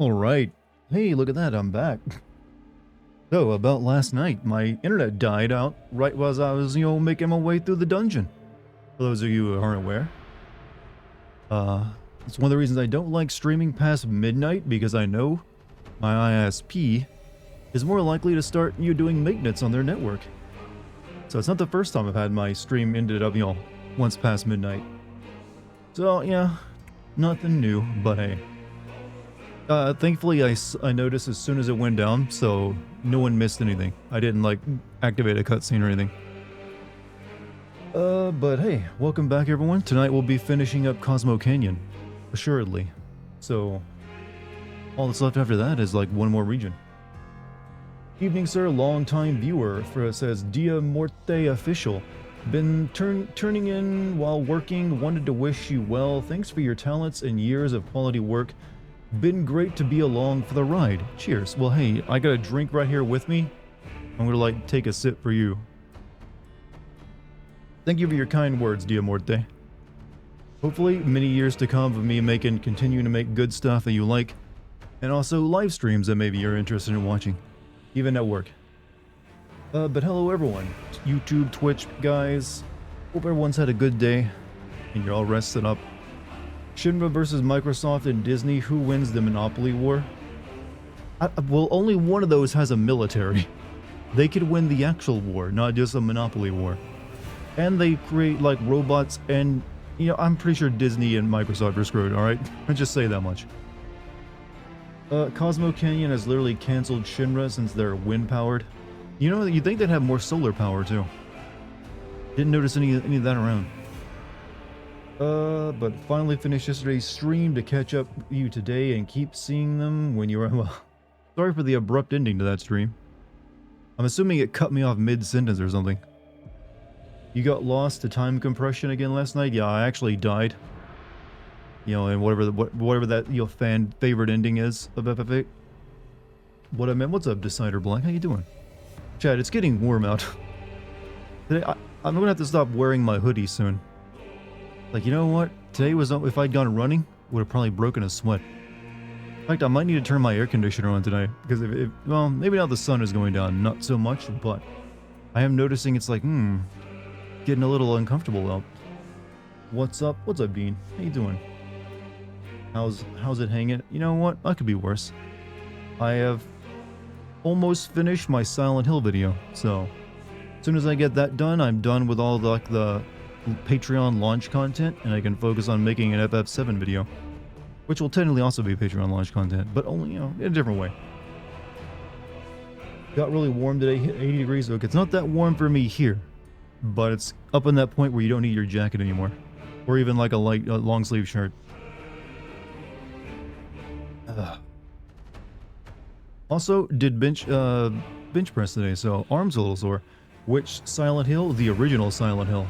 Alright. Hey, look at that, I'm back. So, about last night, my internet died out right as I was, making my way through the dungeon. For those of you who aren't aware. It's one of the reasons I don't like streaming past midnight, because I know my ISP is more likely to start, doing maintenance on their network. So it's not the first time I've had my stream ended up, once past midnight. So, yeah, nothing new, but hey. Thankfully, I noticed as soon as it went down, so no one missed anything. I didn't, activate a cutscene or anything. But hey, welcome back, everyone. Tonight we'll be finishing up Cosmo Canyon, assuredly. So, all that's left after that is, one more region. Evening, sir. Long-time viewer says, Dia Morte Official. Been turning in while working. Wanted to wish you well. Thanks for your talents and years of quality work. Been great to be along for the ride. Cheers. Well, hey, I got a drink right here with me. I'm gonna, take a sip for you. Thank you for your kind words, Dia Morte. Hopefully, many years to come of me continuing to make good stuff that you like, and also live streams that maybe you're interested in watching, even at work. But hello, everyone. YouTube, Twitch guys. Hope everyone's had a good day, and you're all rested up. Shinra versus Microsoft and Disney, who wins the Monopoly War? Well, only one of those has a military. They could win the actual war, not just a Monopoly War. And they create, robots, and, I'm pretty sure Disney and Microsoft are screwed, alright? Let's just say that much. Cosmo Canyon has literally cancelled Shinra since they're wind-powered. You'd think they'd have more solar power, too. Didn't notice any of that around. But finally finished yesterday's stream to catch up with you today and keep seeing them when you were, well, sorry for the abrupt ending to that stream. I'm assuming it cut me off mid-sentence or something. You got lost to time compression again last night? Yeah, I actually died. And whatever that, fan favorite ending is of FF8. What I meant, what's up, Decider Black? How you doing? Chad, it's getting warm out. Today, I'm gonna have to stop wearing my hoodie soon. You know what? Today was, if I'd gone running, would have probably broken a sweat. In fact, I might need to turn my air conditioner on today, because well, maybe now the sun is going down, not so much, but I am noticing it's getting a little uncomfortable out. What's up? What's up, Dean? How you doing? How's it hanging? You know what? I could be worse. I have almost finished my Silent Hill video, so as soon as I get that done, I'm done with all the Patreon launch content, and I can focus on making an FF7 video, which will technically also be Patreon launch content, but only, in a different way. Got really warm today, hit 80 degrees. Look, it's not that warm for me here, but it's up in that point where you don't need your jacket anymore, or even a long sleeve shirt. Also, did bench press today, so arms a little sore. Which Silent Hill? The original Silent Hill.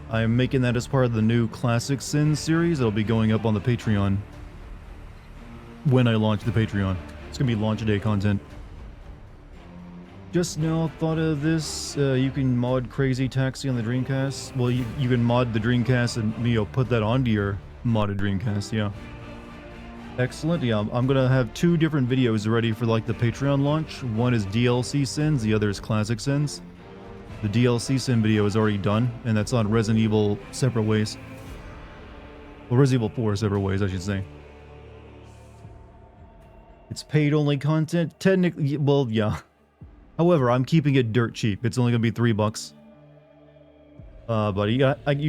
I'm making that as part of the new Classic Sins series. It'll be going up on the Patreon when I launch the Patreon. It's gonna be launch day content. Just now thought of this. You can mod Crazy Taxi on the Dreamcast. Well, you can mod the Dreamcast and put that onto your modded Dreamcast. Yeah. Excellent. Yeah, I'm gonna have two different videos ready for the Patreon launch. One is DLC Sins. The other is Classic Sins. The DLC Sin video is already done, and that's on Resident Evil Separate Ways. Well, Resident Evil 4 Separate Ways, I should say. It's paid-only content? Technically, well, yeah. However, I'm keeping it dirt cheap. It's only gonna be $3. But you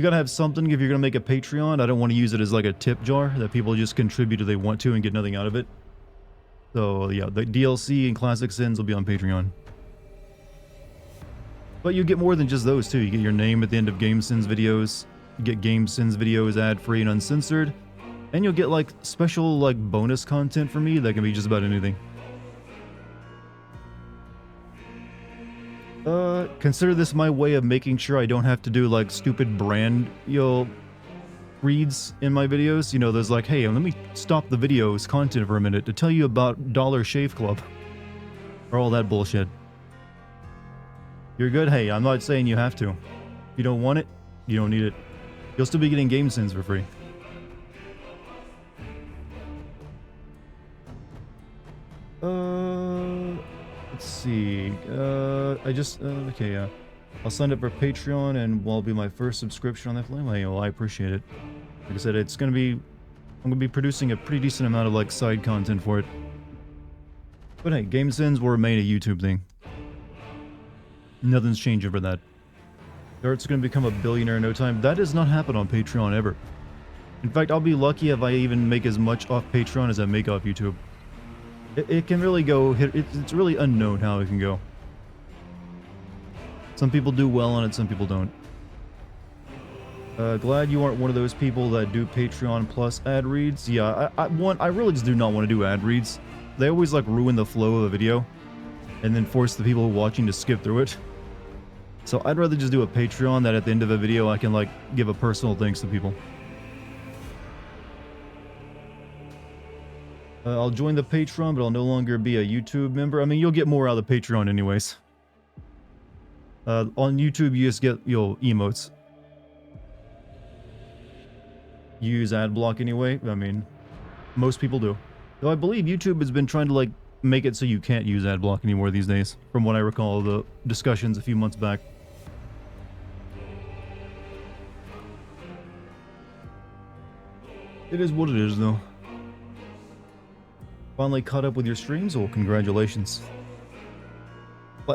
gotta have something if you're gonna make a Patreon. I don't want to use it as a tip jar that people just contribute if they want to and get nothing out of it. So, yeah, the DLC and Classic Sins will be on Patreon. But you get more than just those too. You get your name at the end of Game Sins videos. You get Game Sins videos ad-free and uncensored. And you'll get special bonus content from me that can be just about anything. Consider this my way of making sure I don't have to do stupid brand reads in my videos. There's hey, let me stop the video's content for a minute to tell you about Dollar Shave Club. Or all that bullshit. You're good? Hey, I'm not saying you have to. If you don't want it, you don't need it. You'll still be getting Game Sins for free. Let's see. Okay, yeah. I'll sign up for Patreon and will be my first subscription on that flame. Well, I appreciate it. Like I said, I'm gonna be producing a pretty decent amount of like side content for it. But hey, Game Sins will remain a YouTube thing. Nothing's changing for that. Dart's gonna become a billionaire in no time. That does not happen on Patreon ever. In fact, I'll be lucky if I even make as much off Patreon as I make off YouTube. It can really go, it's really unknown how it can go. Some people do well on it, some people don't. Glad you aren't one of those people that do Patreon plus ad reads. Yeah, I really just do not want to do ad reads. They always like ruin the flow of a video and then force the people watching to skip through it. So I'd rather just do a Patreon that at the end of a video I can like give a personal thanks to people. I'll join the Patreon, but I'll no longer be a YouTube member. I mean, you'll get more out of the Patreon anyways. On YouTube, you just get, emotes. You use ad block anyway. I mean, most people do. Though I believe YouTube has been trying to, like, make it so you can't use ad block anymore these days, from what I recall the discussions a few months back. It is what it is, though. Finally caught up with your streams? Well, congratulations.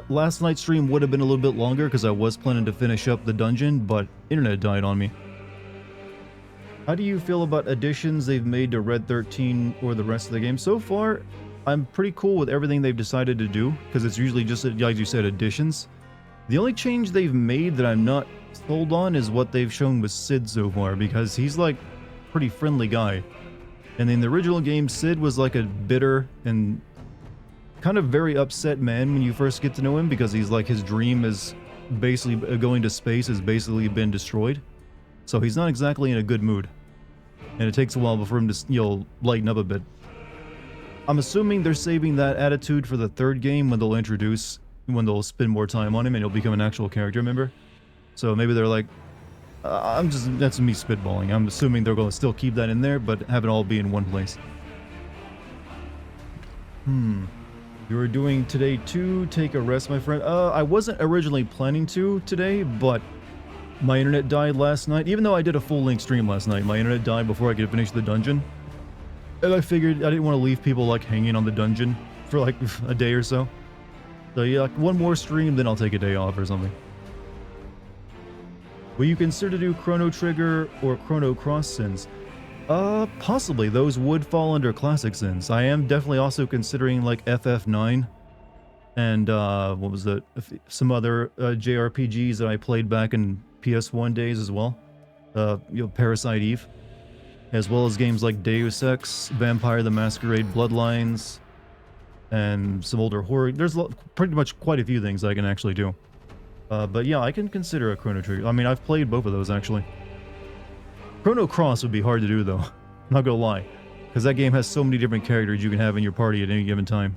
Last night's stream would have been a little bit longer because I was planning to finish up the dungeon, but internet died on me. How do you feel about additions they've made to Red 13 or the rest of the game? So far, I'm pretty cool with everything they've decided to do, because it's usually just, like you said, additions. The only change they've made that I'm not sold on is what they've shown with Sid so far, because he's like a pretty friendly guy. And in the original game, Sid was like a bitter and kind of very upset man when you first get to know him, because he's like, his dream is basically going to space has basically been destroyed. So he's not exactly in a good mood. And it takes a while before him to, lighten up a bit. I'm assuming they're saving that attitude for the third game when they'll spend more time on him and he'll become an actual character member. So maybe they're like, that's me spitballing. I'm assuming they're going to still keep that in there, but have it all be in one place. You were doing today too? Take a rest, my friend. I wasn't originally planning to today, but my internet died last night. Even though I did a full-length stream last night, my internet died before I could finish the dungeon. And I figured I didn't want to leave people, like, hanging on the dungeon for, like, a day or so. So yeah, like, one more stream, then I'll take a day off or something. Will you consider to do Chrono Trigger or Chrono Cross Sins? Possibly. Those would fall under Classic Sins. I am definitely also considering, like, FF9 and, what was that? Some other JRPGs that I played back in PS1 days as well. Parasite Eve. As well as games like Deus Ex, Vampire the Masquerade Bloodlines, and some older horror. There's pretty much quite a few things I can actually do. But yeah, I can consider a Chrono Trigger. I mean, I've played both of those, actually. Chrono Cross would be hard to do, though. I'm not gonna lie. Because that game has so many different characters you can have in your party at any given time.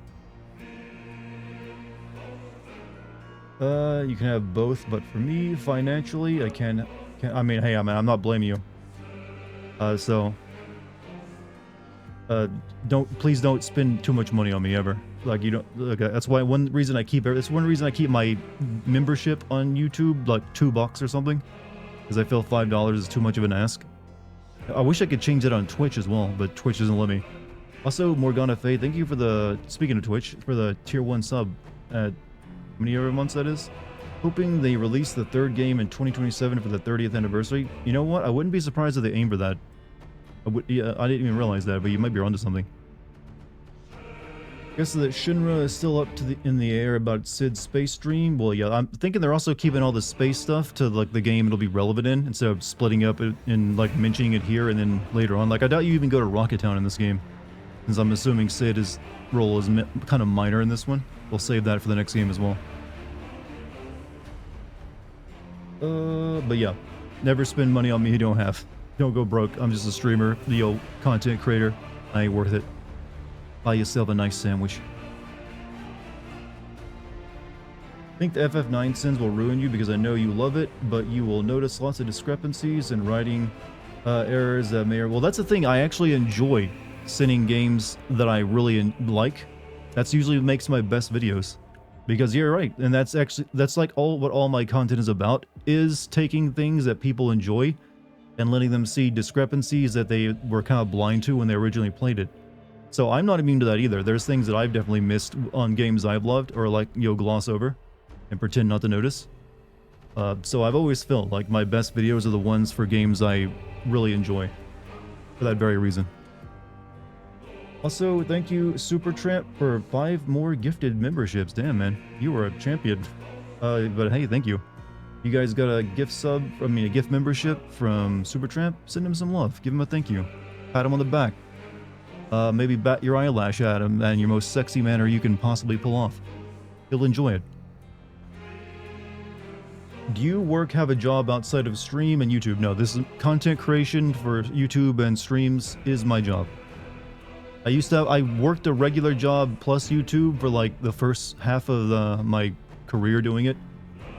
You can have both, but for me, financially, I can't I mean, hey, I'm not blaming you. Please don't spend too much money on me ever. Like, you don't, like, that's one reason I keep my membership on YouTube, like $2 or something. Because I feel $5 is too much of an ask. I wish I could change that on Twitch as well, but Twitch doesn't let me. Also, Morgana Faye, thank you for speaking of Twitch, for the tier 1 sub at, how many other months that is? Hoping they release the third game in 2027 for the 30th anniversary. You know what? I wouldn't be surprised if they aim for that. I didn't even realize that, but you might be onto something. I guess that Shinra is still up in the air about Sid's space dream. Well, yeah, I'm thinking they're also keeping all the space stuff to like the game it'll be relevant in, instead of splitting up and like mentioning it here and then later on. Like, I doubt you even go to Rocket Town in this game, since I'm assuming Sid's role is kind of minor in this one. We'll save that for the next game as well. But yeah, never spend money on me you don't have. Don't go broke. I'm just a streamer, the old content creator. I ain't worth it. Buy yourself a nice sandwich. I think the FF9 sins will ruin you because I know you love it, but you will notice lots of discrepancies and writing errors that may... Well, that's the thing. I actually enjoy sinning games that I really like. That's usually what makes my best videos. Because you're right, and that's like what all my content is about, is taking things that people enjoy and letting them see discrepancies that they were kind of blind to when they originally played it. So I'm not immune to that either. There's things that I've definitely missed on games I've loved, or like, gloss over and pretend not to notice. So I've always felt like my best videos are the ones for games I really enjoy, for that very reason. Also, thank you, Supertramp, for 5 more gifted memberships. Damn, man, you were a champion. But hey, thank you. You guys got a gift a gift membership from Supertramp? Send him some love. Give him a thank you. Pat him on the back. Maybe bat your eyelash at him in your most sexy manner you can possibly pull off. He'll enjoy it. Do you have a job outside of stream and YouTube? No, this is content creation for YouTube and streams is my job. I worked a regular job plus YouTube for like the first half of my career doing it.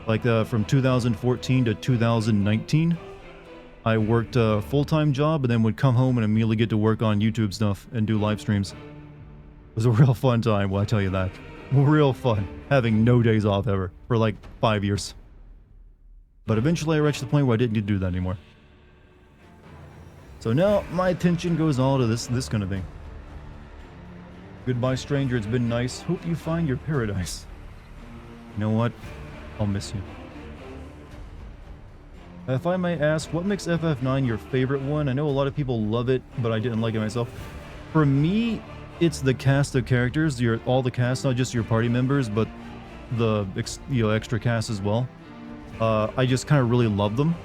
Like from 2014 to 2019. I worked a full-time job and then would come home and immediately get to work on YouTube stuff and do live streams. It was a real fun time, well, I tell you that. Real fun. Having no days off ever for like 5 years. But eventually I reached the point where I didn't need to do that anymore. So now my attention goes all to this kind of thing. Goodbye, stranger. It's been nice. Hope you find your paradise. You know what? I'll miss you. If I may ask, what makes FF9 your favorite one? I know a lot of people love it, but I didn't like it myself. For me, it's the cast of characters. All the cast, not just your party members, but the extra cast as well. I just kind of really love them.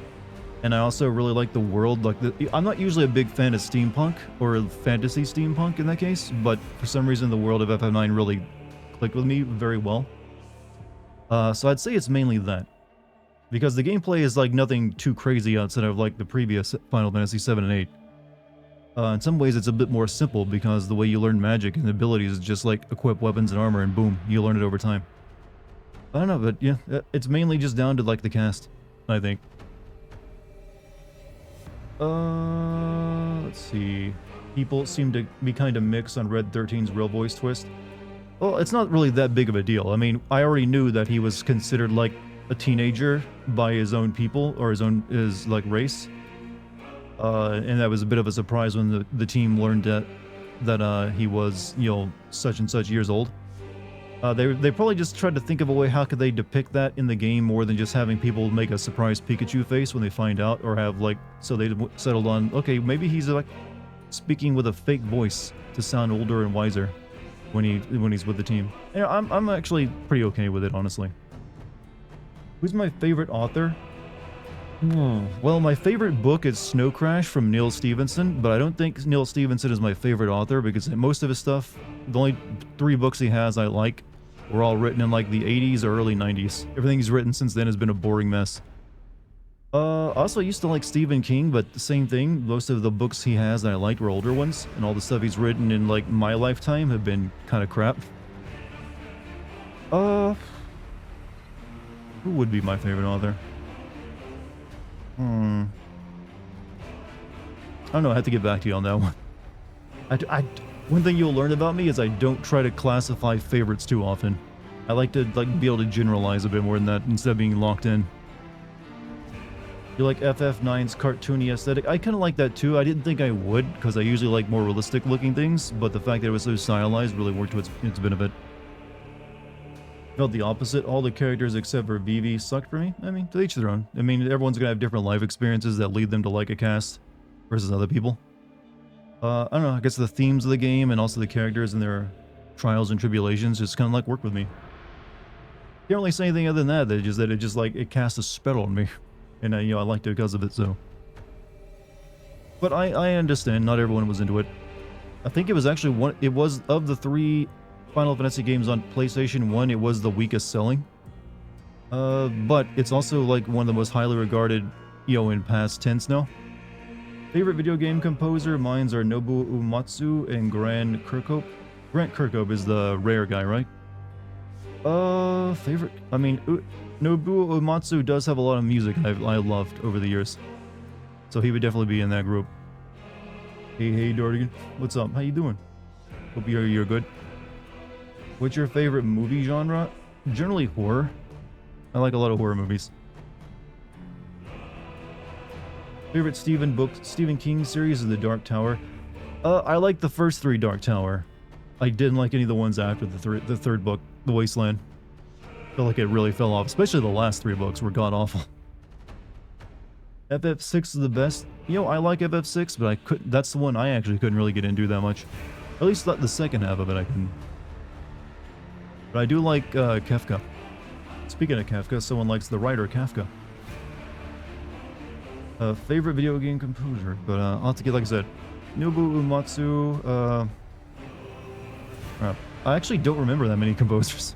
And I also really like the world. I'm not usually a big fan of steampunk, or fantasy steampunk in that case, but for some reason the world of FF9 really clicked with me very well. So I'd say it's mainly that. Because the gameplay is like nothing too crazy outside of like the previous Final Fantasy 7 and 8. In some ways it's a bit more simple because the way you learn magic and abilities is just like equip weapons and armor and boom, you learn it over time. I don't know, but yeah, it's mainly just down to like the cast, I think. Let's see. People seem to be kind of mixed on Red 13's real voice twist. Well, it's not really that big of a deal. I mean, I already knew that he was considered like a teenager by his own people, or his like race. And that was a bit of a surprise when the team learned that he was, such and such years old. They probably just tried to think of a way how could they depict that in the game more than just having people make a surprise Pikachu face when they find out, or have like, so they settled on, okay, maybe he's like speaking with a fake voice to sound older and wiser when he's with the team. I'm actually pretty okay with it, honestly. Who's my favorite author? Well, my favorite book is Snow Crash from Neil Stephenson, but I don't think Neil Stephenson is my favorite author because most of his stuff, the only 3 books he has I like, were all written in like the 80s or early 90s. Everything he's written since then has been a boring mess. Also, I used to like Stephen King, but the same thing. Most of the books he has that I liked were older ones, and all the stuff he's written in like my lifetime have been kind of crap. Who would be my favorite author? I don't know, I have to get back to you on that one. One thing you'll learn about me is I don't try to classify favorites too often. I like to be able to generalize a bit more than that instead of being locked in. You like FF9's cartoony aesthetic? I kind of like that too. I didn't think I would, because I usually like more realistic looking things, but the fact that it was so stylized really worked to its benefit. Felt the opposite. All the characters except for VII sucked for me. I mean, to each their own. I mean, everyone's gonna have different life experiences that lead them to like a cast versus other people. I don't know, I guess the themes of the game and also the characters and their trials and tribulations just kind of like work with me. Can't really say anything other than that, it cast a spell on me. And I liked it because of it, so. But I understand, not everyone was into it. I think it was actually it was, of the 3 Final Fantasy games on PlayStation 1, it was the weakest selling. But it's also like one of the most highly regarded, in past tense now. Favorite video game composer, mine's are Nobuo Uematsu and Grant Kirkhope. Grant Kirkhope is the Rare guy, right? Favorite, I mean, Nobuo Uematsu does have a lot of music I loved over the years. So he would definitely be in that group. Hey, Dartigan. What's up? How you doing? Hope you're good. What's your favorite movie genre? Generally horror. I like a lot of horror movies. Favorite Stephen King series is The Dark Tower. I like the first 3 Dark Tower. I didn't like any of the ones after the third book, The Wasteland. I feel like it really fell off, especially the last 3 books were god-awful. FF6 is the best. You know, I like FF6, but that's the one I actually couldn't really get into that much. At least the second half of it I couldn't. But I do like Kefka. Speaking of Kefka, someone likes the writer Kafka. Favorite video game composer, but I'll have to get, like I said, Nobuo Uematsu. I actually don't remember that many composers.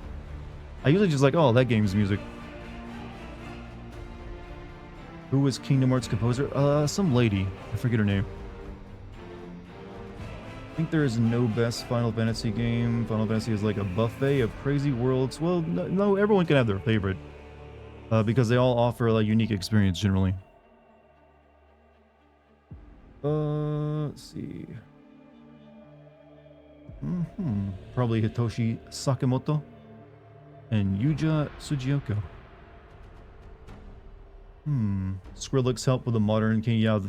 I usually just like, oh, that game's music. Who was Kingdom Hearts composer? Some lady. I forget her name. I think there is no best Final Fantasy game. Final Fantasy is like a buffet of crazy worlds. Well, no, everyone can have their favorite. Because they all offer a unique experience generally. Let's see. Probably Hitoshi Sakamoto and Yuja Tsujioka. Skrillex helped with the modern king. Yeah,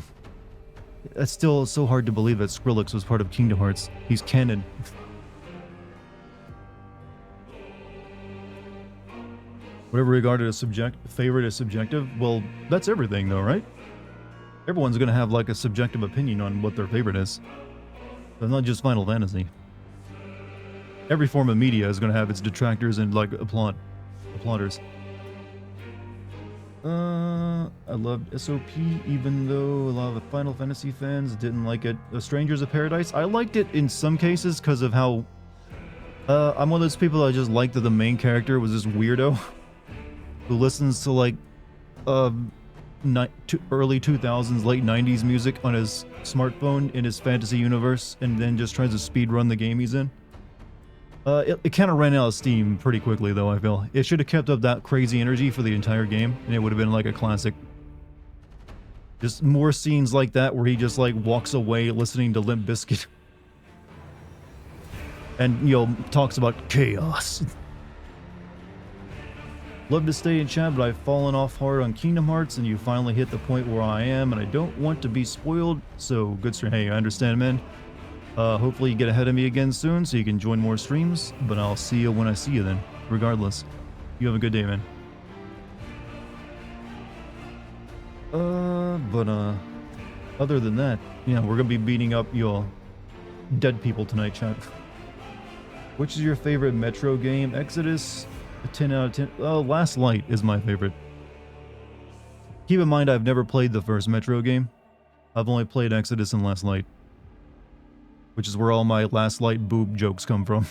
that's still so hard to believe that Skrillex was part of Kingdom Hearts. He's canon. Whatever regarded as favorite is subjective. Well, that's everything though, right? Everyone's gonna have like a subjective opinion on what their favorite is. But not just Final Fantasy. Every form of media is gonna have its detractors and like applauders. I loved SOP, even though a lot of the Final Fantasy fans didn't like it. The Strangers of Paradise, I liked it in some cases because of how I'm one of those people that just liked that the main character was this weirdo who listens to like early 2000s, late 90s music on his smartphone in his fantasy universe and then just tries to speed run the game he's in. It kind of ran out of steam pretty quickly though, I feel. It should have kept up that crazy energy for the entire game and it would have been like a classic. Just more scenes like that where he just like walks away listening to Limp Bizkit. And, you know, talks about chaos. Love to stay in chat, but I've fallen off hard on Kingdom Hearts and you finally hit the point where I am and I don't want to be spoiled. So good stream. Hey, I understand, man. Hopefully you get ahead of me again soon so you can join more streams, but I'll see you when I see you then, regardless. You have a good day, man. Other than that, yeah, we're gonna be beating up your dead people tonight, chat. Which is your favorite Metro game? Exodus, a 10 out of 10. Oh, Last Light is my favorite. Keep in mind, I've never played the first Metro game. I've only played Exodus and Last Light. Which is where all my Last Light boob jokes come from.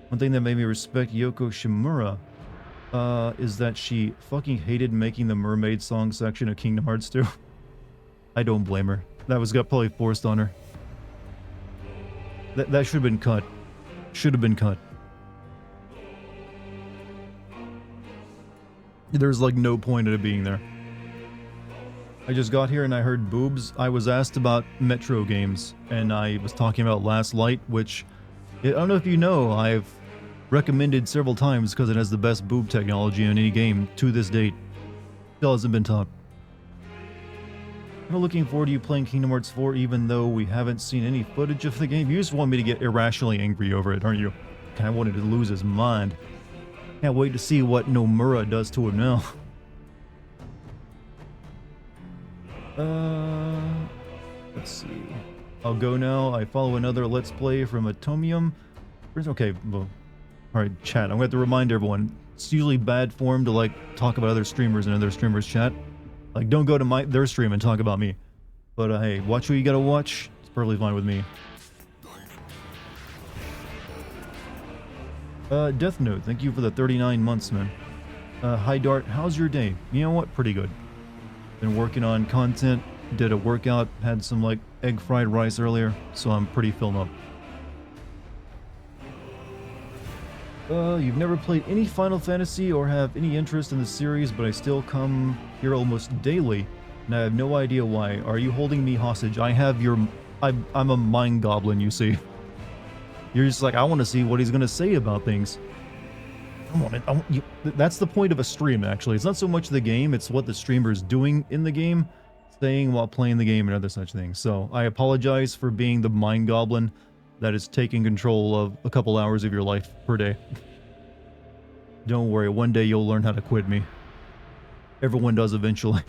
One thing that made me respect Yoko Shimura is that she fucking hated making the mermaid song section of Kingdom Hearts 2. I don't blame her. That was probably forced on her. That should have been cut. Should have been cut. There's like no point in it being there. I just got here and I heard boobs. I was asked about Metro games, and I was talking about Last Light, which, I don't know if you know, I've recommended several times because it has the best boob technology in any game to this date. Still hasn't been topped. I'm looking forward to you playing Kingdom Hearts 4 even though we haven't seen any footage of the game. You just want me to get irrationally angry over it, aren't you? Kinda wanted to lose his mind. Can't wait to see what Nomura does to him now. Let's see. I'll go now. I follow another Let's Play from Atomium. Okay, well, alright, chat. I'm going to have to remind everyone. It's usually bad form to, like, talk about other streamers in other streamers' chat. Like, don't go to their stream and talk about me. But, hey, watch what you gotta watch. It's perfectly fine with me. Death Note, thank you for the 39 months, man. Hi, Dart. How's your day? You know what? Pretty good. Been working on content, did a workout, had some like egg fried rice earlier, so I'm pretty filled up. You've never played any Final Fantasy or have any interest in the series, but I still come here almost daily, and I have no idea why. Are you holding me hostage? I'm a mind goblin, you see. You're just like, I want to see what he's gonna say about things. I want you. That's the point of a stream, actually. It's not so much the game; it's what the streamer is doing in the game, saying while playing the game, and other such things. So I apologize for being the mind goblin that is taking control of a couple hours of your life per day. Don't worry, one day you'll learn how to quit me. Everyone does eventually.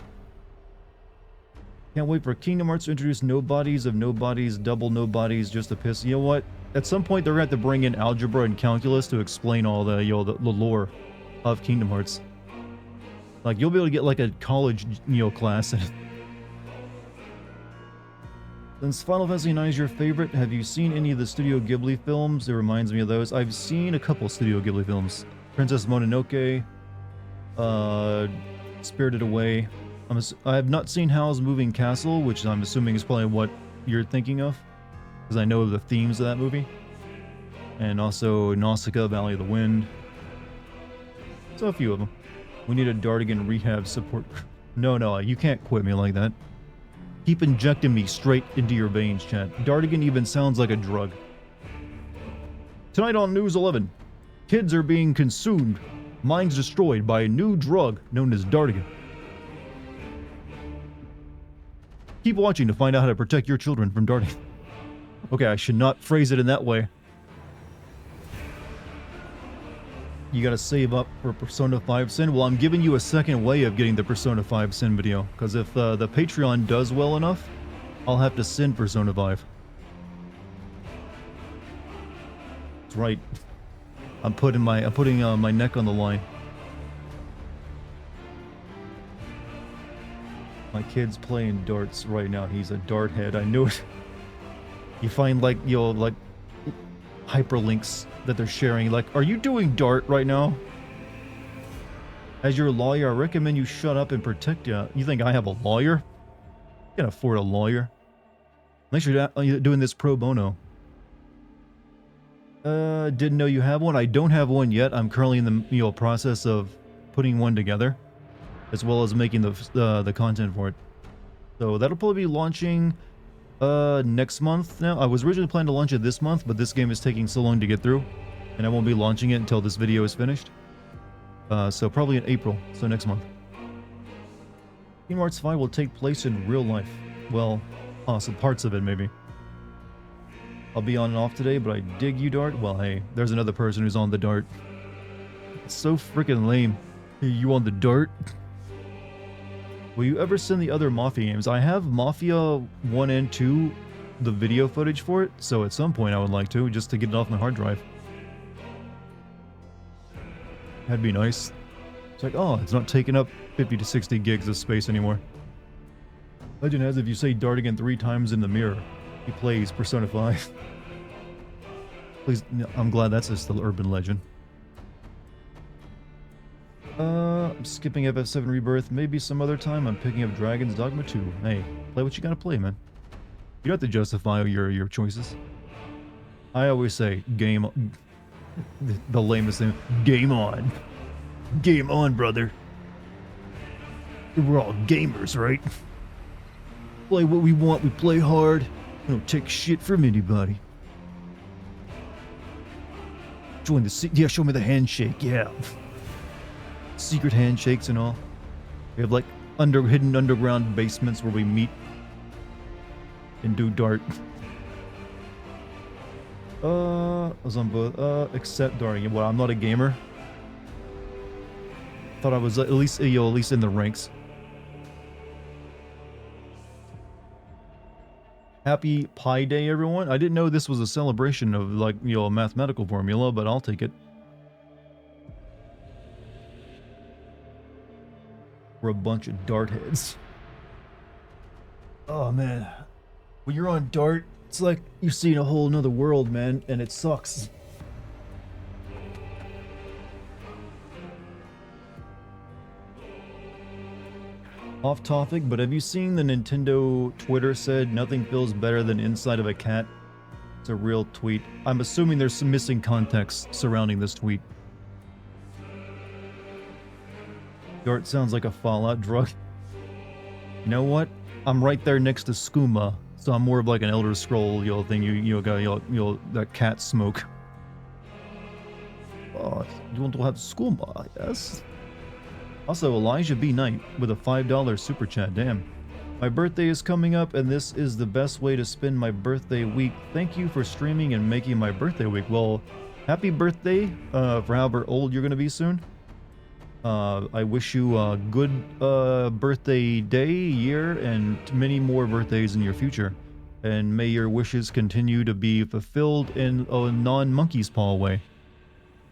Can't wait for Kingdom Hearts to introduce nobodies of nobodies, double nobodies, just to piss. You know what? At some point, they're going to have to bring in algebra and calculus to explain all the, the lore of Kingdom Hearts. Like, you'll be able to get, like, a college, class. Since Final Fantasy IX is your favorite, have you seen any of the Studio Ghibli films? It reminds me of those. I've seen a couple Studio Ghibli films. Princess Mononoke, Spirited Away. I have not seen Howl's Moving Castle, which I'm assuming is probably what you're thinking of, because I know the themes of that movie. And also Nausicaa, Valley of the Wind. So a few of them. We need a Dartigan rehab support. No, you can't quit me like that. Keep injecting me straight into your veins, chat. Dartigan even sounds like a drug. Tonight on News 11, kids are being consumed, minds destroyed by a new drug known as Dartigan. Keep watching to find out how to protect your children from Dartigan. Okay, I should not phrase it in that way. You gotta save up for Persona 5 Sin. Well, I'm giving you a second way of getting the Persona 5 Sin video, because if the Patreon does well enough, I'll have to sin Persona 5. That's right. I'm putting my neck on the line. My kid's playing darts right now. He's a dart head. I knew it. You find like hyperlinks that they're sharing. Like, are you doing dart right now? As your lawyer, I recommend you shut up and protect you. You think I have a lawyer? I can't afford a lawyer. Unless you're doing this pro bono. Didn't know you have one. I don't have one yet. I'm currently in the process of putting one together, as well as making the content for it. So that'll probably be launching next month now. I was originally planning to launch it this month, but this game is taking so long to get through, and I won't be launching it until this video is finished. So probably in April, so next month. Kingdom Hearts 5 will take place in real life. Well, awesome parts of it maybe. I'll be on and off today, but I dig you, Dart. Well, hey, there's another person who's on the Dart. It's so freaking lame. Hey, you on the Dart? Will you ever send the other Mafia games? I have Mafia 1 and 2, the video footage for it, so at some point I would like to, just to get it off my hard drive. That'd be nice. It's like, oh, it's not taking up 50 to 60 gigs of space anymore. Legend has if you say Dartigan 3 times in the mirror, he plays Persona 5. Please, I'm glad that's just the urban legend. I'm skipping FF7 Rebirth. Maybe some other time. I'm picking up Dragon's Dogma 2. Hey, play what you gotta play, man. You don't have to justify your choices. I always say, game on. The lamest thing. Game on. Game on, brother. We're all gamers, right? Play what we want. We play hard. We don't take shit from anybody. Join the... Yeah, show me the handshake. Yeah. Secret handshakes and all. We have like hidden underground basements where we meet and do dart. I was on both. Except Dartigan. Well, I'm not a gamer. Thought I was at least in the ranks. Happy Pi Day, everyone. I didn't know this was a celebration of like a mathematical formula, but I'll take it. We're a bunch of dart heads. Oh man, when you're on dart, it's like you're seeing a whole nother world, man, and it sucks. Off topic, but have you seen the Nintendo Twitter said nothing feels better than inside of a cat? It's a real tweet. I'm assuming there's some missing context surrounding this tweet. Dart sounds like a Fallout drug. You know what? I'm right there next to skooma, So I'm more of like an Elder Scroll, thing. You got, that cat smoke. Oh, you want to have school? Yes. Also, Elijah B. Knight with a $5 super chat. Damn. My birthday is coming up, and this is the best way to spend my birthday week. Thank you for streaming and making my birthday week. Well, happy birthday for however old you're going to be soon. I wish you a good birthday day, year, and many more birthdays in your future. And may your wishes continue to be fulfilled in a non-monkey's paw way.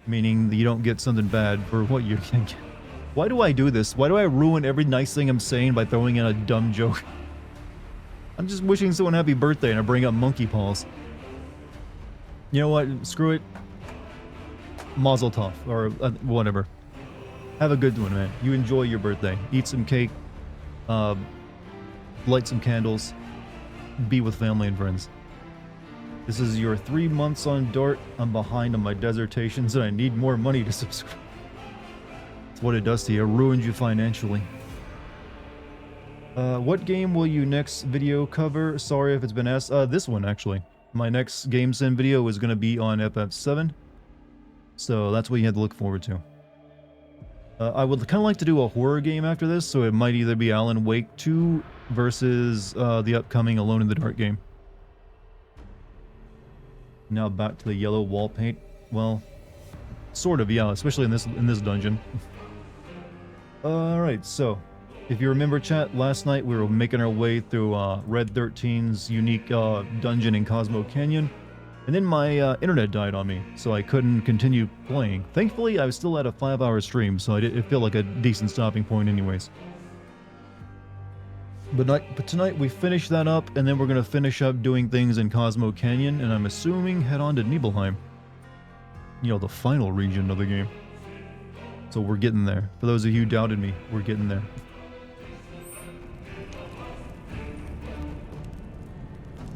Meaning that you don't get something bad for what you can get. Why do I do this? Why do I ruin every nice thing I'm saying by throwing in a dumb joke? I'm just wishing someone happy birthday and I bring up monkey paws. You know what? Screw it. Mazel tov. Or whatever. Have a good one, man. You enjoy your birthday. Eat some cake. Light some candles. Be with family and friends. This is your 3 months on Dart. I'm behind on my dissertations and I need more money to subscribe. That's what it does to you. It ruins you financially. What game will you next video cover? Sorry if it's been asked. This one, actually. My next Game Sim video is going to be on FF7. So that's what you have to look forward to. I would kind of like to do a horror game after this, so it might either be Alan Wake 2 versus the upcoming Alone in the Dark game. Now back to the yellow wall paint. Well, sort of, yeah, especially in this dungeon. Alright, so, if you remember, chat, last night we were making our way through Red 13's unique dungeon in Cosmo Canyon, and then my internet died on me, so I couldn't continue playing. Thankfully, I was still at a 5-hour stream, so it felt like a decent stopping point anyways. But tonight we finish that up, and then we're going to finish up doing things in Cosmo Canyon, and I'm assuming head on to Nibelheim. You know, the final region of the game. So we're getting there. For those of you who doubted me, we're getting there.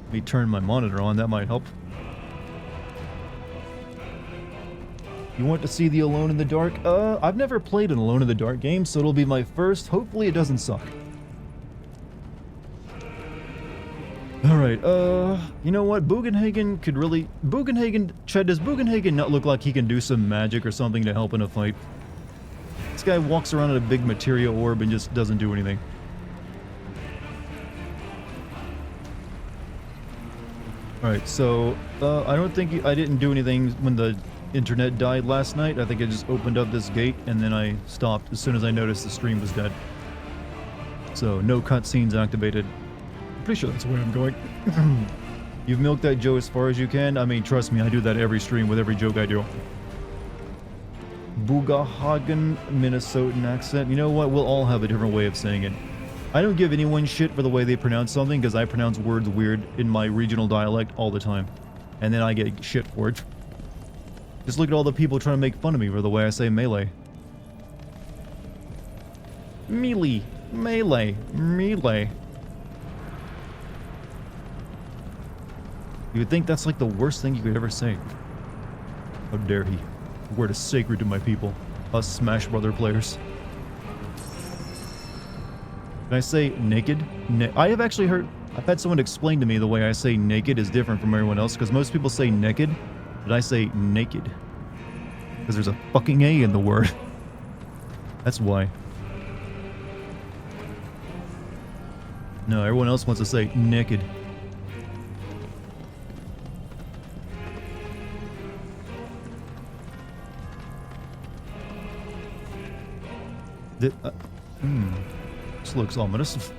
Let me turn my monitor on, that might help. You want to see the Alone in the Dark? I've never played an Alone in the Dark game, so it'll be my first. Hopefully it doesn't suck. Alright, you know what? Bugenhagen could really... Chad, does Bugenhagen not look like he can do some magic or something to help in a fight? This guy walks around in a big materia orb and just doesn't do anything. Alright, so, I don't think I didn't do anything when the internet died last night. I think I just opened up this gate and then I stopped as soon as I noticed the stream was dead. So, no cutscenes activated. I'm pretty sure that's where I'm going. You've milked that Joe as far as you can. I mean, trust me, I do that every stream with every joke I do. Bugahagen, Minnesotan accent. You know what? We'll all have a different way of saying it. I don't give anyone shit for the way they pronounce something because I pronounce words weird in my regional dialect all the time. And then I get shit for it. Just look at all the people trying to make fun of me for the way I say melee. Melee. Melee. Melee. You would think that's like the worst thing you could ever say. How dare he? The word is sacred to my people. Us Smash Brother players. Can I say naked? I have actually heard... I've had someone explain to me the way I say naked is different from everyone else, because most people say naked, but I say naked. Because there's a fucking A in the word. That's why. No, everyone else wants to say naked. This looks ominous.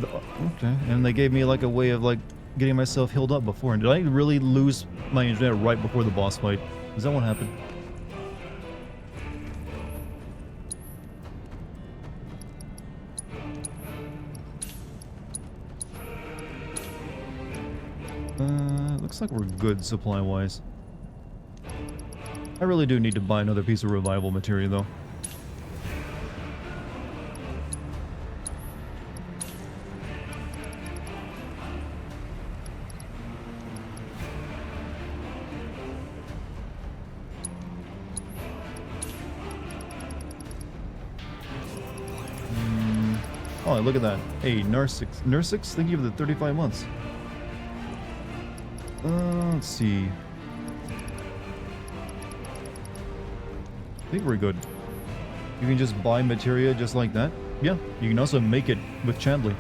Okay, and they gave me like a way of like getting myself healed up before. And did I really lose my internet right before the boss fight? Is that what happened? Looks like we're good supply-wise. I really do need to buy another piece of revival material though. Oh, look at that. Hey, Nursix, thank you for the 35 months. Let's see. I think we're good. You can just buy materia just like that. Yeah, you can also make it with Chandley.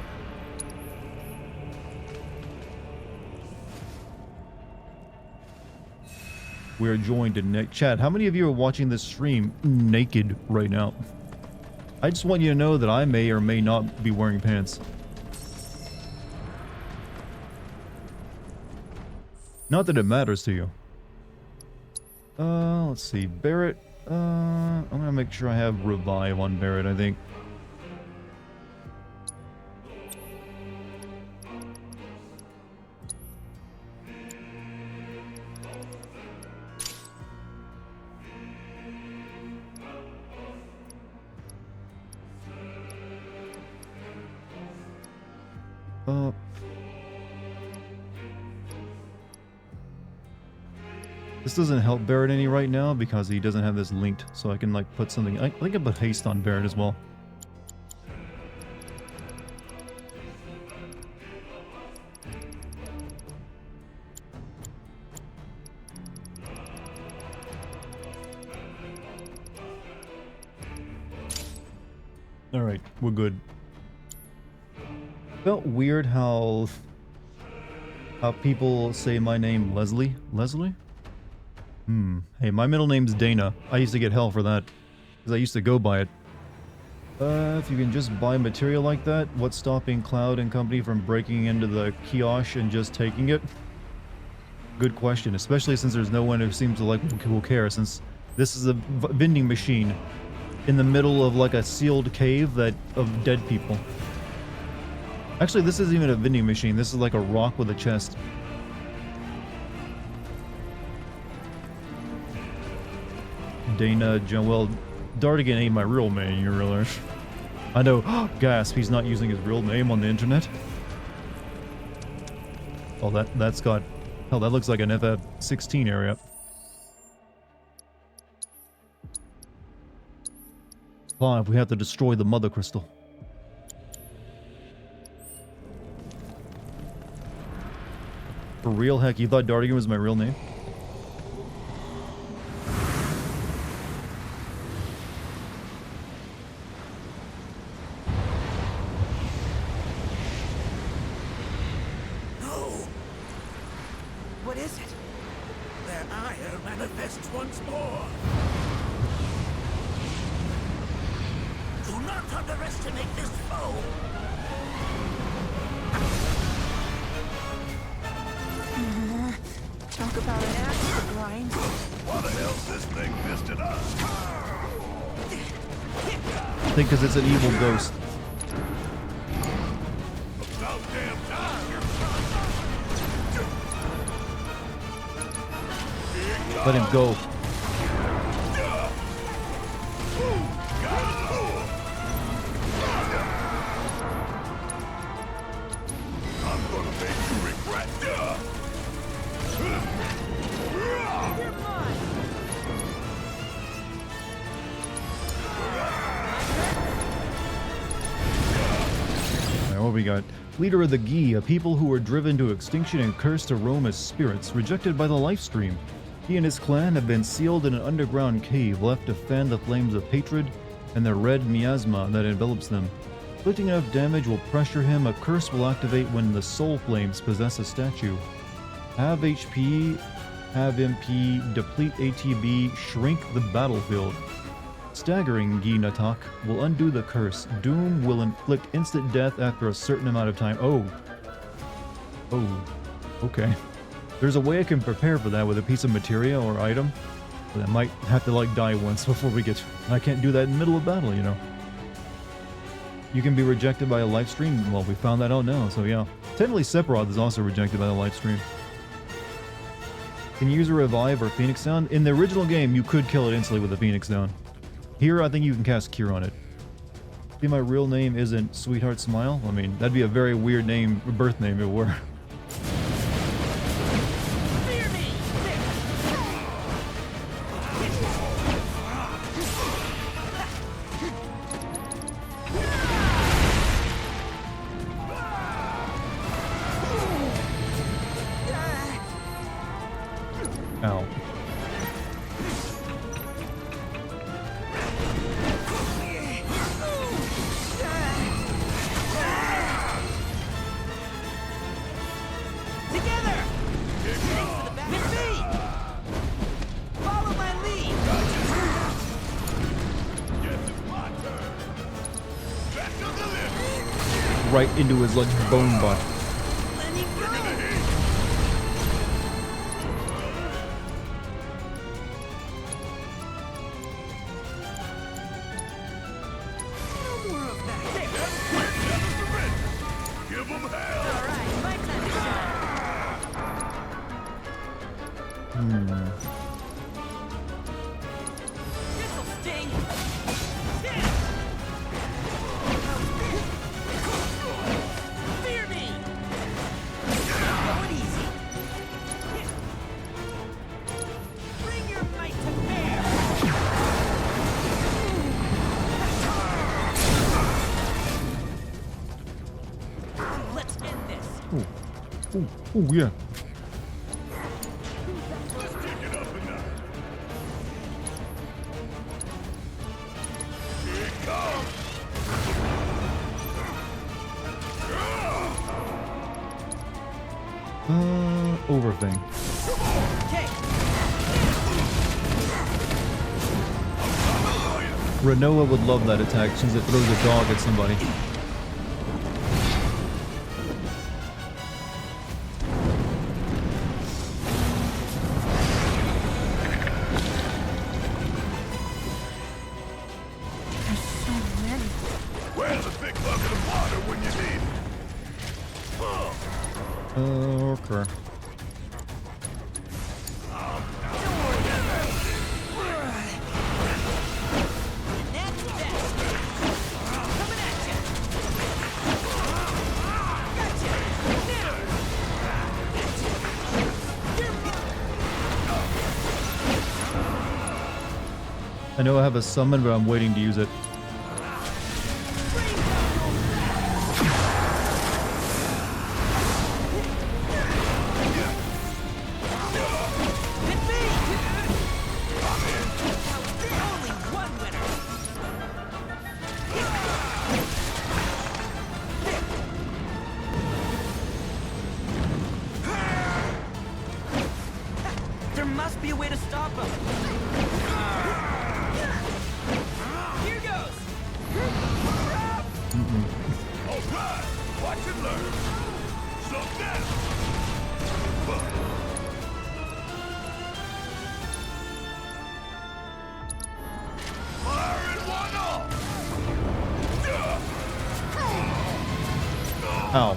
We are joined in chat. How many of you are watching this stream naked right now? I just want you to know that I may or may not be wearing pants. Not that it matters to you. Let's see. Barrett. I'm gonna make sure I have revive on Barrett, I think. This doesn't help Barrett any right now because he doesn't have this linked, so I can like put something. I think I put haste on Barrett as well. All right, we're good. Felt weird how people say my name Leslie. Leslie? Hey, my middle name's Dana. I used to get hell for that, because I used to go by it. If you can just buy material like that, what's stopping Cloud and company from breaking into the kiosk and just taking it? Good question, especially since there's no one who seems to like will care, since this is a vending machine in the middle of like a sealed cave of dead people. Actually, this isn't even a vending machine. This is like a rock with a chest. Dana, well, Dartigan ain't my real name, you realize. I know, gasp, he's not using his real name on the internet. Oh, that's got... Hell, that looks like an FF16 area. Five, we have to destroy the mother crystal. For real? Heck, you thought Dartigan was my real name? Because it's an evil ghost. Let him go. I'm gonna make you regret. What we got? Leader of the Gi, a people who were driven to extinction and cursed to roam as spirits, rejected by the Lifestream. He and his clan have been sealed in an underground cave, left to fan the flames of hatred and the red miasma that envelops them. Inflicting enough damage will pressure him. A curse will activate when the soul flames possess a statue. Have HP, have MP, deplete ATB, shrink the battlefield. Staggering Gi Natak will undo the curse. Doom will inflict instant death after a certain amount of time. Oh, okay. There's a way I can prepare for that with a piece of materia or item, but I might have to like die once before we get... I can't do that in the middle of battle, you know. You can be rejected by a live stream. Well, we found that out now, so yeah. Technically, Sephiroth is also rejected by the live stream. Can you use a revive or Phoenix Down? In the original game, you could kill it instantly with a Phoenix Down. Here, I think you can cast Cure on it. See, my real name isn't Sweetheart Smile? I mean, that'd be a very weird name, birth name if it were. Ow. Together! Thanks for the back. With me! Follow my lead! Yes, it's my turn. Back to the left. Right into his like bone butt. Let me go! No more of that. Give them hell. All right, my time to shine. This'll sting. Fear me. Go it easy. Bring your might to bear. Let's end this. Oh yeah. Let's kick it up a notch. Here it comes. Overthing. Okay. Renoa would love that attack since it throws a dog at somebody. There's so many. Where's the big bucket of water when you need it? Okay. That's that. Coming at ya. Gotcha. Now. You're mine. I know I have a summon, but I'm waiting to use it. Hit me. Only one winner. There must be a way to stop him. Here goes. All right, watch and learn. So now. Fire in one off. Ow.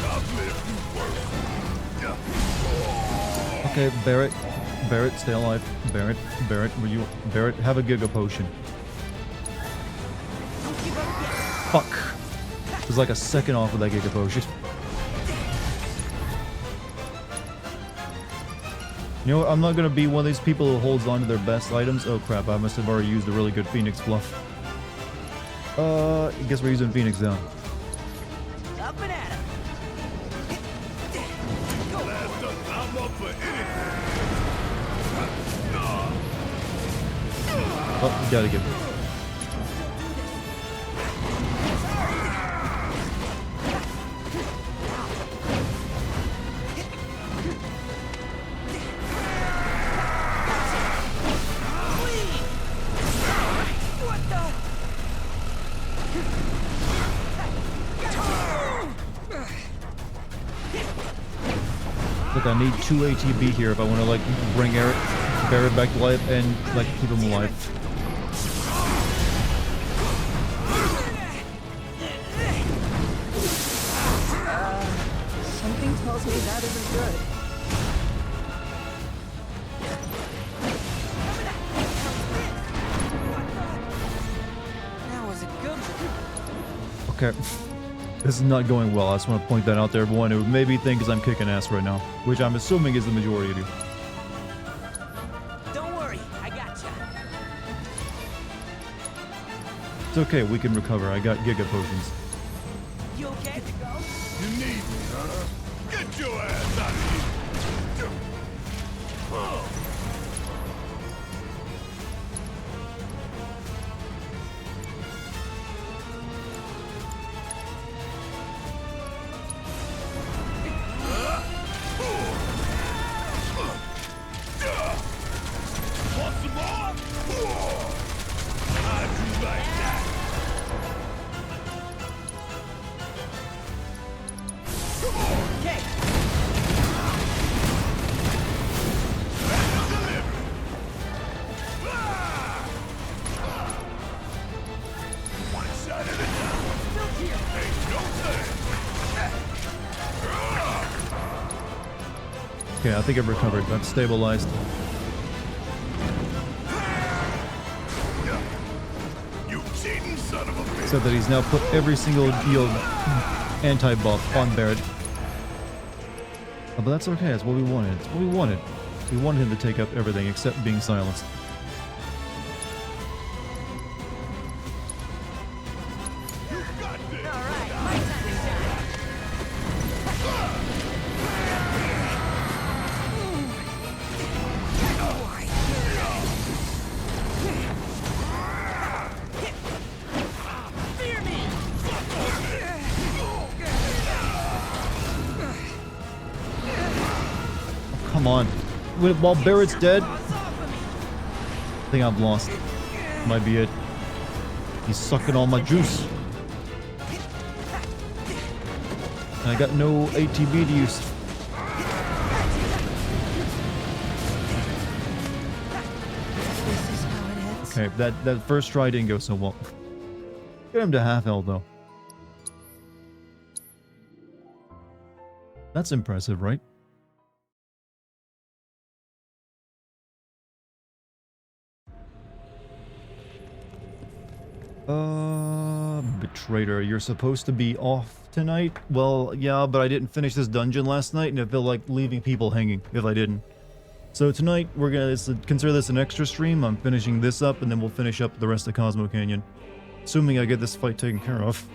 I've lived worse. Okay, Barrett. Barrett, stay alive. Barrett, Barrett, have a Giga Potion. Don't give up yet. Fuck. It was like a second off of that Giga Potion. You know what? I'm not gonna be one of these people who holds on to their best items. Oh crap, I must have already used a really good Phoenix fluff. I guess we're using Phoenix now. Up and at him. Go. Last up, I'm up for anything. Oh, gotta get it. What the? Look, I need 2 ATB here if I want to like bring Barrett back to life and like keep him alive. Something tells me that isn't good. That was a good one. Okay. This is not going well. I just want to point that out to everyone who maybe thinks I'm kicking ass right now, which I'm assuming is the majority of you. Don't worry, I gotcha. It's okay, we can recover. I got Giga Potions. You okay to go? You need me, huh? Get your ass out of here. Want some more? How'd you like that? Okay. Special delivery. One side at a time. Still here. Ain't no thing. Okay, I think I've recovered. I've stabilized. You cheating son of a bitch. Except that he's now put every single anti-buff on Barrett. Oh, but that's okay. That's what we wanted. It's what we wanted. We wanted him to take up everything except being silenced. You got this. All right, my time to shine. Fear me. Come on. While Barrett's dead, Boss off of me. I think I've lost. Might be it. He's sucking all my juice. And I got no ATB to use. This is how it ends. Okay, that first try didn't go so well. Get him to half health though. That's impressive, right? Betrayer, you're supposed to be off tonight? Well, yeah, but I didn't finish this dungeon last night, and I feel like leaving people hanging if I didn't. So tonight, we're gonna consider this an extra stream. I'm finishing this up, and then we'll finish up the rest of Cosmo Canyon. Assuming I get this fight taken care of.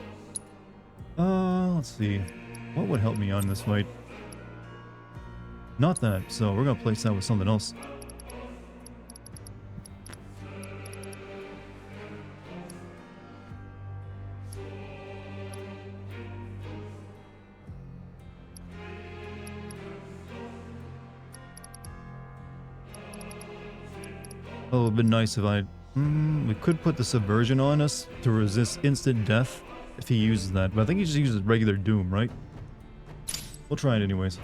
Let's see. What would help me on this fight? Not that, so we're gonna place that with something else. Oh, it would have been nice if I... we could put the subversion on us to resist instant death if he uses that. But I think he just uses regular doom, right? We'll try it anyways.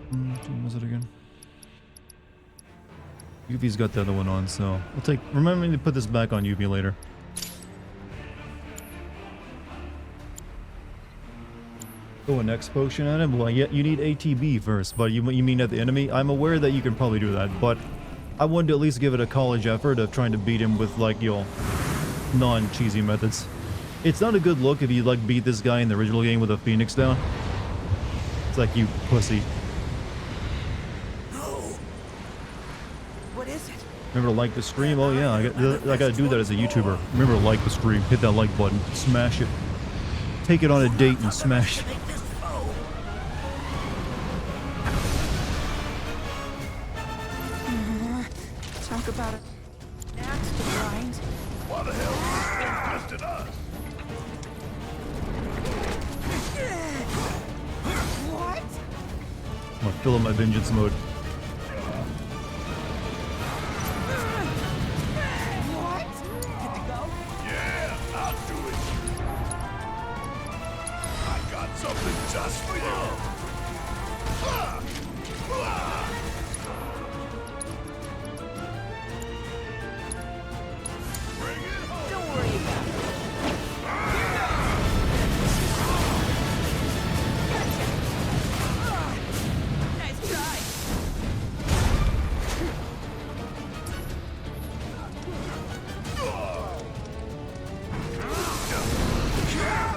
What was it again? Yuvi's got the other one on, so we'll take... Remember to put this back on Yuvi later. Go an X potion at him? Well, yeah, you need ATB first, but you mean at the enemy? I'm aware that you can probably do that, but I wanted to at least give it a college effort of trying to beat him with, like, non-cheesy methods. It's not a good look if you, like, beat this guy in the original game with a Phoenix down. It's like, you pussy. What is it? Remember to like the stream? Oh yeah, I gotta do that as a YouTuber. Remember to like the stream, hit that like button, smash it. Take it on a date and smash it. Talk about it. Axe to grind. Why the hell is this twisted us? What? I'm gonna fill up my vengeance mode. What? Can we go? Yeah, I'll do it. I got something just for you. Bring it home. Don't worry about it. Gotcha. Nice try.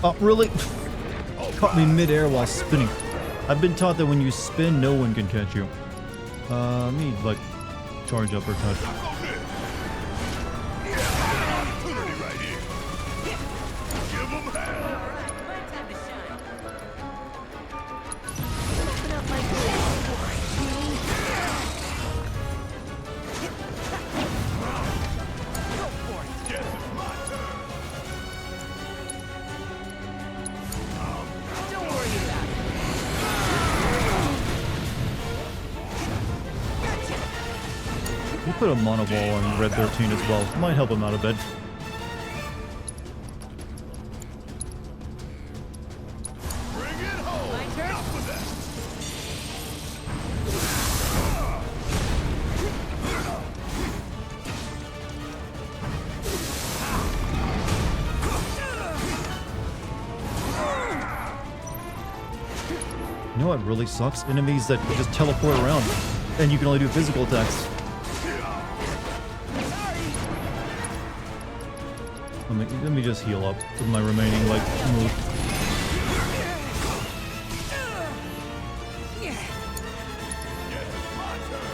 Oh, really? Caught me mid-air while spinning. I've been taught that when you spin, no one can catch you. Let me, like, charge uppercut. Suck on this. Yeah, opportunity right here. Give them hell. Alright, my time to shine. Open up my door. Go for it. Guess it's my turn. Don't worry about it. Gotcha. We'll put a mono wall on Red 13 as well. Might help him out a bit. Bring it home. My turn? Enough of that. You know what really sucks? Enemies that just teleport around, and you can only do physical attacks. Let me just heal up with my remaining, like, move. Guess it's my turn.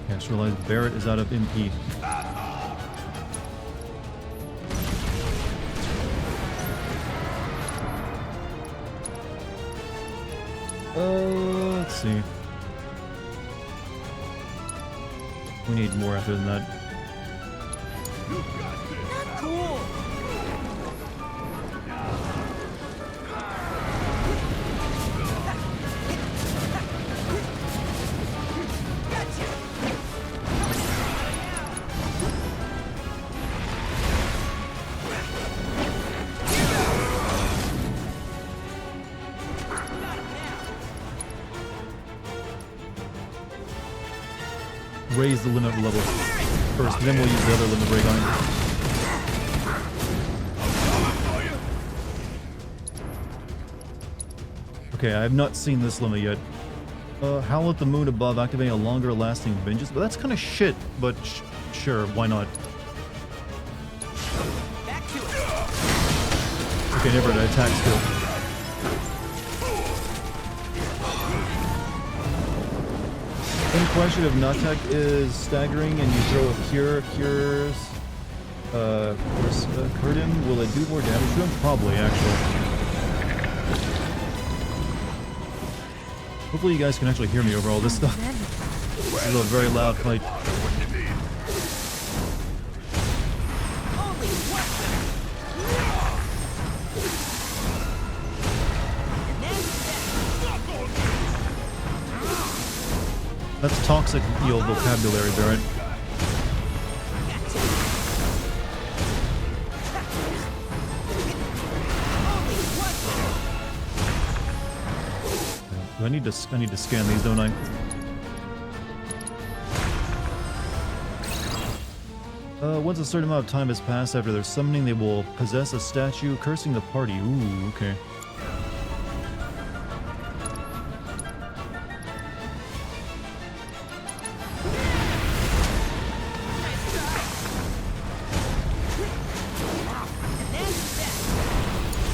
I just realized Barrett is out of MP. Let's see. We need more after than that. You got this. Cool. Gotcha. Raise the limit level first, then we'll use the other limit break on it. Okay, I have not seen this limit yet. Howl at the moon above, activating a longer lasting vengeance. But that's kind of shit, but sure, why not? Back to it. Okay, never mind, attack skill. One question of Natak is staggering and you throw a cures hurt him. Will it do more damage to him? Probably, actually. Hopefully you guys can actually hear me over all this stuff. This is a very loud fight. Only weapon. And then That's toxic, your vocabulary, Barrett. I need to scan these, don't I? Once a certain amount of time has passed after their summoning, they will possess a statue cursing the party. Ooh, okay.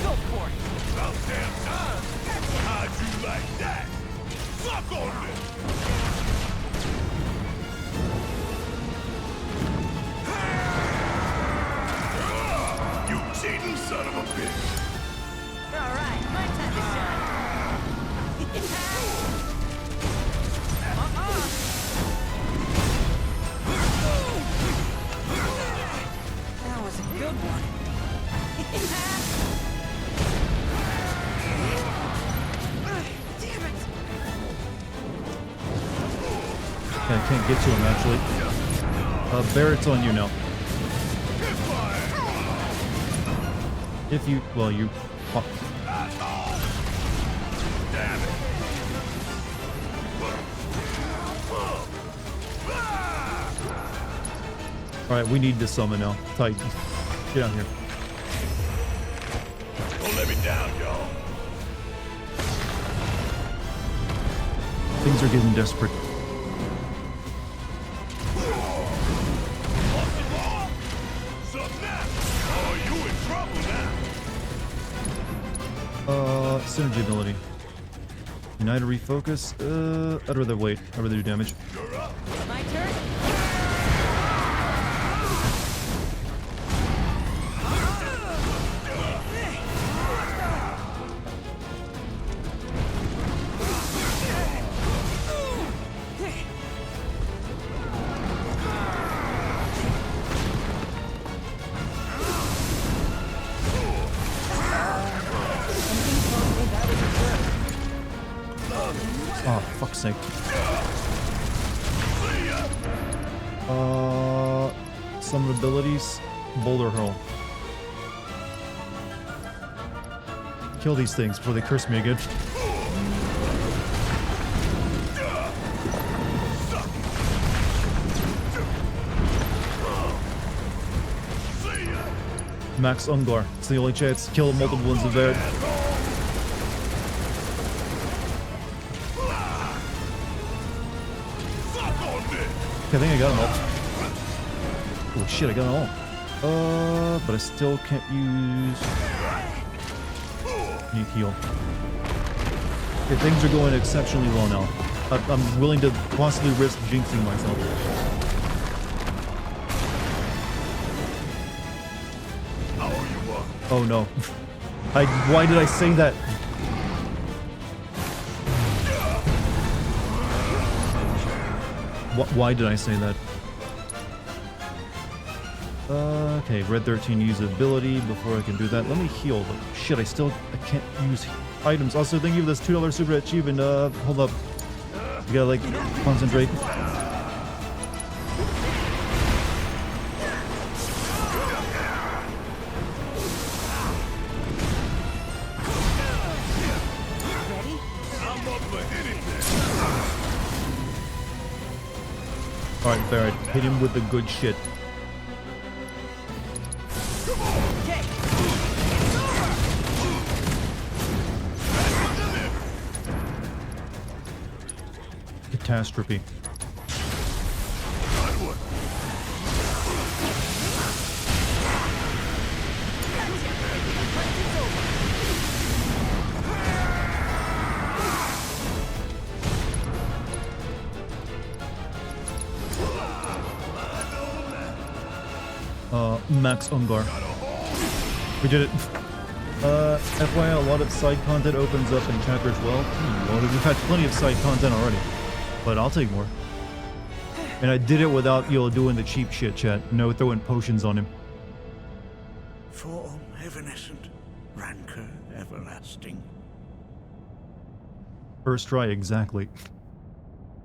go for it. About damn time. How'd you like that? Suck on this. You cheating son of a bitch. Alright, my time to shine. That was a good one. Damn it! Yeah, I can't get to him, actually. Barrett's on you now. If you... well, you... fuck. Damn it. Alright, we need to summon now. Tight. Get down here. Don't let me down, y'all. Things are getting desperate. Sup now? Oh, you in trouble now. Synergy ability. United refocus. I'd rather wait. I'd rather do damage. My turn. Oh, fuck's sake. Some abilities. Boulder hurl. Kill these things before they curse me again. Max Ungar. It's the only chance to kill multiple ones of there. Okay, I think I got them all. Oh shit, I got them all. But I still can't use... Need heal. Okay, things are going exceptionally well now. I'm willing to possibly risk jinxing myself. Oh no. Why did I say that? Why did I say that? Okay, red 13 use ability before I can do that. Let me heal. Shit, I can't use items. Also, thank you for this $2 super achievement. Hold up. You gotta like concentrate. Alright, Barrett, hit him with the good shit. Catastrophe. Max Ungar. We did it. FYI, a lot of side content opens up in chapter 12. Well, we've had plenty of side content already, but I'll take more. And I did it without, doing the cheap shit, chat. No throwing potions on him. Form evanescent, rancor everlasting. First try, exactly.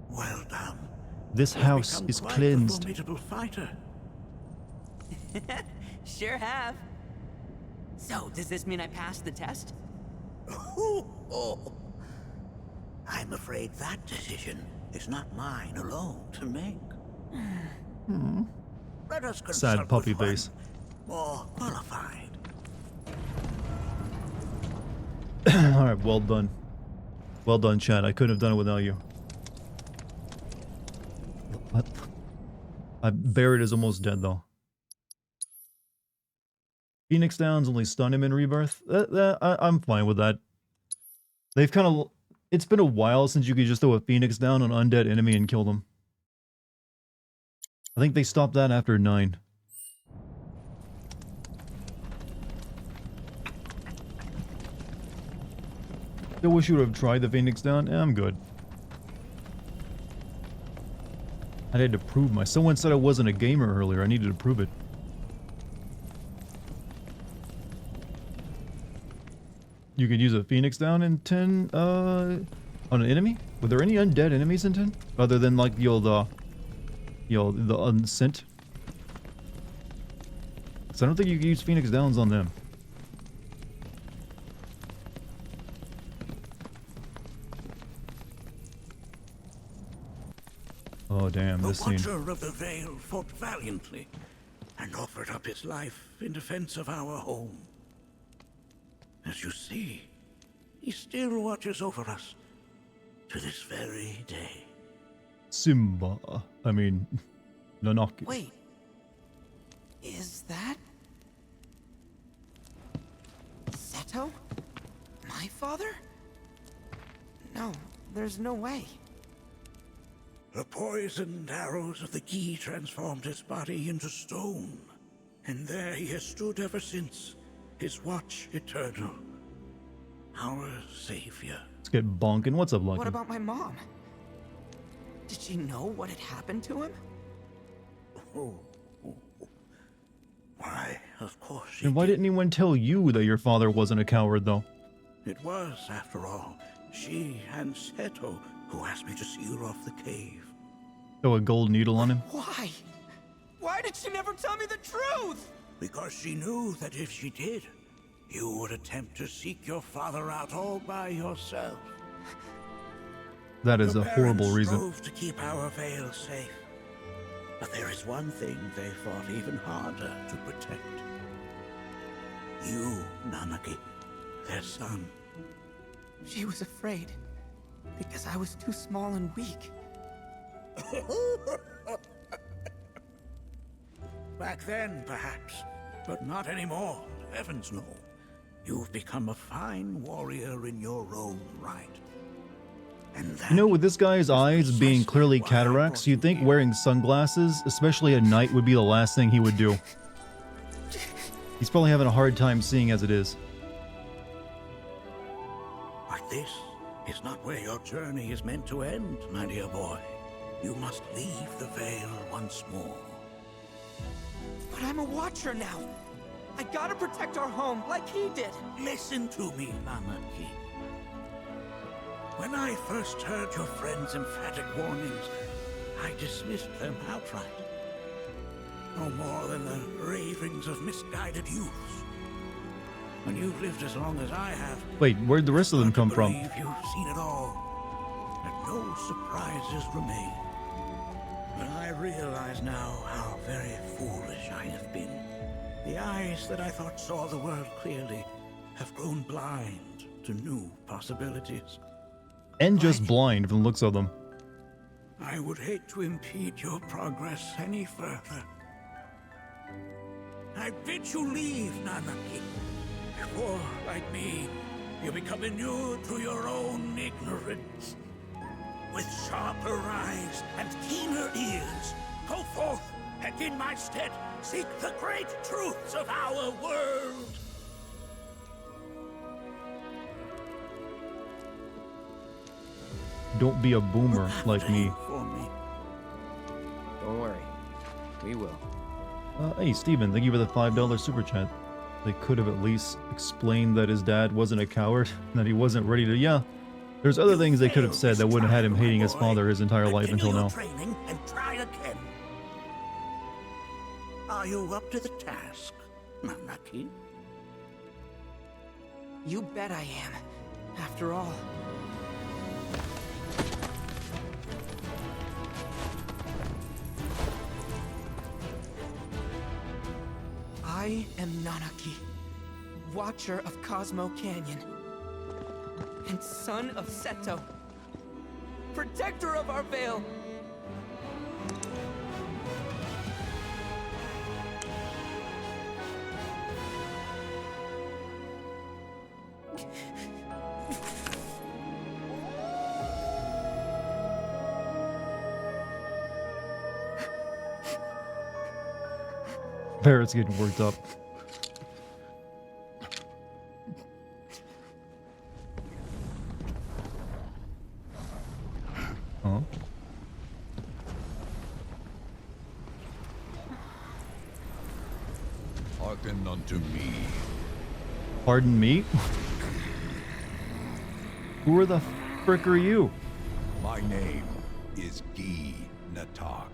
Well done. This You've house become is quite cleansed. A formidable fighter. Sure have. So, does this mean I passed the test? I'm afraid that decision is not mine alone to make. Let us consult Sad puppy with one face. more qualified. Alright, well done. Well done, chat. I couldn't have done it without you. What? Barrett is almost dead, though. Phoenix Downs only stun him in Rebirth. I'm fine with that. They've kind of... It's been a while since you could just throw a Phoenix down on an undead enemy and kill them. I think they stopped that after 9. I wish you would have tried the Phoenix down. I'm good. I had to prove my... Someone said I wasn't a gamer earlier. I needed to prove it. You could use a Phoenix down in 10, on an enemy? Were there any undead enemies in 10? Other than, like, the unsent? So I don't think you can use Phoenix Downs on them. Oh, damn, this scene. The Watcher of the Veil fought valiantly and offered up his life in defense of our home. As you see, he still watches over us to this very day. Simba. I mean, Nanaki. Wait. Is that... Seto? My My father? No, there's no way. The poisoned arrows of the key transformed his body into stone. And there he has stood ever since, his watch eternal. Our savior. Let's get bonking. What's up, Lucky? What about my mom? Did she know what had happened to him? Oh. Why, of course she And why did. didn't anyone tell you that your father wasn't a coward, though? It was, after all, she and Seto who asked me to seal off the cave. Throw a gold needle on him? Why? Why did she never tell me the truth? Because she knew that if she did, you would attempt to seek your father out all by yourself. That is Your a horrible parents reason. strove to keep our veil safe. But there is one thing they fought even harder to protect. You, Nanaki, their son. She was afraid because I was too small and weak. Back then, perhaps, but not anymore. Heavens no. You've become a fine warrior in your own right. And that You know, with this guy's eyes being clearly precisely why I cataracts, brought you'd you think here. wearing sunglasses, especially at night, would be the last thing he would do. He's probably having a hard time seeing as it is. But this is not where your journey is meant to end, my dear boy. You must leave the veil once more. But I'm a watcher now. I gotta protect our home like he did. Listen to me, Nanaki. When I first heard your friend's emphatic warnings, I dismissed them outright. No more than the ravings of misguided youths. When you've lived as long as I have, Wait, where'd the rest of them hard to come from? believe you've seen it all, that no surprises remain. But I realize now how very foolish I have been. The eyes that I thought saw the world clearly have grown blind to new possibilities. And just blind from the looks of them. I would hate to impede your progress any further. I bid you leave, Nanaki, before, like me, you become inured to your own ignorance. With sharper eyes and keener ears, go forth and in my stead seek the great truths of our world. Don't be a boomer like me. For me. Don't worry. We will. Hey, Steven, thank you for the $5 super chat. They could have at least explained that his dad wasn't a coward, and that he wasn't ready to. Yeah, there's other things they could have said that wouldn't have had him hating his father his entire life until Continue now. your training and try again. Are you up to the task, Nanaki? You bet I am. After all. I am Nanaki, Watcher of Cosmo Canyon, and son of Seto, Protector of our Veil. Barrett's getting worked up. Huh? Hearken unto me. Pardon me? Who the frick are you? My name is Gi Natak.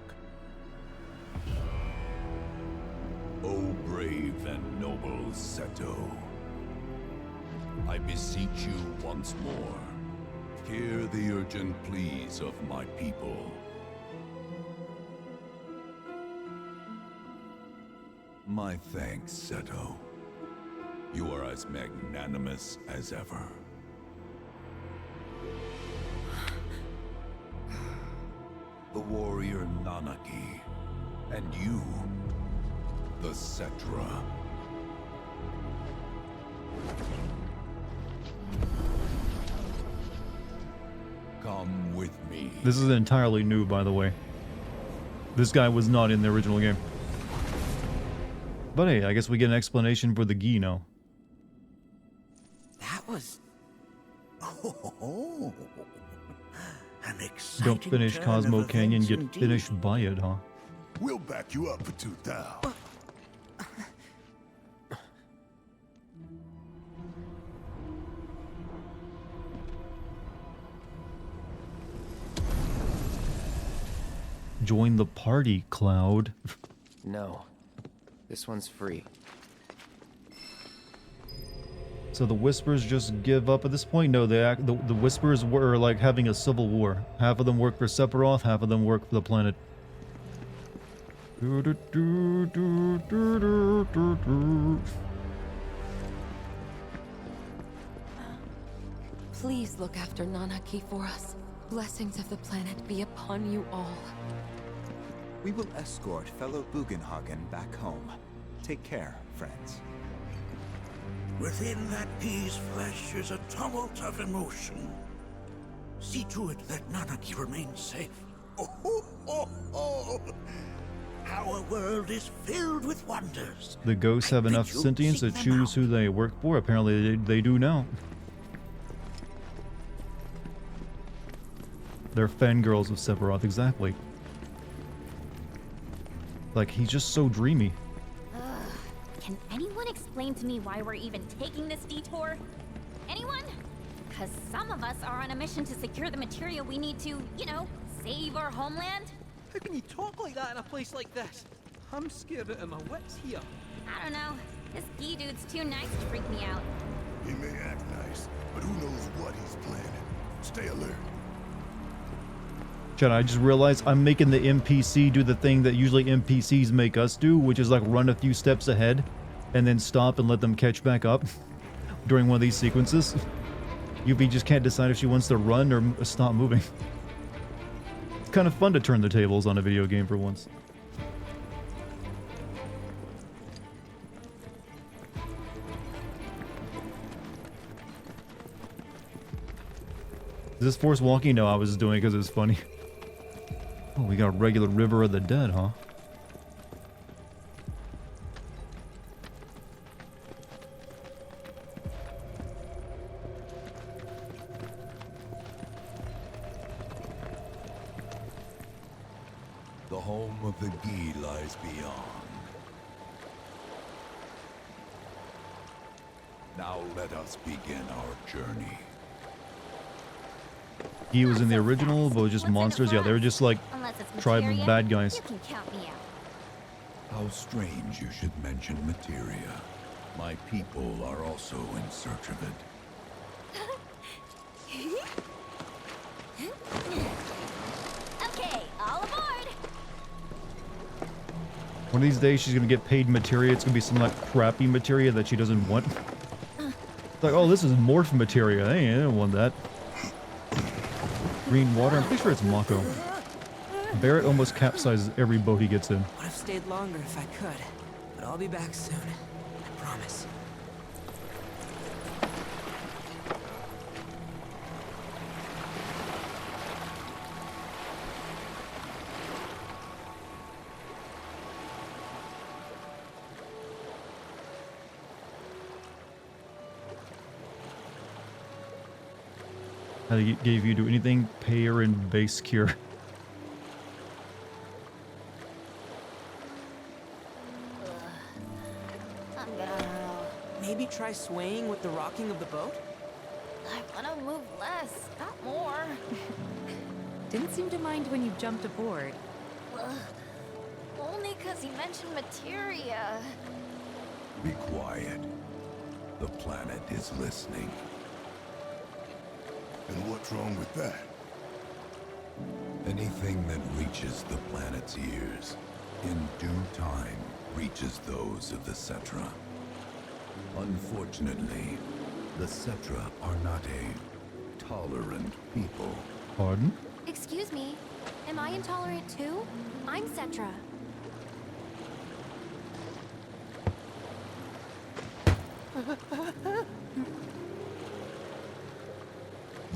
O brave and noble Seto, I beseech you once more, hear the urgent pleas of my people. My thanks, Seto. You are as magnanimous as ever. The warrior Nanaki, and you, the Cetra. Come with me. This is entirely new, by the way. This guy was not in the original game. But hey, I guess we get an explanation for the gi now. That was... Oh, an exciting Don't finish turn Cosmo of Canyon, events get indeed. finished by it, huh? We'll back you up for 2,000. Join the party, Cloud. No. This one's free. So the Whispers just give up at this point? No, the Whispers were like having a civil war. Half of them work for Sephiroth, half of them work for the planet. Please look after Nanaki for us. Blessings of the planet be upon you all. We will escort fellow Bugenhagen back home. Take care, friends. Within that bee's flesh is a tumult of emotion. See to it that Nanaki remains safe. Oh. Our world is filled with wonders. The ghosts have I enough bid you sentience to seek them choose out. who they work for. Apparently they do now. They're fangirls of Sephiroth, exactly. Like, he's just so dreamy. Can anyone explain to me why we're even taking this detour? Anyone? Because some of us are on a mission to secure the material we need to, you know, save our homeland. How can you talk like that in a place like this? I'm scared out of my wits here. I don't know. This Gee dude's too nice to freak me out. He may act nice, but who knows what he's planning. Stay alert. Chad, I just realized I'm making the NPC do the thing that usually NPCs make us do, which is like run a few steps ahead and then stop and let them catch back up during one of these sequences. Yubi just can't decide if she wants to run or stop moving. It's kind of fun to turn the tables on a video game for once. Is this forced walking? No, I was just doing it because it was funny. Oh, we got a regular River of the Dead, huh? The home of the Gi lies beyond. Now let us begin our journey. He was in the original, but it was just monsters. Yeah, they were just like Unless it's tribe materia, bad guys. You can count me out. How strange you should mention materia. My people are also in search of it. Okay, all aboard. One of these days, she's gonna get paid materia. It's gonna be some like crappy materia that she doesn't want. It's like, oh, this is morph materia. Hey, I didn't want that. Green water. I'm pretty sure it's Mako. Barrett almost capsizes every boat he gets in. Would have stayed longer if I could, but I'll be back soon. I promise. How gave you do anything? Payer and base cure. I'm gonna... Maybe try swaying with the rocking of the boat? I wanna move less, not more. Didn't seem to mind when you jumped aboard. Only because he mentioned materia. Be quiet. The planet is listening. And what's wrong with that? Anything that reaches the planet's ears, in due time, reaches those of the Cetra. Unfortunately, the Cetra are not a tolerant people. Pardon? Excuse me, am I intolerant too? I'm Cetra.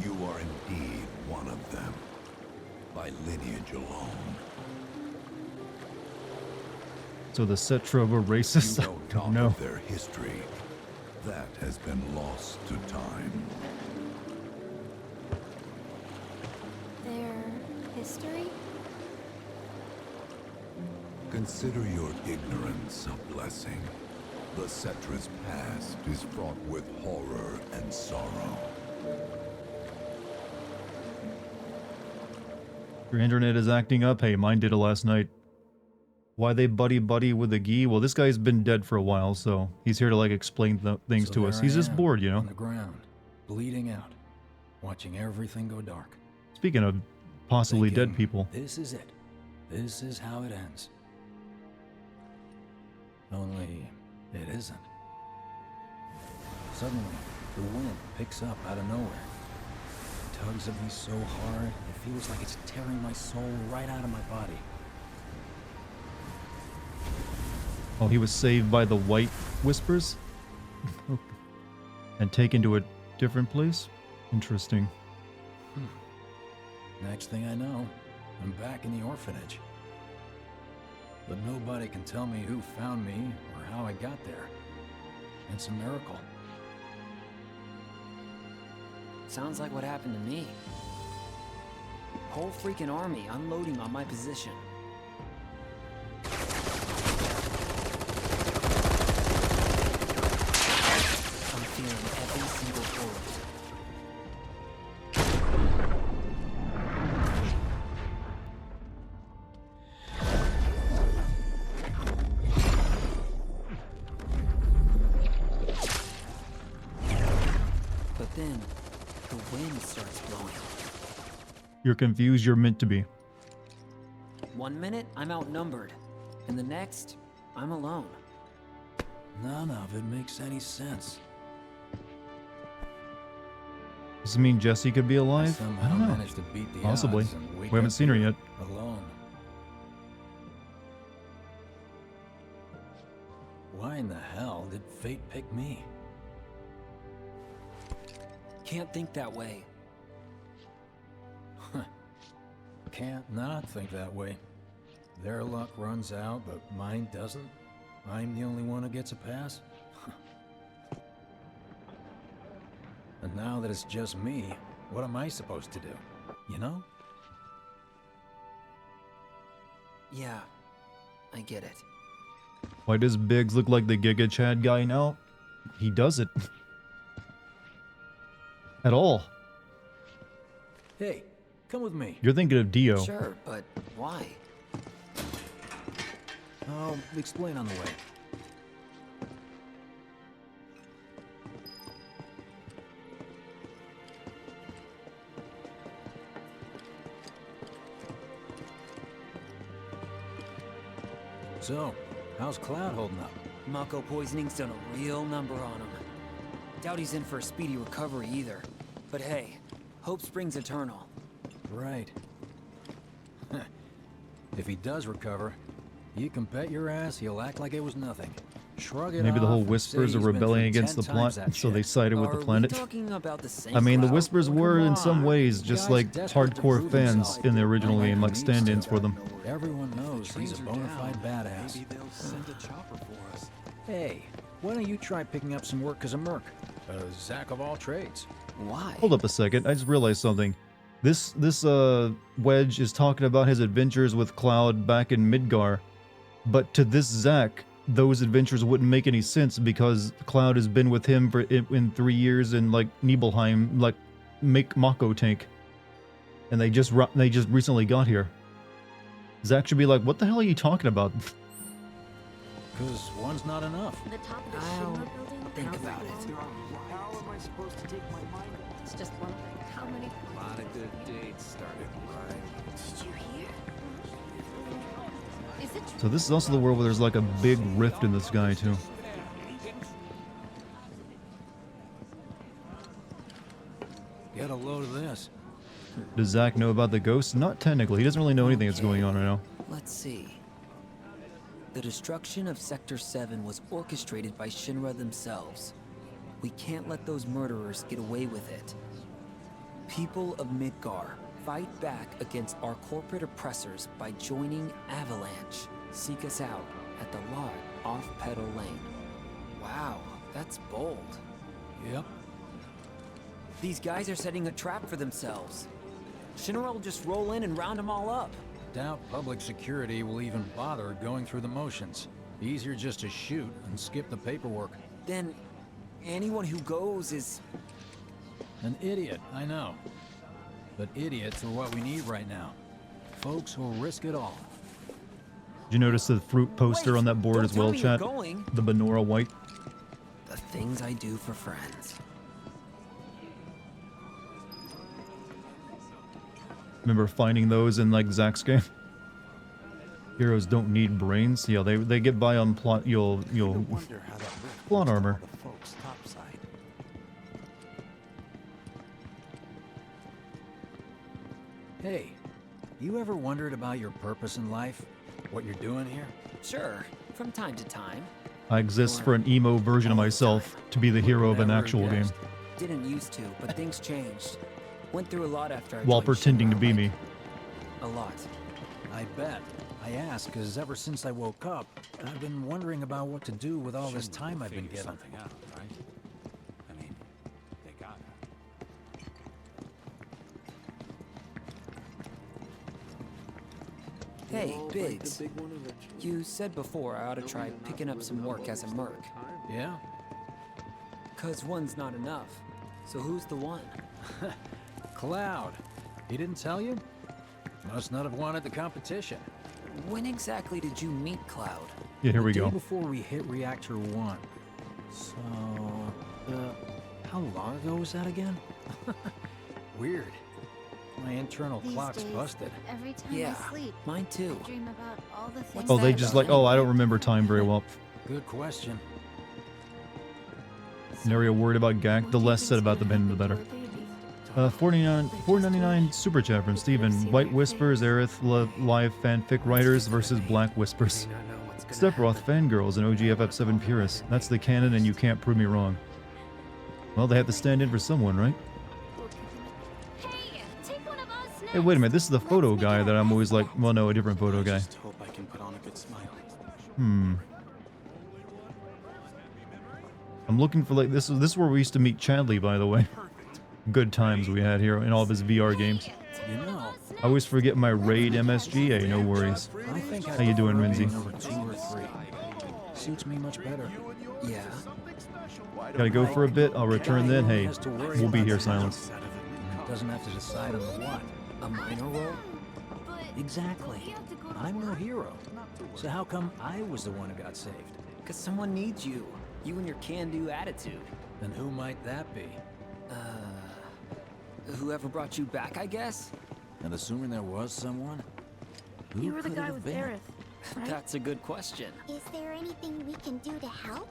You are indeed one of them, by lineage alone. So the Cetra were racist? You know not No. of their history. That has been lost to time. Their history? Consider your ignorance a blessing. The Cetra's past is fraught with horror and sorrow. Your internet is acting up. Hey, mine did it last night. Why they buddy with the Gi? Well, this guy's been dead for a while, so he's here to like explain things So to us. there He's I just am, bored, you know. on the ground, bleeding out, watching everything go dark. Speaking of possibly dead Thinking, people. This is it. This is how it ends. Only it isn't. Suddenly, the wind picks up out of nowhere. It tugs at me so hard, it feels like it's tearing my soul right out of my body. Oh, he was saved by the white whispers? And taken to a different place? Interesting. Next thing I know, I'm back in the orphanage. But nobody can tell me who found me or how I got there. It's a miracle. Sounds like what happened to me. Whole freaking army unloading on my position. I'm feeling every single bullet. But then, the wind starts blowing. You're confused, you're meant to be. 1 minute, I'm outnumbered. And the next, I'm alone. None of it makes any sense. Does it mean Jesse could be I alive? I somehow don't know. managed to beat the Possibly. odds and wake We haven't up seen her here yet. Alone. Why in the hell did fate pick me? Can't think that way. Can't not think that way. Their luck runs out, but mine doesn't. I'm the only one who gets a pass. And now that it's just me, what am I supposed to do? You know? Yeah, I get it. Why does Biggs look like the Giga Chad guy now? He doesn't. At all. Hey, come with me. You're thinking of Dio. Sure, but why? I'll explain on the way. So, how's Cloud holding up? Mako poisoning's done a real number on him. Doubt he's in for a speedy recovery either. But hey, hope springs eternal. Right. If he does recover, you can bet your ass he'll act like it was nothing. Shrug it Maybe the off whole and Whispers say are he's been rebelling through against the 10 plot, times that so they shit. sided with the Are planet. we talking about the same I mean, the crowd? Whispers were in some on. ways just Guy's like desperate to hardcore prove fans himself. in the original Unlike game, like who needs stand-ins to. for them. Everyone knows he's a bona fide badass. Maybe they'll send a chopper for us. Hey, why don't you try picking up some work as a merc? A Zack of all trades. Why? Hold up a second, I just realized something. This Wedge is talking about his adventures with Cloud back in Midgar, but to this Zack, those adventures wouldn't make any sense because Cloud has been with him for in 3 years in like Nibelheim, like make Mako tank, and they just recently got here. Zack should be like, what the hell are you talking about? Cause one's not enough. The top of the I'll Shinra building? think about it. How am I supposed to take my mind? It's just one thing. How many? A lot of good dates started right. Did you hear? Is it So this is also the world where there's like a big rift in the sky too. Get a load of this. Does Zack know about the ghosts? Not technically. He doesn't really know anything that's going on right now. Let's see. The destruction of Sector 7 was orchestrated by Shinra themselves. We can't let those murderers get away with it. People of Midgar, fight back against our corporate oppressors by joining Avalanche. Seek us out at the lot off Petal Lane. Wow, that's bold. Yep. These guys are setting a trap for themselves. Shinra will just roll in and round them all up. Doubt public security will even bother going through the motions. Easier just to shoot and skip the paperwork. Then, anyone who goes is... An idiot, I know. But idiots are what we need right now. Folks who'll risk it all. Did you notice the fruit poster on that board don't as tell well, me you're chat? going. The Benora White. The things I do for friends. Remember finding those in like Zach's game? Heroes don't need brains. Yeah, they get by on plot. You'll Wonder how that rift plot goes to armor. all the folks topside. Hey, you ever wondered about your purpose in life? What you're doing here? Sure, from time to time. I exist for an emo version of myself to be the hero of an Never actual game, guessed. Didn't used to, but things changed. Went through a lot after I while joined pretending to Shinra, be like, me. A lot. I bet. I ask because ever since I woke up, I've been wondering about what to do with all this time I've been given. Something out, right? I mean, they got Hey, Biggs. You said before I ought to try picking up some work as a merc. Yeah? 'Cause one's not enough. So who's the one? Cloud. He didn't tell you? Must not have wanted the competition. When exactly did you meet Cloud? Yeah, here we The day go. before we hit Reactor 1. So, how long ago was that again? Weird. My internal clock's busted. Every time Yeah, I sleep, mine too. I dream about all the things. Oh, they that just about like, oh, I don't remember time very well. Good question. Nary worried about Gak. The less said about the band, the better. 4.99 super chat from Steven. White Whispers, Aerith live fanfic writers versus Black Whispers. Steproth fangirls and OGFF7 purists. That's the canon, and you can't prove me wrong. Well, they have to stand in for someone, right? Hey, take one of us Hey, wait a minute. This is the photo guy that I'm always like. Well, no, a different photo guy. Just hope I can put on a good smile. I'm looking for like this is where we used to meet Chadley, by the way. Good times we had here in all of his VR games. You know, I always forget my raid MSGA. No worries. I think How you doing, Rinzy? Number 2 or 3. Suits me much better. Yeah. Gotta go for a bit. I'll return then. Hey, Has to worry we'll be about here, the Silence. house and doesn't have to decide on the what. A minor role? Exactly. I'm no hero. So how come I was the one who got saved? 'Cause someone needs you. You and your can-do attitude. And who might that be? Whoever brought you back, I guess? And assuming there was someone, who You were the could it guy have with been? Aerith, right? That's a good question. Is there anything we can do to help?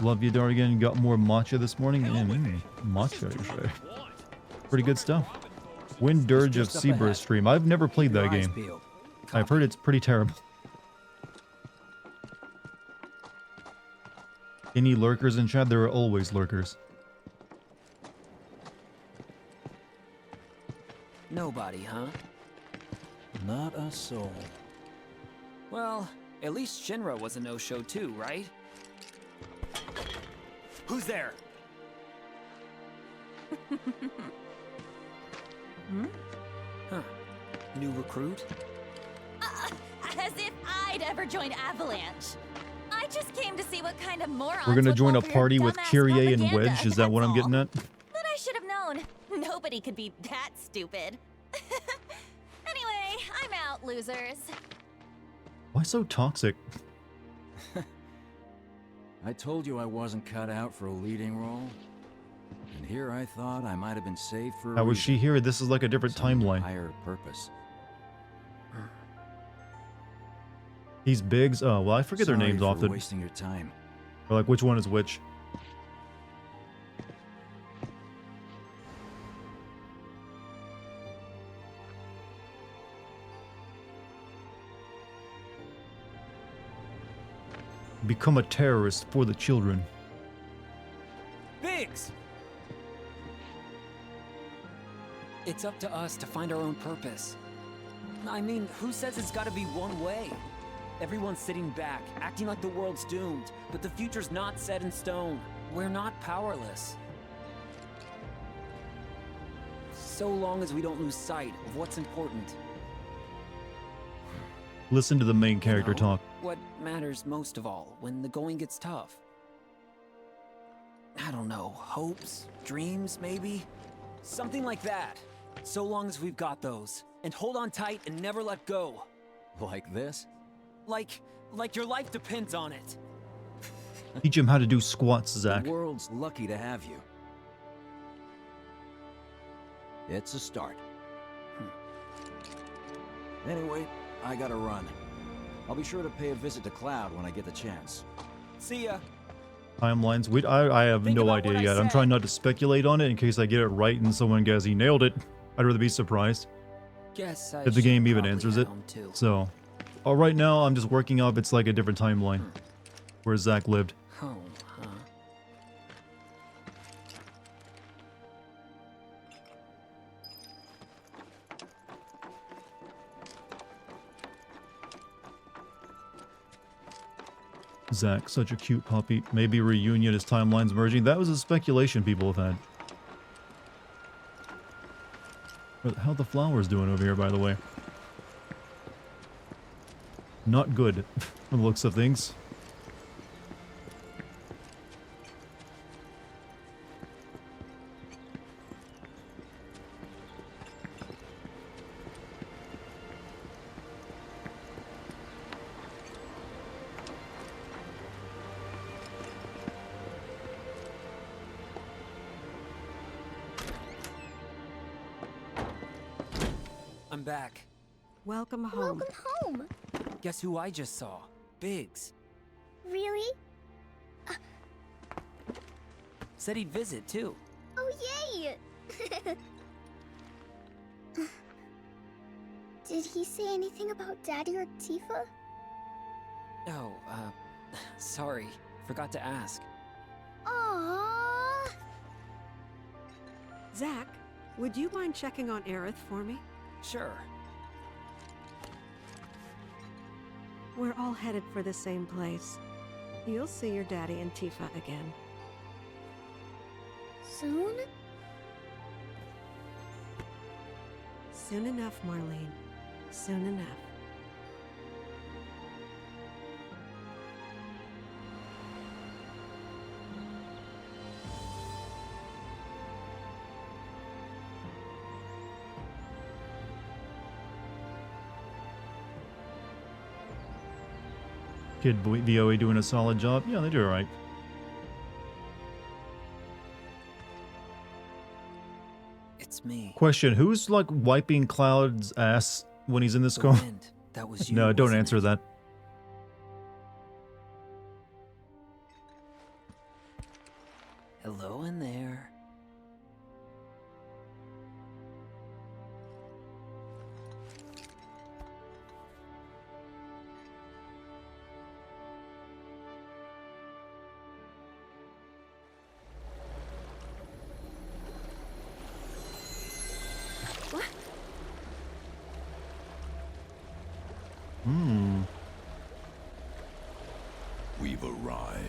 Love you, Dartigan. Got more matcha this morning. Matcha, you say? Pretty good stuff. Wind Dirge of Just up Seabra ahead. stream. I've never played that Your eyes game. peeled. I've heard it's pretty terrible. Any lurkers in chat? There are always lurkers. Nobody, huh? Not a soul. Well, at least Shinra was a no-show too, right? Who's there? Huh. New recruit? As if I'd ever joined Avalanche. I just came to see what kind of morons We're gonna would join a fall for your party with dumbass Kyrie and propaganda, Wedge. Is that what I'm that's getting all. at? But I should have known. Nobody could be that stupid. Anyway, I'm out, losers. Why so toxic? I told you I wasn't cut out for a leading role. And here I thought I might have been saved for a How was reason. she here? This is like a different Some timeline. higher purpose. These bigs. Oh, well, I forget their Sorry names for often. wasting your time. Or like, which one is which? Become a terrorist for the children. Biggs! Biggs! It's up to us to find our own purpose. I mean, who says it's gotta be one way? Everyone's sitting back, acting like the world's doomed, but the future's not set in stone. We're not powerless. So long as we don't lose sight of what's important. Listen to the main character talk. What matters most of all when the going gets tough? I don't know, hopes, dreams, maybe? Something like that. So long as we've got those. And hold on tight and never let go. Like this? Like your life depends on it. Teach him how to do squats, Zach. The world's lucky to have you. It's a start. Anyway, I gotta run. I'll be sure to pay a visit to Cloud when I get the chance. See ya. Timelines. I have Think no about idea what I yet. I'm said. trying not to speculate on it in case I get it right and someone guesses he nailed it. I'd rather be surprised Guess I if the should game even probably answers head it. home too. So, right now I'm just working up. It's like a different timeline where Zach lived. Home, huh? Zach, such a cute puppy. Maybe reunion as timelines merging. That was a speculation people have had. But how the flowers doing over here, by the way? Not good, from the looks of things. I'm back. Welcome home. Welcome home. Guess who I just saw? Biggs. Really? Said he'd visit too. Oh, yay! Did he say anything about Daddy or Tifa? Oh, sorry. Forgot to ask. Aww. Zach, would you mind checking on Aerith for me? Sure. We're all headed for the same place. You'll see your daddy and Tifa again. Soon? Soon enough, Marlene. Soon enough. Kid VOA doing a solid job. Yeah, they do alright. It's me. Question, who's like wiping Cloud's ass when he's in this The car? wind. That was you. No, don't wasn't answer it? that. Hello in there. We've arrived.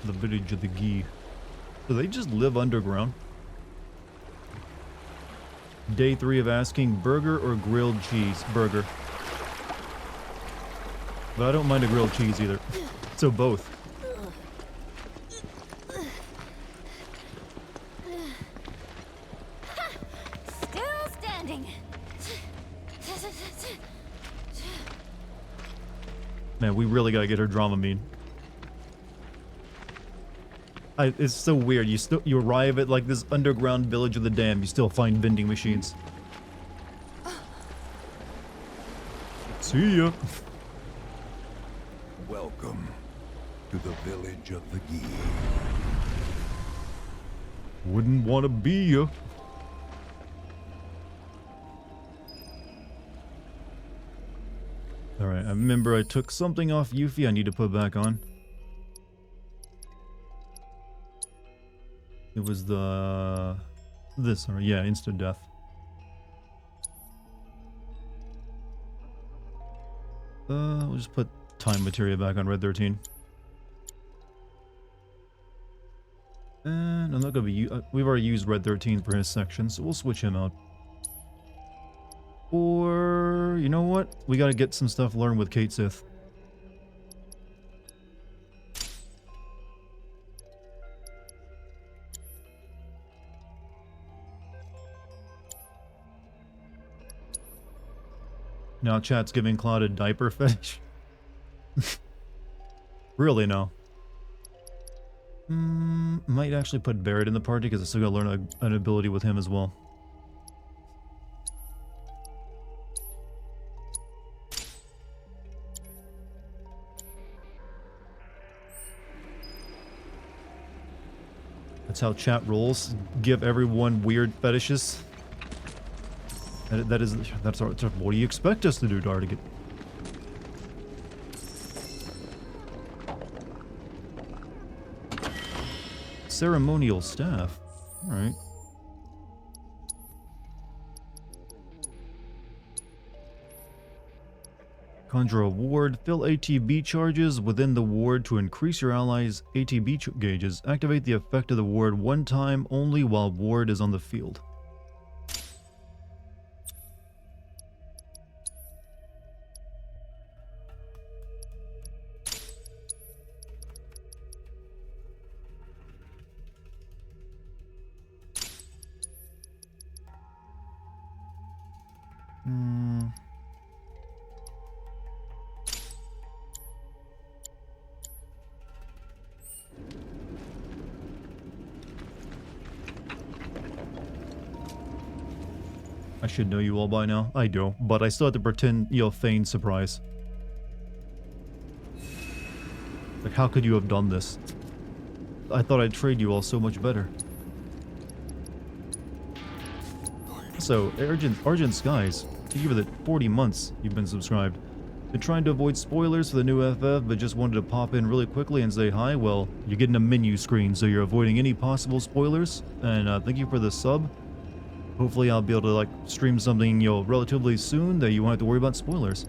The village of the Ghee. Do they just live underground? Day 3 of asking, burger or grilled cheese? Burger. But I don't mind a grilled cheese either. So both. Still standing. Man, we really gotta get her Dramamine. It's so weird. You arrive at like this underground village of the Dam. You still find vending machines. See ya. Welcome to the village of the Ghee. Wouldn't want to be ya. Alright, I remember I took something off Yuffie I need to put back on. It was the... This, or yeah, instant death. We'll just put time materia back on Red 13. And I'm not gonna be... we've already used Red 13 for his section, so we'll switch him out. Or... you know what? We gotta get some stuff learned with Kate Sith. Now chat's giving Cloud a diaper fetish. Really, no. Might actually put Barrett in the party because I still gotta learn an ability with him as well. That's how chat rolls. Give everyone weird fetishes. That's our, what do you expect us to do, Dartigan? Ceremonial staff. Alright. Conjure a ward. Fill ATB charges within the ward to increase your allies' ATB gauges. Activate the effect of the ward one time only while ward is on the field. I should know you all by now. I do, but I still have to pretend, feign surprise. Like, how could you have done this? I thought I'd trade you all so much better. So, Argent Skies, thank you for the 40 months you've been subscribed. Been trying to avoid spoilers for the new FF, but just wanted to pop in really quickly and say hi. Well, you're getting a menu screen, so you're avoiding any possible spoilers. And thank you for the sub. Hopefully I'll be able to, like, stream something, relatively soon that you won't have to worry about spoilers.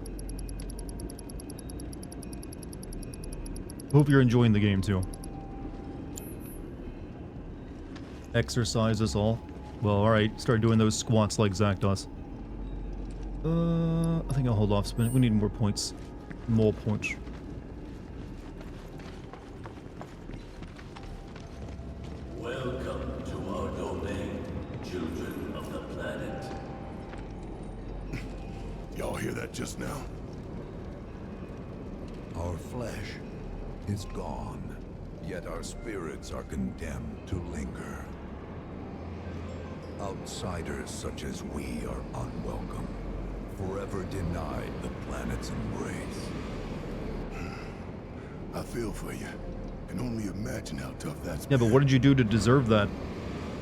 Hope you're enjoying the game, too. Exercise us all. Well, alright, start doing those squats like Zach does. I think I'll hold off spinning. We need more points. More points. Welcome to our domain, children of the planet. Y'all hear that just now? Our flesh is gone, yet our spirits are condemned to linger. Outsiders such as we are unwelcome, forever denied the planet's embrace. I feel for you. Can only imagine how tough that's Yeah, but what did you do to deserve that?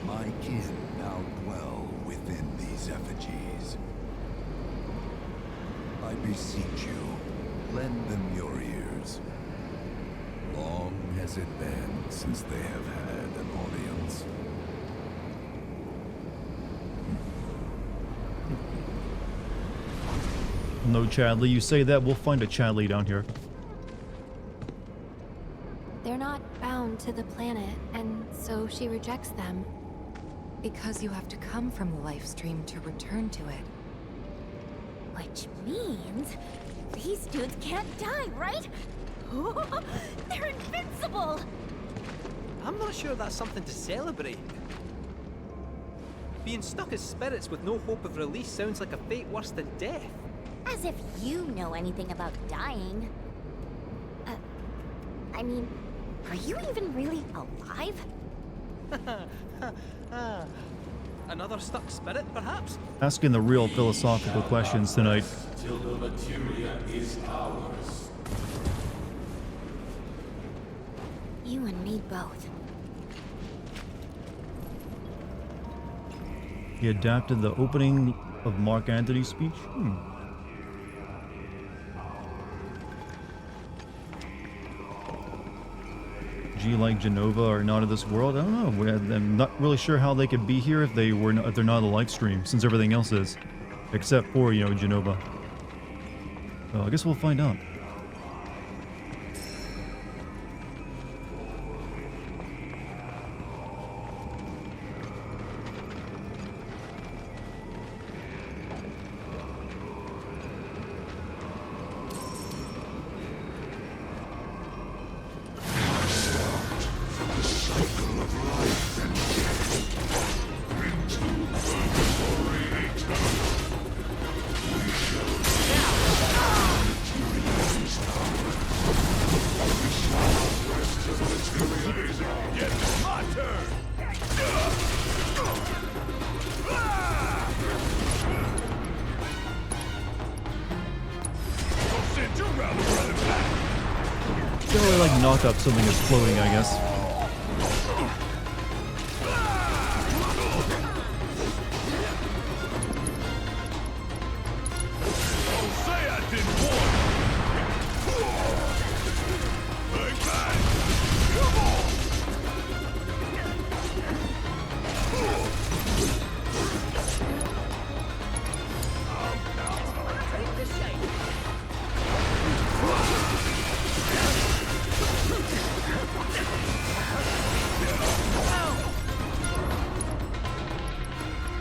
My kin now dwell within these effigies. I beseech you, lend them your ears. Long has it been since they have had an audience. No Chadley, you say that, we'll find a Chadley down here. They're not bound to the planet, and so she rejects them. Because you have to come from the life stream to return to it. Which means these dudes can't die, right? They're invincible! I'm not sure that's something to celebrate. Being stuck as spirits with no hope of release sounds like a fate worse than death. As if you know anything about dying. I mean, are you even really alive? Another stuck spirit, perhaps? Asking the real philosophical questions tonight. Till the materia is ours. You and me both. He adapted the opening of Mark Antony's speech? technology like Genova are not of this world. I don't know. I'm not really sure how they could be here if they were not, if they're not on the live stream, since everything else is, except for, you know, Genova. So I guess we'll find out. Really like knock up something that's floating, I guess.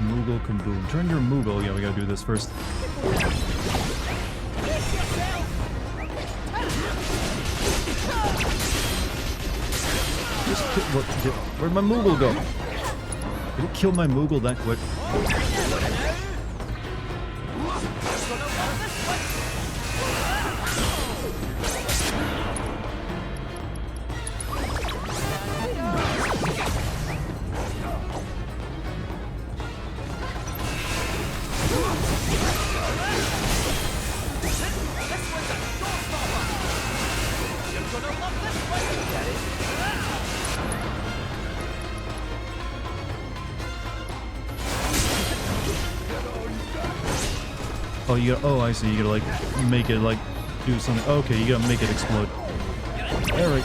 Moogle Kaboom. Turn your Moogle. Yeah, we gotta do this first. Where'd my Moogle go? Did it kill my Moogle that quick? Oh, you gotta, oh, I see. You gotta like make it like do something. Okay, you gotta make it explode. Alright.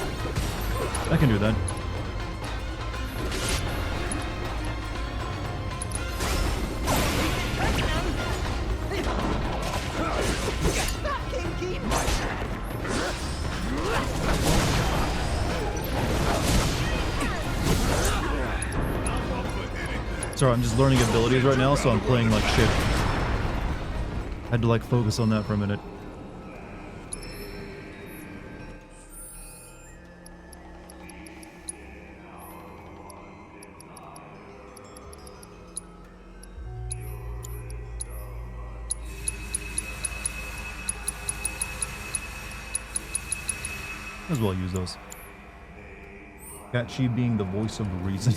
I can do that. Sorry, I'm just learning abilities right now, so I'm playing like shit. Had to like focus on that for a minute. Might as well use those. Catchy being the voice of reason.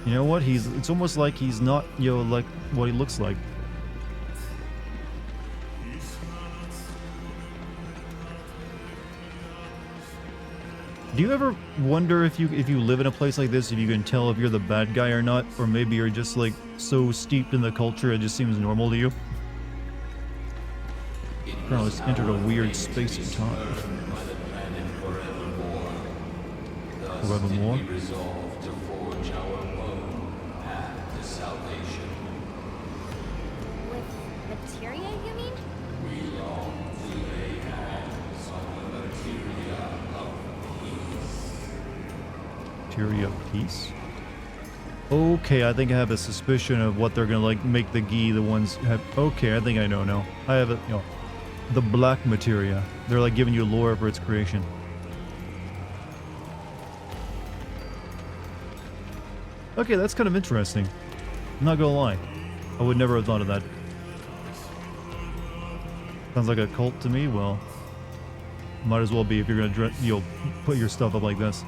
You know what? It's almost like he's not, you know, like what he looks like. Do you ever wonder if you live in a place like this, if you can tell if you're the bad guy or not, or maybe you're just like so steeped in the culture it just seems normal to you? Apparently it's entered a weird space and time. Forevermore? With materia, you mean? Materia of peace? Okay, I think I have a suspicion of what they're gonna like make the Gi the ones have. Okay, I think I know now. I have it, you know, the black materia. They're like giving you lore for its creation. Okay, that's kind of interesting. I'm not gonna lie. I would never have thought of that. Sounds like a cult to me. Well, might as well be if you're gonna, you'll put your stuff up like this.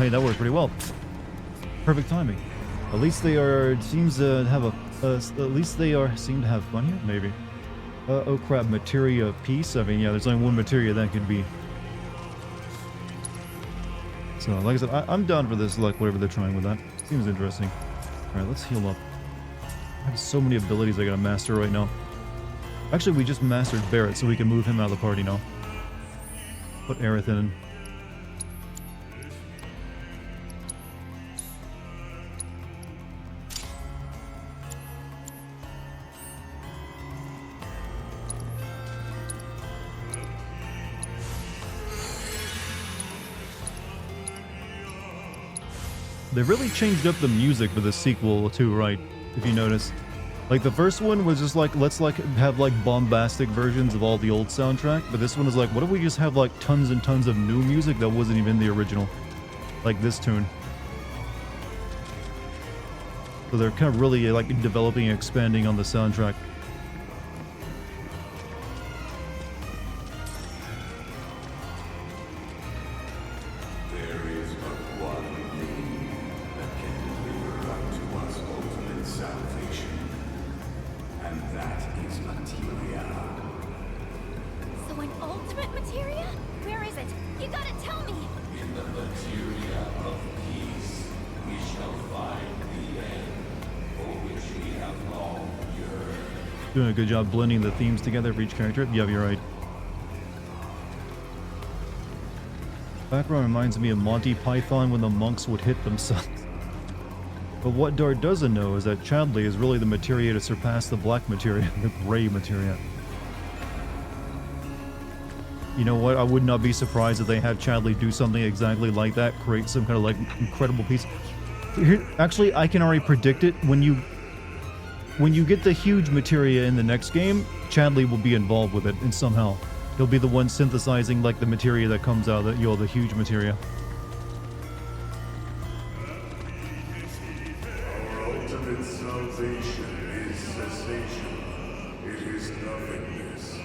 hey, that worked pretty well. Perfect timing. At least they are seems to have seem to have fun here. Maybe. Oh crap! Materia piece. I mean, yeah. There's only one materia that could be. So, like I said, I'm down for this. Like whatever they're trying with that. Seems interesting. All right, let's heal up. I have so many abilities I gotta master right now. Actually, we just mastered Barrett, so we can move him out of the party now. Put Aerith in. They've really changed up the music for the sequel too, right? If you notice. Like the first one was just like, let's like have like bombastic versions of all the old soundtrack, but this one is like, what if we just have like tons and tons of new music that wasn't even the original? Like this tune. So they're kind of really like developing and expanding on the soundtrack. Doing a good job blending the themes together for each character. Yeah, you're right. Background reminds me of Monty Python when the monks would hit themselves. But what Dart doesn't know is that Chadley is really the materia to surpass the black materia, the gray materia. You know what? I would not be surprised if they had Chadley do something exactly like that, create some kind of like incredible piece. Here, actually, I can already predict it. When you get the huge materia in the next game, Chadley will be involved with it and somehow. He'll be the one synthesizing like the materia that comes out of the huge materia. Our ultimate salvation is cessation. It is nothingness.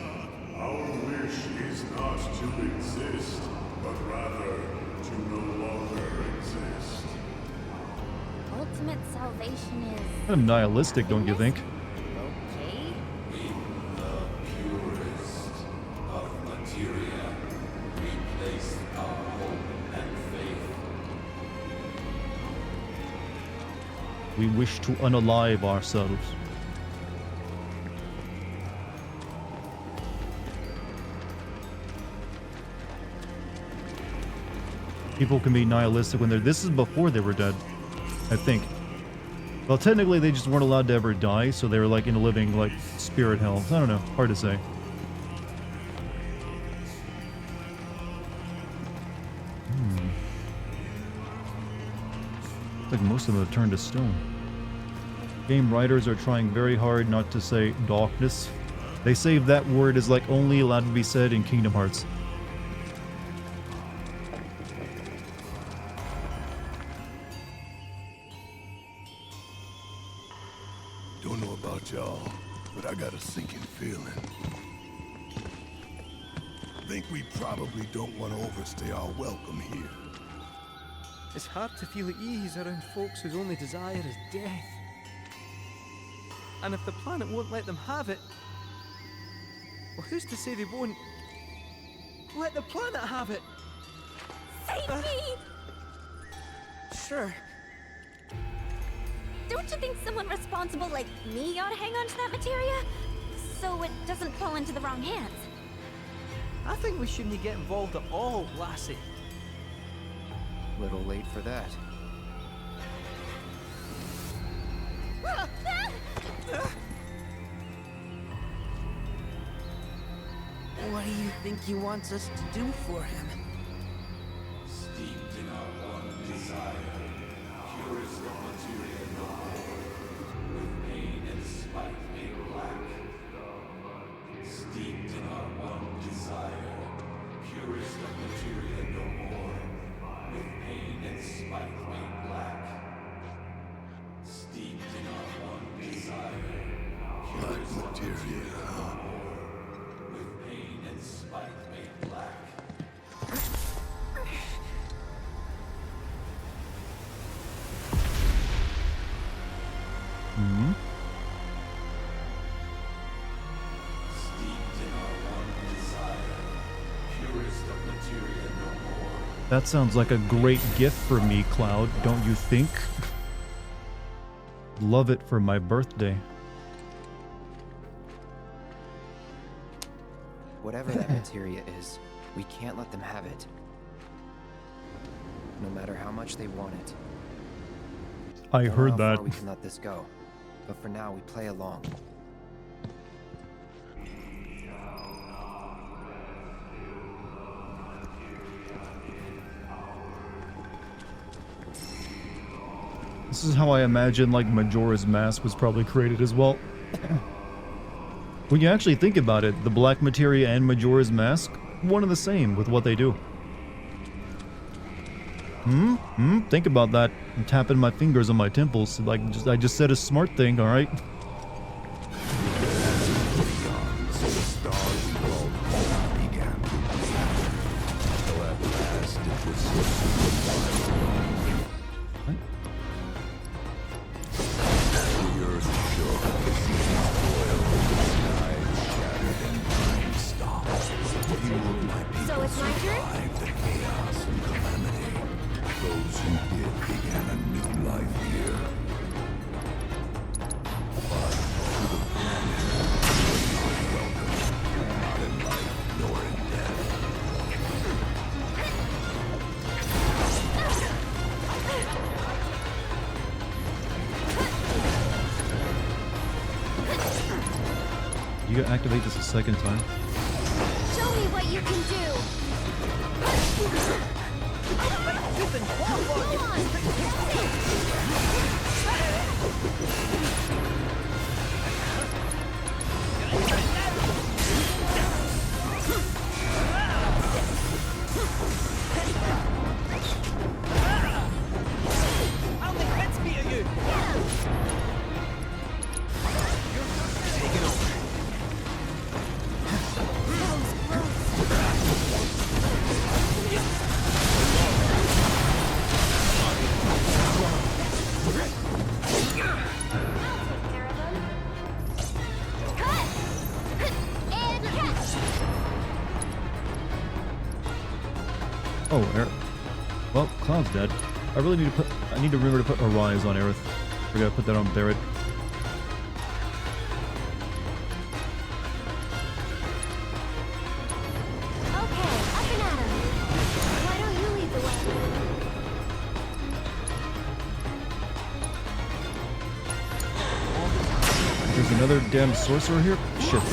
Our wish is not to exist, but rather to no longer exist. Ultimate salvation is... Kind of nihilistic, don't you think? Okay. The purest of materia, we place our hope and faith. We wish to unalive ourselves. People can be nihilistic when they're... This is before they were dead, I think. Well, technically they just weren't allowed to ever die, so they were like in a living, like, spirit hell. I don't know. Hard to say. Looks like most of them have turned to stone. Game writers are trying very hard not to say darkness. They say that word is like only allowed to be said in Kingdom Hearts. Don't know about y'all, but I got a sinking feeling. Think we probably don't want to overstay our welcome here. It's hard to feel at ease around folks whose only desire is death. And if the planet won't let them have it, well, who's to say they won't let the planet have it? Save me! Sure. Don't you think someone responsible like me ought to hang on to that materia? So it doesn't fall into the wrong hands. I think we shouldn't get involved at all, lassie. Little late for that. What do you think he wants us to do for him? Steeped in our one desire, purest of materia no more, with pain and spite made black. Steeped in our one desire, purest of materia no more, with pain and spite made black. Steeped in our one desire, Black purest of materia, huh? with pain and spite made black. That sounds like a great gift for me, Cloud, don't you think? Love it for my birthday. Whatever that materia is, we can't let them have it. No matter how much they want it. I Don't know heard how that. far we can let this go, but for now we play along. This is how I imagine like Majora's Mask was probably created as well. When you actually think about it, the Black Materia and Majora's Mask, one and the same with what they do. Think about that. I'm tapping my fingers on my temples. Like, I just said a smart thing, alright? So it's my turn? The chaos and calamity. Those who did began a new life here. But to the planet, not welcome. Not in life, nor in death. You gotta activate this a second time. Show me what you can do! I'll make Red spear you! Taking over. Oh, well, Cloud's dead. I really need to I need to remember to put Arise on Aerith. I gotta put that on Barret. Okay, up and at 'em. Why don't you lead the way? There's another damn sorcerer here? Shit.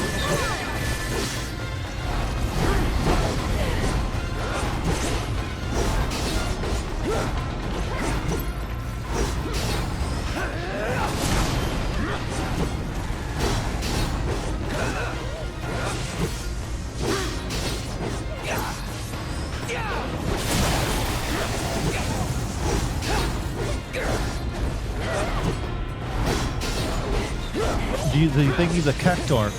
Do you think he's a cactar?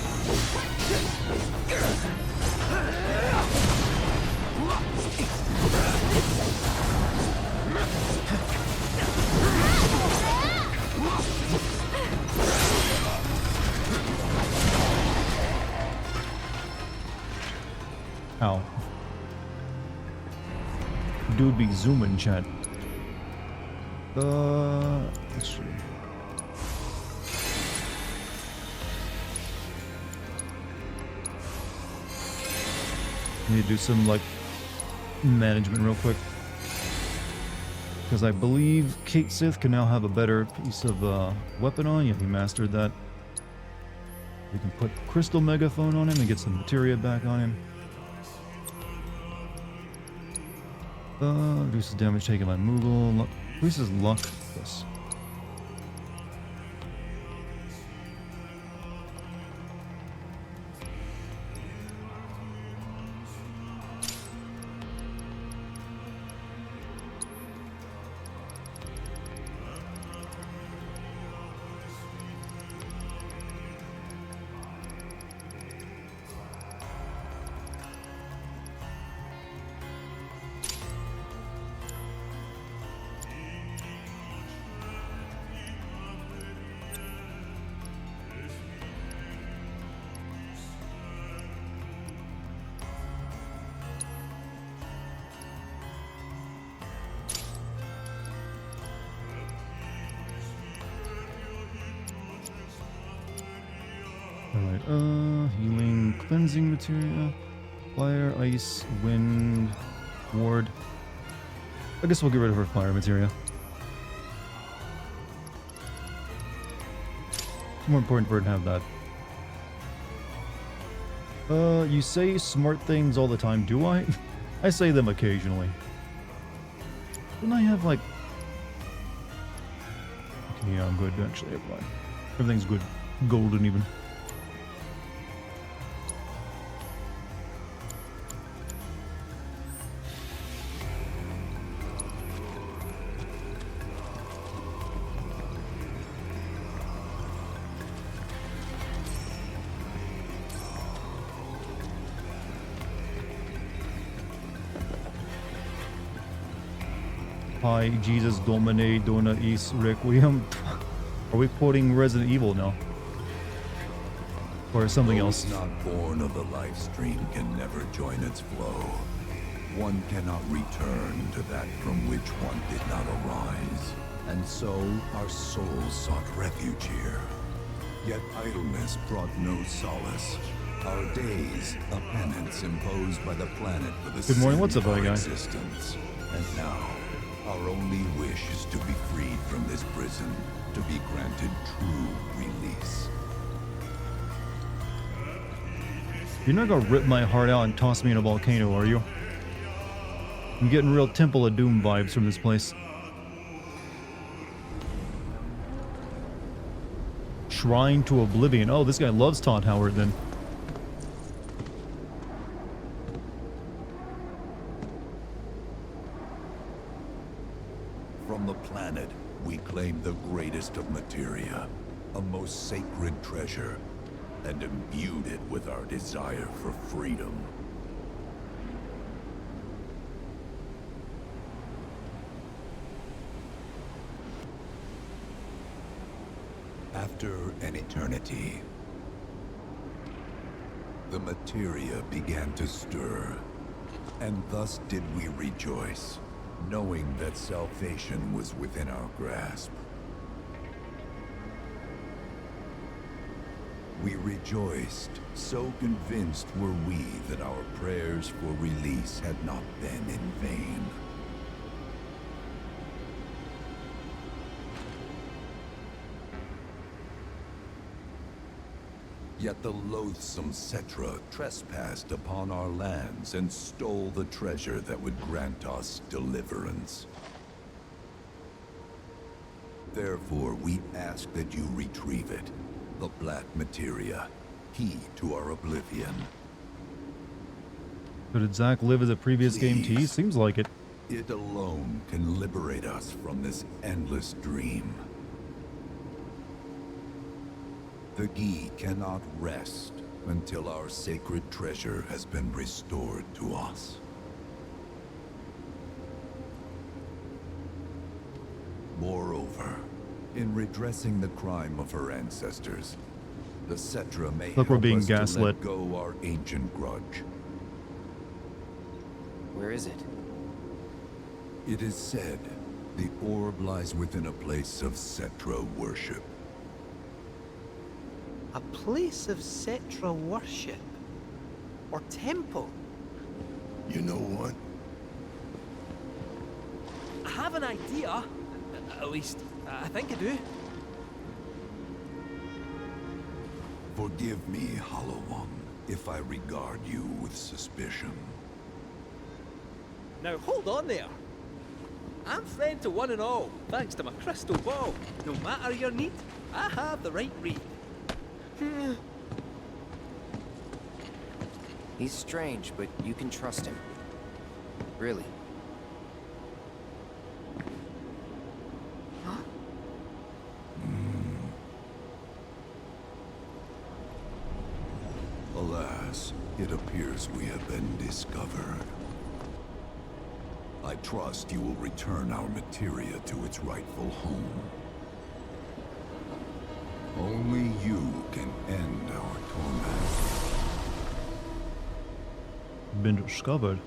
Ow. Dude be zooming, chat. Let's see. Need to do some, like, management real quick. Because I believe Kate Sith can now have a better piece of weapon on. Yeah, he mastered that. We can put Crystal Megaphone on him and get some materia back on him. Reduces damage taken by Moogle. Increases luck. Yes. Alright, healing, cleansing material, fire, ice, wind, ward. I guess we'll get rid of her fire material. It's more important for her to have that. You say smart things all the time, do I? I say them occasionally. Didn't I have, like... Okay, yeah, I'm good, actually, everyone. Everything's good. Golden, even. Hi, Jesus Domine Dona Is Requiem. Are we quoting Resident Evil now? Or something else? Those not born of the life stream can never join its flow. One cannot return to that from which one did not arise. And so our souls sought refuge here. Yet idleness brought no solace. Our days, a penance imposed by the planet for the Good morning, sin what's up, of our guy? existence. And now, our only wish is to be freed from this prison, to be granted true release. You're not gonna rip my heart out and toss me in a volcano, are you? I'm getting real Temple of Doom vibes from this place. Shrine to Oblivion. Oh, this guy loves Todd Howard then. From the planet, we claim the greatest of materia, a most sacred treasure, and imbued it with our desire for freedom. After an eternity, the materia began to stir, and thus did we rejoice, knowing that salvation was within our grasp. We rejoiced, so convinced were we that our prayers for release had not been in vain. Yet the loathsome Cetra trespassed upon our lands and stole the treasure that would grant us deliverance. Therefore, we ask that you retrieve it, the black materia, key to our oblivion. So did Zack live as a previous game T? Seems like it. It alone can liberate us from this endless dream. The Gi cannot rest until our sacred treasure has been restored to us. Moreover, in redressing the crime of her ancestors, the Cetra may Look, we're help being us to gaslit. let go our ancient grudge. Where is it? It is said the orb lies within a place of Cetra worship. A place of Cetra worship? Or temple? You know what? I have an idea. At least, I think I do. Forgive me, Hollow One, if I regard you with suspicion. Now hold on there. I'm friend to one and all, thanks to my crystal ball. No matter your need, I have the right read. He's strange, but you can trust him. Really. Alas, it appears we have been discovered. I trust you will return our materia to its rightful home. Only you can end our torment. Been discovered.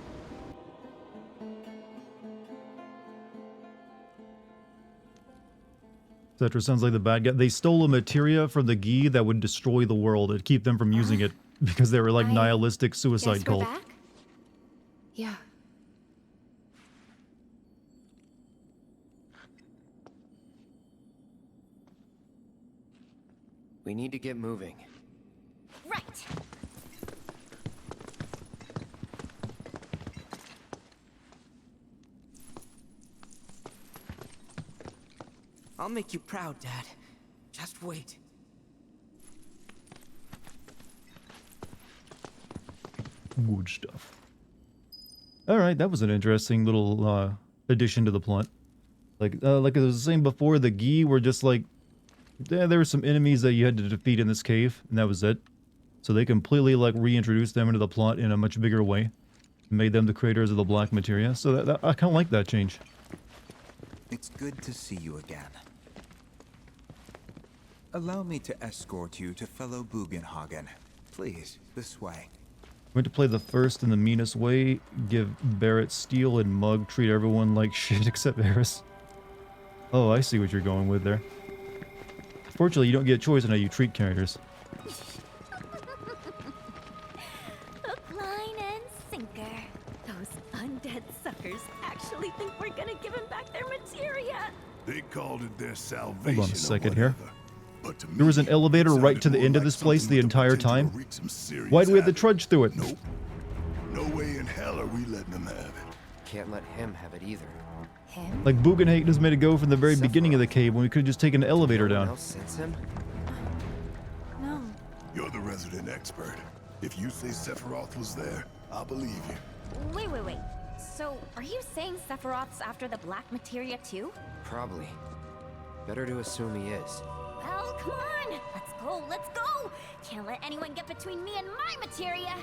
Cetra sounds like the bad guy. They stole a materia from the Gi that would destroy the world and keep them from using it because they were like nihilistic suicide Guess we're cult. back? Yeah. We need to get moving. Right. I'll make you proud, Dad. Just wait. Good stuff. Alright, that was an interesting little addition to the plot. Like I was saying before, the Gi were just like, yeah, there were some enemies that you had to defeat in this cave, and that was it. So they completely like reintroduced them into the plot in a much bigger way. Made them the creators of the black materia, so I kind of like that change. It's good to see you again. Allow me to escort you to fellow Bugenhagen. Please, this way. Going to play the first and the meanest way, give Barrett steel and mug, treat everyone like shit except Eris. Oh, I see what you're going with there. Fortunately, you don't get a choice in how you treat characters. Hook, line, and sinker. Those undead suckers actually think we're gonna give them back their materia. They called it their salvation. Hold on a second here. But to There was an elevator right to the end of this place the entire time. Why do we have to trudge through it? Nope. No way in hell are we letting them have it. Can't let him have it either. Him? Like Bugenhagen has made it go from the very beginning of the cave when we could have just taken the elevator No one down. else sense him? No. You're the resident expert. If you say Sephiroth was there, I'll believe you. Wait. So, are you saying Sephiroth's after the black materia too? Probably. Better to assume he is. Well, come on! Let's go! Can't let anyone get between me and my materia!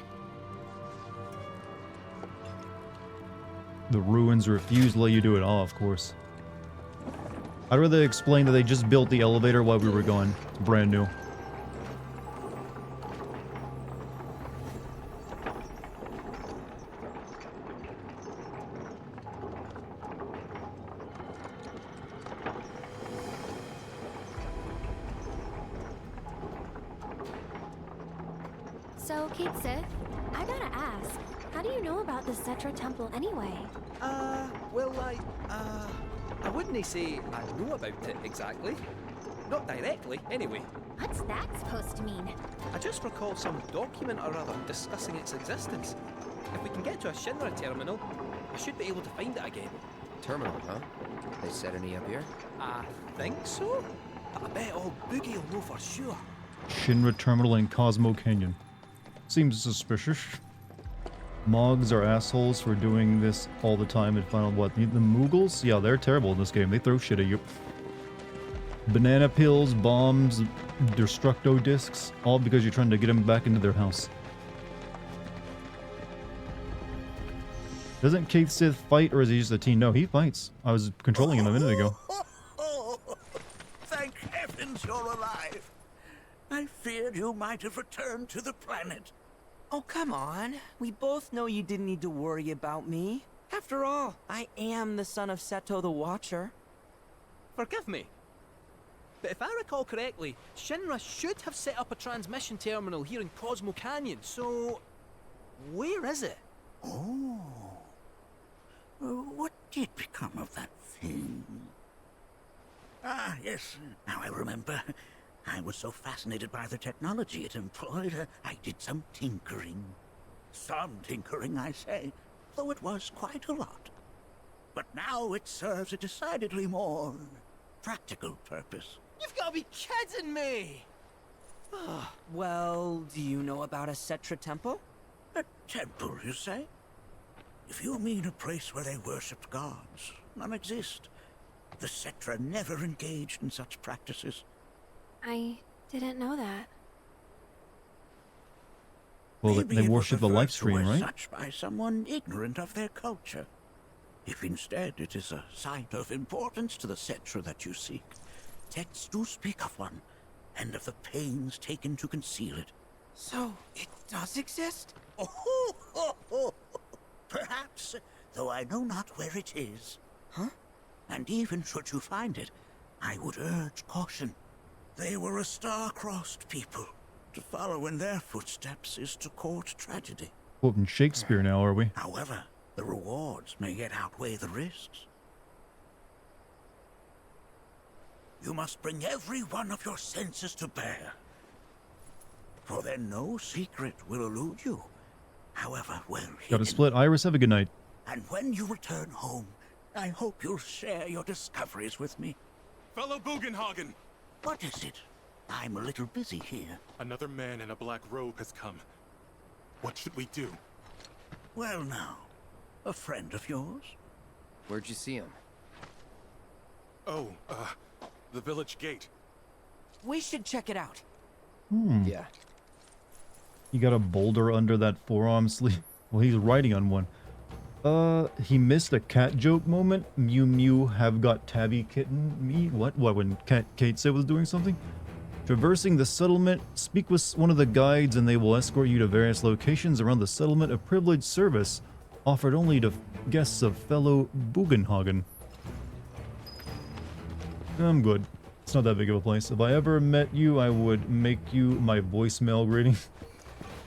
The ruins refuse to let you do it all, of course. I'd rather explain that they just built the elevator while we were gone. It's brand new. So, Kate Sith, I gotta ask, how do you know about the Cetra Temple anyway? Well, I wouldn't say I know about it exactly. Not directly, anyway. What's that supposed to mean? I just recall some document or other discussing its existence. If we can get to a Shinra terminal, I should be able to find it again. Terminal, huh? They set any up here? I think so. But I bet old Boogie will know for sure. Shinra Terminal in Cosmo Canyon. Seems suspicious. Mogs are assholes for doing this all the time in Final what? The Moogles? Yeah, they're terrible in this game. They throw shit at you. Banana pills, bombs, destructo discs, all because you're trying to get them back into their house. Doesn't Keith Sith fight, or is he just a teen? No, he fights. I was controlling him a minute ago. Thank heavens you're alive. I feared you might have returned to the planet. Oh, come on. We both know you didn't need to worry about me. After all, I am the son of Seto the Watcher. Forgive me. But if I recall correctly, Shinra should have set up a transmission terminal here in Cosmo Canyon, so... where is it? Oh. What did become of that thing? Ah, yes, now I remember. I was so fascinated by the technology it employed, I did some tinkering. Some tinkering, I say, though it was quite a lot. But now it serves a decidedly more practical purpose. You've got to be kidding me! Well, do you know about a Cetra temple? A temple, you say? If you mean a place where they worshipped gods, none exist. The Cetra never engaged in such practices. I didn't know that. Well, Maybe they it was worship the referred live to stream, as right? such by someone ignorant of their culture. If instead it is a site of importance to the Cetra that you seek, texts do speak of one, and of the pains taken to conceal it. So, it does exist? Oh, perhaps, though I know not where it is. Huh? And even should you find it, I would urge caution. They were a star-crossed people. To follow in their footsteps is to court tragedy. Quoting Shakespeare now, are we? However, the rewards may yet outweigh the risks. You must bring every one of your senses to bear. For then no secret will elude you, however well hidden. Got a split. Iris, have a good night. And when you return home, I hope you'll share your discoveries with me. Fellow Bugenhagen! What is it? I'm a little busy here. Another man in a black robe has come. What should we do? Well now, a friend of yours? Where'd you see him? Oh, the village gate. We should check it out. Yeah. You got a boulder under that forearm sleeve. Well, he's riding on one. He missed a cat joke moment. Mew Mew have got tabby kitten me. What when Kate said was doing something? Traversing the settlement, speak with one of the guides and they will escort you to various locations around the settlement, a privileged service offered only to guests of fellow Bugenhagen. I'm good. It's not that big of a place. If I ever met you, I would make you my voicemail greeting.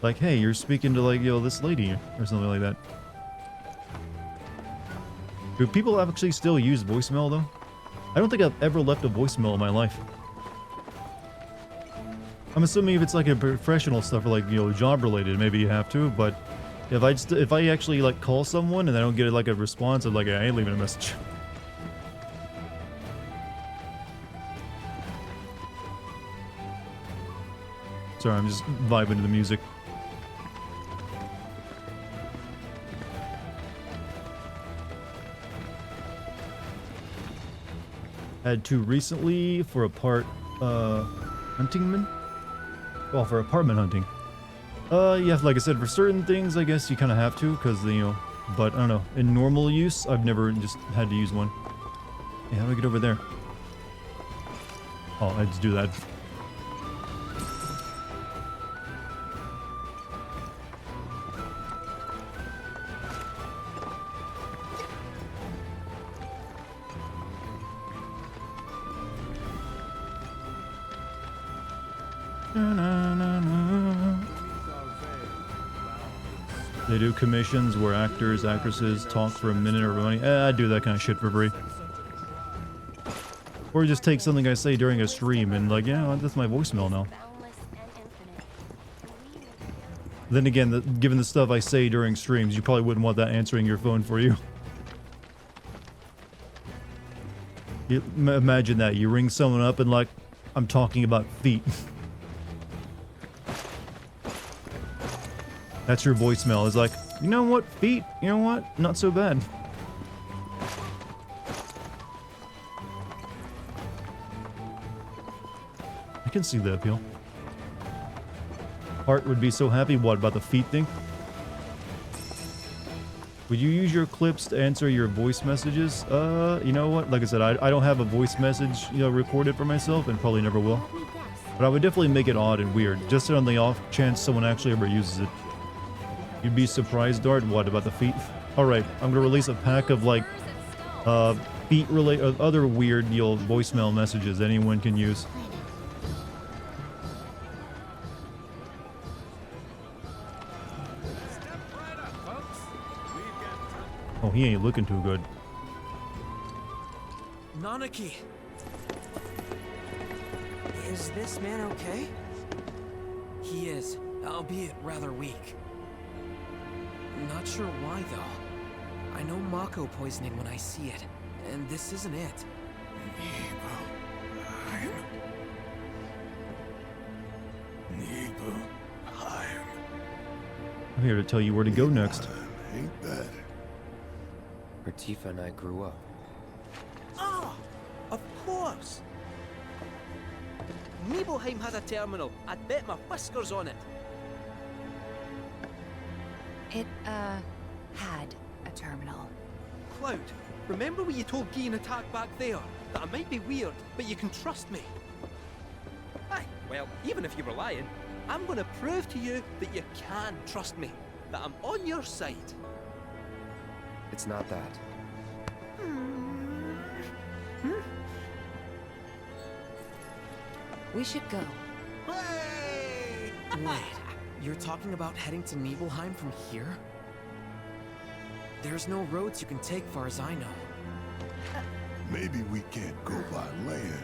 Like, hey, you're speaking to, like, this lady, or something like that. Do people actually still use voicemail, though? I don't think I've ever left a voicemail in my life. I'm assuming if it's, like, a professional stuff, or, like, job-related, maybe you have to, but if I actually, like, call someone and I don't get, like, a response, I'm like, I ain't leaving a message. Sorry, I'm just vibing to the music. Had to recently for huntingman? Well, for apartment hunting. Yeah, like I said, for certain things, I guess you kind of have to, because, but I don't know. In normal use, I've never just had to use one. Hey, how do I get over there? Oh, I just do that. They do commissions where actors, actresses talk for a minute or money. I do that kind of shit for free. Or just take something I say during a stream and like, yeah, that's my voicemail now. Then again, given the stuff I say during streams, you probably wouldn't want that answering your phone for you. Imagine that. You ring someone up and like, I'm talking about feet. That's your voicemail. It's like, you know what, feet? You know what? Not so bad. I can see the appeal. Heart would be so happy. What about the feet thing? Would you use your clips to answer your voice messages? You know what? Like I said, I don't have a voice message, recorded for myself, and probably never will. But I would definitely make it odd and weird, just on the off chance someone actually ever uses it. You'd be surprised, Dart. What about the feet? Alright, I'm gonna release a pack of, like, feet-related, other weird, voicemail messages anyone can use. Oh, he ain't looking too good. Nanaki! Is this man okay? He is, albeit rather weak. Not sure why, though. I know Mako poisoning when I see it, and this isn't it. I'm here to tell you where to go next. Ain't bad. Where Tifa and I grew up. Ah! Of course! Nibelheim had a terminal. I'd bet my whiskers on it. It, had a terminal. Cloud, remember what you told Guy in Attack back there? That I might be weird, but you can trust me. Aye, well, even if you were lying, I'm gonna prove to you that you can trust me. That I'm on your side. It's not that. We should go. Wait, you're talking about heading to Nibelheim from here? There's no roads you can take far as I know. Maybe we can't go by land.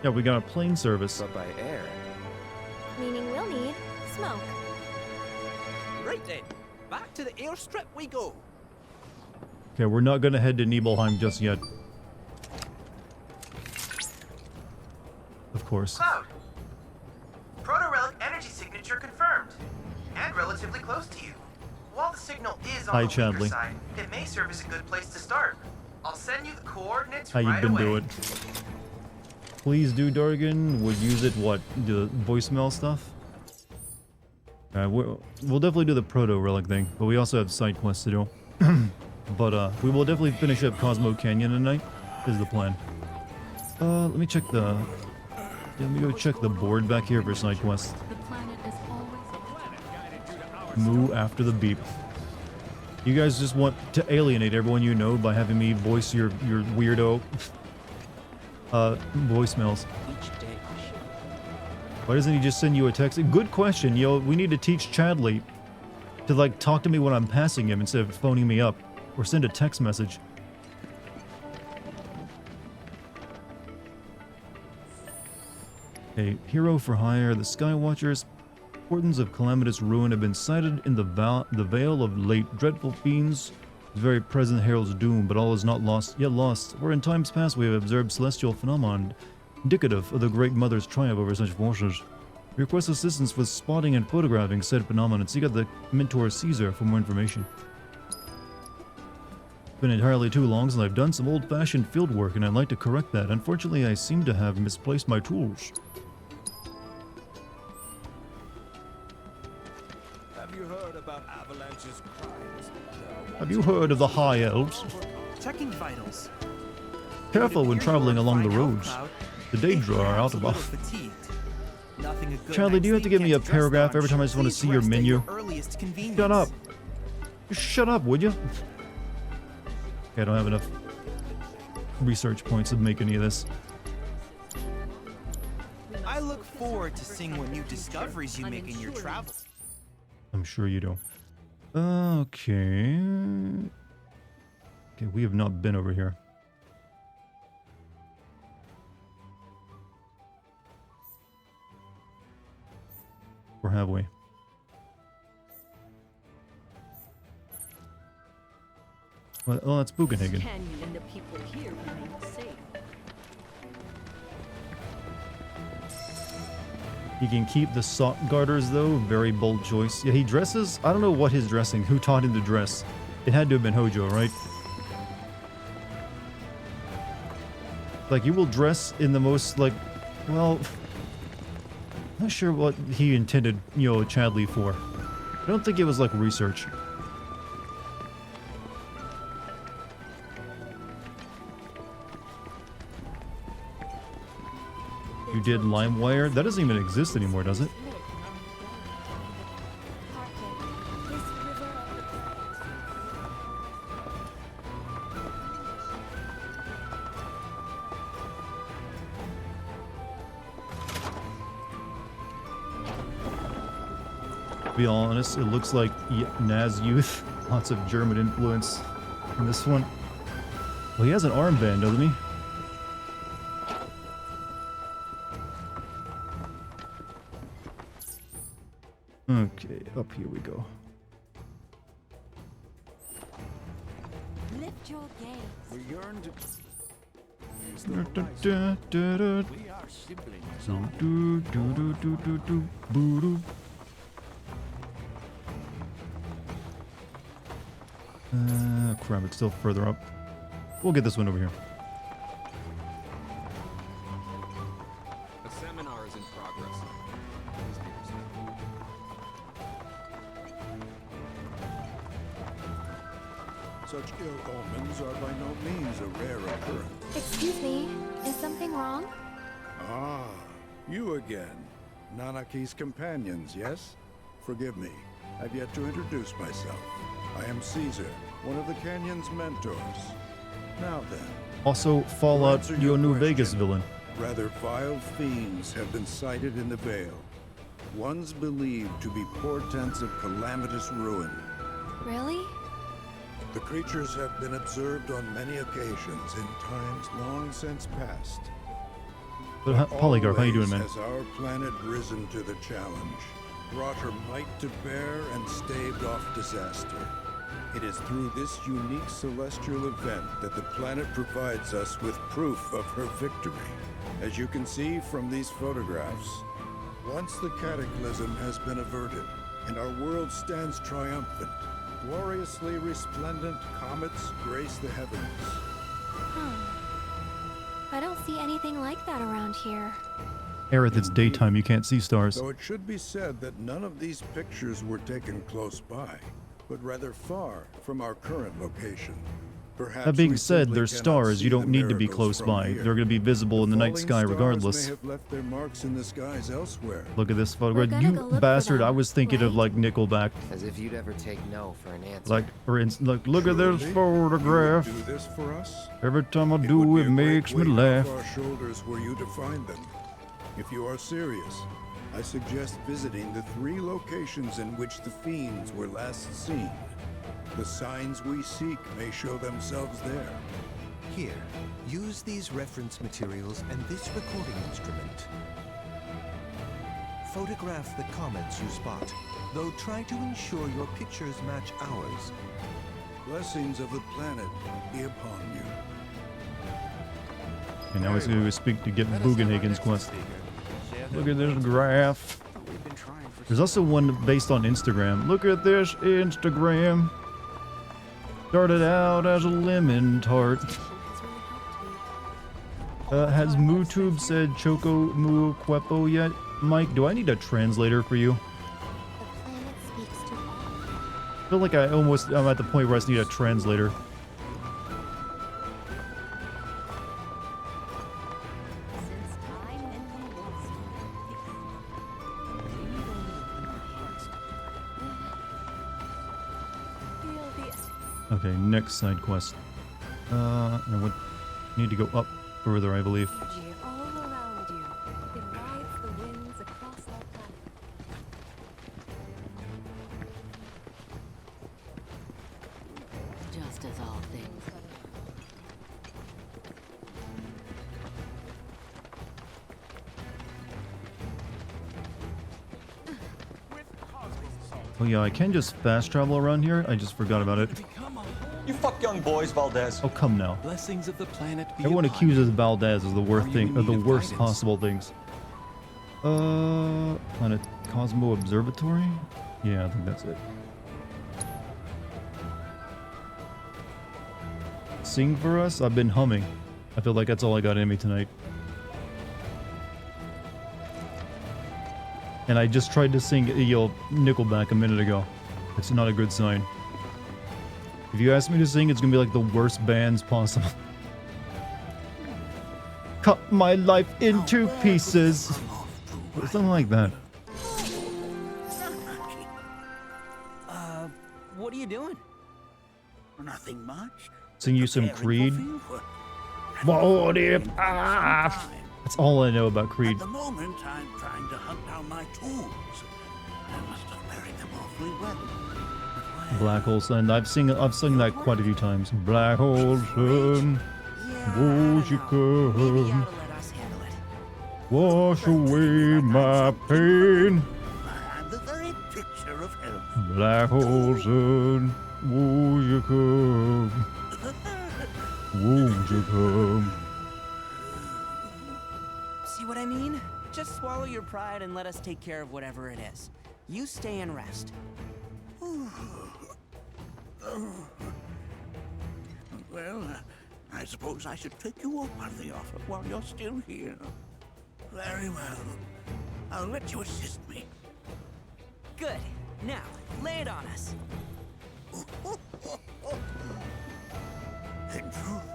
Yeah, we got a plane service. But by air. Meaning we'll need smoke. Right then, back to the airstrip we go. Okay, we're not gonna head to Nibelheim just yet. Of course. Cloud. Proto-relic energy signature confirmed. And relatively close to you. While the signal is on Hi, the weaker Chadley. side, it may serve as a good place to start. I'll send you the coordinates How you right been away. doing? Please do, Dartigan. Would use it, what? The voicemail stuff? We'll definitely do the proto-relic thing, but we also have side quests to do. But we will definitely finish up Cosmo Canyon tonight, is the plan. Let me check the... Let me go check the board back here for side quests. Moo after the beep. You guys just want to alienate everyone you know by having me voice your weirdo voicemails. Why doesn't he just send you a text? Good question, yo. We need to teach Chadley to like talk to me when I'm passing him instead of phoning me up, or send a text message. A hero for hire. The Skywatchers. Portents of calamitous ruin have been sighted in the vale of late dreadful fiends. The very present heralds doom, but all is not lost yet lost. For in times past we have observed celestial phenomenon indicative of the Great Mother's triumph over such forces. We request assistance with spotting and photographing said phenomenon and seek out the mentor Caesar for more information. It's been entirely too long since I've done some old-fashioned field work, and I'd like to correct that. Unfortunately, I seem to have misplaced my tools. Have you heard about Avalanche's crimes? Have you heard of the High Elves? Checking vitals. Careful when traveling along the roads. The Daedra are out of off. Charlie, do you have to give me a paragraph every time I just want to see your menu? Shut up. Just shut up, would you? Okay, I don't have enough research points to make any of this. I look forward to seeing what new discoveries you make in your travels. I'm sure you do. Okay. Okay, we have not been over here. Or have we? Well, oh, that's Bugenhagen. Canyon and the people here remain safe. He can keep the sock garters though. Very bold choice. Yeah, he dresses. I don't know what his dressing. Who taught him to dress? It had to have been Hojo, right? Like, you will dress in the most, like, well, not sure what he intended, you know, Chadley for. I don't think it was like research. You did LimeWire? That doesn't even exist anymore, does it? To be honest, it looks like Naz Youth. Lots of German influence in this one. Well, he has an armband, doesn't he? Okay, up here we go. Lift your gaze. We yearn to... We are siblings. Crap, it's still further up. We'll get this one over here. A seminar is in progress. Such ill omens are by no means a rare occurrence. Excuse me, is something wrong? Ah, you again. Nanaki's companions, yes? Forgive me, I've yet to introduce myself. I am Caesar, one of the Canyon's mentors. Now then, Also, Fallout To answer Yo your New question, Vegas villain. Rather vile fiends have been sighted in the Vale. Ones believed to be portents of calamitous ruin. Really? The creatures have been observed on many occasions in times long since past. But Polygarp, how you doing, man? Always has our planet risen to the challenge, brought her might to bear, and staved off disaster. It is through this unique celestial event that the planet provides us with proof of her victory. As you can see from these photographs, once the cataclysm has been averted, and our world stands triumphant, gloriously resplendent comets grace the heavens. I don't see anything like that around here. Aerith, it's daytime, you can't see stars. Though it should be said that none of these pictures were taken close by, but rather far from our current location. Perhaps That being we said, simply they're cannot stars. see You the don't need to be miracles close from by. here. They're going to be visible in the night Falling sky stars regardless. may have left their marks in the skies elsewhere. Look at this We're photograph. gonna You go look for bastard, them, I was thinking of like Nickelback. As if you'd ever take no for an answer. Like, for instance, look at this Surely photograph. you would do this for us? Every time I It do, would be it a great makes me weight laugh. off our shoulders were you to find them. If you are serious, I suggest visiting the 3 locations in which the fiends were last seen. The signs we seek may show themselves there. Here, use these reference materials and this recording instrument. Photograph the comets you spot, though try to ensure your pictures match ours. Blessings of the planet be upon you. And now he's going to speak to get Bugenhagen's quest. Look at this graph. There's also one based on Instagram. Look at this Instagram. Started out as a lemon tart. Has MooTube said Choco Mu Quepo yet? Mike, do I need a translator for you? I feel like I'm at the point where I just need a translator. Okay, next side quest. I would need to go up further, I believe. All around you. It rides the winds across our planet. Just as all things. Oh yeah, I can just fast travel around here. I just forgot about it. You fuck young boys, Valdez. Oh, come now. Blessings of the planet be Everyone upon accuses Valdez of the worst thing, of the need of worst guidance? possible things. Planet Cosmo Observatory? Yeah, I think that's it. Sing for us? I've been humming. I feel like that's all I got in me tonight. And I just tried to sing Nickelback a minute ago. It's not a good sign. If you ask me to sing, it's gonna be like the worst bands possible. Cut my life into pieces. Something like that. What are you doing? Nothing much. Sing you some Creed. What if That's all I know about Creed. At the moment, I'm trying to hunt down my tools. I must have buried them awfully well. Black Hole Sun. I've sung that quite a few times. Black Hole Sun, won't you come? Wash away my pain. I'm the very picture of health. Black Hole Sun, won't you come? Won't you come? See what I mean? Just swallow your pride and let us take care of whatever it is. You stay and rest. Well, I suppose I should take you up on the offer while you're still here. Very well. I'll let you assist me. Good. Now, lay it on us. In truth,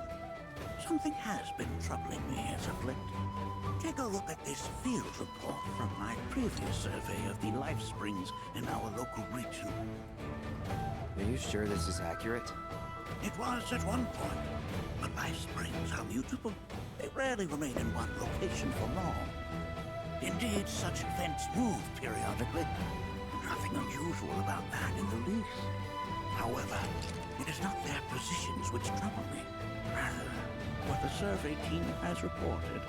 something has been troubling me as of late. Take a look at this field report from my previous survey of the life springs in our local region. Are you sure this is accurate? It was at one point, but life springs are mutable. They rarely remain in one location for long. Indeed, such events move periodically. Nothing unusual about that in the least. However, it is not their positions which trouble me. Rather, what the survey team has reported.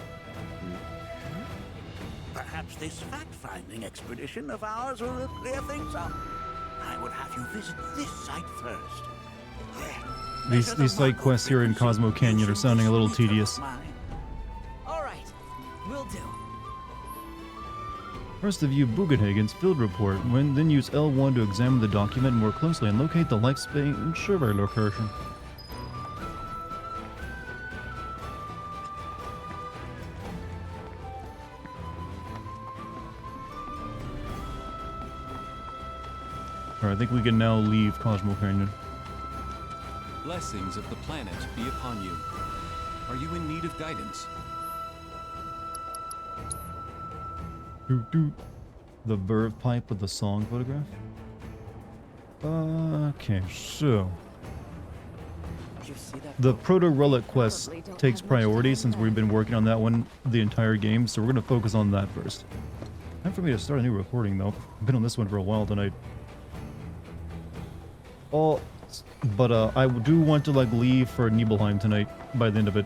Perhaps this fact-finding expedition of ours will clear things up. I would have you visit this site first. These side quests here in Cosmo Canyon are sounding a little tedious. All right, will do. First, view Bugenhagen's field report. Then use L1 to examine the document more closely and locate the lifespan survey location. Alright, I think we can now leave Cosmo Canyon. Blessings of the planet be upon you. Are you in need of guidance? The verve pipe with the song photograph? Okay, so... The proto-relic quest takes priority since we've been working on that one the entire game, so we're going to focus on that first. Time for me to start a new recording though. I've been on this one for a while tonight. Oh, but I do want to like leave for Nibelheim tonight by the end of it.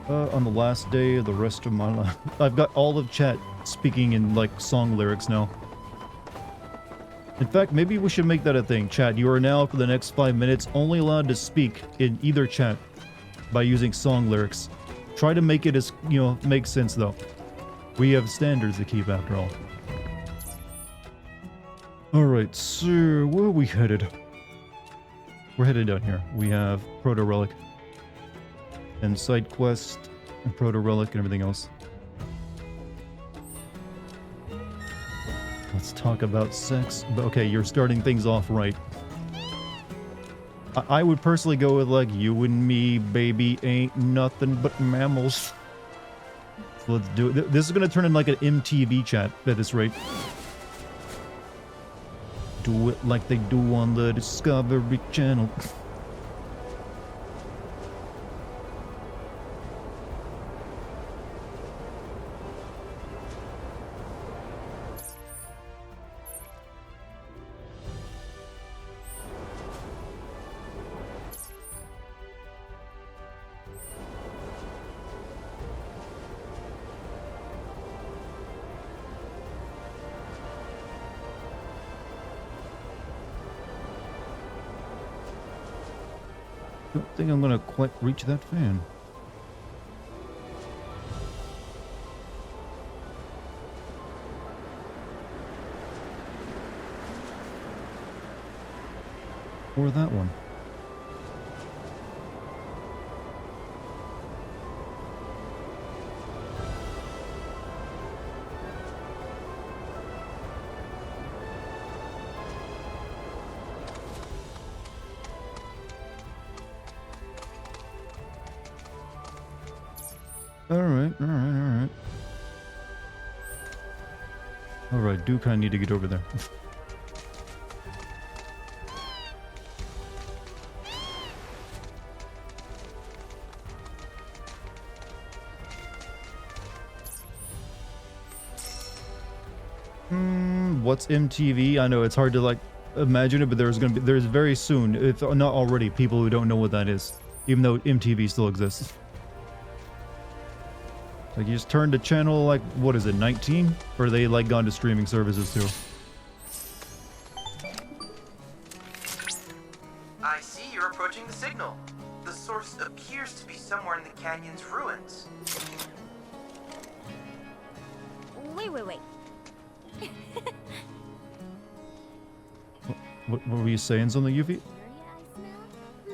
On the last day of the rest of my life. I've got all of chat speaking in like song lyrics now. In fact, maybe we should make that a thing. Chat, you are now for the next 5 minutes only allowed to speak in either chat by using song lyrics. Try to make it as, you know, make sense though. We have standards to keep after all. Alright, so where are we headed? We're headed down here. We have Proto Relic and side quest and Proto Relic and everything else. Let's talk about sex. But okay, you're starting things off right. I would personally go with like, you and me, baby, ain't nothing but mammals. So let's do it. This is going to turn in like an MTV chat at this rate. Do it like they do on the Discovery Channel. Don't think I'm gonna quite reach that fan. Or that one. Alright. Alright, do kinda need to get over there. What's MTV? I know it's hard to like imagine it, but there's very soon, if not already, people who don't know what that is, even though MTV still exists. Like you just turned to channel like, what is it, 19? Or are they like gone to streaming services too? I see you're approaching the signal. The source appears to be somewhere in the canyon's ruins. Wait. What were you saying, something, Yuffie?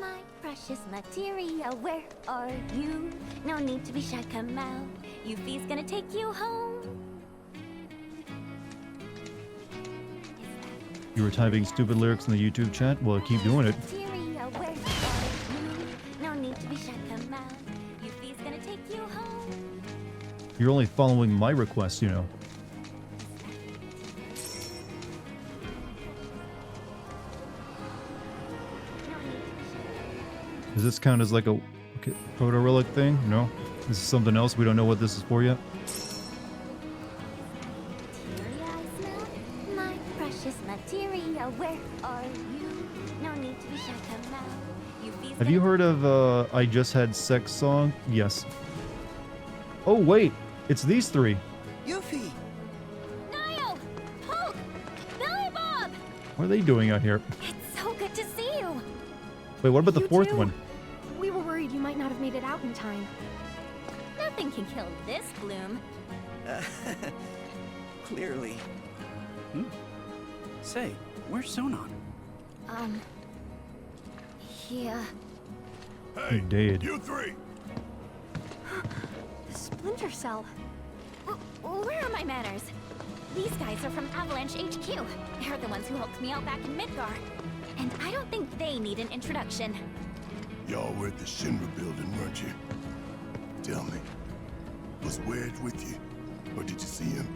My precious materia, where are you? No need to be shy, come out. Yuffie's gonna take you home. You were typing stupid lyrics in the YouTube chat? Well, keep doing it. Materia, where are you? No need to be shy, come out. Yuffie's gonna take you home. You're only following my requests, you know. Does this count as like a proto-relic thing? No? This is something else we don't know what this is for yet? My precious materia, where are you? No need to be shy, come out. Have you heard of I Just Had Sex song? Yes. Oh wait, it's these three. Yuffie! Niall! Poke! Billy Bob! What are they doing out here? It's so good to see you! Wait, what about the You fourth too. one? We were worried you might not have made it out in time. Nothing can kill this bloom. Clearly. Say, where's Sonon? Yeah. Hey, dead. You three! The Splinter Cell. Where are my manners? These guys are from Avalanche HQ. They're the ones who helped me out back in Midgar. And I don't think they need an introduction. Y'all were at the Shinra building, weren't you? Tell me, was Wedge with you? Or did you see him?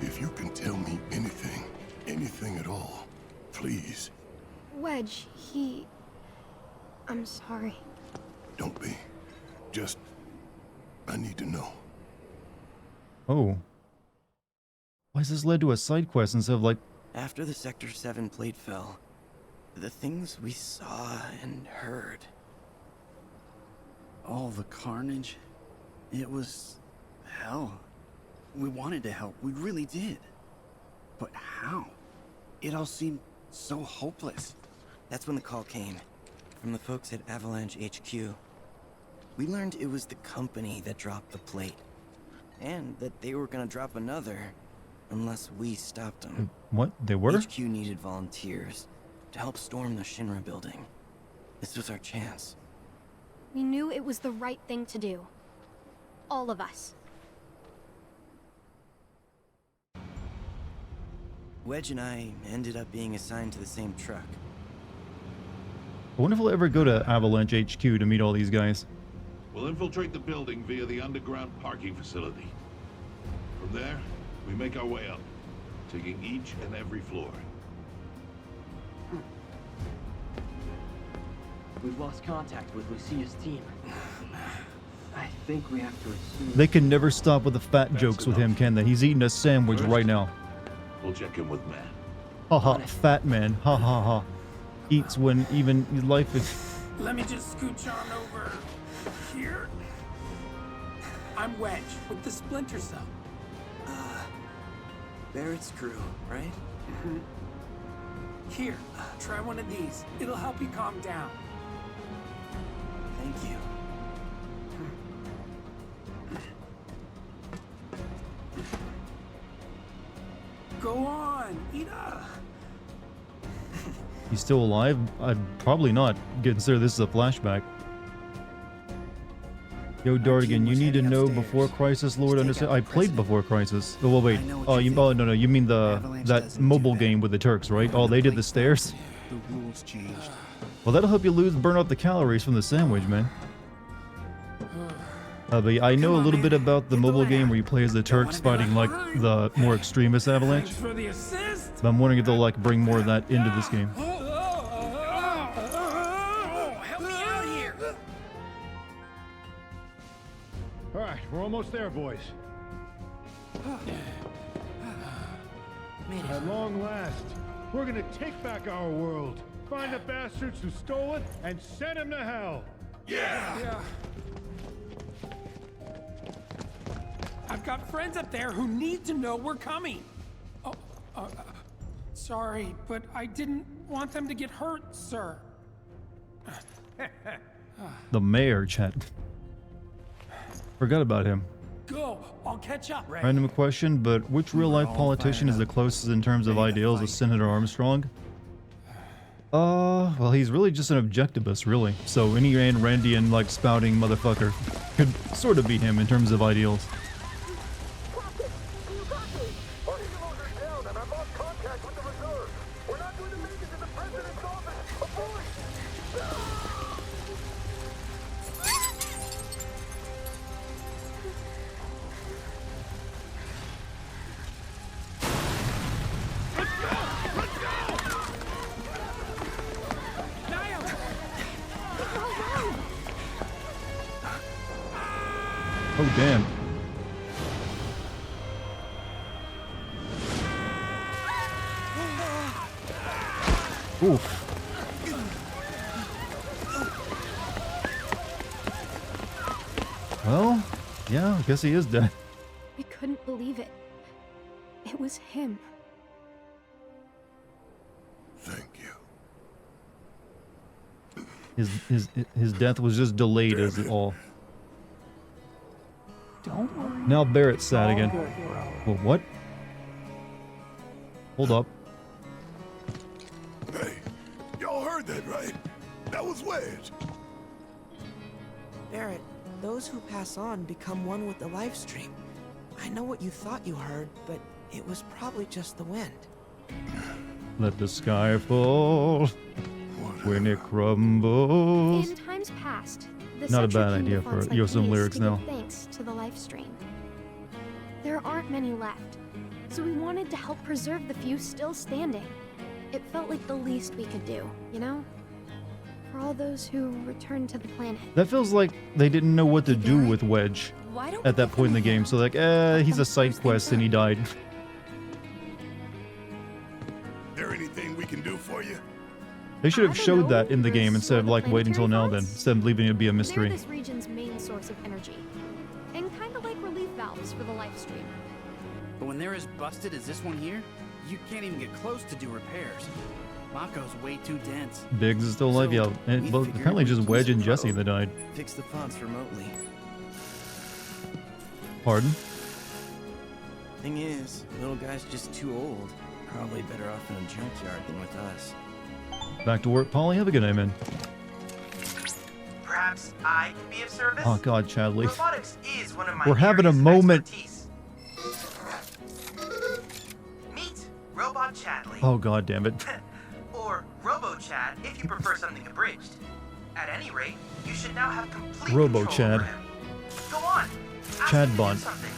If you can tell me anything, anything at all, please. Wedge, he... I'm sorry. Don't be. Just... I need to know. Oh. Why has this led to a side quest instead of like... After the Sector 7 plate fell, the things we saw and heard... all the carnage, it was... hell. We wanted to help, we really did. But how? It all seemed so hopeless. That's when the call came, from the folks at Avalanche HQ. We learned it was the company that dropped the plate, and that they were gonna drop another, unless we stopped them. What? They were? HQ needed volunteers to help storm the Shinra building. This was our chance. We knew it was the right thing to do. All of us. Wedge and I ended up being assigned to the same truck. I wonder if we'll ever go to Avalanche HQ to meet all these guys. We'll infiltrate the building via the underground parking facility. From there, we make our way up, taking each and every floor. We've lost contact with Lucia's team. I think we have to assume... They can never stop with the fat jokes with him, can they? He's eating a sandwich right now. We'll check in with Matt. Haha, fat man. Ha ha ha. Eats when even life is... Let me just scooch on over here. I'm Wedge with the Splinter Cell. Barrett's crew, right? Here, try one of these. It'll help you calm down. Thank you. Go on, eat up. He's still alive? I'd probably not consider this a flashback. Yo, Dartigan, you need to know before Crisis, Lord. Understand? I played before Crisis. Oh, well, wait. Oh, oh, no, you mean that mobile game with the Turks, right? Oh, they did the stairs? The rules changed. Well, that'll help you burn up the calories from the sandwich, man. But I know a little bit about the mobile game where you play as the Turks fighting like the more extremist Avalanche. For the assist. But I'm wondering if they'll like bring more of that into this game. Help me out here. All right, we're almost there, boys. At long last, we're gonna take back our world, find the bastards who stole it, and send them to hell. Yeah. I've got friends up there who need to know we're coming. Oh, sorry, but I didn't want them to get hurt, sir. The mayor, chat. Forgot about him. Go, I'll catch up. Random question, but which real-life politician is the closest in terms of ideals to Senator Armstrong? Well, he's really just an objectivist, really. So any Ayn Randian, like, spouting motherfucker could sort of be him in terms of ideals. Oh, damn. Oof. Well, yeah, I guess he is dead. I couldn't believe it. It was him. Thank you. His death was just delayed as all. Don't worry. Now Barrett's sad All again. good, bro. Well, what? Hold up. Hey, y'all heard that, right? That was Wedge. Barrett, those who pass on become one with the live stream. I know what you thought you heard, but it was probably just the wind. Let the sky fall when it crumbles. In times past, the Not a Century bad came idea to for funds like you have some these lyrics to give now. Thanks to the live stream. There aren't many left, so we wanted to help preserve the few still standing. It felt like the least we could do, you know? For all those who returned to the planet. That feels like they didn't know what to do with Wedge Why don't at that point in the game. So like, he's a side quest and he died. There anything we can do for you? They should have showed that in the game instead of like waiting until now then, instead of leaving it to be a They're mystery. this region's main source of energy. And kind of like relief valves for the live stream. But when they're as busted as this one here, you can't even get close to do repairs. Mako's way too dense. Biggs is still alive, yeah. And, well, apparently just Wedge and Jesse that died. Fix the fonts remotely. Pardon? Thing is, little guy's just too old. Probably better off in a junkyard than with us. Back to work, Polly. Have a good night, man. Perhaps I can be of service? Oh God, Chadley. Robotics is one of my We're having a areas of moment. expertise. Meet Robot Chadley. Oh God, damn it. Or Robo-Chad if you prefer something abridged. At any rate, you should now have complete Robo control Chad. over him. Go on. Ask Chad him to do Bond. something.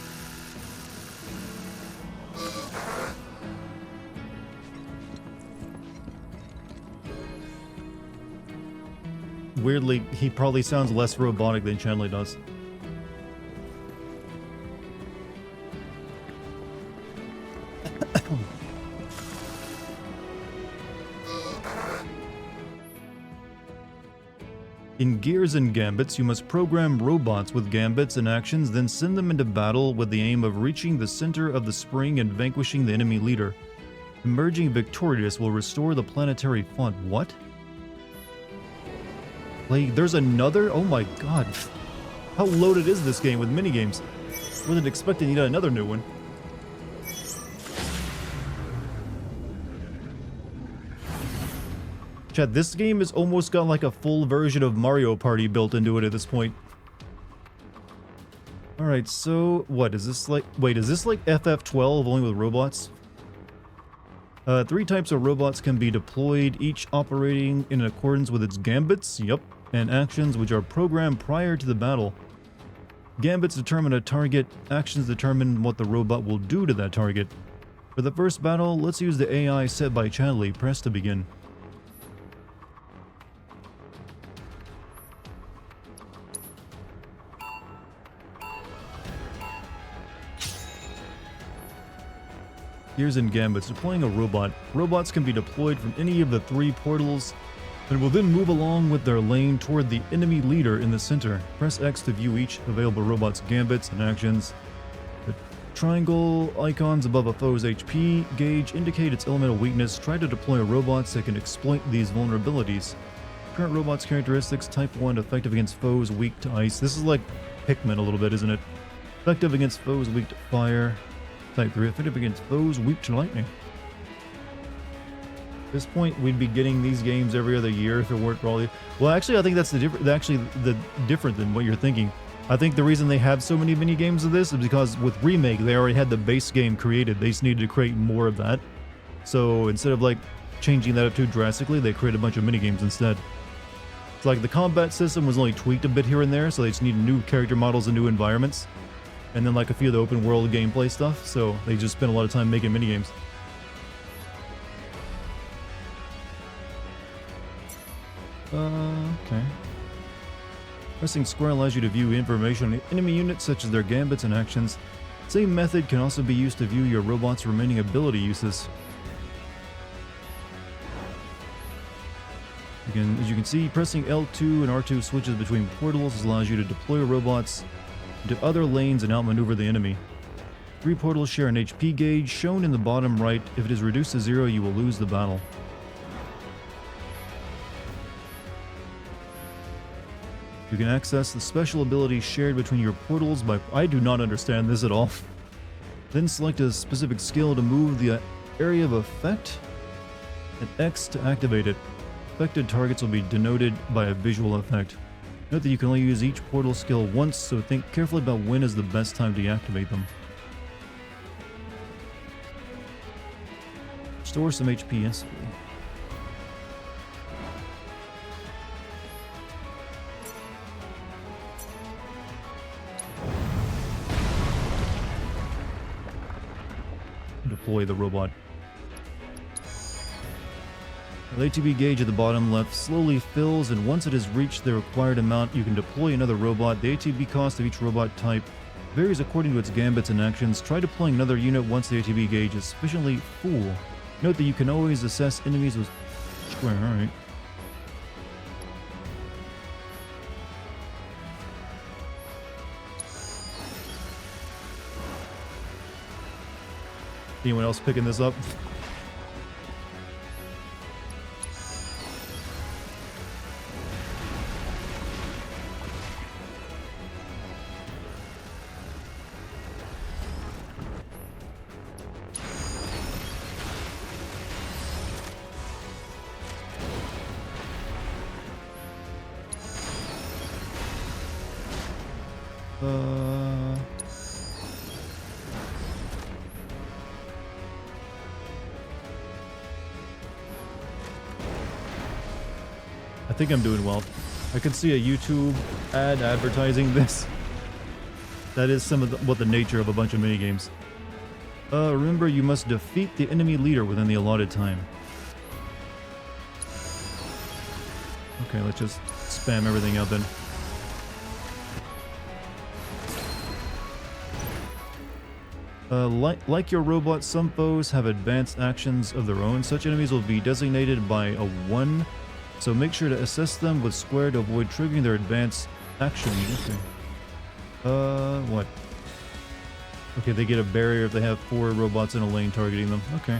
Weirdly, he probably sounds less robotic than Chadley does. In Gears and Gambits, you must program robots with gambits and actions, then send them into battle with the aim of reaching the center of the spring and vanquishing the enemy leader. Emerging victorious will restore the planetary font. What? Like, there's another? Oh my god. How loaded is this game with minigames? Wasn't expecting yet another new one. Chad, this game has almost got like a full version of Mario Party built into it at this point. Alright, so what is this like? Wait, is this like FF12 only with robots? 3 types of robots can be deployed, each operating in accordance with its gambits, yep, and actions which are programmed prior to the battle. Gambits determine a target, actions determine what the robot will do to that target. For the first battle, let's use the AI set by Chadley. Press to begin. Gears and Gambits. Deploying a robot. Robots can be deployed from any of the 3 portals and will then move along with their lane toward the enemy leader in the center. Press X to view each available robot's gambits and actions. The triangle icons above a foe's HP gauge indicate its elemental weakness. Try to deploy robots that can exploit these vulnerabilities. Current robot's characteristics: Type 1, effective against foes weak to ice. This is like Pikmin a little bit, isn't it? Effective against foes weak to fire. Type 3, effective against foes weak to lightning. At this point, we'd be getting these games every other year if it weren't for all the... Well, actually, I think that's the different than what you're thinking. I think the reason they have so many mini games of this is because with Remake, they already had the base game created. They just needed to create more of that. So instead of like changing that up too drastically, they created a bunch of mini games instead. It's like the combat system was only tweaked a bit here and there, so they just needed new character models and new environments. And then like a few of the open world gameplay stuff, so they just spent a lot of time making minigames. Okay. Pressing square allows you to view information on enemy units such as their gambits and actions. Same method can also be used to view your robot's remaining ability uses. As you can see, pressing L2 and R2 switches between portals allows you to deploy robots into other lanes and outmaneuver the enemy. 3 portals share an HP gauge shown in the bottom right. If it is reduced to 0, you will lose the battle. You can access the special abilities shared between your portals by... I do not understand this at all. Then select a specific skill to move the area of effect, and X to activate it. Affected targets will be denoted by a visual effect. Note that you can only use each portal skill once, so think carefully about when is the best time to deactivate them. Restore some HP instantly. Deploy the robot. The ATB gauge at the bottom left slowly fills, and once it has reached the required amount, you can deploy another robot. The ATB cost of each robot type varies according to its gambits and actions. Try deploying another unit once the ATB gauge is sufficiently full. Note that you can always assess enemies with square. Alright. Anyone else picking this up? I think I'm doing well. I can see a YouTube ad advertising this. That is some of what the nature of a bunch of minigames. Remember, you must defeat the enemy leader within the allotted time. Okay, let's just spam everything out then. Like your robot, some foes have advanced actions of their own. Such enemies will be designated by a 1, so make sure to assess them with square to avoid triggering their advanced action. Okay. What? Okay, they get a barrier if they have 4 robots in a lane targeting them. Okay.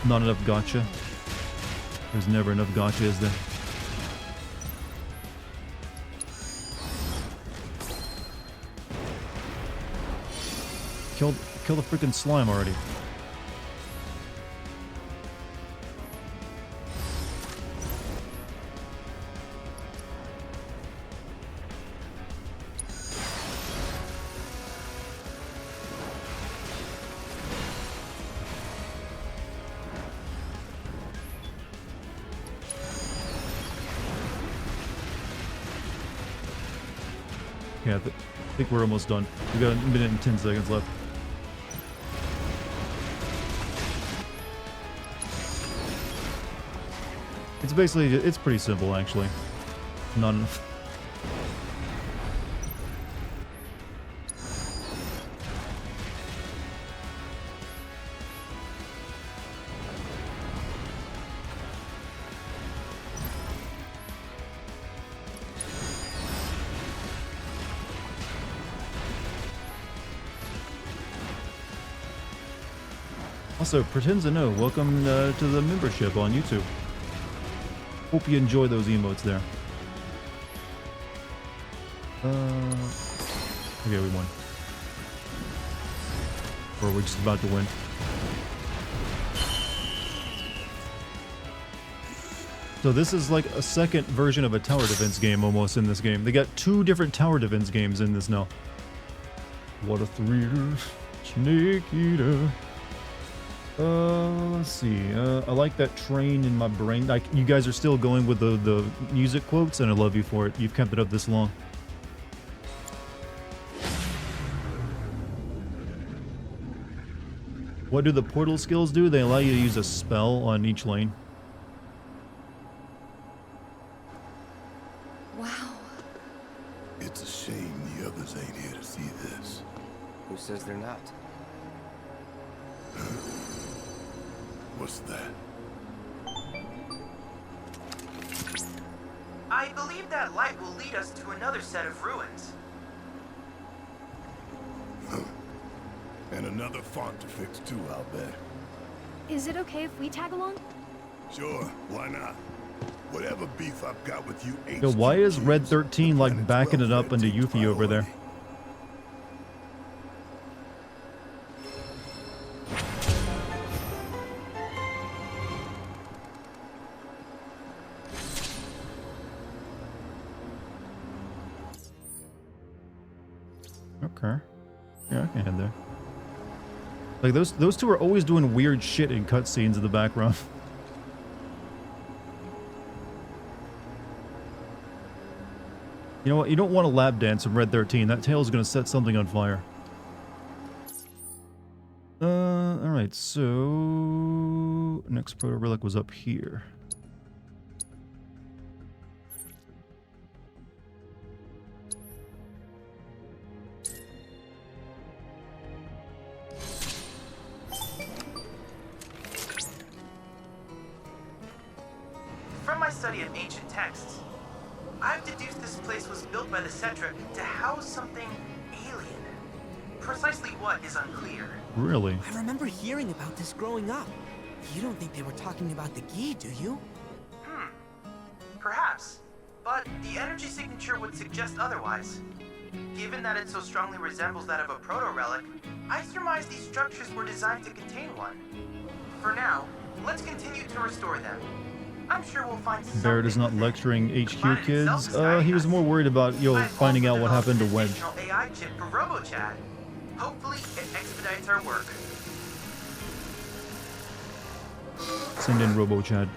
Not enough gotcha. There's never enough gotcha, is there? Kill the freaking slime already. Yeah, I think we're almost done. We got a minute and 10 seconds left. It's basically, it's pretty simple actually. Not enough. Also, Pretends to Know, welcome to the membership on YouTube. Hope you enjoy those emotes there. Okay, we won. Or we're just about to win. So this is like a second version of a tower defense game almost in this game. They got 2 different tower defense games in this now. What a thriller. Snake Eater. Let's see. I like that train in my brain. Like, you guys are still going with the music quotes, and I love you for it. You've kept it up this long. What do the portal skills do? They allow you to use a spell on each lane. Wow. It's a shame the others ain't here to see this. Who says they're not? What's that? I believe that light will lead us to another set of ruins. And another font to fix too, I'll bet. Is it okay if we tag along? Sure, why not? Whatever beef I've got with you Yo, why is Red 13 like backing it up into Yuffie over there? Okay. Yeah, I can head there. Like, those two are always doing weird shit in cutscenes in the background. You know what? You don't want a lap dance from Red 13. That tail is going to set something on fire. Alright, so... Next proto-relic was up here. From my study of ancient texts, I've deduced this place was built by the Cetra to house something alien. Precisely what is unclear. Really? I remember hearing about this growing up. You don't think they were talking about the Gi, do you? Perhaps. But the energy signature would suggest otherwise. Given that it so strongly resembles that of a proto-relic, I surmise these structures were designed to contain one. For now, let's continue to restore them. I'm sure we'll find something. Barrett is not lecturing HQ kids. He was more worried about, finding out what happened to Wedge. AI chip for RoboChad. Hopefully, it expedites our work. Send in RoboChad.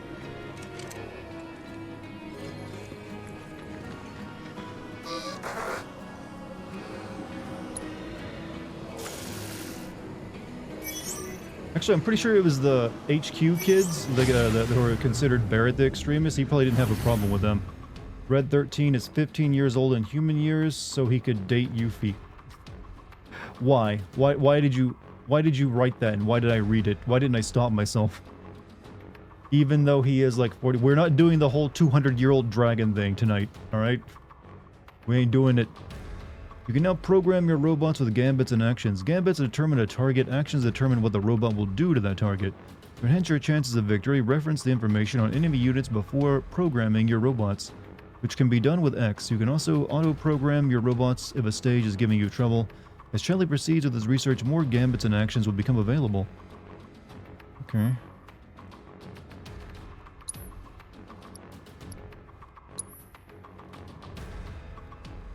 Actually, I'm pretty sure it was the HQ kids that were considered Barrett the extremist. He probably didn't have a problem with them. Red 13 is 15 years old in human years, so he could date Yuffie. Why? Why did you write that, and why did I read it? Why didn't I stop myself? Even though he is like 40, we're not doing the whole 200-year-old dragon thing tonight, alright? We ain't doing it. You can now program your robots with gambits and actions. Gambits determine a target, actions determine what the robot will do to that target. To enhance your chances of victory, reference the information on enemy units before programming your robots, which can be done with X. You can also auto-program your robots if a stage is giving you trouble. As Charlie proceeds with his research, more gambits and actions will become available. Okay.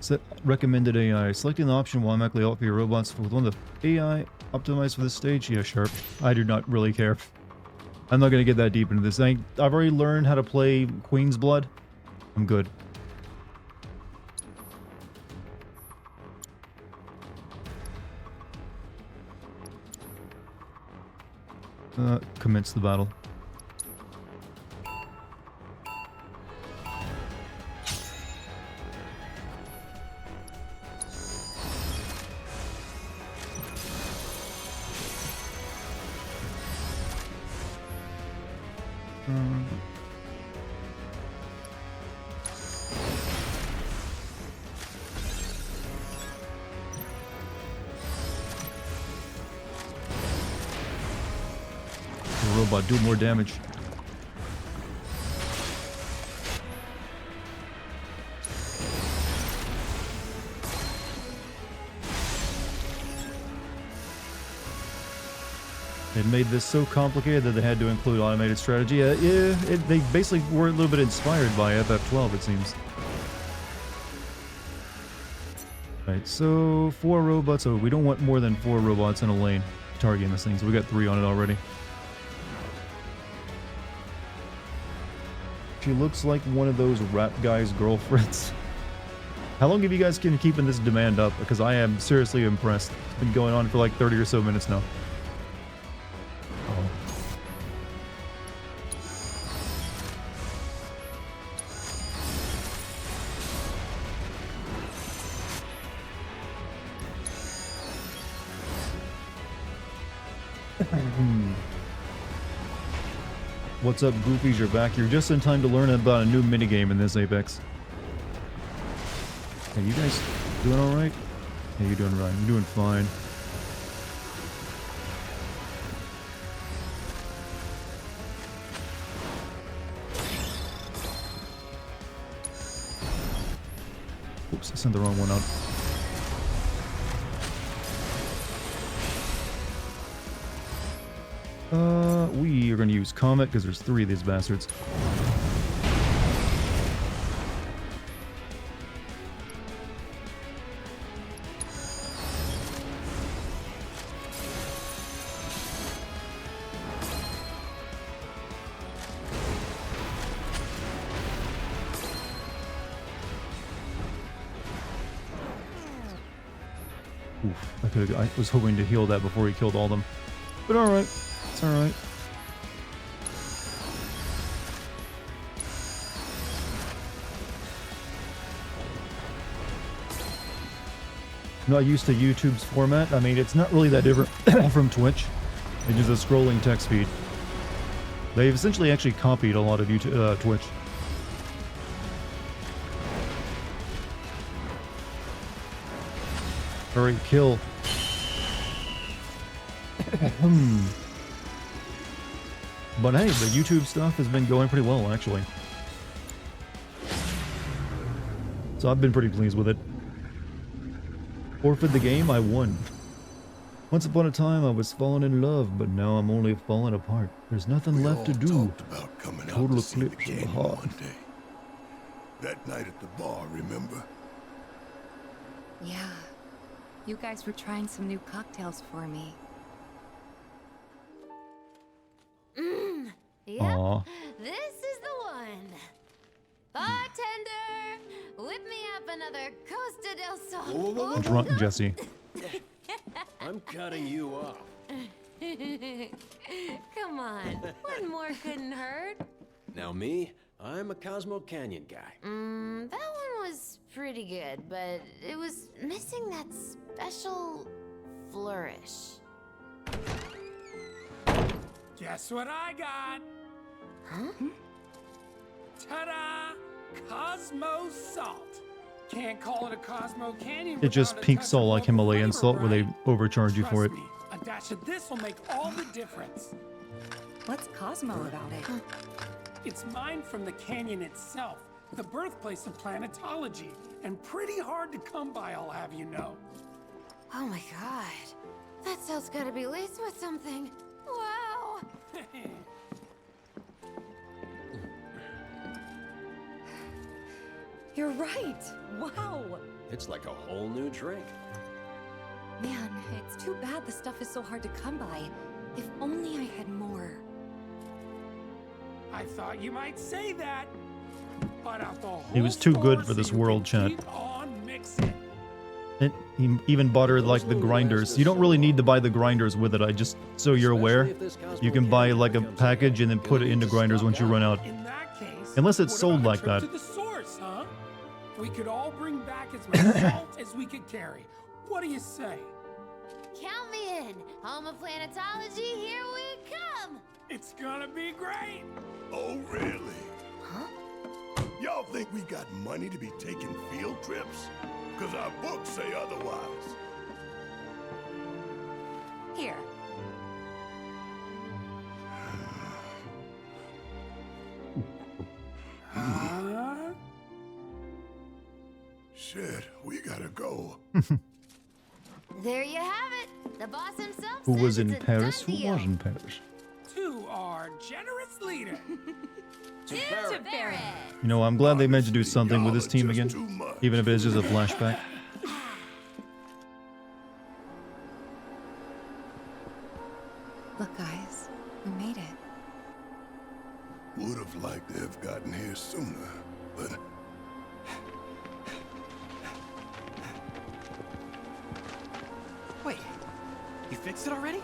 Set recommended AI. Selecting the option will automatically offer your robots with one of the AI optimized for this stage. Yeah, sharp. I do not really care. I'm not going to get that deep into this. I've already learned how to play Queen's Blood. I'm good. Commence the battle. Robot, do more damage. They made this so complicated that they had to include automated strategy. They basically were a little bit inspired by FF12, it seems. Right, so 4 robots. Oh, we don't want more than 4 robots in a lane targeting this thing, so we got 3 on it already. She looks like one of those rap guys' girlfriends. How long have you guys been keeping this demand up? Because I am seriously impressed. It's been going on for like 30 or so minutes now. What's up, Goofies? You're back. You're just in time to learn about a new minigame in this Apex. Hey, you guys doing alright? Yeah, you're doing right. You're doing fine. Oops, I sent the wrong one out. We are going to use Comet because there's 3 of these bastards. Oof, I was hoping to heal that before he killed all of them. But alright. It's alright. Not used to YouTube's format. I mean, it's not really that different from Twitch. It's just a scrolling text feed. They've essentially actually copied a lot of YouTube, Twitch. Hurry, kill. But hey, the YouTube stuff has been going pretty well, actually. So I've been pretty pleased with it. Forfeit the game, I won. Once upon a time, I was falling in love, but now I'm only falling apart. There's nothing left to do. Total eclipse of the heart. That night at the bar, remember? Yeah. You guys were trying some new cocktails for me. Yep. Aww. This is the one. Bartender, whip me up another Costa del Sol. Drunk Jesse. I'm cutting you off. Come on, one more couldn't hurt. Now me, I'm a Cosmo Canyon guy. That one was pretty good, but it was missing that special flourish. Guess what I got? Huh? Ta-da! Cosmo Salt. Can't call it a Cosmo Canyon. It's just pink salt like Himalayan salt where they overcharge you for it. Trust me, a dash of this will make all the difference. What's Cosmo about it? It's mined from the canyon itself, the birthplace of planetology, and pretty hard to come by, I'll have you know. Oh my god. That salt's gotta be laced with something. Wow. You're right. Wow. It's like a whole new drink. Man, it's too bad the stuff is so hard to come by. If only I had more. I thought you might say that, but out the whole He was too good for this world, chat. He even bought her like the grinders. You don't really need to buy the grinders with it. I just, so you're aware, you can buy like a package and then put it into grinders once you run out. Unless it's sold like that. To the source, huh? We could all bring back as much salt as we could carry. What do you say? Count me in. Home of planetology, here we come. It's gonna be great. Oh, really? Huh? Y'all think we got money to be taking field trips? Because our books say otherwise. Here. Huh? Shit, we gotta go. There you have it. The boss himself Who says was in it's a Paris? done Who deal. was in Paris? To our generous leader. To Barrett. You know, I'm glad they meant to do something with this team again. Even if it's just a flashback. Look, guys, we made it. Would have liked like to have gotten here sooner, but... Wait, you fixed it already?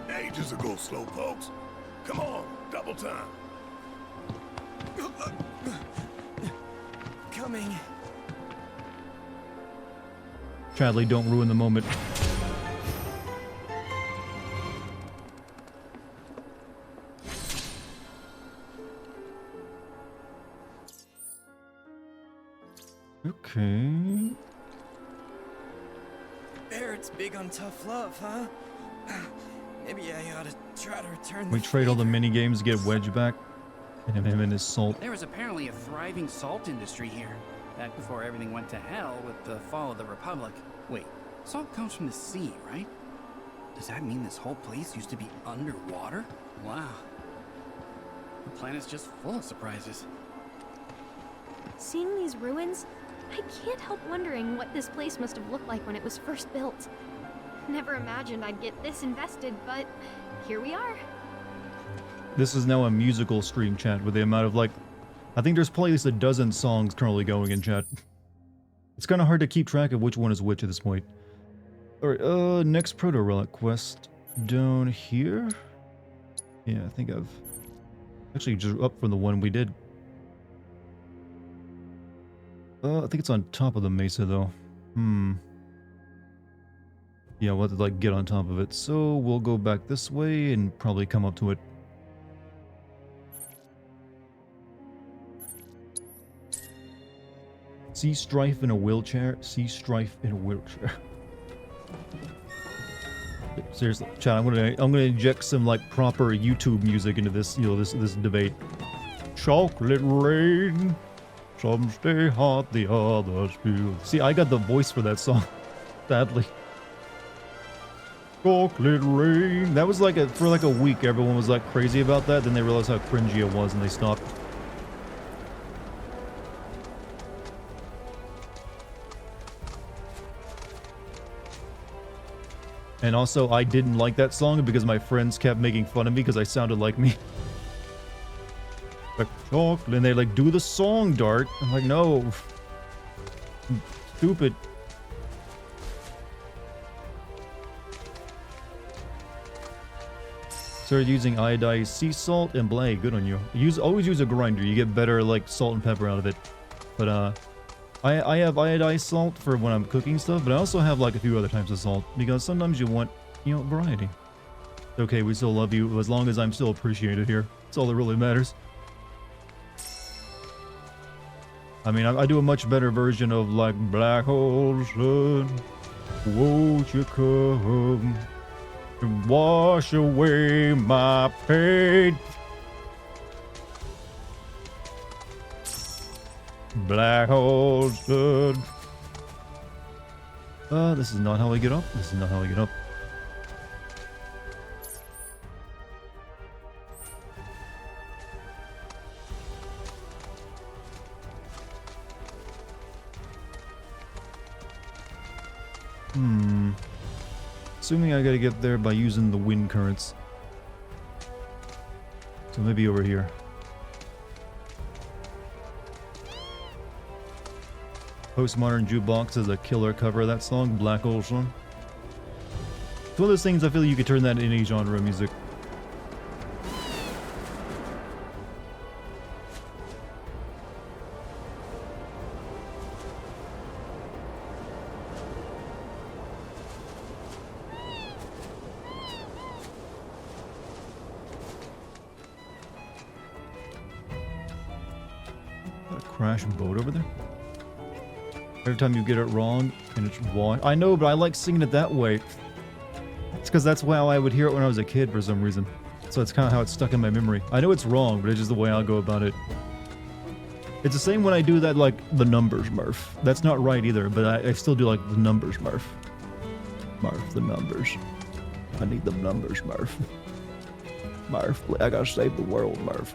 Ages ago, slowpokes. Come on, double time. Coming. Chadley, don't ruin the moment. Okay. Barrett's big on tough love, huh? Maybe I ought to try to return We trade all the mini games to get Wedge back. And him and his salt. There was apparently a thriving salt industry here, back before everything went to hell with the fall of the Republic. Wait, salt comes from the sea, right? Does that mean this whole place used to be underwater? Wow. The planet's just full of surprises. Seeing these ruins, I can't help wondering what this place must have looked like when it was first built. Never imagined I'd get this invested, but here we are. This is now a musical stream, chat, with the amount of, like... I think there's probably at least a dozen songs currently going in chat. It's kind of hard to keep track of which one is which at this point. Alright, next proto-relic quest down here? Yeah, I think I've... Actually, just up from the one we did. I think it's on top of the mesa, though. Yeah, we'll have to, like, get on top of it. So, we'll go back this way and probably come up to it. See Strife in a wheelchair. See Strife in a wheelchair. Seriously, chat. I'm gonna inject some like proper YouTube music into this, this debate. Chocolate rain, some stay hot, the others feel. See, I got the voice for that song. Sadly. Chocolate rain. That was like for like a week. Everyone was like crazy about that. Then they realized how cringy it was, and they stopped. And also, I didn't like that song because my friends kept making fun of me because I sounded like me. Like, chocolate, and they like, do the song, Dart. I'm like, no. Stupid. Started using iodized sea salt and blank. Good on you. Always use a grinder. You get better like salt and pepper out of it. But I have iodized salt for when I'm cooking stuff, but I also have like a few other types of salt because sometimes you want, variety. Okay, we still love you as long as I'm still appreciated here. That's all that really matters. I mean, I do a much better version of like Black Hole Sun, won't you come and wash away my pain? Black Hole Sun. This is not how I get up. This is not how I get up. Assuming I gotta get there by using the wind currents. So maybe over here. Postmodern Jukebox is a killer cover of that song, Black Ocean. It's one of those things I feel like you could turn that in any genre of music. Got a crashed boat over there? Every time you get it wrong, and it's why. I know, but I like singing it that way. It's because that's how I would hear it when I was a kid for some reason. So it's kind of how it's stuck in my memory. I know it's wrong, but it's just the way I'll go about it. It's the same when I do that, like, the numbers, Murph. That's not right either, but I still do, like, the numbers, Murph. Murph, the numbers. I need the numbers, Murph. Murph, I gotta save the world, Murph.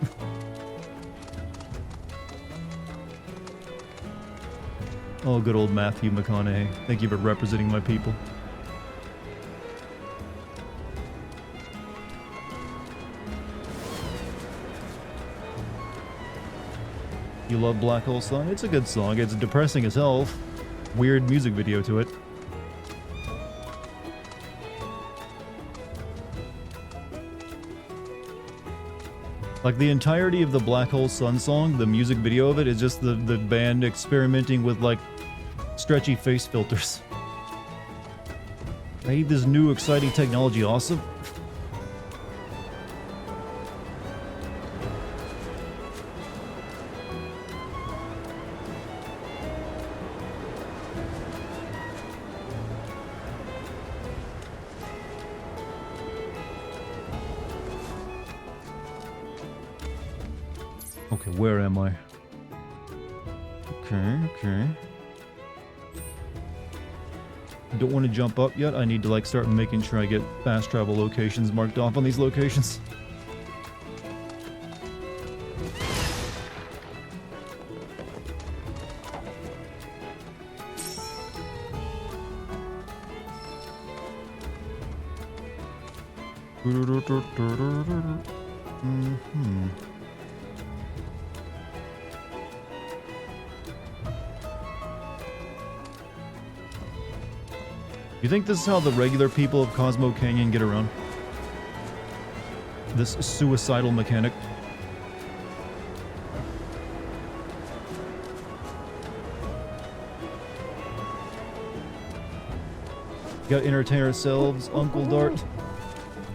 Oh, good old Matthew McConaughey. Thank you for representing my people. You love Black Hole Sun? It's a good song. It's depressing as hell. Weird music video to it. Like the entirety of the Black Hole Sun song, the music video of it is just the band experimenting with like stretchy face filters. I hate this new exciting technology. Awesome. Okay, where am I? Okay. Don't want to jump up yet. I need to like start making sure I get fast travel locations marked off on these locations. You think this is how the regular people of Cosmo Canyon get around? This suicidal mechanic? Got to entertain ourselves, Uncle Dart.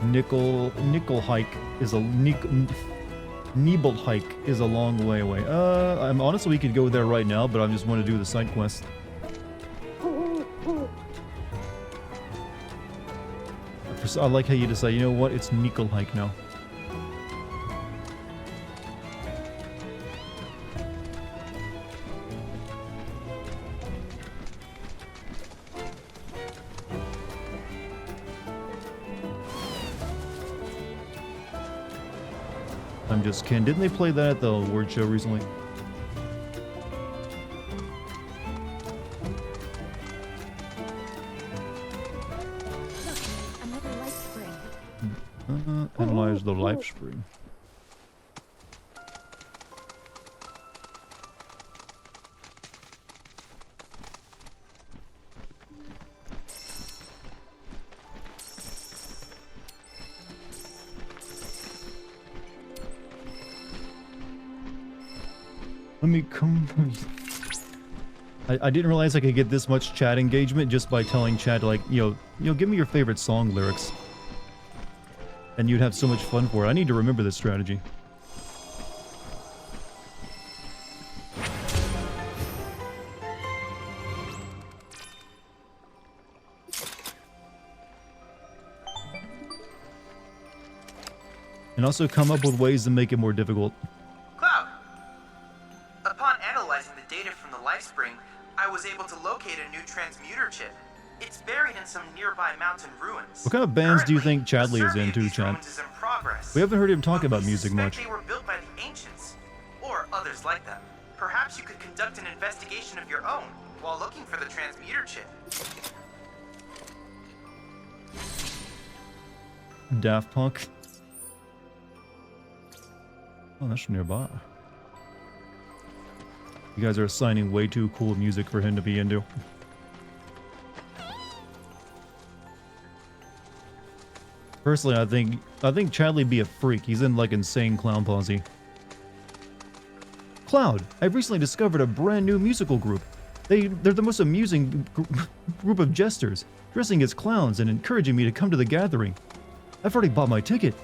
Nickel hike is a Nibble hike is a long way away. I'm honestly we could go there right now, but I just want to do the side quest. I like how you decide, you know what, it's Nickel hike now. I'm just kidding. Didn't they play that at the award show recently? Analyze the life spring. Let me come. I didn't realize I could get this much chat engagement just by telling chat like, you know, give me your favorite song lyrics. And you'd have so much fun for it. I need to remember this strategy. And also come up with ways to make it more difficult. Cloud! Upon analyzing the data from the life spring, I was able to locate a new transmuter chip. It's buried in some nearby mountain ruins. What kind of bands do you think Chadley is into, Chad? We haven't heard him talk about music much. They were built by the ancients, or others like them. Perhaps you could conduct an investigation of your own while looking for the transmuter chip. Daft Punk. Oh, that's nearby. You guys are assigning way too cool music for him to be into. Personally, I think Chadley'd be a freak. He's in like insane clown posse. Cloud, I've recently discovered a brand new musical group. They're the most amusing group of jesters, dressing as clowns and encouraging me to come to the gathering. I've already bought my ticket.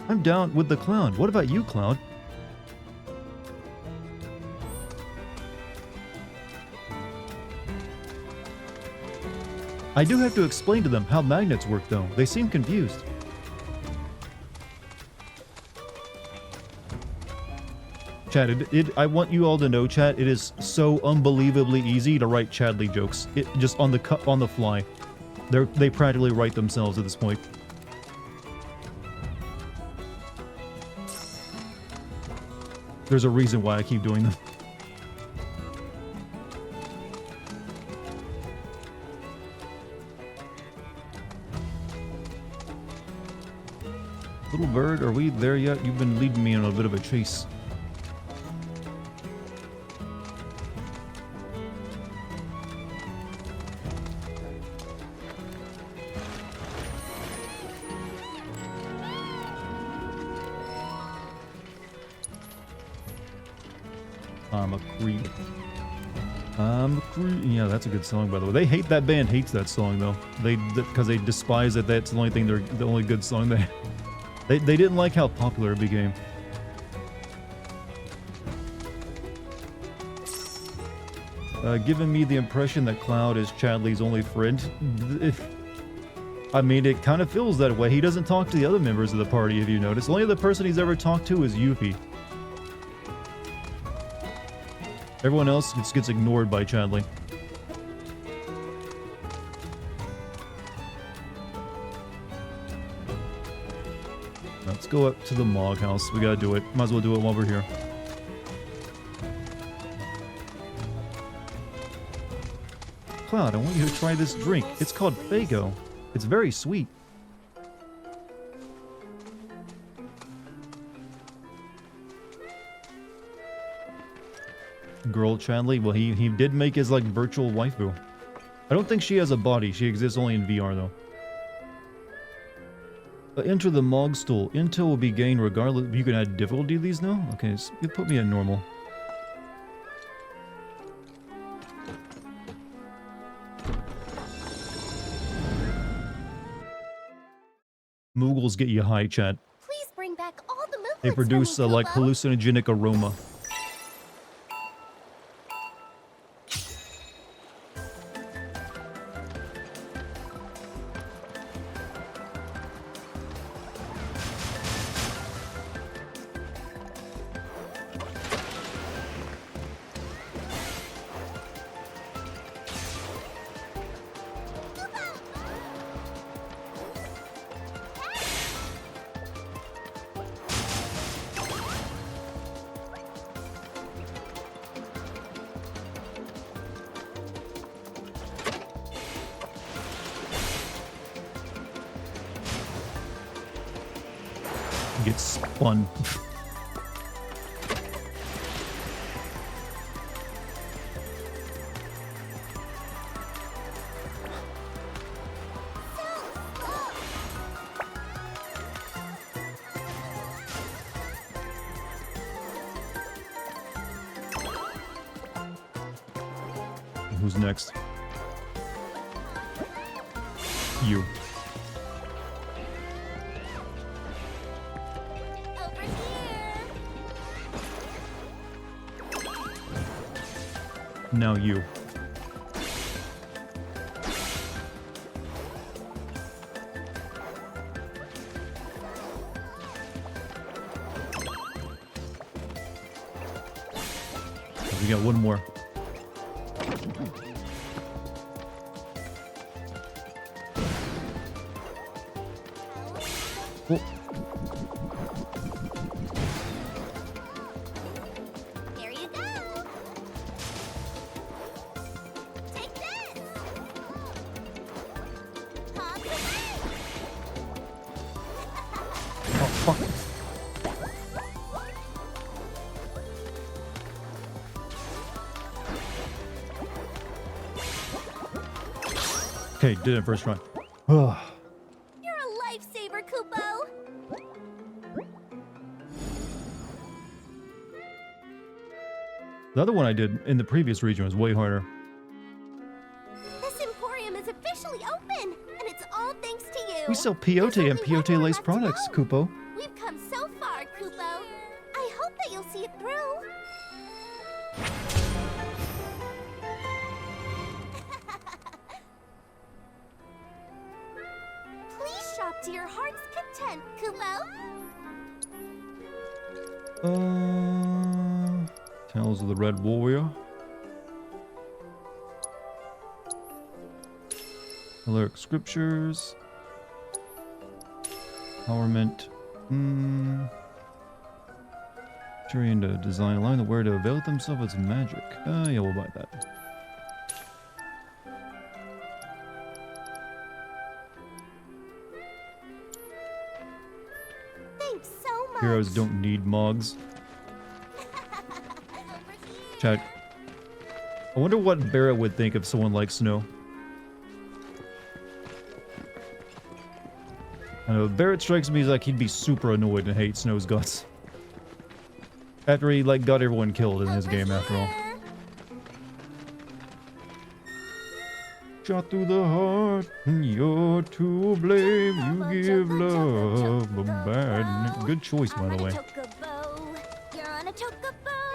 I'm down with the clown. What about you, Cloud? I do have to explain to them how magnets work, though. They seem confused. Chat, I want you all to know, chat, it is so unbelievably easy to write Chadley jokes. It just on the fly. They practically write themselves at this point. There's a reason why I keep doing them. Little bird, are we there yet? You've been leading me on a bit of a chase. I'm a creep. I'm a creep. Yeah, that's a good song, by the way. They hate that band. Hates that song though. Because they despise that. That's the only thing. The only good song they. They didn't like how popular it became. Giving me the impression that Cloud is Chadley's only friend. I mean, it kind of feels that way. He doesn't talk to the other members of the party, if you notice. The only other person he's ever talked to is Yuffie. Everyone else just gets ignored by Chadley. Let's go up to the Mog House. We gotta do it. Might as well do it while we're here. Cloud, I want you to try this drink. It's called Fago. It's very sweet. Girl Chadley, well, he did make his, like, virtual waifu. I don't think she has a body. She exists only in VR, though. Enter the Mog stool. Intel will be gained regardless. You can add difficulty to these now? Okay, so you put me at normal. Moogles get you high, chat. Please bring back all the movements. They produce a, like, hallucinogenic aroma. Get spun. Who's next? You. Now you. We got one more. Oh. There you go. Take this. Pop the Oh, fuck. Okay, did it first run. You're a lifesaver, Kupo. The other one I did in the previous region was way harder. This emporium is officially open, and it's all thanks to you. We sell peyote and peyote lace products, Kupo. We've come so far, Kupo. I hope that you'll see it through. Please shop to your heart's content, Kupo. Tales of the Red Warrior. Lyric scriptures. Empowerment. Trying to design a line of where to avail themselves of its magic. Yeah, we'll buy that. Thanks so much. Heroes don't need mogs. Chat. I wonder what Barrett would think of someone like Snow. I know, Barrett strikes me as like he'd be super annoyed and hate Snow's guts. After he, like, got everyone killed in his game, after all. Shot through the heart, you're to blame. You give love a bad. Good choice, by the way.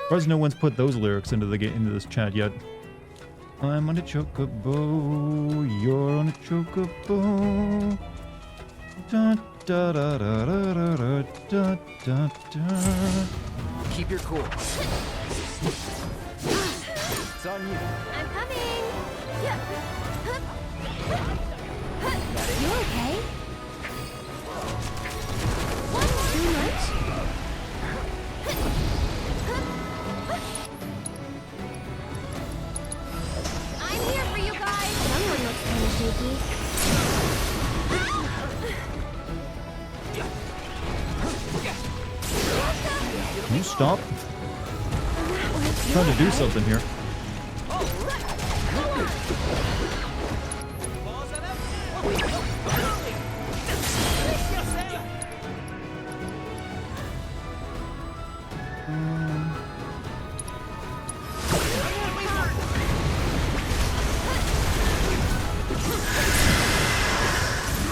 Surprised no one's put those lyrics into this chat yet. I'm on a chocobo, you're on a chocobo. Da da da da da da da da da. Keep your cool. It's on you. I'm coming. You okay? Too much? I'm here for you guys. Someone looks kind of shaky. Can you stop? I'm trying to do something here.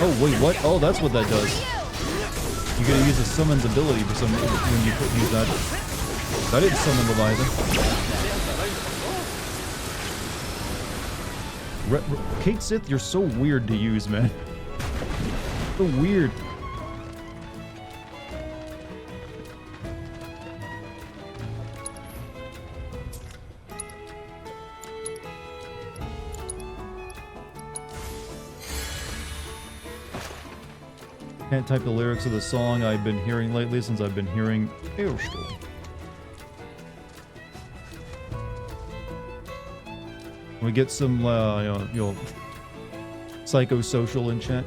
Oh wait, what? Oh, that's what that does. You gotta use a summons ability for some reason when you use that. That didn't summon Leviathan. Kate Sith, you're so weird to use, man. So weird. Can't type the lyrics of the song I've been hearing lately since I've been hearing Airstore. We get some, psychosocial in chat.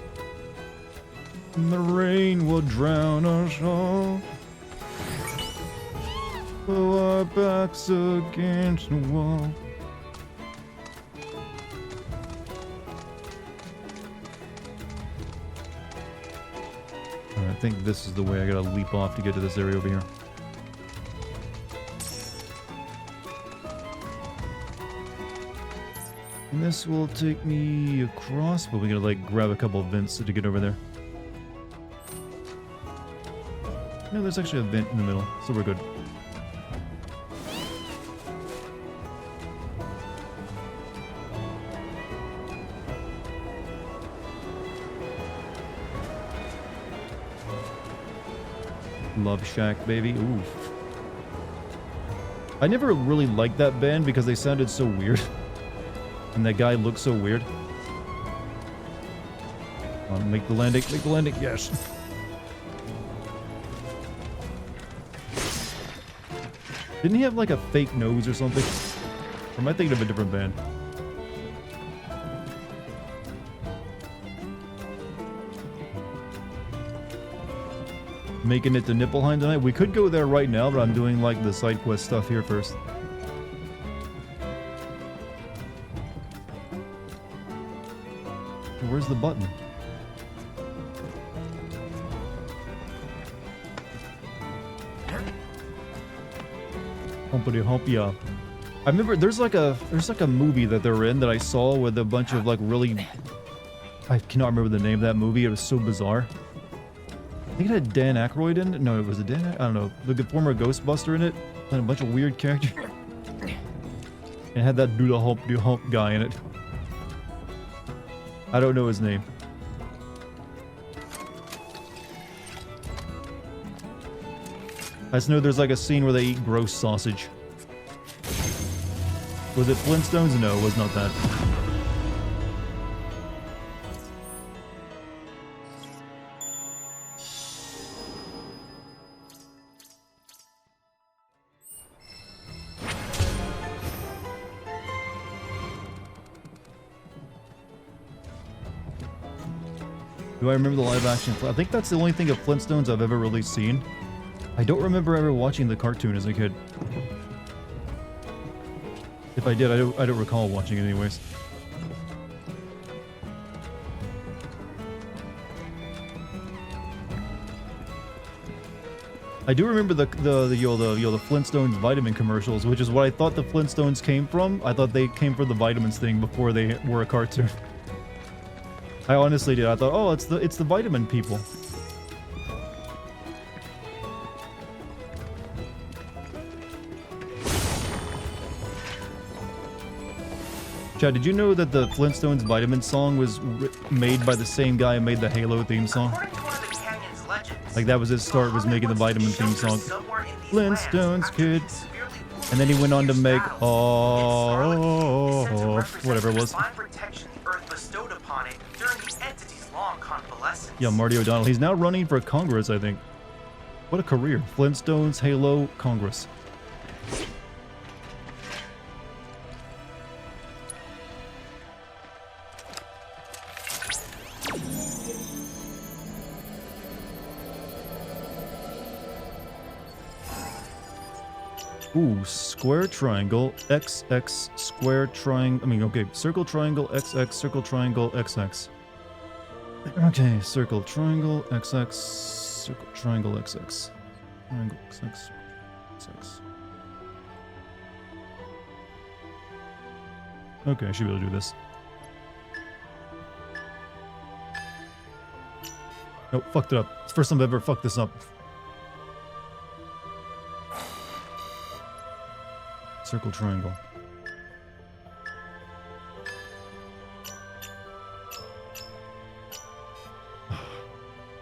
The rain will drown us all. Blow our backs against the wall. I think this is the way I gotta leap off to get to this area over here. And this will take me across, but we gotta like grab a couple of vents to get over there. No, there's actually a vent in the middle, so we're good. Love Shack, baby. Oof. I never really liked that band because they sounded so weird. And that guy looked so weird. Make the landing, yes. Didn't he have like a fake nose or something? Or am I thinking of a different band? Making it to Niflheim tonight. We could go there right now, but I'm doing like the side quest stuff here first. Where's the button? Humpity hump, yeah. I remember there's like a movie that they're in that I saw with a bunch of like really, I cannot remember the name of that movie. It was so bizarre. I think it had Dan Aykroyd in it. No, it was a Dan. I don't know. The former Ghostbuster in it, and a bunch of weird characters. And it had that do hump guy in it. I don't know his name. I just know there's like a scene where they eat gross sausage. Was it Flintstones? No, it was not that. Do I remember the live action? I think that's the only thing of Flintstones I've ever really seen. I don't remember ever watching the cartoon as a kid. If I did, I don't recall watching it anyways. I do remember the Flintstones vitamin commercials, which is what I thought the Flintstones came from. I thought they came from the vitamins thing before they were a cartoon. I honestly did. I thought, oh, it's the vitamin people. Chad, did you know that the Flintstones vitamin song was made by the same guy who made the Halo theme song? Like that was his start, was making the vitamin theme song. Flintstones kid. And then he went on to make whatever it was. Yeah, Marty O'Donnell. He's now running for Congress, I think. What a career. Flintstones, Halo, Congress. Ooh, square triangle, XX, square triangle, okay, circle triangle, XX, circle triangle, XX. Okay, circle triangle, XX, circle triangle, XX. Triangle, XX, XX. Okay, I should be able to do this. Nope, fucked it up. It's the first time I've ever fucked this up. Circle triangle.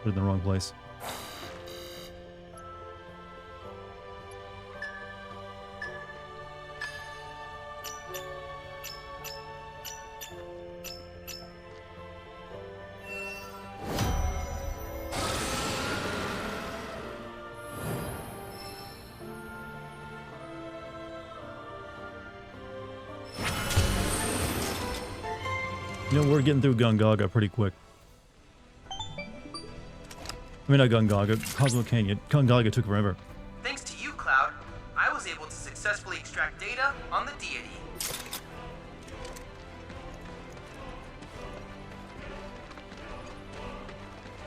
Put it in the wrong place. You know, we're getting through Gungaga pretty quick. I mean, not Gungaga, Cosmo Canyon. Gungaga took forever. Thanks to you, Cloud, I was able to successfully extract data on the deity.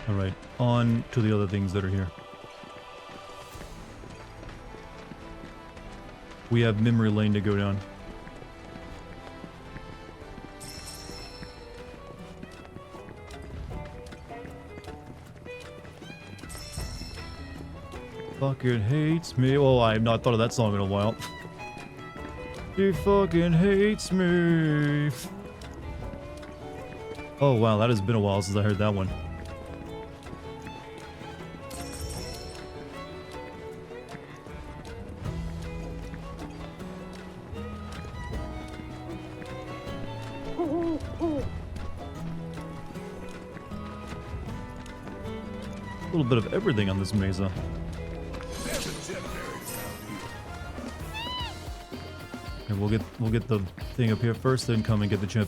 Alright, on to the other things that are here. We have memory lane to go down. Fucking hates me. Oh, I have not thought of that song in a while. She fucking hates me. Oh wow, that has been a while since I heard that one. A little bit of everything on this mesa. Okay, we'll get the thing up here first, then come and get the chip.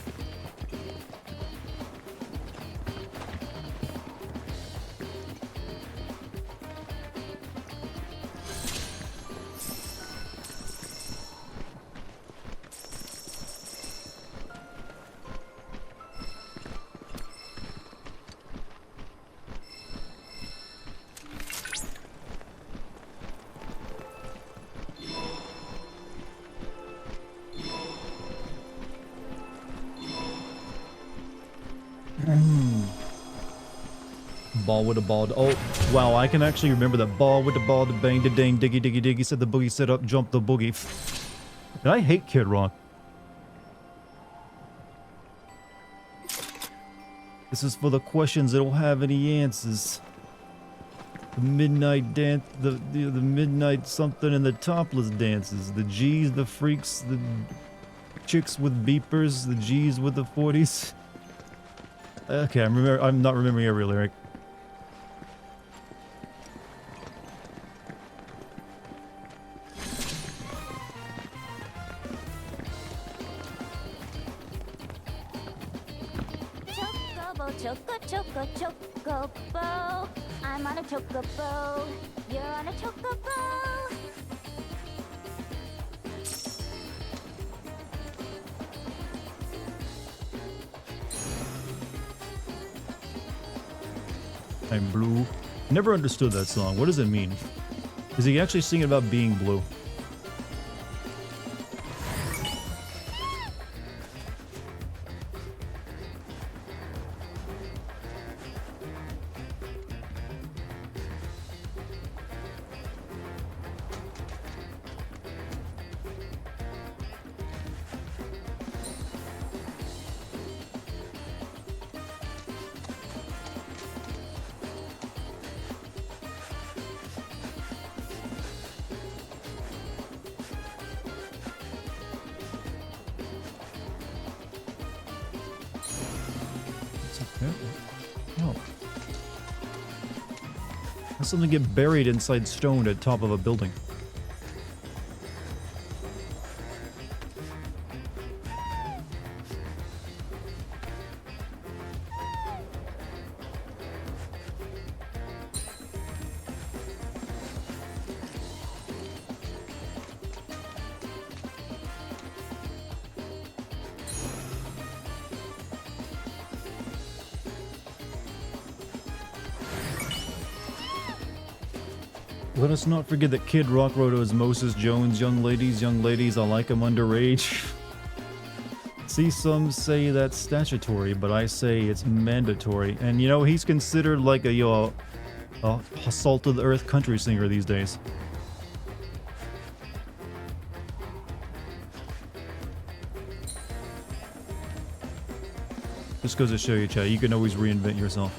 Ball with a ball. Oh, wow, I can actually remember that. Ball with the ball, the bang, the dang, diggy, diggy, diggy, said the boogie, set up, jump the boogie. And I hate Kid Rock. This is for the questions that don't have any answers. The midnight dance, the midnight something and the topless dances. The G's, the freaks, the chicks with beepers, the G's with the 40s. Okay, I'm not remembering every lyric. Chocobo. I'm on a chocobo. You're on a chocobo. I'm blue. Never understood that song. What does it mean? Is he actually singing about being blue? Oh. That's something get buried inside stone at top of a building. Let us not forget that Kid Rock wrote Osmosis Jones, young ladies, I like 'em underage. See, some say that's statutory, but I say it's mandatory. And you know, he's considered like a salt of the earth country singer these days. Just goes to show you, chat, you can always reinvent yourself.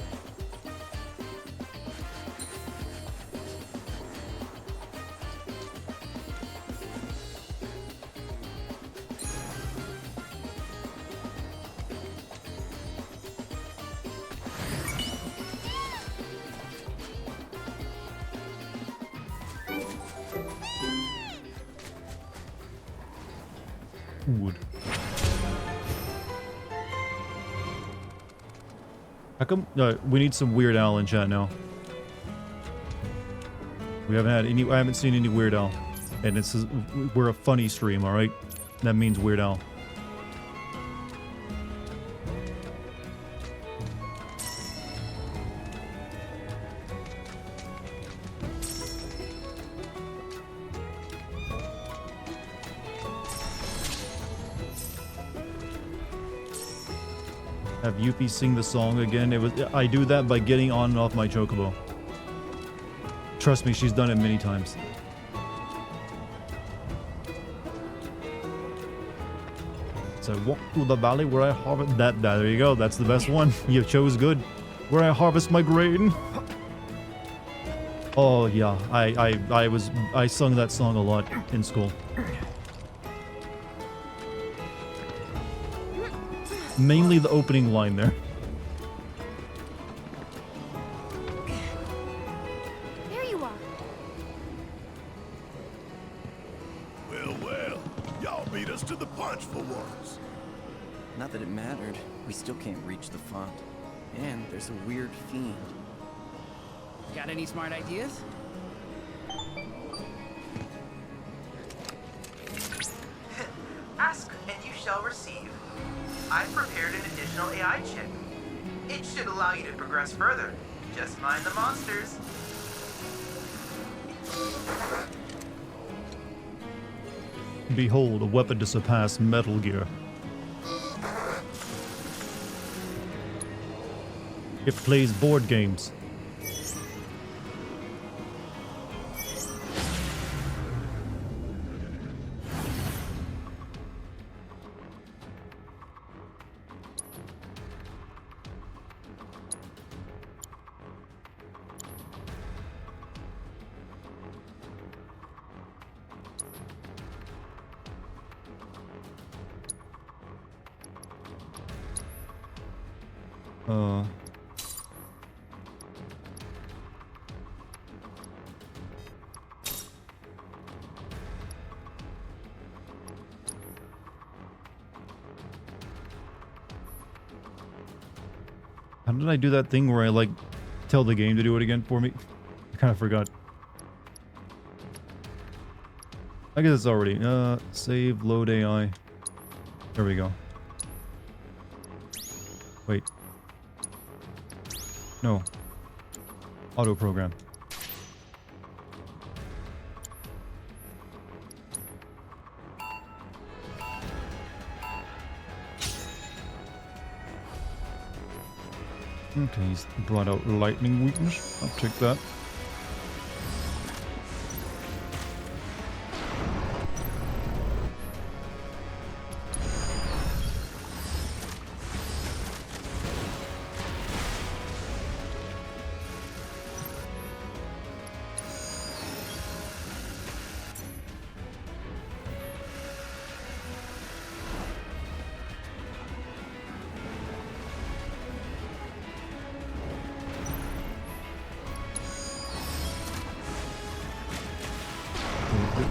Wood. How come? We need some Weird Al in chat now. We haven't had any. I haven't seen any Weird Al, and it's we're a funny stream, all right? That means Weird Al. Have Yuppie sing the song again. I do that by getting on and off my chocobo. Trust me, she's done it many times. So walk through the valley where I harvest that. There you go. That's the best one. You chose good. Where I harvest my grain. Oh yeah, I sung that song a lot in school. Mainly the opening line there. There you are. Well, y'all beat us to the punch for once. Not that it mattered. We still can't reach the font. And there's a weird fiend. Got any smart ideas? Ask and you shall receive. I've prepared an additional AI chip. It should allow you to progress further. Just mind the monsters. Behold, a weapon to surpass Metal Gear. It plays board games. How did I do that thing where I, like, tell the game to do it again for me? I kind of forgot. I guess it's already. Save, load AI. There we go. Wait. No. Auto program. Okay, he's brought out lightning weakness. I'll take that.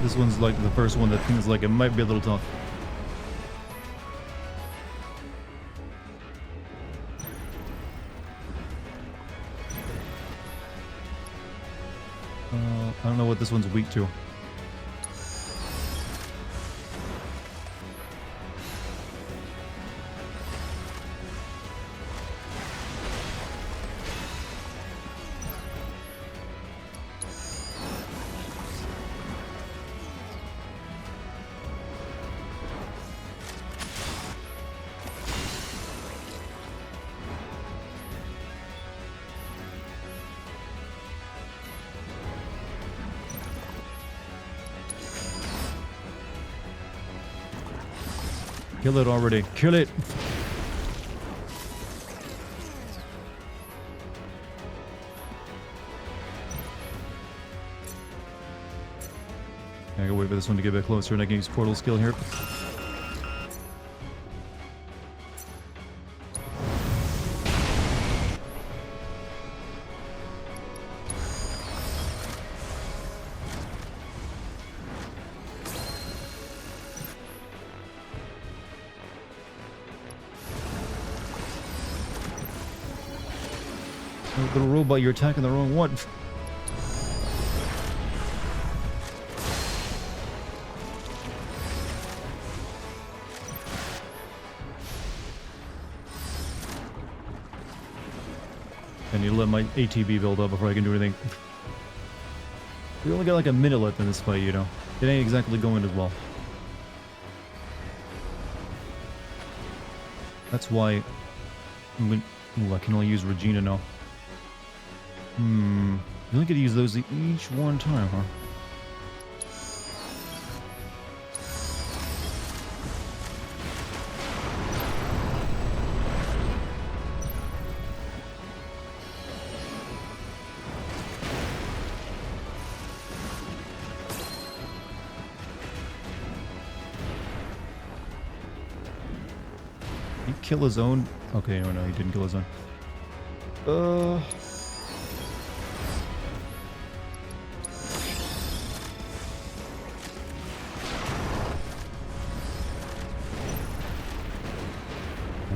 This one's like the first one that feels like it might be a little tough. I don't know what this one's weak to. Kill it already. Kill it. I gotta wait for this one to get a bit closer and I can use portal skill here. Little robot, you're attacking the wrong one. I need to let my ATB build up before I can do anything. We only got like a minute left in this fight, you know. It ain't exactly going as well. That's why ooh, I can only use Regina now. You only get to use those each one time, huh? Did he kill his own? Okay, no, he didn't kill his own. I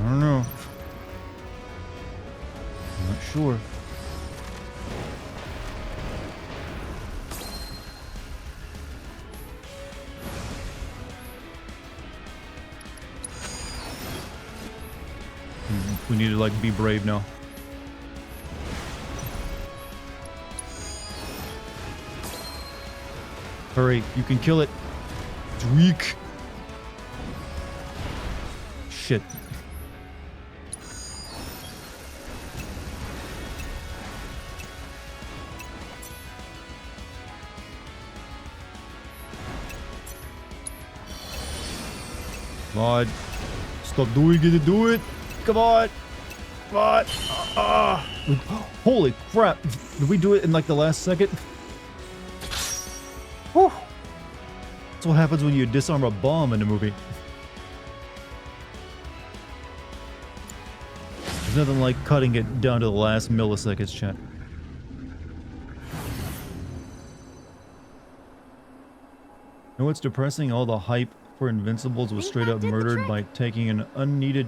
don't know. I'm not sure. We need to like be brave now. Hurry, you can kill it. It's weak. Shit. Come on. Stop doing it, do it. Come on. Come on. Holy crap. Did we do it in like the last second? Whew. That's what happens when you disarm a bomb in a movie. There's nothing like cutting it down to the last milliseconds, chat. You know what's depressing? All the hype for Invincibles was straight up murdered by taking an unneeded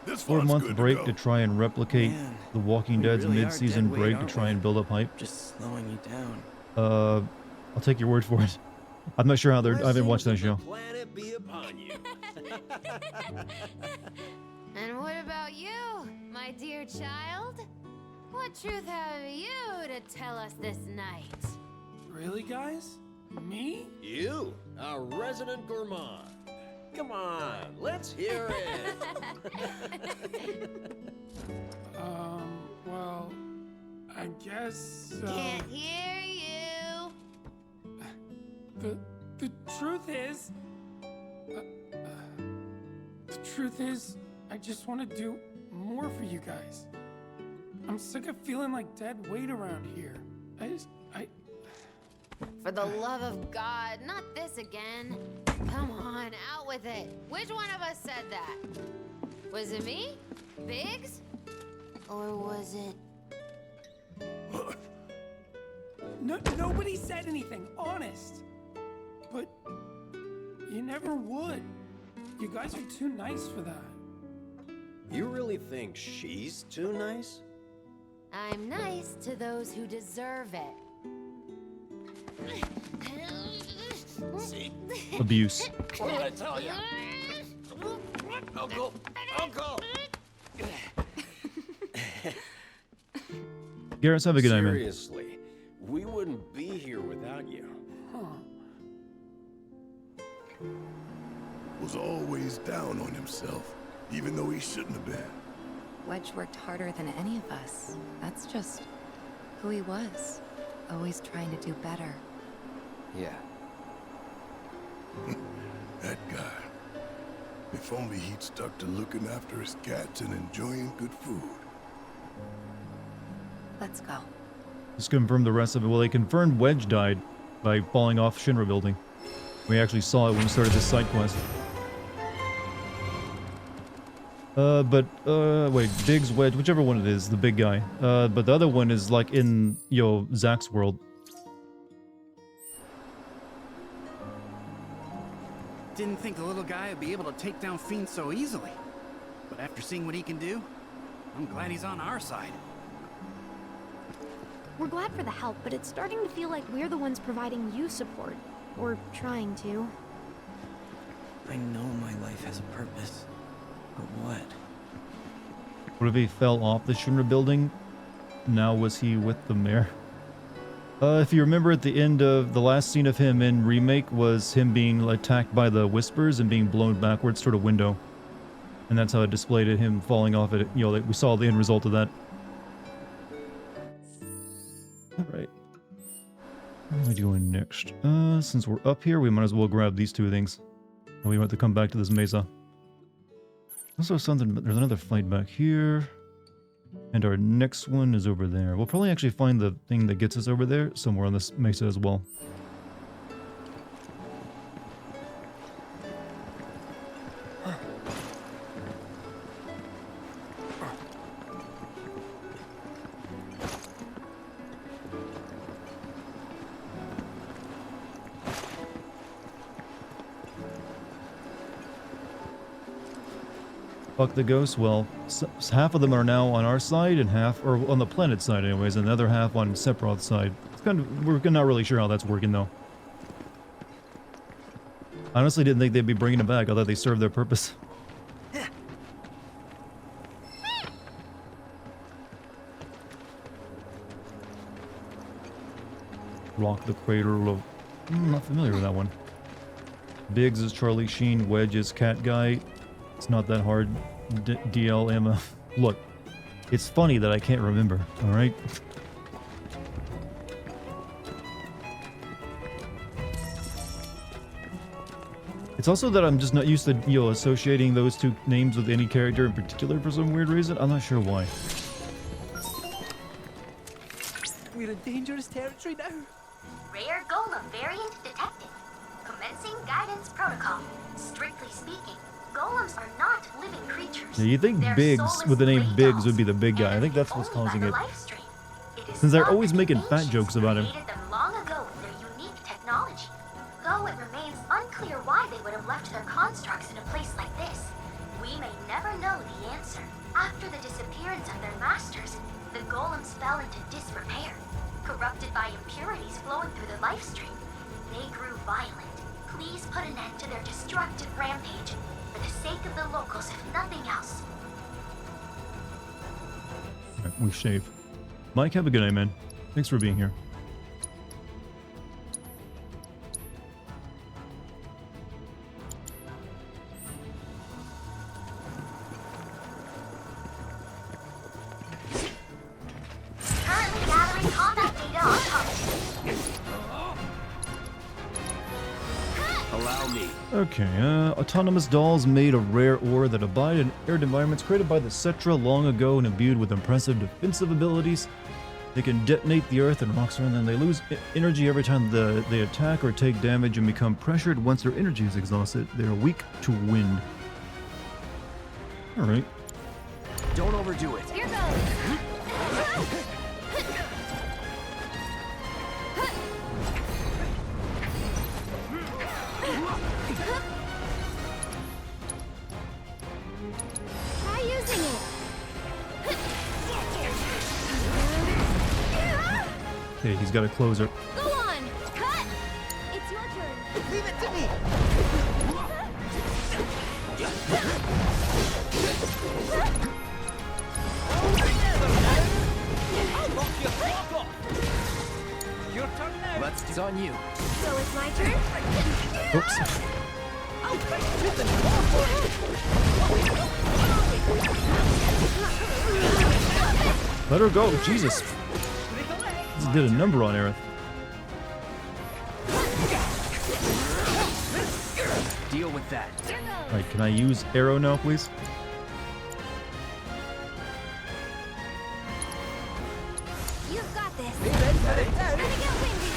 4-month break to try and replicate The Walking Dead's mid-season break to try and build up hype. Just slowing you down. I'll take your word for it. I'm not sure how they're. I haven't watched that show. Planet be upon you. And what about you, my dear child? What truth have you to tell us this night? Really, guys? Me? You, our resident gourmand. Come on, let's hear it. I guess. Can't hear you. The truth is. The truth is, I just want to do more for you guys. I'm sick of feeling like dead weight around here. For the love of God, not this again. Come on, out with it. Which one of us said that? Was it me? Biggs? Or was it... Nobody said anything, honest. But you never would. You guys are too nice for that. You really think she's too nice? I'm nice to those who deserve it. Abuse. What did I tell you? Uncle! Uncle! Garrett, have a good night, man. Seriously, we wouldn't be here without you. Was always down on himself, even though he shouldn't have been. Wedge worked harder than any of us. That's just who he was. Always trying to do better. Yeah. That guy. If only he'd stuck to looking after his cats and enjoying good food. Let's go. Just confirm the rest of it. Well, they confirmed Wedge died by falling off Shinra building. We actually saw it when we started this side quest. Wait, Biggs, Wedge, whichever one it is, the big guy. But the other one is like in, Zack's world. Didn't think the little guy would be able to take down fiends so easily. But after seeing what he can do, I'm glad he's on our side. We're glad for the help, but it's starting to feel like we're the ones providing you support. Or trying to. I know my life has a purpose. But what? What if he fell off the Shinra building? Now was he with the mayor? If you remember at the end of the last scene of him in Remake was him being attacked by the Whispers and being blown backwards toward a window. And that's how it displayed it, him falling off it. We saw the end result of that. Alright. What am I doing next? Since we're up here, we might as well grab these two things. We want to come back to this mesa. Also there's another fight back here. And our next one is over there. We'll probably actually find the thing that gets us over there somewhere on this mesa as well. Fuck the ghosts. Well, half of them are now on our side and half, or on the planet side anyways, and the other half on Sephiroth's side. It's kind of, we're not really sure how that's working though. I honestly didn't think they'd be bringing it back. I thought they served their purpose. Rock the Cradle of... I'm not familiar with that one. Biggs is Charlie Sheen. Wedge is Cat Guy. It's not that hard. DL Emma. Look, it's funny that I can't remember, alright? It's also that I'm just not used to, associating those two names with any character in particular for some weird reason. I'm not sure why. We're in dangerous territory now. Rare golem variant detected. Commencing guidance protocol. Strictly speaking, golems are not living creatures. Yeah, you'd think They're Biggs, soulless with the name gray Biggs, dolls, would be the big guy. I think that's what's causing it. Since they're always making fat jokes about him. Created them long ago with their unique technology. Though it remains unclear why they would have left their constructs in a place like this, we may never know the answer. After the disappearance of their masters, the golems fell into disrepair. Corrupted by impurities flowing through the life stream, they grew violent. Please put an end to their destructive rampage, for the sake of the locals, if nothing else. Right, we shave. Mike, have a good night, man. Thanks for being here. Currently Allow me. Okay, autonomous dolls made of rare ore that abide in arid environments created by the Cetra long ago and imbued with impressive defensive abilities. They can detonate the earth and rocks around them. They lose energy every time they attack or take damage and become pressured once their energy is exhausted. They are weak to wind. Alright. Don't overdo it. Here goes. Try using it. Okay, he's got a closer. Go on. Cut. It's your turn. Leave it to me. I'll knock your block off. Your turn now. It's on you. So it's my turn? Oops. I'll fight tooth and claw for it. Let her go. Jesus. This did a number on Aerith. Deal with that. Alright, can I use arrow now, please? You've got this. Be ready for it now. Gonna get windy.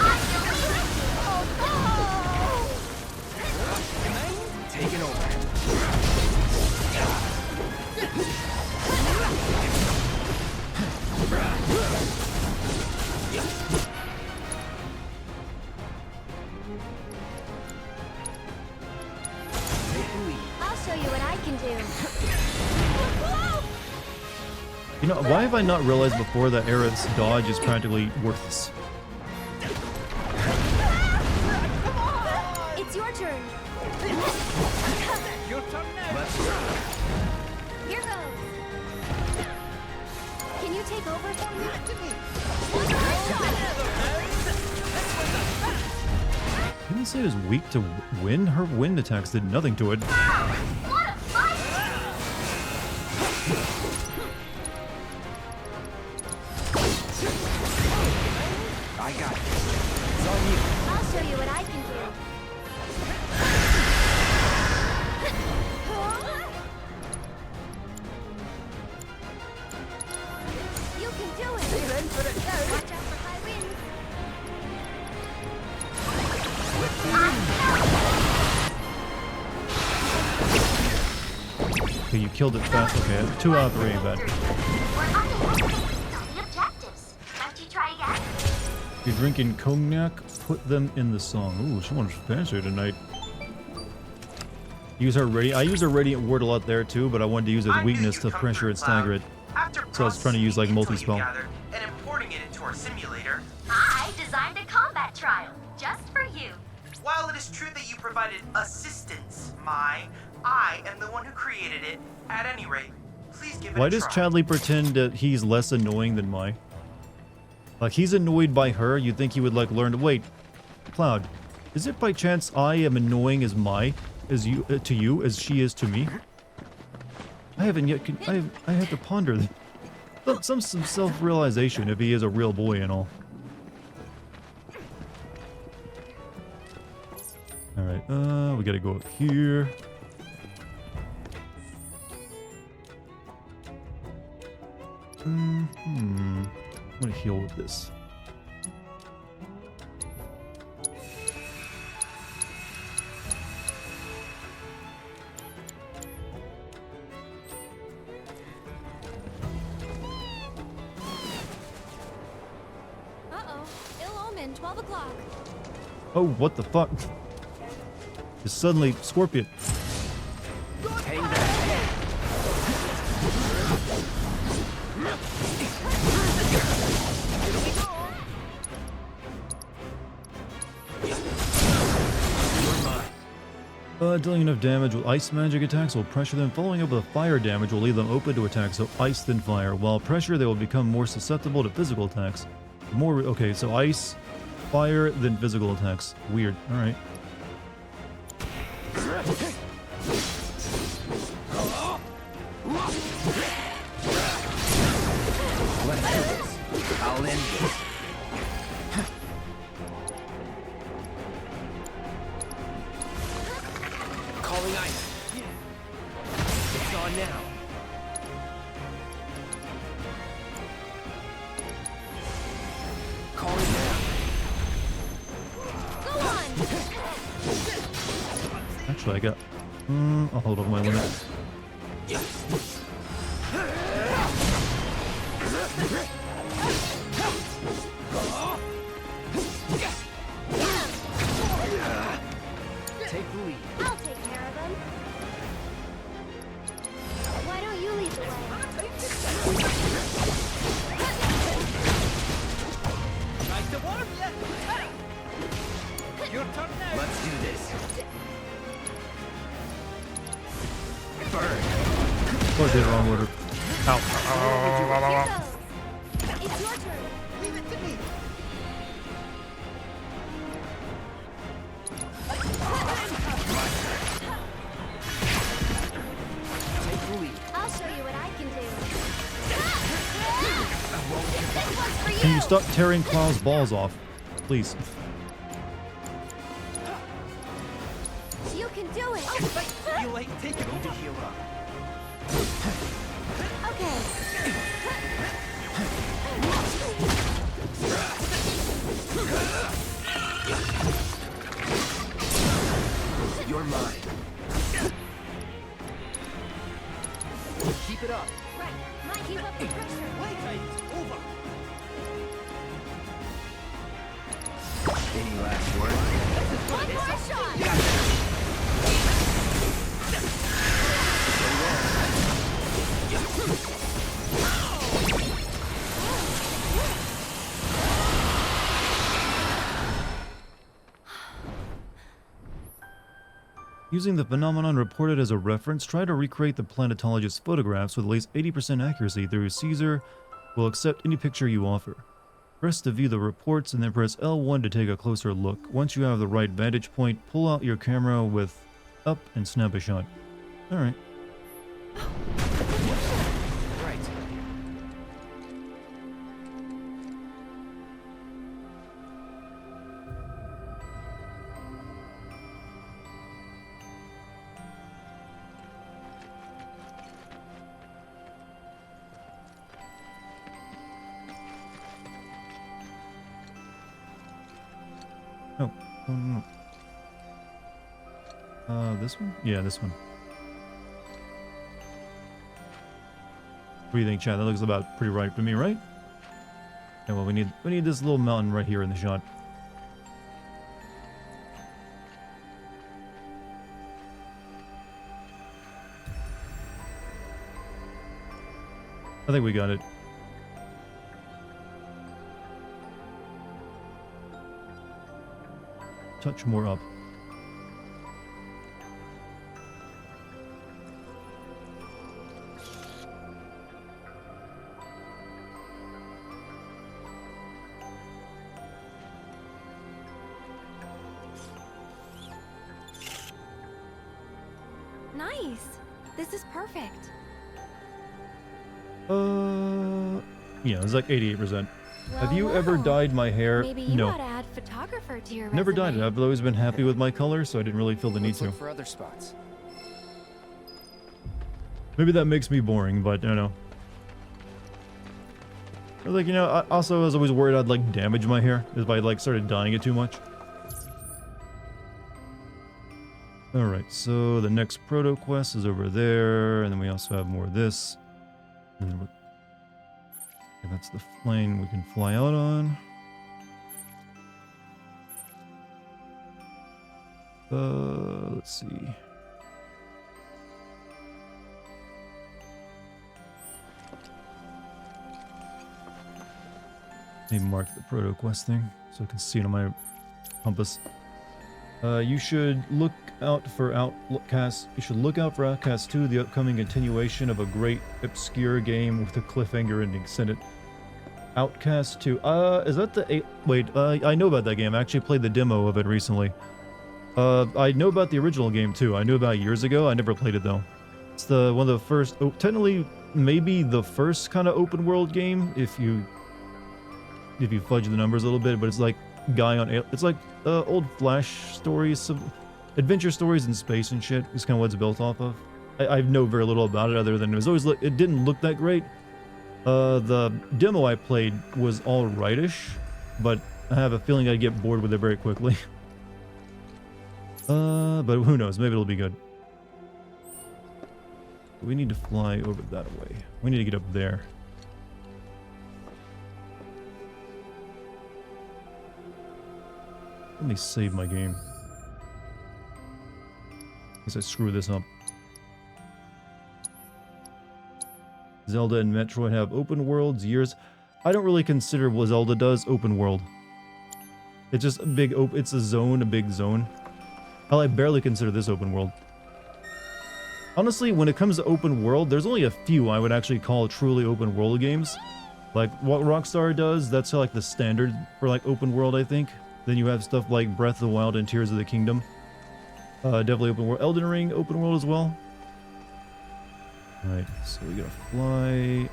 I believe it. Oh, Take it over. I'll show you what I can do. You know, why have I not realized before that Aerith's dodge is practically worthless? It's your turn. Your turn now. Here goes. Can you take over for me? Didn't say it was weak to wind? Her wind attacks did nothing to it. What a fight! I got it. It's on you. I'll show you what I can do. You can do it. Be ready for it now. Watch out for high winds. Okay, you killed it fast. Okay, 2 out of 3, but if you're drinking cognac, put them in the song. Ooh, someone's fancy tonight. Use her I use her radiant ward a lot there too, but I wanted to use its weakness to pressure and stagger it. So I was trying to use like multi-spell. And importing it into our simulator. I designed a combat trial just for you. While it is true that you provided assistance, I am the one who created it. At any rate, please give it Why a does try. Chadley pretend that he's less annoying than Mai? Like, he's annoyed by her, you'd think he would like learn to wait. Cloud, is it by chance I am annoying as Mai, as you to you as she is to me? I haven't yet. I have to ponder some self-realization if he is a real boy and all. All right, we gotta go up here. I'm gonna heal with this. Uh-oh. Ill omen, 12 o'clock. Oh, what the fuck? Just suddenly, Scorpion. Hang back. Dealing enough damage with ice magic attacks will pressure them. Following up with fire damage will leave them open to attack, so ice then fire. While pressure, they will become more susceptible to physical attacks. Okay, so ice, fire, then physical attacks. Weird. All right. I'll end this. Throwing ice. It's on now. Calling down. Go on! Actually, I got... I'll hold on my limit. Take the lead. I'll take care of him. Why don't you lead the way? Nice to warm ya. Your turn now. Let's do this. Burn. Oh, I did it wrong order. Ow. It's your turn. Leave it to me. Take the lead. I'll show you what I can do. I won't give up. This one's for Can you stop tearing Klaus' balls off? Please. You can do it. You like taking Need to over? heal up. Okay. You're mine. Keep it up. Right. Might keep up the pressure. Playtime's over. Any last words? One more shot. Using the phenomenon reported as a reference, try to recreate the planetologist's photographs with at least 80% accuracy through Caesar will accept any picture you offer. Press to view the reports and then press L1 to take a closer look. Once you have the right vantage point, pull out your camera with up and snap a shot. Alright. Right. Oh, no. This one? Yeah, this one. What do you think, Chad? That looks about pretty right to me, right? Yeah, well, we need this little mountain right here in the shot. I think we got it. Touch more up. Nice. This is perfect. Yeah, it's like 88%. Have you Well, ever well. dyed my hair? Maybe you No. ought to add photographer to your Never dyed resume. it. I've always been happy with my color, so I didn't really feel the need Let's to. look for other spots. Maybe that makes me boring, but I don't know. But, like, you know, I also was always worried I'd like damage my hair if I like started dyeing it too much. Alright, so the next proto quest is over there, and then we also have more of this. And then okay, that's the plane we can fly out on. Let's see. Let me mark the proto quest thing so I can see it on my compass. You should look out for Outcast. You should look out for Outcast 2, the upcoming continuation of a great obscure game with a cliffhanger ending. Send it. Outcast 2. Is that the wait? I know about that game. I actually played the demo of it recently. I know about the original game too. I knew about it years ago. I never played it though. It's the one of the first. Oh, technically, maybe the first kind of open world game if you fudge the numbers a little bit. But it's like guy on. It's like old Flash stories. adventure stories in space and shit is kind of what it's built off of. I know very little about it other than it was always it didn't look that great. The demo I played was all rightish, but I have a feeling I'd get bored with it very quickly. But who knows? Maybe it'll be good. We need to fly over that way. We need to get up there. Let me save my game. In case I screw this up. Zelda and Metroid have open worlds, years. I don't really consider what Zelda does open world. It's just a big it's a zone, a big zone. Hell, I barely consider this open world. Honestly, when it comes to open world, there's only a few I would actually call truly open world games. Like what Rockstar does, that's like the standard for like open world, I think. Then you have stuff like Breath of the Wild and Tears of the Kingdom. Definitely open world. Elden Ring, open world as well. Alright, so we gotta fly.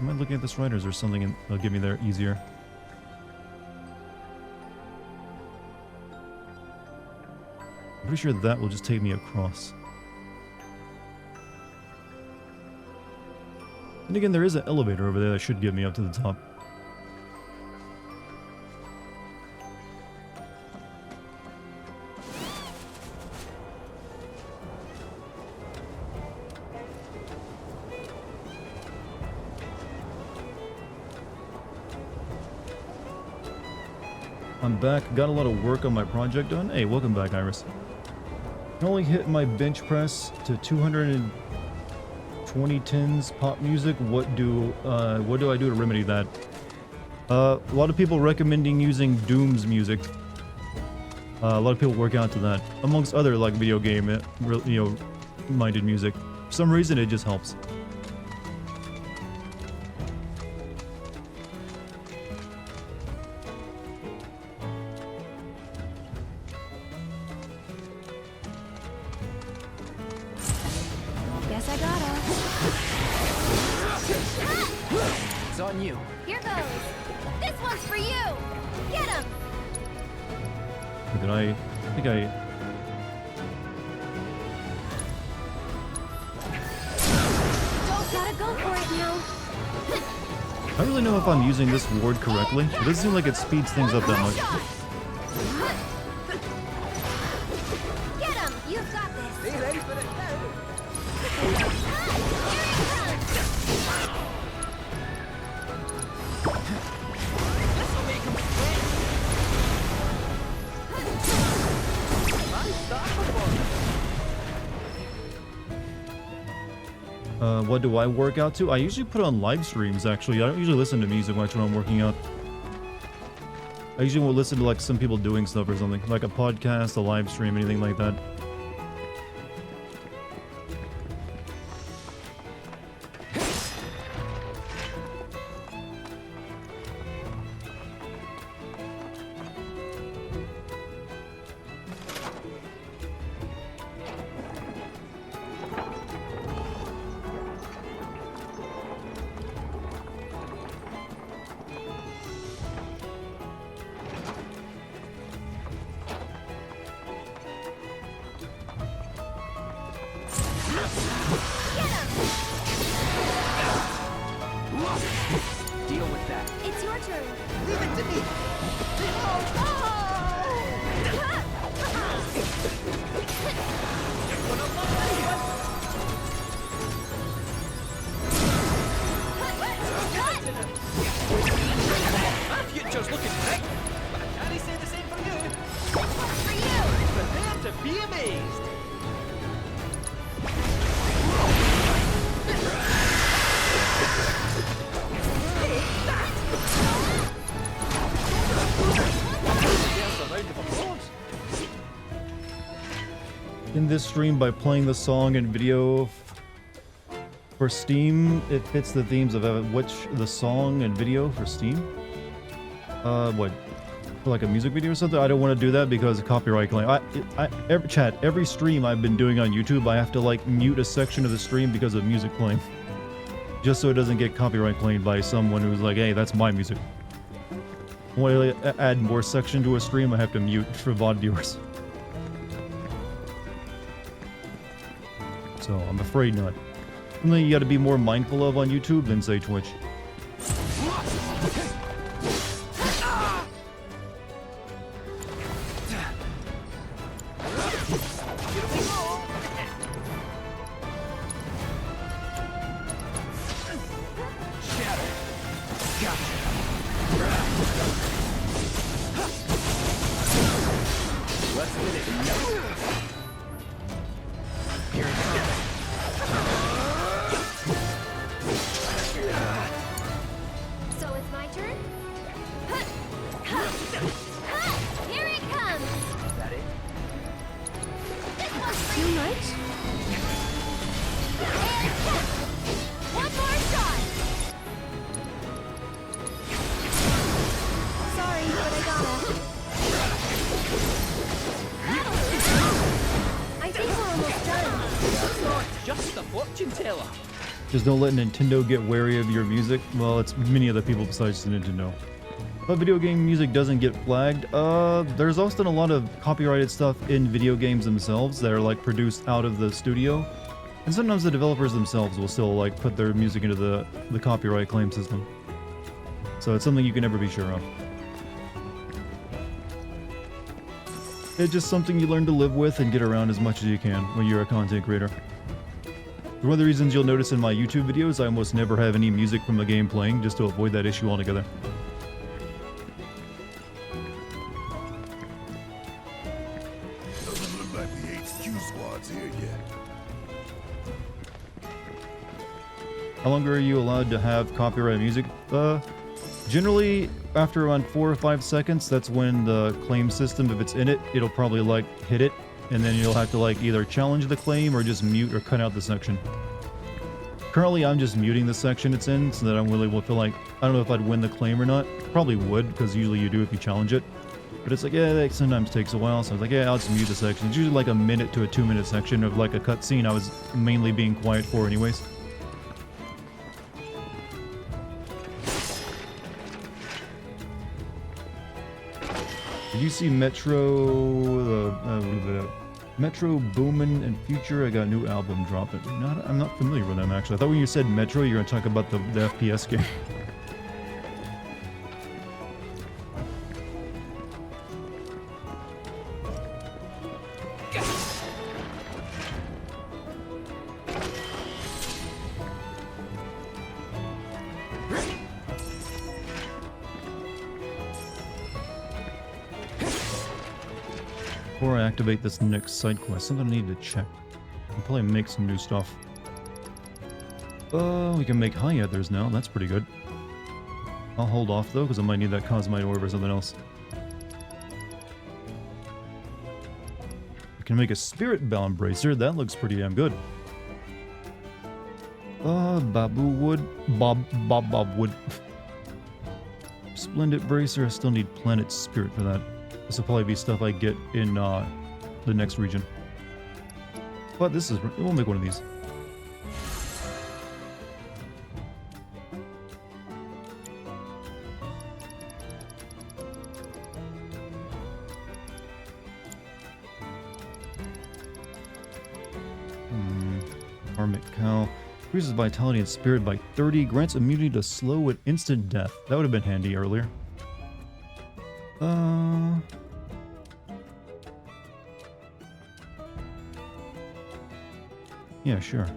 Am I looking at this right, or is there something that'll get me there easier? I'm pretty sure that will just take me across. And again, there is an elevator over there that should get me up to the top. I'm back, got a lot of work on my project done. Hey, welcome back, Iris. I only hit my bench press to 220 tins pop music. What do I do to remedy that? A lot of people recommending using Doom's music. A lot of people work out to that, amongst other like video game, minded music. For some reason, it just helps. Guess I gotta. It's on you. Here goes. This one's for you. Get him. Did I think I... Don't gotta go for it now. I don't really know if I'm using this ward correctly. It doesn't seem like it speeds things up that much. Get him. You've got this. Be ready for it now. This'll make him sweat. What do I work out to? I usually put on live streams, actually. I don't usually listen to music much when I'm working out. I usually won't listen to like some people doing stuff or something. Like a podcast, a live stream, anything like that. Deal with that. It's your turn. Leave it to me. My future's looking bright, but I can't say the same for you. This one's for you. Prepare to be amazed. In this stream, by playing the song and video for Steam, it fits the themes of the song and video for Steam. What? For like a music video or something? I don't want to do that because of copyright claim. Every stream I've been doing on YouTube, I have to like mute a section of the stream because of music playing. Just so it doesn't get copyright claimed by someone who's like, hey, that's my music. When I add more section to a stream, I have to mute for VOD viewers. So I'm afraid not. Something you got to be more mindful of on YouTube than say Twitch. So it's my turn? Here it comes! Is that it? This one's too much? One more shot! Sorry, but I gotta. I think we're almost done. That's not just a fortune teller. Just don't let Nintendo get wary of your music. Well, it's many other people besides Nintendo. But video game music doesn't get flagged. There's often a lot of copyrighted stuff in video games themselves that are like produced out of the studio. And sometimes the developers themselves will still like put their music into the copyright claim system. So it's something you can never be sure of. It's just something you learn to live with and get around as much as you can when you're a content creator. One of the reasons you'll notice in my YouTube videos, I almost never have any music from the game playing, just to avoid that issue altogether. Doesn't look like the HQ squad's here yet. How long are you allowed to have copyright music? Generally, after around 4 or 5 seconds, that's when the claim system, if it's in it, it'll probably like hit it, and then you'll have to like either challenge the claim or just mute or cut out the section. Currently, I'm just muting the section it's in, so that I really will feel like, I don't know if I'd win the claim or not. Probably would, because usually you do if you challenge it. But it's like, yeah, that sometimes takes a while, so I was like, yeah, I'll just mute the section. It's usually like a minute to a 2-minute section of like a cutscene I was mainly being quiet for anyways. Did you see Metro Boomin and Future? I got a new album dropping. I'm not familiar with them actually. I thought when you said Metro, you were going to talk about the FPS game. Before I activate this next side quest, something I need to check. I'll probably make some new stuff. We can make high ethers now. That's pretty good. I'll hold off though, because I might need that Cosmite Orb or something else. I can make a Spirit Bound Bracer. That looks pretty damn good. Babu Wood. Bob Wood. Splendid Bracer. I still need Planet Spirit for that. This will probably be stuff I get in the next region. But this is... we'll make one of these. Karmic Cow. Increases vitality and spirit by 30. Grants immunity to slow and instant death. That would have been handy earlier. Yeah, sure.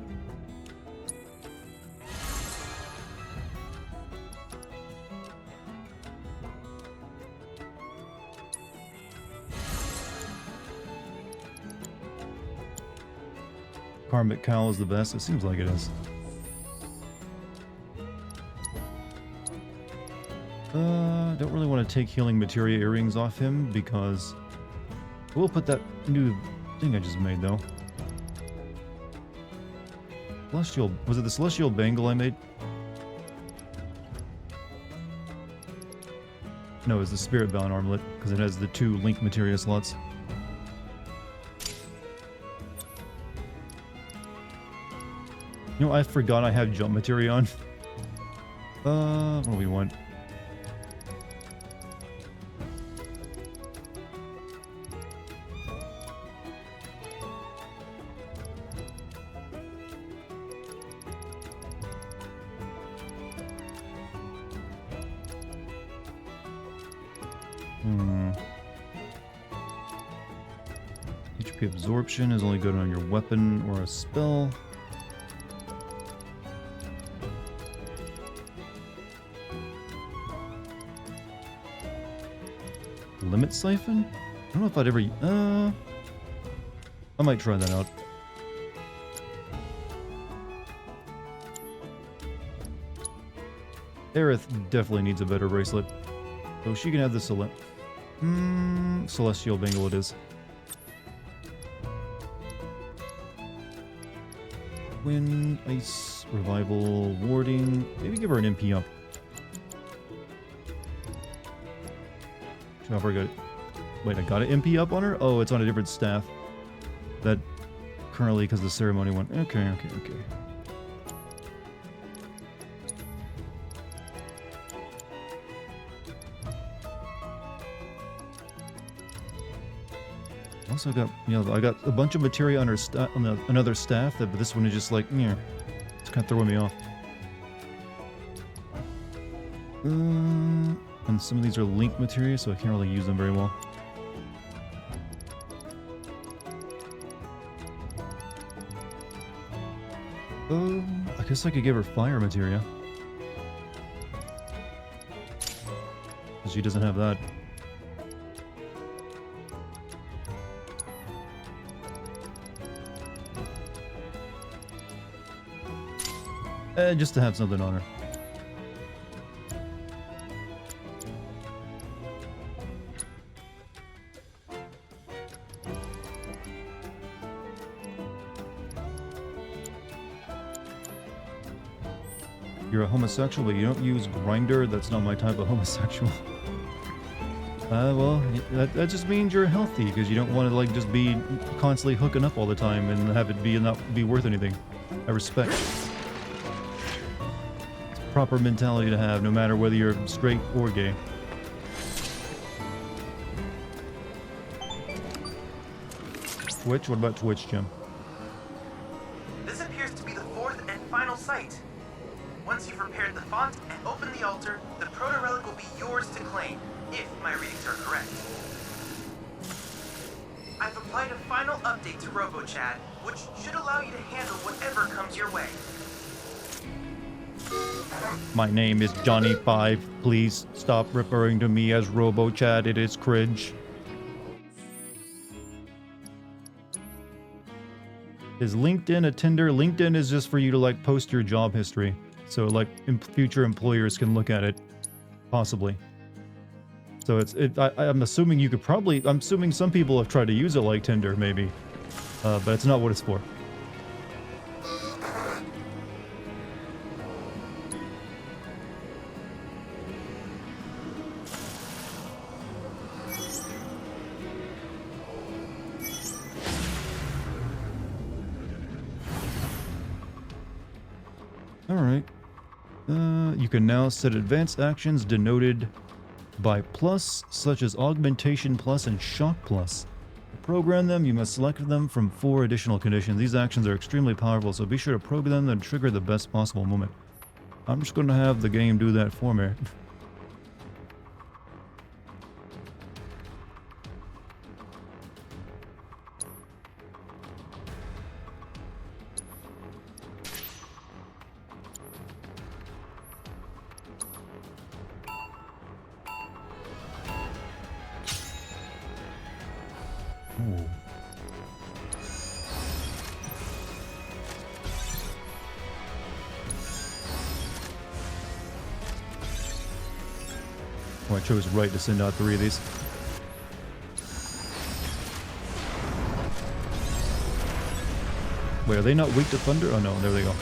Karmic Cowl is the best. It seems like it is. Don't really want to take healing materia earrings off him because we'll put that new thing I just made though. Celestial, was it the Celestial Bangle I made? No, it's the Spirit Bound Armlet because it has the 2 Link materia slots. You know, I forgot I have jump materia on. What do we want? HP absorption is only good on your weapon or a spell. Limit siphon? I don't know if I'd ever... I might try that out. Aerith definitely needs a better bracelet. So she can have the Celestial Bangle it is. Wind, Ice, Revival, Warding. Maybe give her an MP up. How far I got it? Wait, I got an MP up on her? Oh, it's on a different staff. That currently, because the ceremony went. Okay. Also got, I got a bunch of materia on her on another staff, but this one is just like, yeah, it's kind of throwing me off. And some of these are link materia, so I can't really use them very well. I guess I could give her fire materia. Because she doesn't have that. Just to have something on her. You're a homosexual, but you don't use Grindr? That's not my type of homosexual. Well, that just means you're healthy, because you don't want to, like, just be constantly hooking up all the time and have it not be worth anything. I respect. Proper mentality to have, no matter whether you're straight or gay. Twitch? What about Twitch, Jim? This appears to be the fourth and final site. Once you've repaired the font and opened the altar, the proto-relic will be yours to claim, if my readings are correct. I've applied a final update to RoboChat, which should allow you to handle whatever comes your way. My name is Johnny5. Please stop referring to me as RoboChat. It is cringe. Is LinkedIn a Tinder? LinkedIn is just for you to, like, post your job history. So, like, future employers can look at it. Possibly. So I'm assuming you could probably... I'm assuming some people have tried to use it like Tinder, maybe. But it's not what it's for. Alright. You can now set advanced actions denoted by plus, such as Augmentation Plus and Shock Plus. To program them, you must select them from 4 additional conditions. These actions are extremely powerful, so be sure to program them and trigger the best possible moment. I'm just going to have the game do that for me. Oh, I chose right to send out 3 of these. Wait, are they not weak to thunder? Oh no, there they go.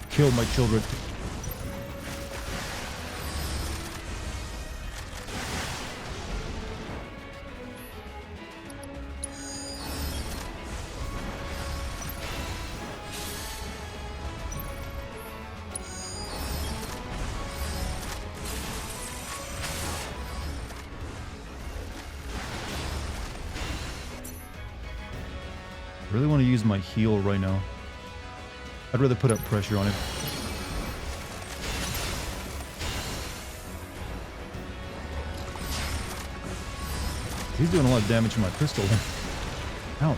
Kill my children. I really want to use my heal right now. I'd rather put up pressure on it. He's doing a lot of damage to my pistol. Ouch.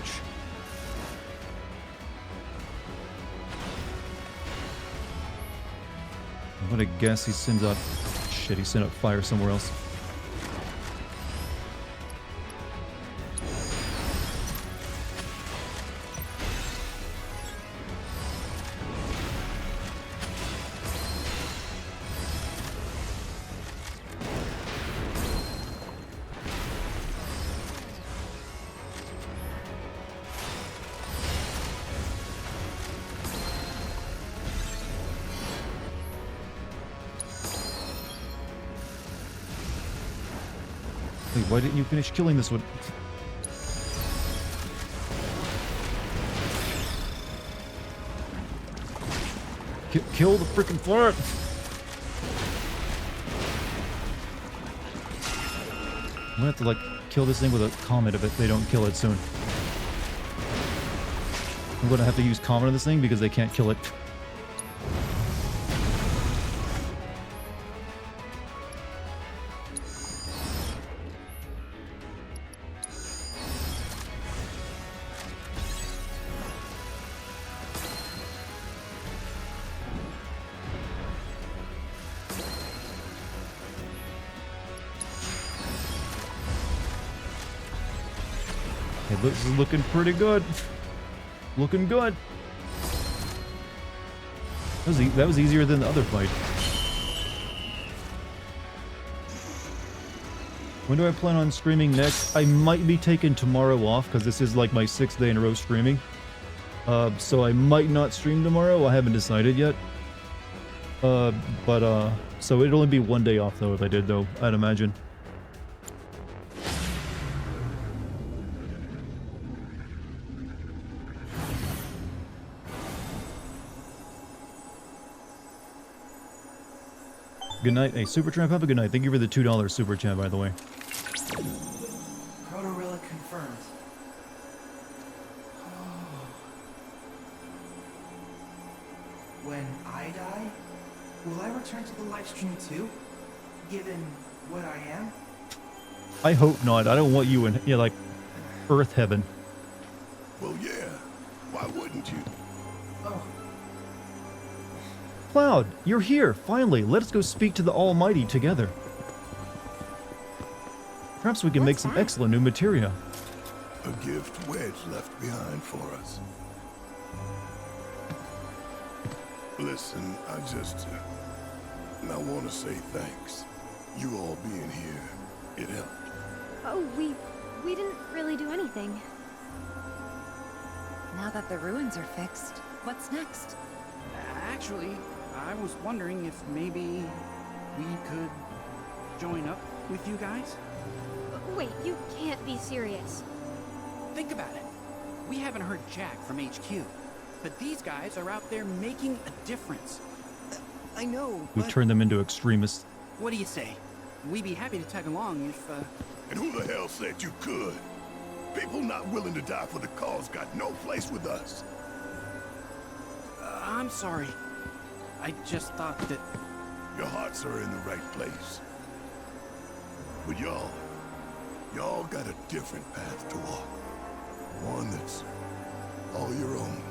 I'm gonna guess he sends out... Shit, he sent out fire somewhere else. Wait, why didn't you finish killing this one? Kill the freaking fart! I'm gonna have to, like, kill this thing with a comet if they don't kill it soon. I'm gonna have to use comet on this thing because they can't kill it. This is looking pretty good. Looking good. That was easier than the other fight. When do I plan on streaming next? I might be taking tomorrow off because this is like my 6th day in a row streaming. So I might not stream tomorrow. I haven't decided yet. So it'd only be 1 day off though if I did though, I'd imagine. Good night. Hey, Super Tramp, have a good night. Thank you for the $2 Super Chat, by the way. Proto-relic confirmed. When I die, will I return to the live stream too? Given what I am? I hope not. I don't want you in, like, Earth Heaven. Well, yeah. Why wouldn't you? Oh. Cloud, you're here, finally. Let us go speak to the Almighty together. Perhaps we can make some excellent new materia. A gift Wedge left behind for us. Listen, I want to say thanks. You all being here, it helped. Oh, we didn't really do anything. Now that the ruins are fixed, what's next? Actually, I was wondering if maybe we could join up with you guys? Wait, you can't be serious. Think about it. We haven't heard jack from HQ, but these guys are out there making a difference. I know, We turned them into extremists. What do you say? We'd be happy to tag along if, And who the hell said you could? People not willing to die for the cause got no place with us. I'm sorry. I just thought that... Your hearts are in the right place. But y'all got a different path to walk. One that's all your own.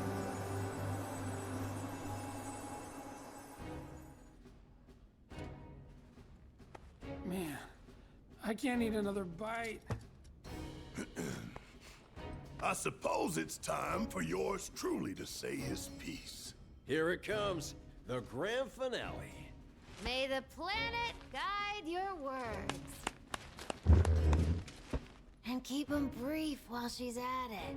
Man, I can't eat another bite. I suppose it's time for yours truly to say his piece. Here it comes, the grand finale. May the planet guide your words. And keep them brief while she's at it.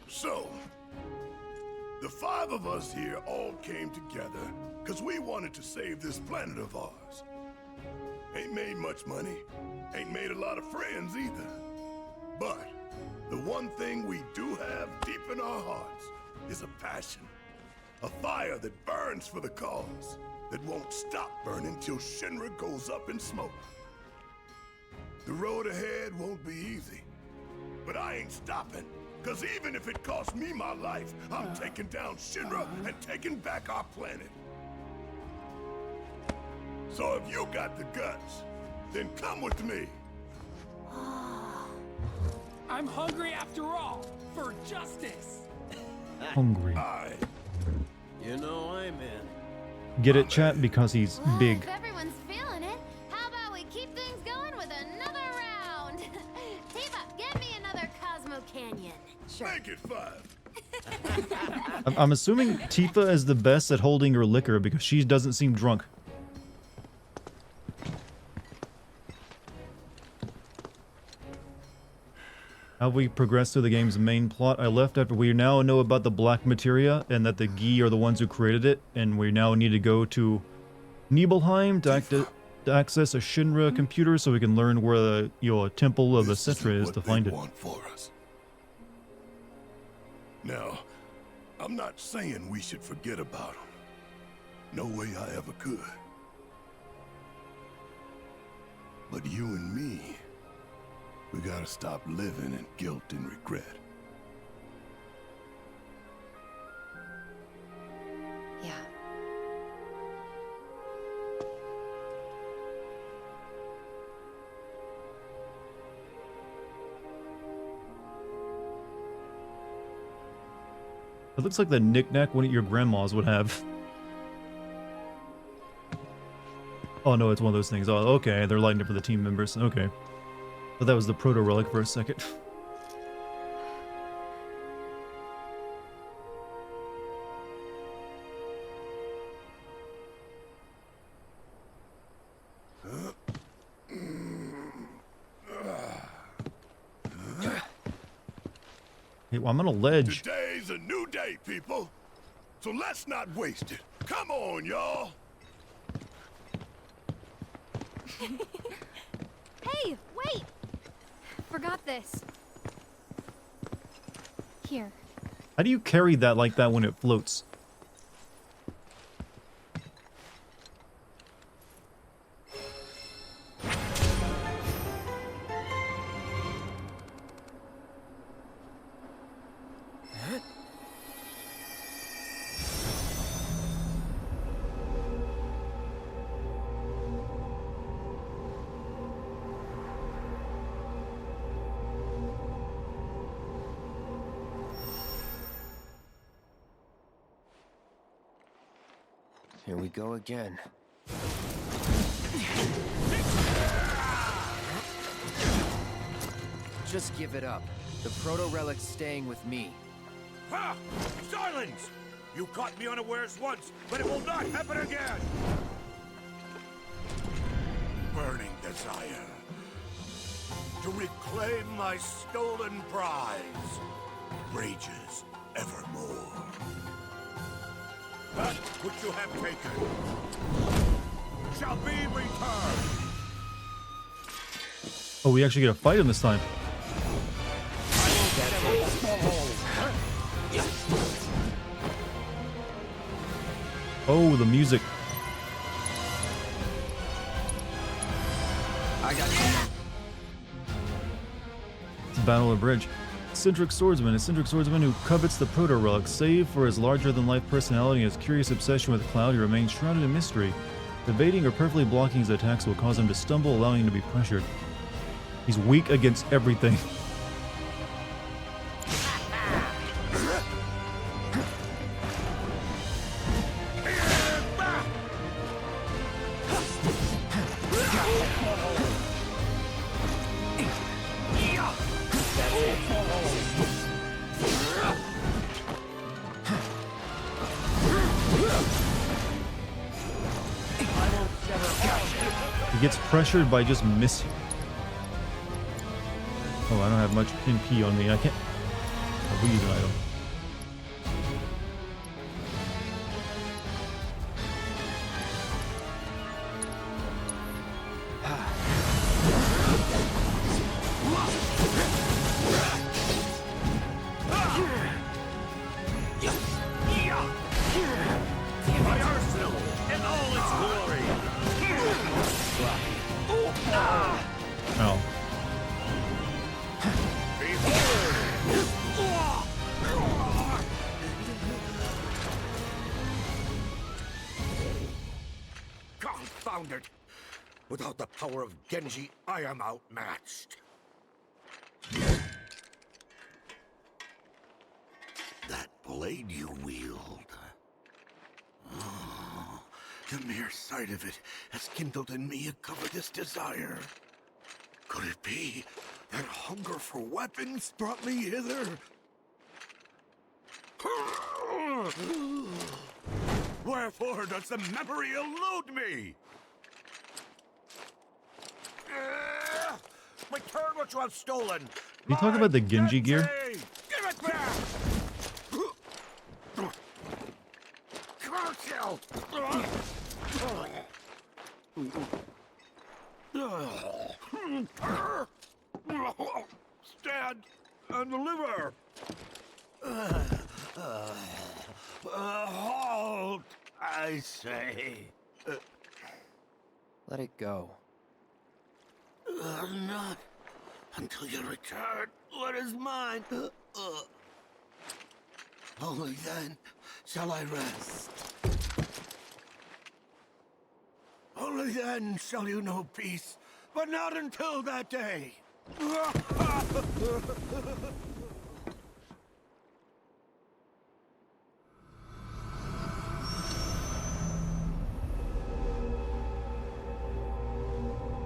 So, the 5 of us here all came together because we wanted to save this planet of ours. Ain't made much money, ain't made a lot of friends either. But the one thing we do have deep in our hearts is a passion. A fire that burns for the cause, that won't stop burning till Shinra goes up in smoke. The road ahead won't be easy, but I ain't stopping. Cause even if it costs me my life, I'm taking down Shinra and taking back our planet. So if you got the guts, Then come with me. I'm hungry after all, for justice. Hungry. You know I'm in. Get it, chat? Because he's Well, big. if everyone's feeling it, how about we keep things going with another round? Tifa, get me another Cosmo Canyon. Sure. Make it 5. I'm assuming Tifa is the best at holding her liquor because she doesn't seem drunk. How we progress through the game's main plot. I left after we now know about the black materia and that the Gi are the ones who created it, and we now need to go to Nibelheim to access a Shinra computer so we can learn where the temple of the Cetra is to find it. For us. Now, I'm not saying we should forget about them. No way I ever could. But you and me, we gotta stop living in guilt and regret. Yeah. It looks like the knick-knack one of your grandmas would have. Oh no, it's one of those things. Oh, okay, they're lighting it for the team members. Okay. But that was the proto-relic for a second. Hey, well, I'm on a ledge. Today's a new day, people. So let's not waste it. Come on, y'all. Hey, wait! Forgot this. Here. How do you carry that like that when it floats? Here we go again. Just give it up. The proto-relic's staying with me. Ha! Silence! You caught me unawares once, but it will not happen again! Burning desire to reclaim my stolen prize rages evermore. That which you have taken shall be returned! Oh, we actually get a fight in this time. Oh, the music. I got you. It's Battle of Bridge. Eccentric Swordsman, a eccentric swordsman who covets the proto-relic. Save for his larger-than-life personality and his curious obsession with Cloud, he remains shrouded in mystery. Evading or perfectly blocking his attacks will cause him to stumble, allowing him to be pressured. He's weak against everything. He gets pressured by just missing. Oh, I don't have much MP on me. I can't. I'll use an item. My arsenal in all its glory! Oh. Without the power of Genji, I am outmatched. That blade you wield. Oh, the mere sight of it has kindled in me a covetous desire. Could it be that hunger for weapons brought me hither? Wherefore does the memory elude me? Return what you have stolen. You talk about the Genji gear? Give it back! Curse you! Stand and deliver! Halt! I say. Let it go. Not until you return what is mine. Only then shall I rest. Only then shall you know peace, but not until that day.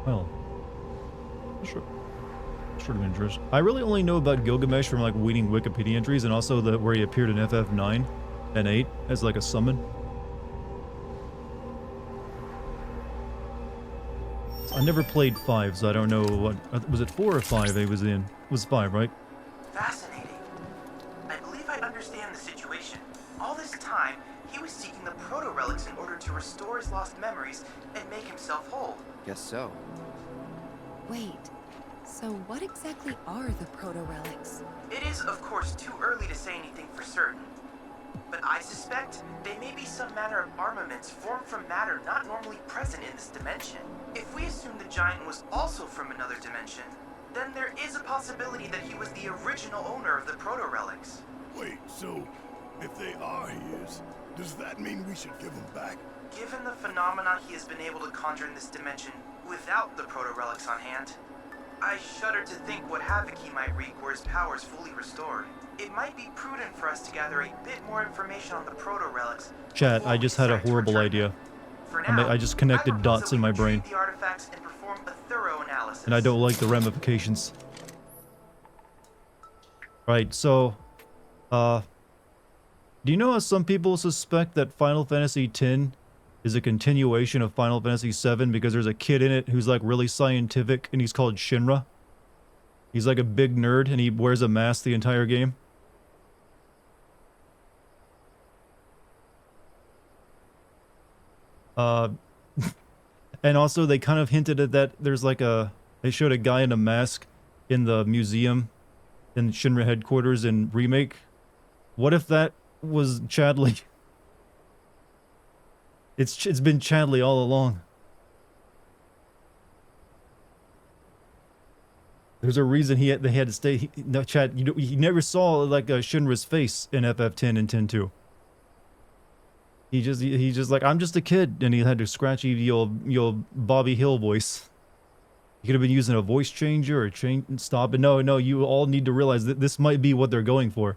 Well, sure. Sort of interest. I really only know about Gilgamesh from like reading Wikipedia entries and also the where he appeared in FF9 and 8 as like a summon. I never played 5, so I don't know what was it 4 or 5 he was in. It was 5, right? Fascinating. I believe I understand the situation. All this time, he was seeking the proto-relics in order to restore his lost memories and make himself whole. Guess so. Wait, so what exactly are the proto-relics? It is, of course, too early to say anything for certain. But I suspect they may be some manner of armaments formed from matter not normally present in this dimension. If we assume the giant was also from another dimension, then there is a possibility that he was the original owner of the proto-relics. Wait, so if they are his, does that mean we should give them back? Given the phenomena he has been able to conjure in this dimension without the proto-relics on hand, I shudder to think what havoc he might wreak were his powers fully restored. It might be prudent for us to gather a bit more information on the proto-relics. Chat, I just had a horrible idea. I just connected dots in my brain. The artifacts and perform a thorough analysis. And I don't like the ramifications. Right, so do you know how some people suspect that Final Fantasy X is a continuation of Final Fantasy VII because there's a kid in it who's like really scientific and he's called Shinra? He's like a big nerd and he wears a mask the entire game. And also they kind of hinted at that there's like they showed a guy in a mask in the museum in Shinra headquarters in Remake. What if that was Chadley? It's been Chadley all along. There's a reason they had to stay. No, Chad, you never saw like Shinra's face in FF10 and 10-2. He just like, I'm just a kid, and he had to scratchy the old Bobby Hill voice. He could have been using a voice changer or stop. But no, you all need to realize that this might be what they're going for,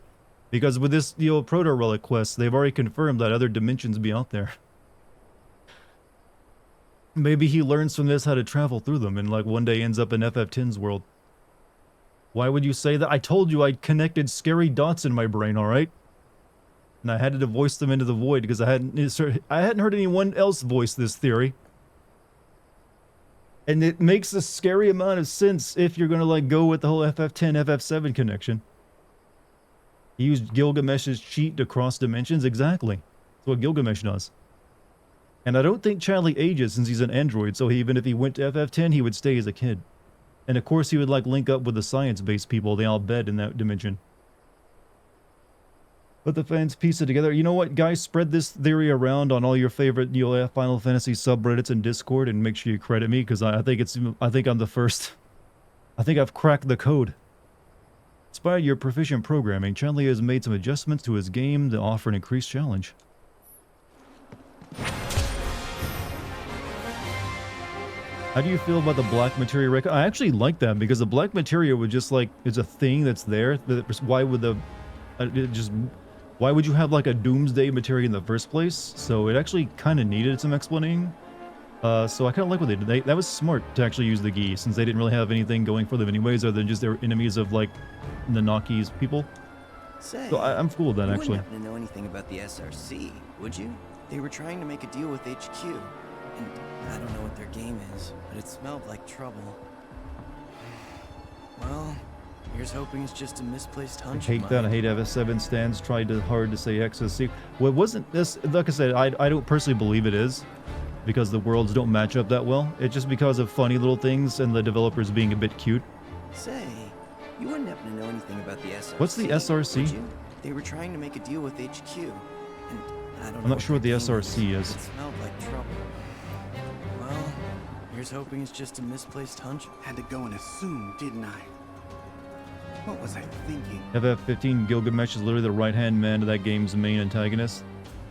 because with this proto relic quest, they've already confirmed that other dimensions be out there. Maybe he learns from this how to travel through them, and like one day ends up in FF10's world. Why would you say that? I told you I connected scary dots in my brain, all right? And I had to voice them into the void because I hadn't heard anyone else voice this theory. And it makes a scary amount of sense if you're going to like go with the whole FF10, FF7 connection. He used Gilgamesh's cheat to cross dimensions. Exactly. That's what Gilgamesh does. And I don't think Chadley ages since he's an android, so even if he went to FF10, he would stay as a kid. And of course he would like link up with the science-based people they all bed in that dimension. Let the fans piece it together. You know what, guys? Spread this theory around on all your favorite Final Fantasy subreddits and Discord, and make sure you credit me because I think I'm the first. I think I've cracked the code. Inspired your proficient programming, Chadley has made some adjustments to his game to offer an increased challenge. How do you feel about the black materia record? I actually like that because the black materia would just like, it's a thing that's there. Why would the, why would you have like a doomsday materia in the first place? So it actually kind of needed some explaining. So I kind of like what they did. That was smart to actually use the Gi, since they didn't really have anything going for them anyways, other than just their enemies of like Nanaki's people. Say, So I'm cool with that you actually. wouldn't happen to know anything about the SRC, would you? They were trying to make a deal with HQ, and I don't know what their game is, but it smelled like trouble. Well, here's hoping it's just a misplaced I hunch. hate that. I hate FS7 stands tried hard to say XSC. Well, it wasn't this, like I said, I don't personally believe it is, because the worlds don't match up that well. It's just because of funny little things and the developers being a bit cute. Say, you wouldn't happen to know anything about the SRC. What's the SRC? Would you? They were trying to make a deal with HQ, and I don't know. I'm not sure what the SRC is. It smelled like trouble. Well, here's hoping it's just a misplaced hunch. Had to go and assume, didn't I? What was I thinking? FF15 Gilgamesh is literally the right-hand man to that game's main antagonist.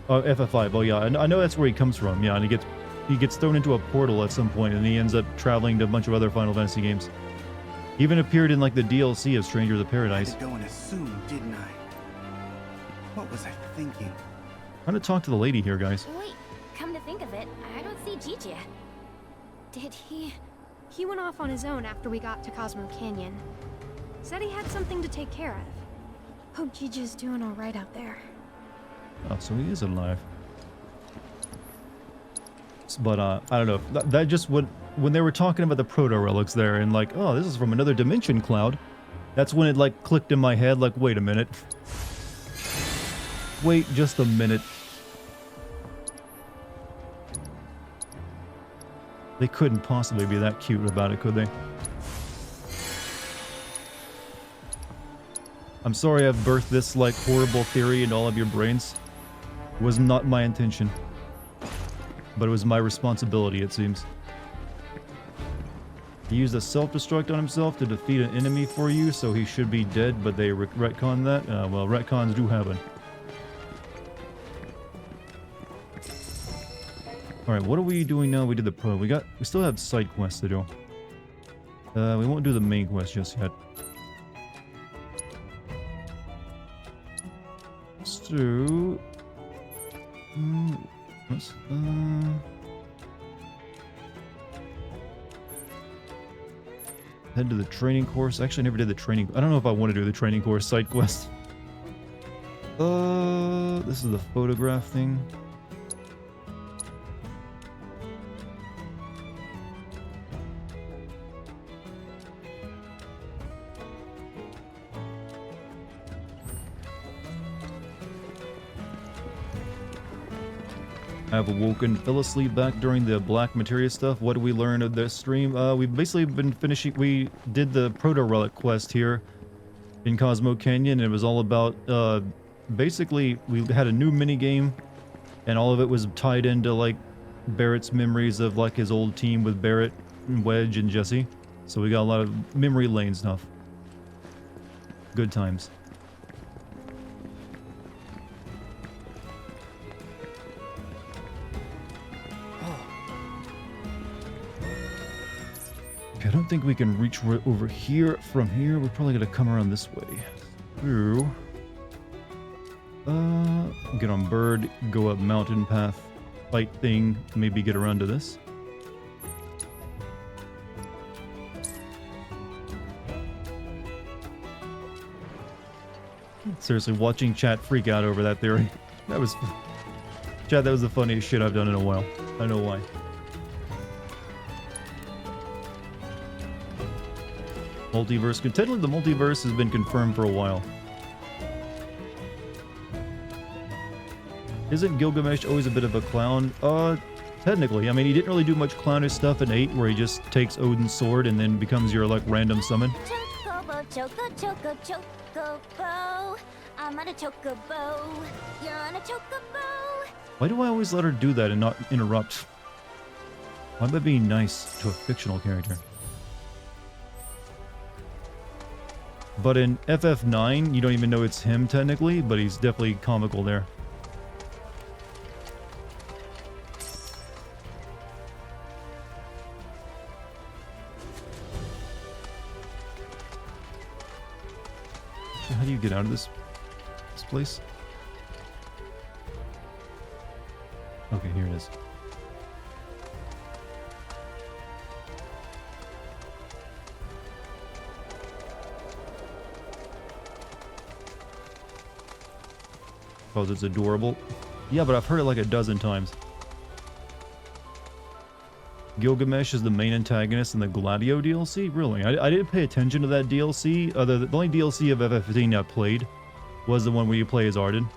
Oh, FF5. Oh yeah, I know that's where he comes from. Yeah, and he gets thrown into a portal at some point, and he ends up traveling to a bunch of other Final Fantasy games. He even appeared in like the DLC of Strangers of Paradise. Had to go and assume, didn't I? What was I thinking? Trying to talk to the lady here, guys. Wait, come to think of it, I don't see Gigi. Did he? He went off on his own after we got to Cosmo Canyon. Said he had something to take care of. Hope Gigi's doing all right out there. Oh, so he is alive. But I don't know. That just would, when they were talking about the proto relics there, and like, oh, this is from another dimension, Cloud. That's when it like clicked in my head. Like, wait a minute. Wait just a minute. They couldn't possibly be that cute about it, could they? I'm sorry I've birthed this like horrible theory into all of your brains. It was not my intention. But it was my responsibility, it seems. He used a self-destruct on himself to defeat an enemy for you, so he should be dead, but they retconned that? Well, retcons do happen. Alright, what are we doing now? We did the pro. We still have side quests to do. We won't do the main quest just yet. So... head to the training course. Actually, I never did the training. I don't know if I want to do the training course side quest. This is the photograph thing. I've awoken, fell asleep back during the black materia stuff. What did we learn of this stream? We've basically been finishing, we did the proto relic quest here in Cosmo Canyon. It was all about, basically we had a new mini game, and all of it was tied into like Barrett's memories of like his old team with Barrett and Wedge and Jesse. So we got a lot of memory lane stuff. Good times. I don't think we can reach over here from here. We're probably gonna come around this way. Through. Get on bird, go up mountain path, fight thing, maybe get around to this. Seriously, watching chat freak out over that theory. That was... Chat, that was the funniest shit I've done in a while. I know why. Multiverse. Technically, the multiverse has been confirmed for a while. Isn't Gilgamesh always a bit of a clown? Technically. I mean, he didn't really do much clownish stuff in 8, where he just takes Odin's sword and then becomes your, like, random summon. Chocobo, choco, chocobo. I'm on a chocobo. You're on a chocobo. Why do I always let her do that and not interrupt? Why am I being nice to a fictional character? But in FF9, you don't even know it's him technically, but he's definitely comical there. how do you get out of this place? Okay, here it is. Oh, that's adorable. Yeah, but I've heard it like a dozen times. Gilgamesh is the main antagonist in the Gladio DLC? Really? I didn't pay attention to that DLC. The only DLC of FF15 I played was the one where you play as Arden.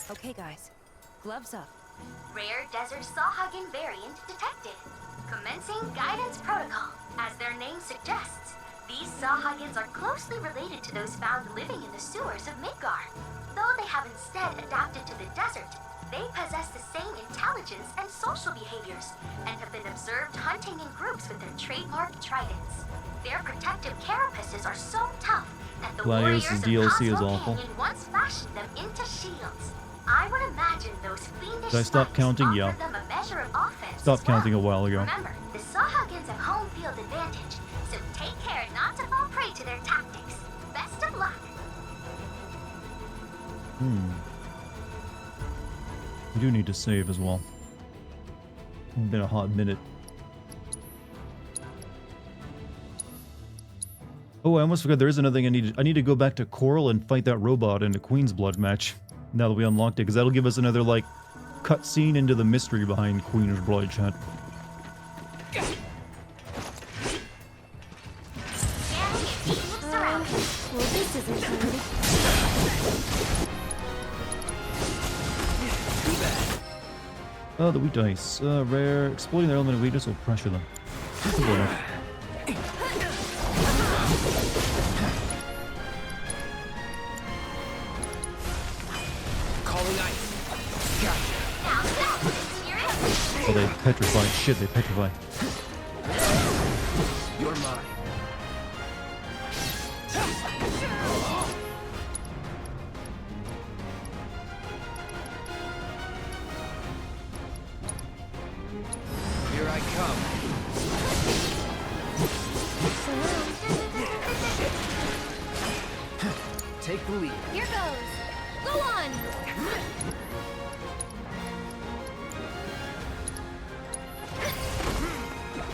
Okay, guys. Gloves up. Rare desert Sawhagen variant detected. Commencing guidance protocol. As their name suggests, these Sawhagens are closely related to those found living in the sewers of Midgar. Though they have instead adapted to the desert, they possess the same intelligence and social behaviors, and have been observed hunting in groups with their trademark tridents. Their protective carapaces are so tough that the Gladios' warriors of DLC is Cosmo awful. Canyon once fashioned them into shields. I would imagine those fiendish Did I stop spikes counting? offer Yeah. them a measure of offense. Stopped counting a while ago. Remember, the Sawhagens have home field advantage, so take care not to fall prey to their tactics. Best of luck. You do need to save as well. It's been a hot minute. Oh, I almost forgot there is another thing I need. I need to go back to Coral and fight that robot in the Queen's Blood match. Now that we unlocked it, because that'll give us another, like, cutscene into the mystery behind Queen's Blood, chat. Well, this isn't good. Oh, the weak dice. Rare. Exploiting their element of weakness will pressure them. Simple enough. Calling ice. Gotcha. Oh, they petrify. Shit, they petrify. You're mine. Here I come. Take the lead. Here goes. Go on.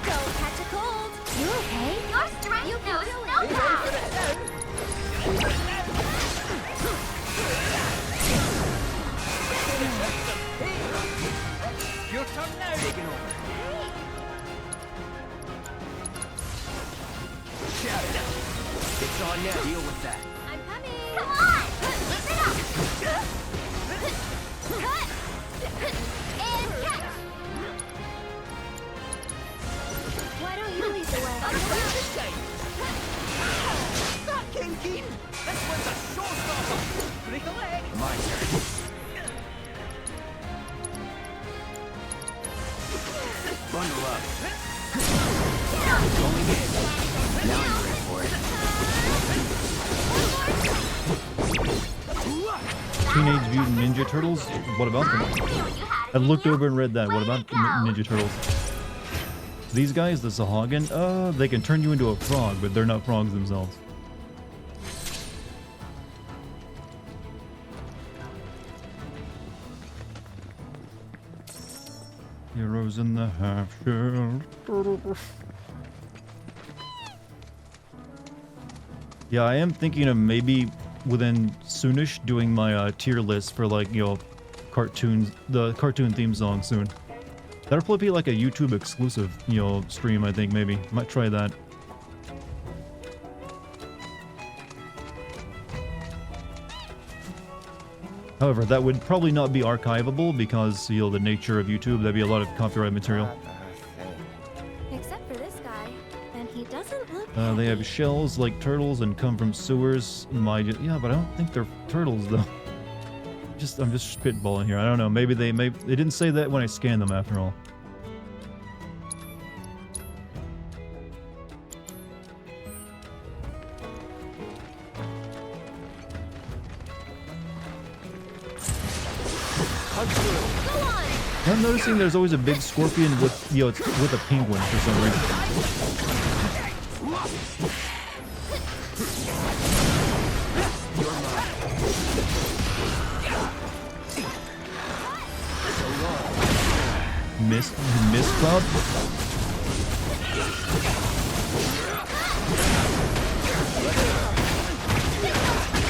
Go catch a cold. You okay? Your strength knows no bounds. Your turn now. Taking over. Shout it out. It's on now. Deal with that. I'm coming. Come on! Keep it up! Cut. And catch! Why don't you lead the way? This game. Stop, King Keen. This one's a showstopper. Break a leg. My turn. Bundle up. Going in. Now you're ready for it. Teenage Mutant Ninja Turtles? What about them? I looked over and read that. What about Ninja Turtles? These guys, the Sahagin, they can turn you into a frog, but they're not frogs themselves. Heroes in the half shell. Yeah, I am thinking of maybe within soonish doing my tier list for, like, you know, cartoons, the cartoon theme song soon. That'll probably be like a YouTube exclusive, you know, stream, I think, maybe. Might try that. However, that would probably not be archivable because, you know, the nature of YouTube, that'd be a lot of copyright material. Except for this guy, and he doesn't look. They have shells like turtles and come from sewers. Yeah, but I don't think they're turtles though. I'm just spitballing here. I don't know. Maybe they didn't say that when I scanned them after all. punch through. Go on! I'm noticing there's always a big scorpion with, you know, it's with a penguin for some reason. Miss Cloud?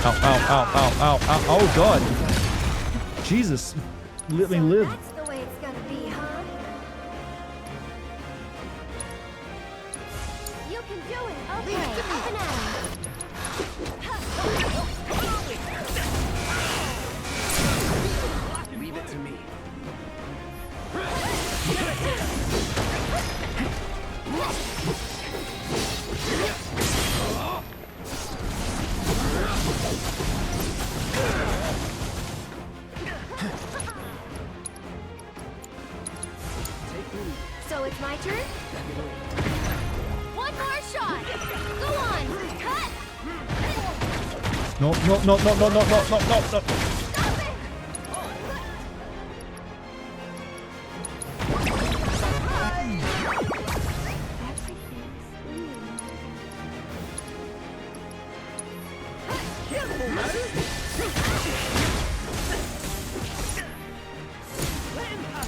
Ow, ow, ow, ow, ow, ow, oh god. Jesus. Let me live. That's the way it's gonna be, huh? You can do it. Okay, up and at 'em. Leave it to me. So it's my turn? One more shot! Go on! Cut! No, no, no, no, no, no, no, no, no, no.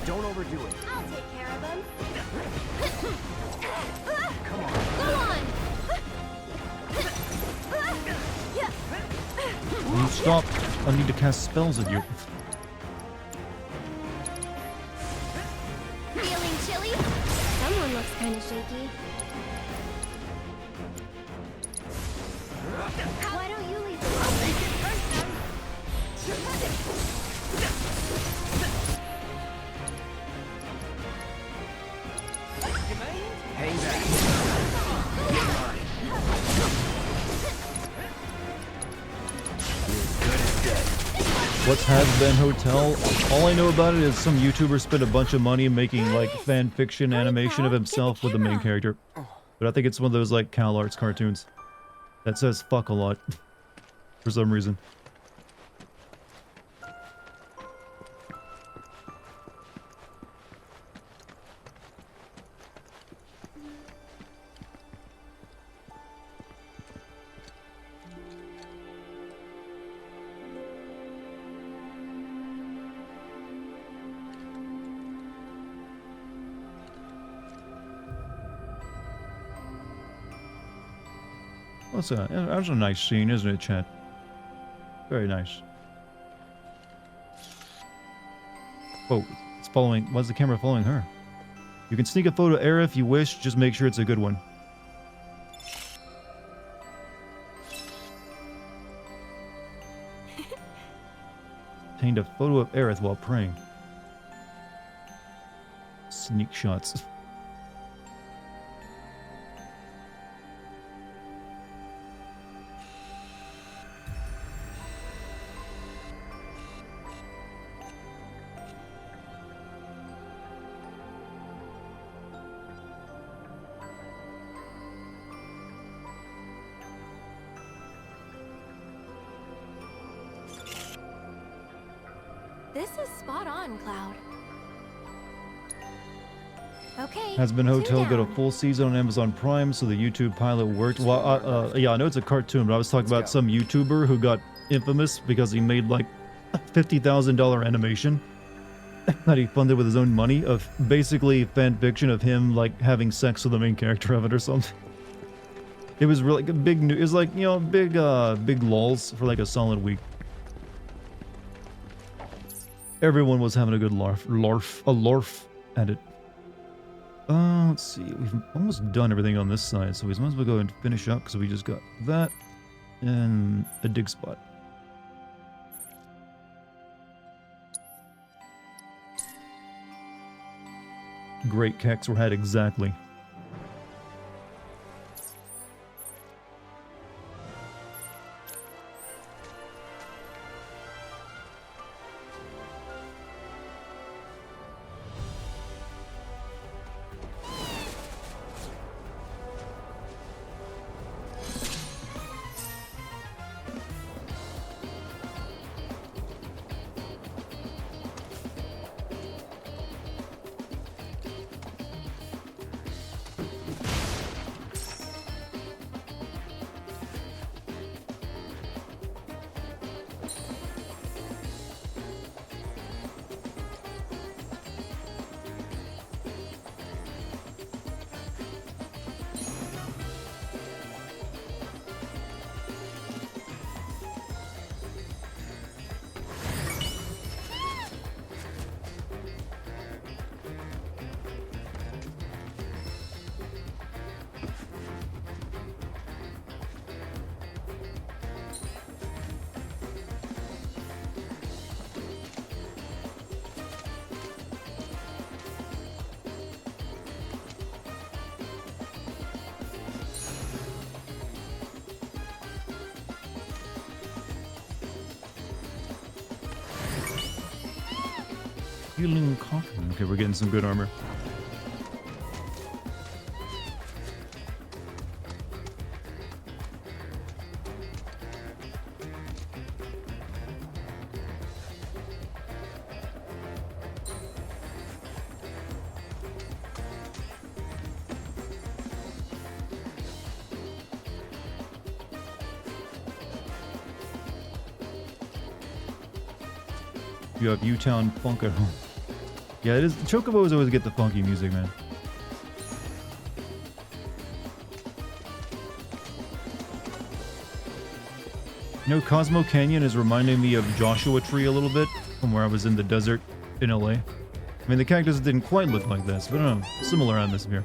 Don't overdo it. I'll take care of him. Come on. Go on! Will you stop? I need to cast spells at you. Feeling chilly? Someone looks kind of shaky. Why don't you leave the Hang back. What's Has Been Hotel? All I know about it is some YouTuber spent a bunch of money making like fan fiction animation of himself with the main character. But I think it's one of those like Cal Arts cartoons that says fuck a lot for some reason. That's a nice scene, isn't it, Chad? Very nice. Oh, it's following. Why's the camera following her? You can sneak a photo of Aerith if you wish, just make sure it's a good one. Obtained a photo of Aerith while praying. Sneak shots. This is spot on, Cloud. Okay. Has Been Hotel got a full season on Amazon Prime, so the YouTube pilot worked. Well, yeah, I know it's a cartoon, but I was talking about some YouTuber who got infamous because he made like a $50,000 animation that he funded with his own money of basically fan fiction of him like having sex with the main character of it or something. It was really like, big. It was like, you know, big lulls for like a solid week. Everyone was having a good larf at it. Let's see. We've almost done everything on this side, so we might as well go and finish up because we just got that and a dig spot. Great Kex were had exactly. feeling confident. Okay, we're getting some good armor. You have U-Town funk at home. Yeah, it is. Chocobos always get the funky music, man. You know, Cosmo Canyon is reminding me of Joshua Tree a little bit from where I was in the desert in LA. I mean, the cactus didn't quite look like this, but I don't know, similar atmosphere.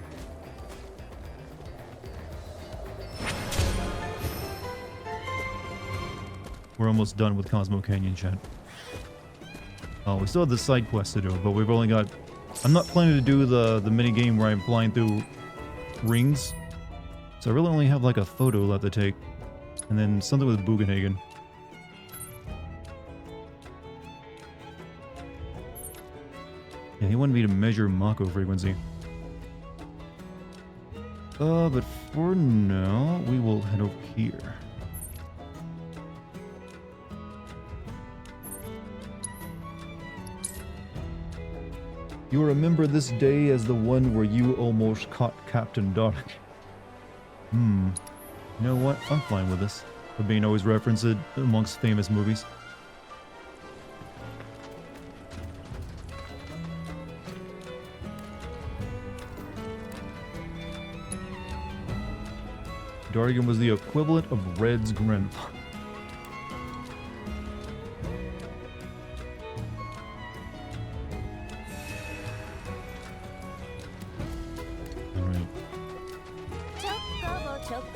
We're almost done with Cosmo Canyon, chat. Oh, we still have the side quest to do, but we've only got... I'm not planning to do the mini game where I'm flying through rings. So I really only have like a photo left to take. And then something with Bugenhagen. Yeah, he wanted me to measure Mako frequency. But for now, we will head over here. You remember this day as the one where you almost caught Captain Dark. You know what? I'm fine with this. For being always referenced amongst famous movies. Dartigan was the equivalent of Red's grandfather.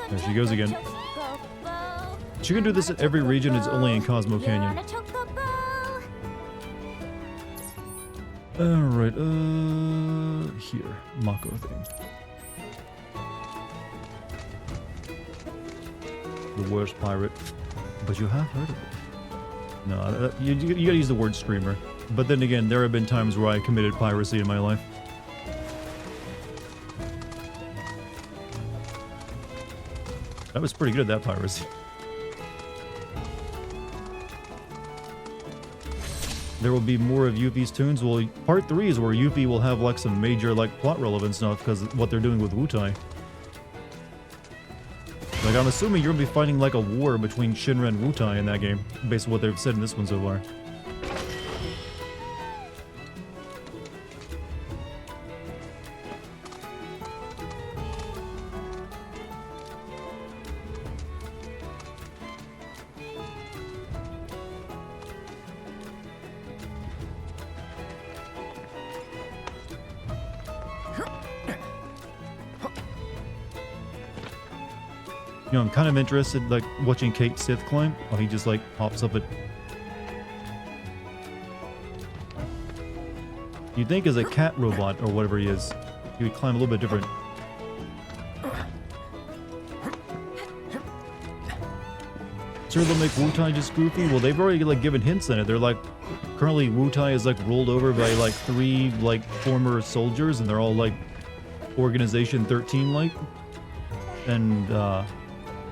There she goes again. She can do this in every region, it's only in Cosmo Canyon. Alright, here. Mako thing. The worst pirate. But you have heard of it. No, you gotta use the word streamer. But then again, there have been times where I committed piracy in my life. I was pretty good at that piracy. There will be more of Yuffie's tunes. Well, part 3 is where Yuffie will have like some major like plot relevant stuff because what they're doing with Wutai. Like I'm assuming you're gonna be fighting like a war between Shinra and Wutai in that game, based on what they've said in this one so far. You know, I'm kind of interested, like, watching Kate Sith climb. Oh, he just, like, pops up at... You'd think as a cat robot, or whatever he is, he would climb a little bit different. Sure, they'll make Wutai just goofy? Well, they've already, like, given hints in it. They're, like... Currently, Wutai is, like, rolled over by, like, 3, like, former soldiers, and they're all, like, Organization 13-like. And,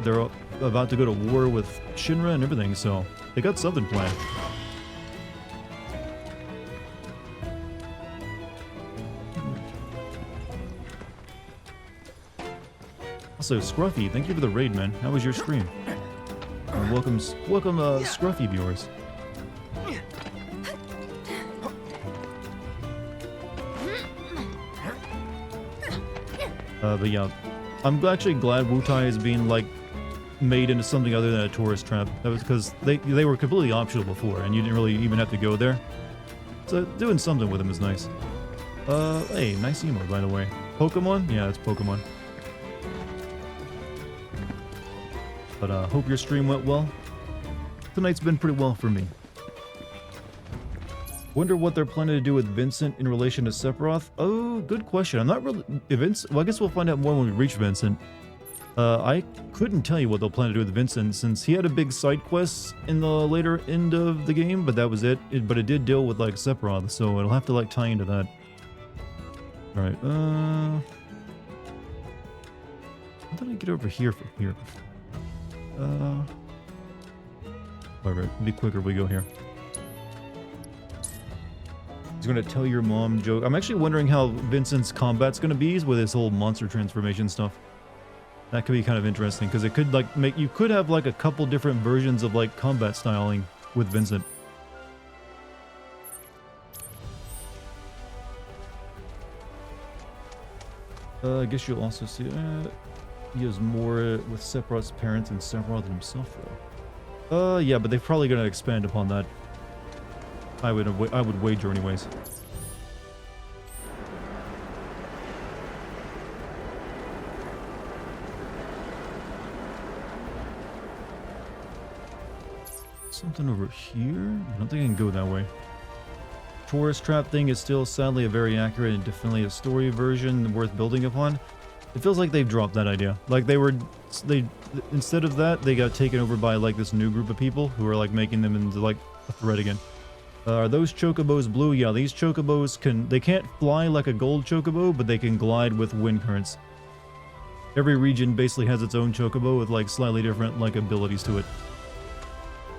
they're about to go to war with Shinra and everything, so they got something planned. Also, Scruffy, thank you for the raid, man. How was your stream? And welcome, Scruffy viewers. But yeah, I'm actually glad Wutai is being, like, made into something other than a tourist trap. That was because they were completely optional before, and you didn't really even have to go there. So doing something with them is nice. Hey, nice emote, by the way. Pokemon? Yeah, it's Pokemon. But hope your stream went well. Tonight's been pretty well for me. Wonder what they're planning to do with Vincent in relation to Sephiroth. Oh, good question. I'm not really... Well, I guess we'll find out more when we reach Vincent. I couldn't tell you what they'll plan to do with Vincent since he had a big side quest in the later end of the game, but that was it. But it did deal with like Sephiroth, so it'll have to like tie into that. All right. How did I get over here from here? Alright, be quicker if we go here. He's gonna tell your mom joke. I'm actually wondering how Vincent's combat's gonna be with his whole monster transformation stuff. That could be kind of interesting because it could like you could have like a couple different versions of like combat styling with Vincent. I guess you'll also see he has more with Sephiroth's parents and Sephiroth himself though. Yeah, but they're probably gonna expand upon that. I would wager anyways. Something over here? I don't think I can go that way. Tourist trap thing is still sadly a very accurate and definitely a story version worth building upon. It feels like they've dropped that idea. Like they instead of that, they got taken over by like this new group of people who are like making them into like a threat again. Are those chocobos blue? Yeah, these chocobos they can't fly like a gold chocobo, but they can glide with wind currents. Every region basically has its own chocobo with like slightly different like abilities to it.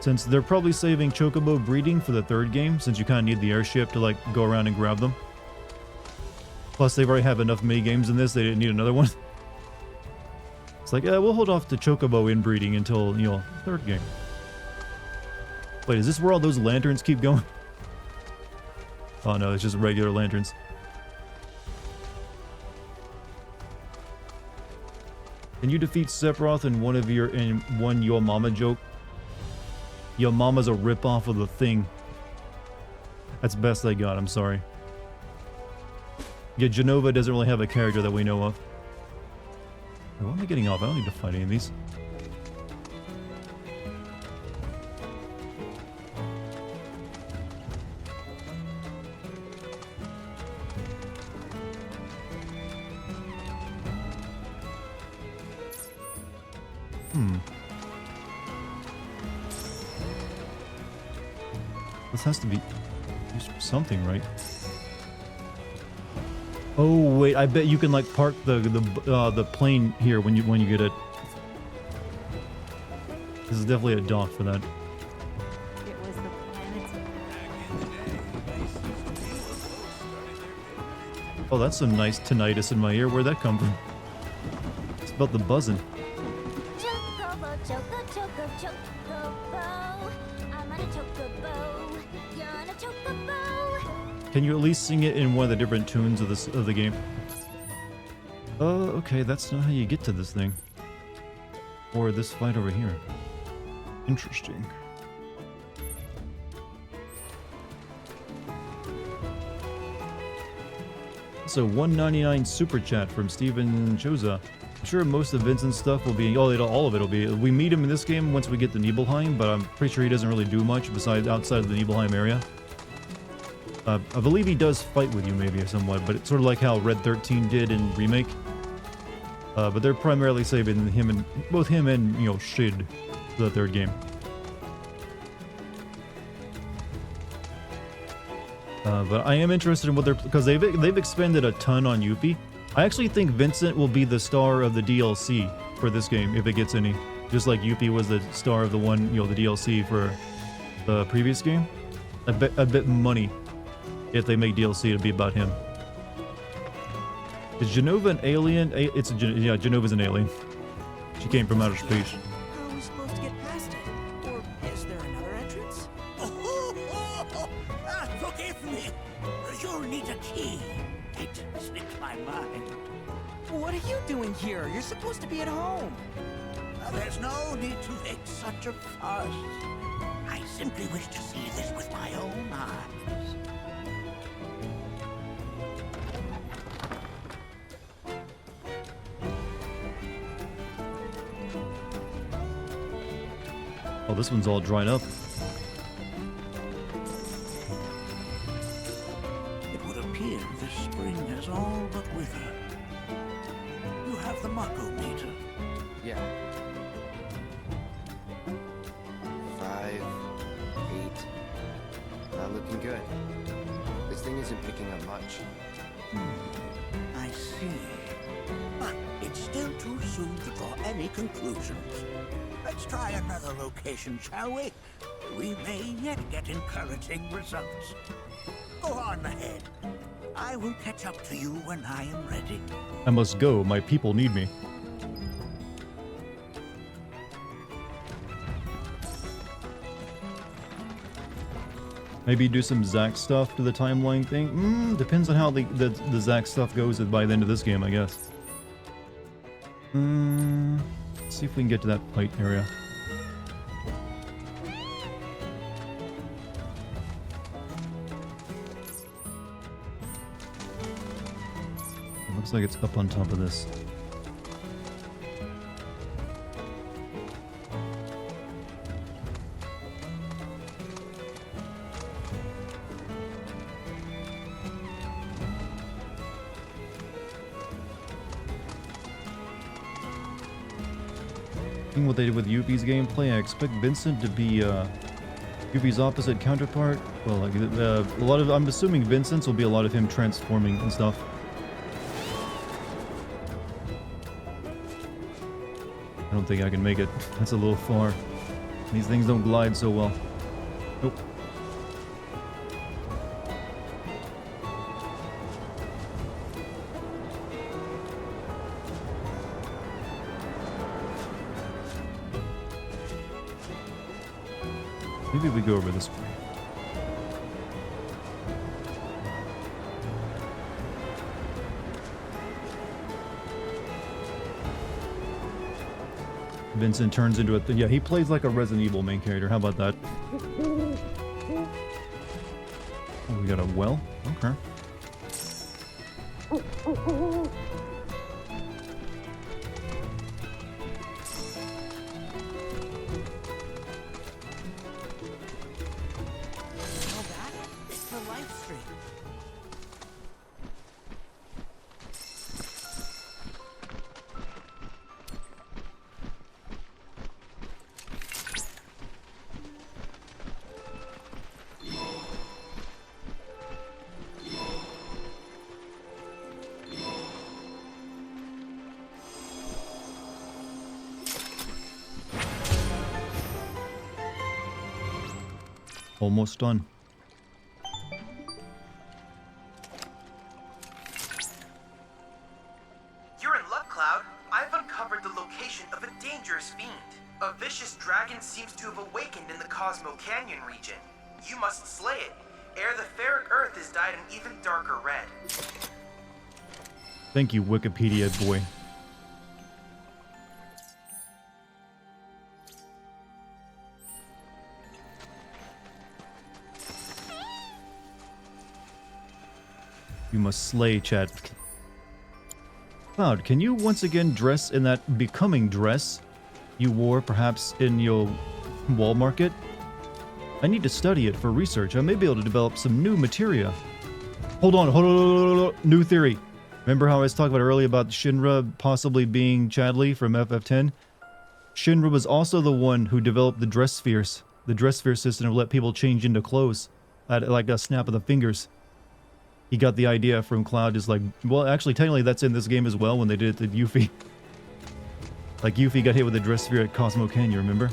Since they're probably saving chocobo breeding for the third game, since you kind of need the airship to like go around and grab them. Plus they already have enough mini games in this, they didn't need another one. It's like, we'll hold off the chocobo inbreeding until, you know, third game. Wait, is this where all those lanterns keep going? Oh no, it's just regular lanterns. Can you defeat Sephiroth in one Your Mama joke? Your Mama's a ripoff of the Thing. That's the best I got, I'm sorry. Yeah, Genova doesn't really have a character that we know of. Wait, why am I getting off? I don't need to fight any of these. This has to be something, right? Oh wait, I bet you can like park the plane here when you get it. This is definitely a dock for that. Oh, that's some nice tinnitus in my ear. Where'd that come from? It's about the buzzing. Chocobo, choco, choco, chocobo. I'm on a chocobo. You're on a chocobo. Can you at least sing it in one of the different tunes of the game? Okay, that's not how you get to this thing. Or this fight over here. Interesting. So 199 super chat from Steven Choza. I'm sure most of Vincent's stuff will be, all of it will be. We meet him in this game once we get to Nibelheim, but I'm pretty sure he doesn't really do much besides outside of the Nibelheim area. I believe he does fight with you maybe somewhat, but it's sort of like how Red 13 did in Remake. But they're primarily saving both him and, you know, Shid for the third game. But I am interested in what because they've expanded a ton on Yuppie. I actually think Vincent will be the star of the DLC for this game if it gets any. Just like Yuppie was the star of the the DLC for the previous game. I bet money if they make DLC it'll be about him. Is Genova an alien? Yeah, Genova's an alien. She came from outer space. How are we supposed to get past it? Or is there another entrance? Forgive me. You'll need a key. It slipped my mind. What are you doing here? You're supposed to be at home. There's no need to make such a fuss. I simply wish to see this with my own eyes. Oh, this one's all dried up. It would appear this spring has all but withered. You have the Mako meter. Yeah. 5, 8. Not looking good. This thing isn't picking up much. I see. But it's still too soon to draw any conclusions. Let's try another location, shall we? We may yet get encouraging results. Go on ahead. I will catch up to you when I am ready. I must go. My people need me. Maybe do some Zack stuff to the timeline thing. Depends on how the Zack stuff goes by the end of this game, I guess. Let's see if we can get to that fight area. It looks like it's up on top of this. What they did with Yuffie's gameplay, I expect Vincent to be Yuffie's opposite counterpart. Well, like a lot of, I'm assuming Vincent's will be a lot of him transforming and stuff. I don't think I can make it. That's a little far. These things don't glide so well. Nope. Maybe we go over this way. Vincent turns into a yeah, he plays like a Resident Evil main character. How about that? Oh, we got a well? Okay. Almost done. You're in luck, Cloud. I've uncovered the location of a dangerous fiend. A vicious dragon seems to have awakened in the Cosmo Canyon region. You must slay it, ere the ferric earth is dyed an even darker red. Thank you, Wikipedia boy. You must slay Chad. Cloud, can you once again dress in that becoming dress you wore perhaps in your wall market? I need to study it for research. I may be able to develop some new materia. Hold on. New theory. Remember how I was talking about earlier about Shinra possibly being Chadley from FF10? Shinra was also the one who developed the dress spheres. The dress sphere system to let people change into clothes at like a snap of the fingers. He got the idea from Cloud, just like, well, actually, technically that's in this game as well when they did it to Yuffie. Like, Yuffie got hit with a dress sphere at Cosmo Canyon, remember?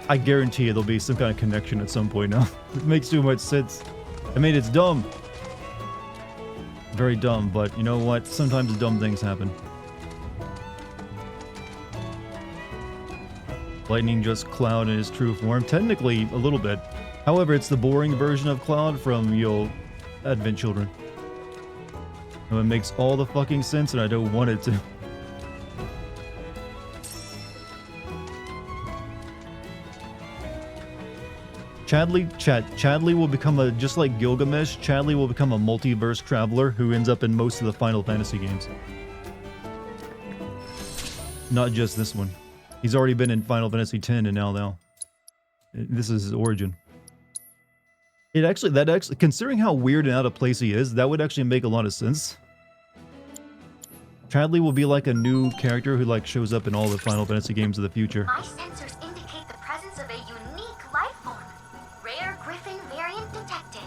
I guarantee you there'll be some kind of connection at some point now. It makes too much sense. I mean, it's dumb. Very dumb, but you know what? Sometimes dumb things happen. Lightning just Cloud in his true form. Technically, a little bit. However, it's the boring version of Cloud from your Advent Children. And it makes all the fucking sense and I don't want it to. Chadley will become a, just like Gilgamesh, Chadley will become a multiverse traveler who ends up in most of the Final Fantasy games. Not just this one. He's already been in Final Fantasy X and now This is his origin. That actually, considering how weird and out of place he is, that would actually make a lot of sense. Chadley will be like a new character who like shows up in all the Final Fantasy games of the future. My sensors indicate the presence of a unique life form. Rare Griffin variant detected.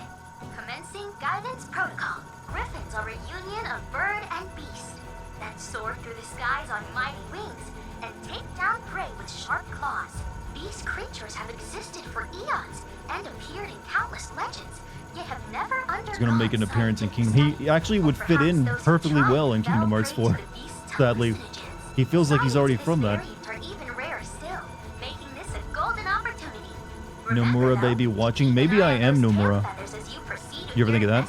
Commencing guidance protocol. Griffins are a union of bird and beast that soar through the skies on mighty wings and take down prey with sharp claws. These creatures have existed for eons and appeared in countless legends, yet have never undergone. He's gonna make an appearance in Kingdom. He actually would fit in perfectly well in Kingdom Hearts 4. Sadly, he feels like he's already from that. Are even rarer still, making this a golden opportunity. Nomura baby watching. Maybe I am Nomura. You ever think of that?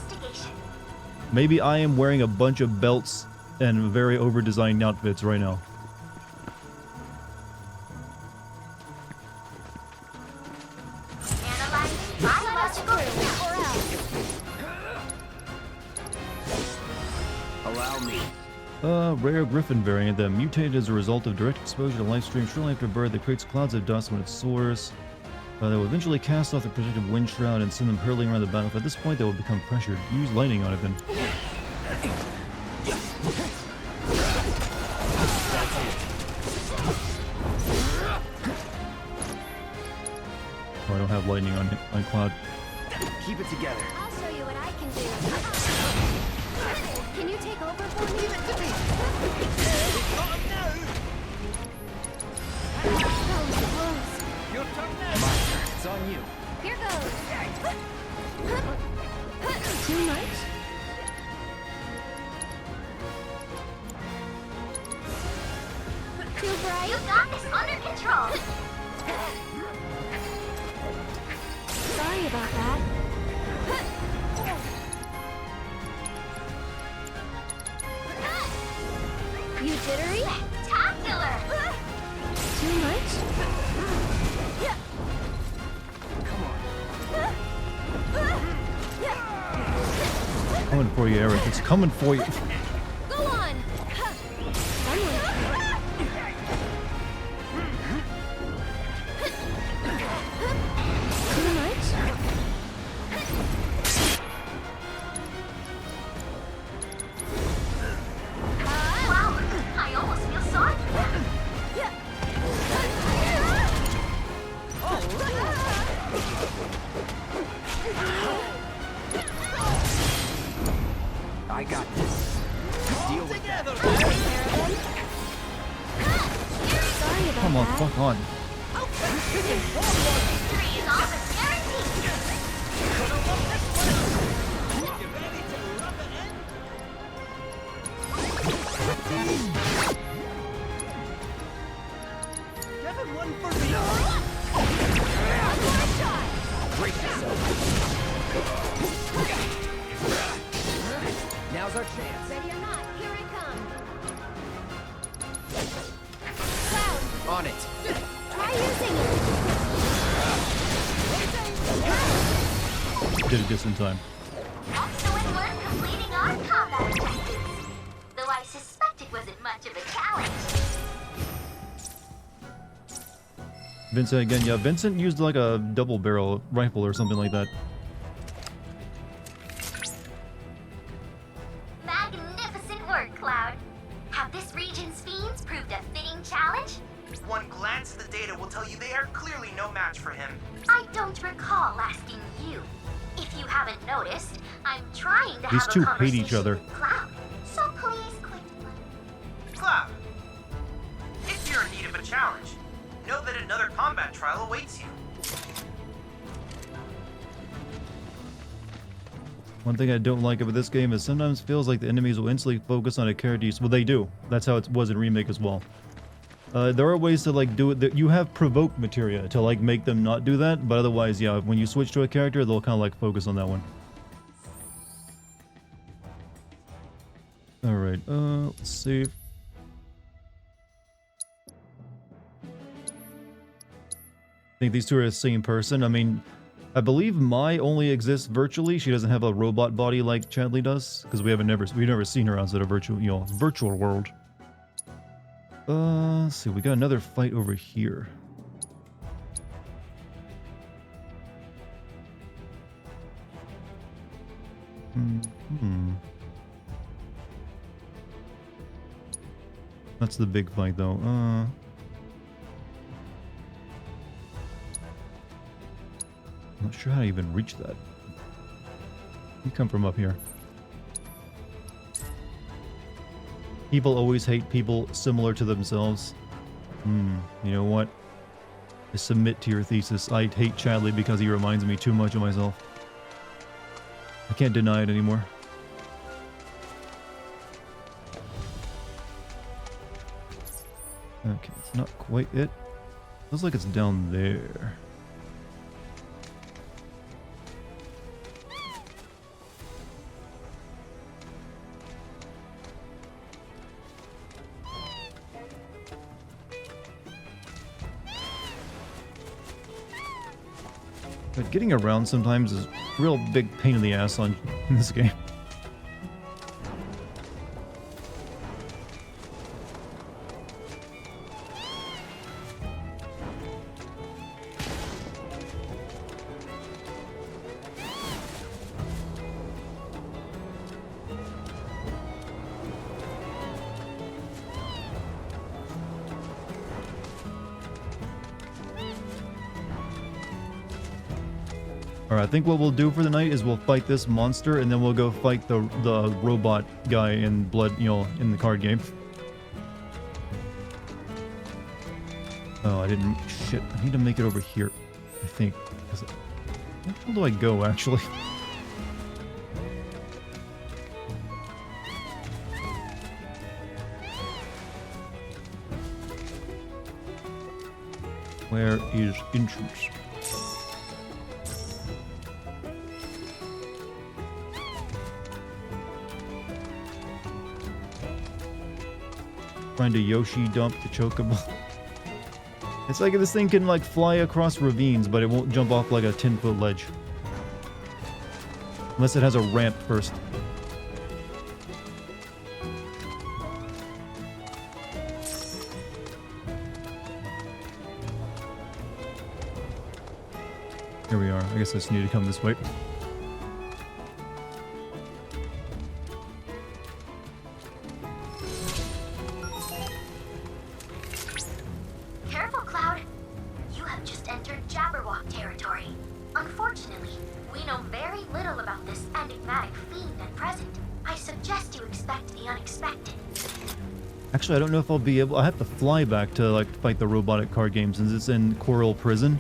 Maybe I am wearing a bunch of belts and very over-designed outfits right now. Allow me. Rare Griffin variant that mutated as a result of direct exposure to light stream shortly after birth that creates clouds of dust when it soars. That will eventually cast off the protective wind shroud and send them hurtling around the battlefield. At this point, they will become pressured. Use lightning on it then. Oh, I don't have lightning on Cloud. Keep it together. I'll show you what I can do. Can you take over for me? Give it to me. Your turn now. My turn. It's on you. Here goes. Too much? Too bright? You got this under control. Sorry about that. You jittery? Spectacular. Too much? Coming for you, Eric. It's coming for you. Go on. Too much? Wow, I almost feel sorry for them. I got this. Deal with that. Sorry about Come on, that. fuck on. Victory is almost guaranteed. Give him one for me. Brace yourself. Now's our chance. Ready or not, here I come. Cloud, On it. try using it. Did it just in time. Excellent work completing our combat objectives. Though I suspect it wasn't much of a challenge. Vincent again. Yeah, Vincent used like a double barrel rifle or something like that. Magnificent work, Cloud. Have this region's fiends proved a fitting challenge? One glance at the data will tell you they are clearly no match for him. I don't recall asking you. If you haven't noticed, I'm trying to These have two a hate conversation each other. with Cloud. So please quit. Cloud, if you're in need of a challenge, know that another combat trial awaits you. One thing I don't like about this game is sometimes feels like the enemies will instantly focus on a character. Well, they do. That's how it was in Remake as well. There are ways to like do it. That you have provoke materia to like make them not do that, but otherwise, yeah, when you switch to a character, they'll kind of like focus on that one. All right, let's see. I think these two are the same person. I mean, I believe Mai only exists virtually. She doesn't have a robot body like Chadley does, because we've never seen her outside of virtual world. Let's see, we got another fight over here. That's the big fight, though. I'm not sure how to even reach that. You come from up here. People always hate people similar to themselves. You know what? I submit to your thesis. I hate Chadley because he reminds me too much of myself. I can't deny it anymore. Okay, it's not quite it. Looks like it's down there. But getting around sometimes is a real big pain in the ass in this game. Alright, I think what we'll do for the night is we'll fight this monster and then we'll go fight the robot guy in Blood, in the card game. Oh, I didn't... Shit, I need to make it over here, I think. Where do I go, actually? Where is entrance? Find a Yoshi dump the chocobo. It's like this thing can like fly across ravines, but it won't jump off like a 10-foot ledge. Unless it has a ramp first. Here we are. I guess I just need to come this way. Careful, Cloud. You have just entered Jabberwock territory. Unfortunately, we know very little about this enigmatic fiend at present. I suggest you expect the unexpected. Actually, I don't know if I'll be able... I have to fly back to like fight the robotic card game since it's in Coral Prison.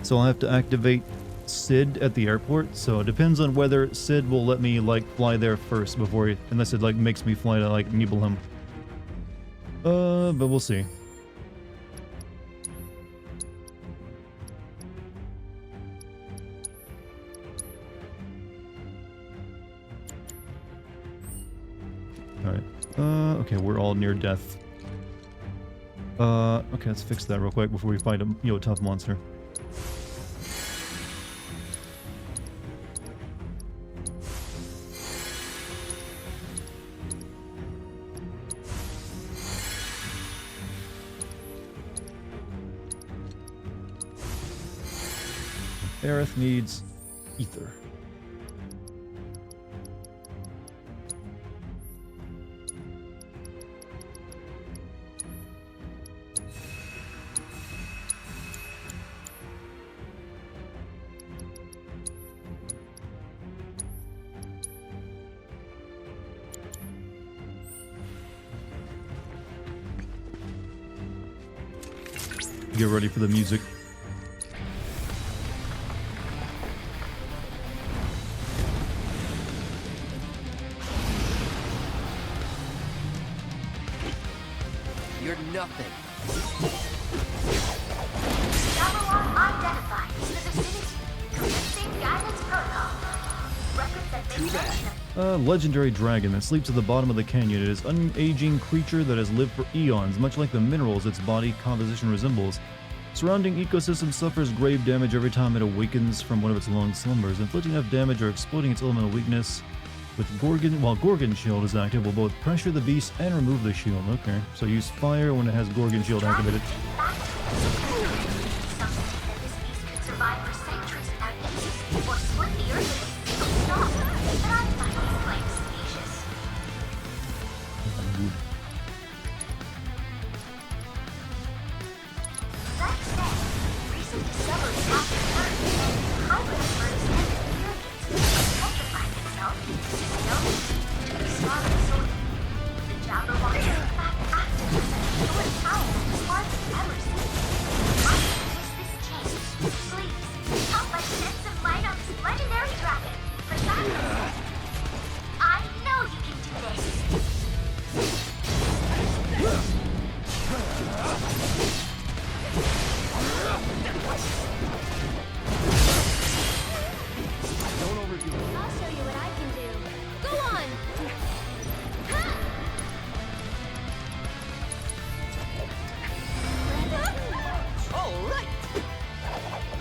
So I'll have to activate Sid at the airport. So it depends on whether Sid will let me like fly there first before he... Unless it like makes me fly to like Nibelheim. But we'll see. Alright. Okay, we're all near death. Okay, let's fix that real quick before we fight a, tough monster. Aerith needs ether. Get ready for the music. You're nothing. Jabberwock identified in the vicinity. Commencing guidance protocol. Records that they mention A legendary dragon that sleeps at the bottom of the canyon. It is an unaging creature that has lived for eons, much like the minerals its body composition resembles. Surrounding ecosystem suffers grave damage every time it awakens from one of its long slumbers, inflicting enough damage or exploiting its elemental weakness. While Gorgon Shield is active, will both pressure the beast and remove the shield. Okay, so use fire when it has Gorgon Shield activated. survive for centuries without eating or split the earth with a single stalk. But I find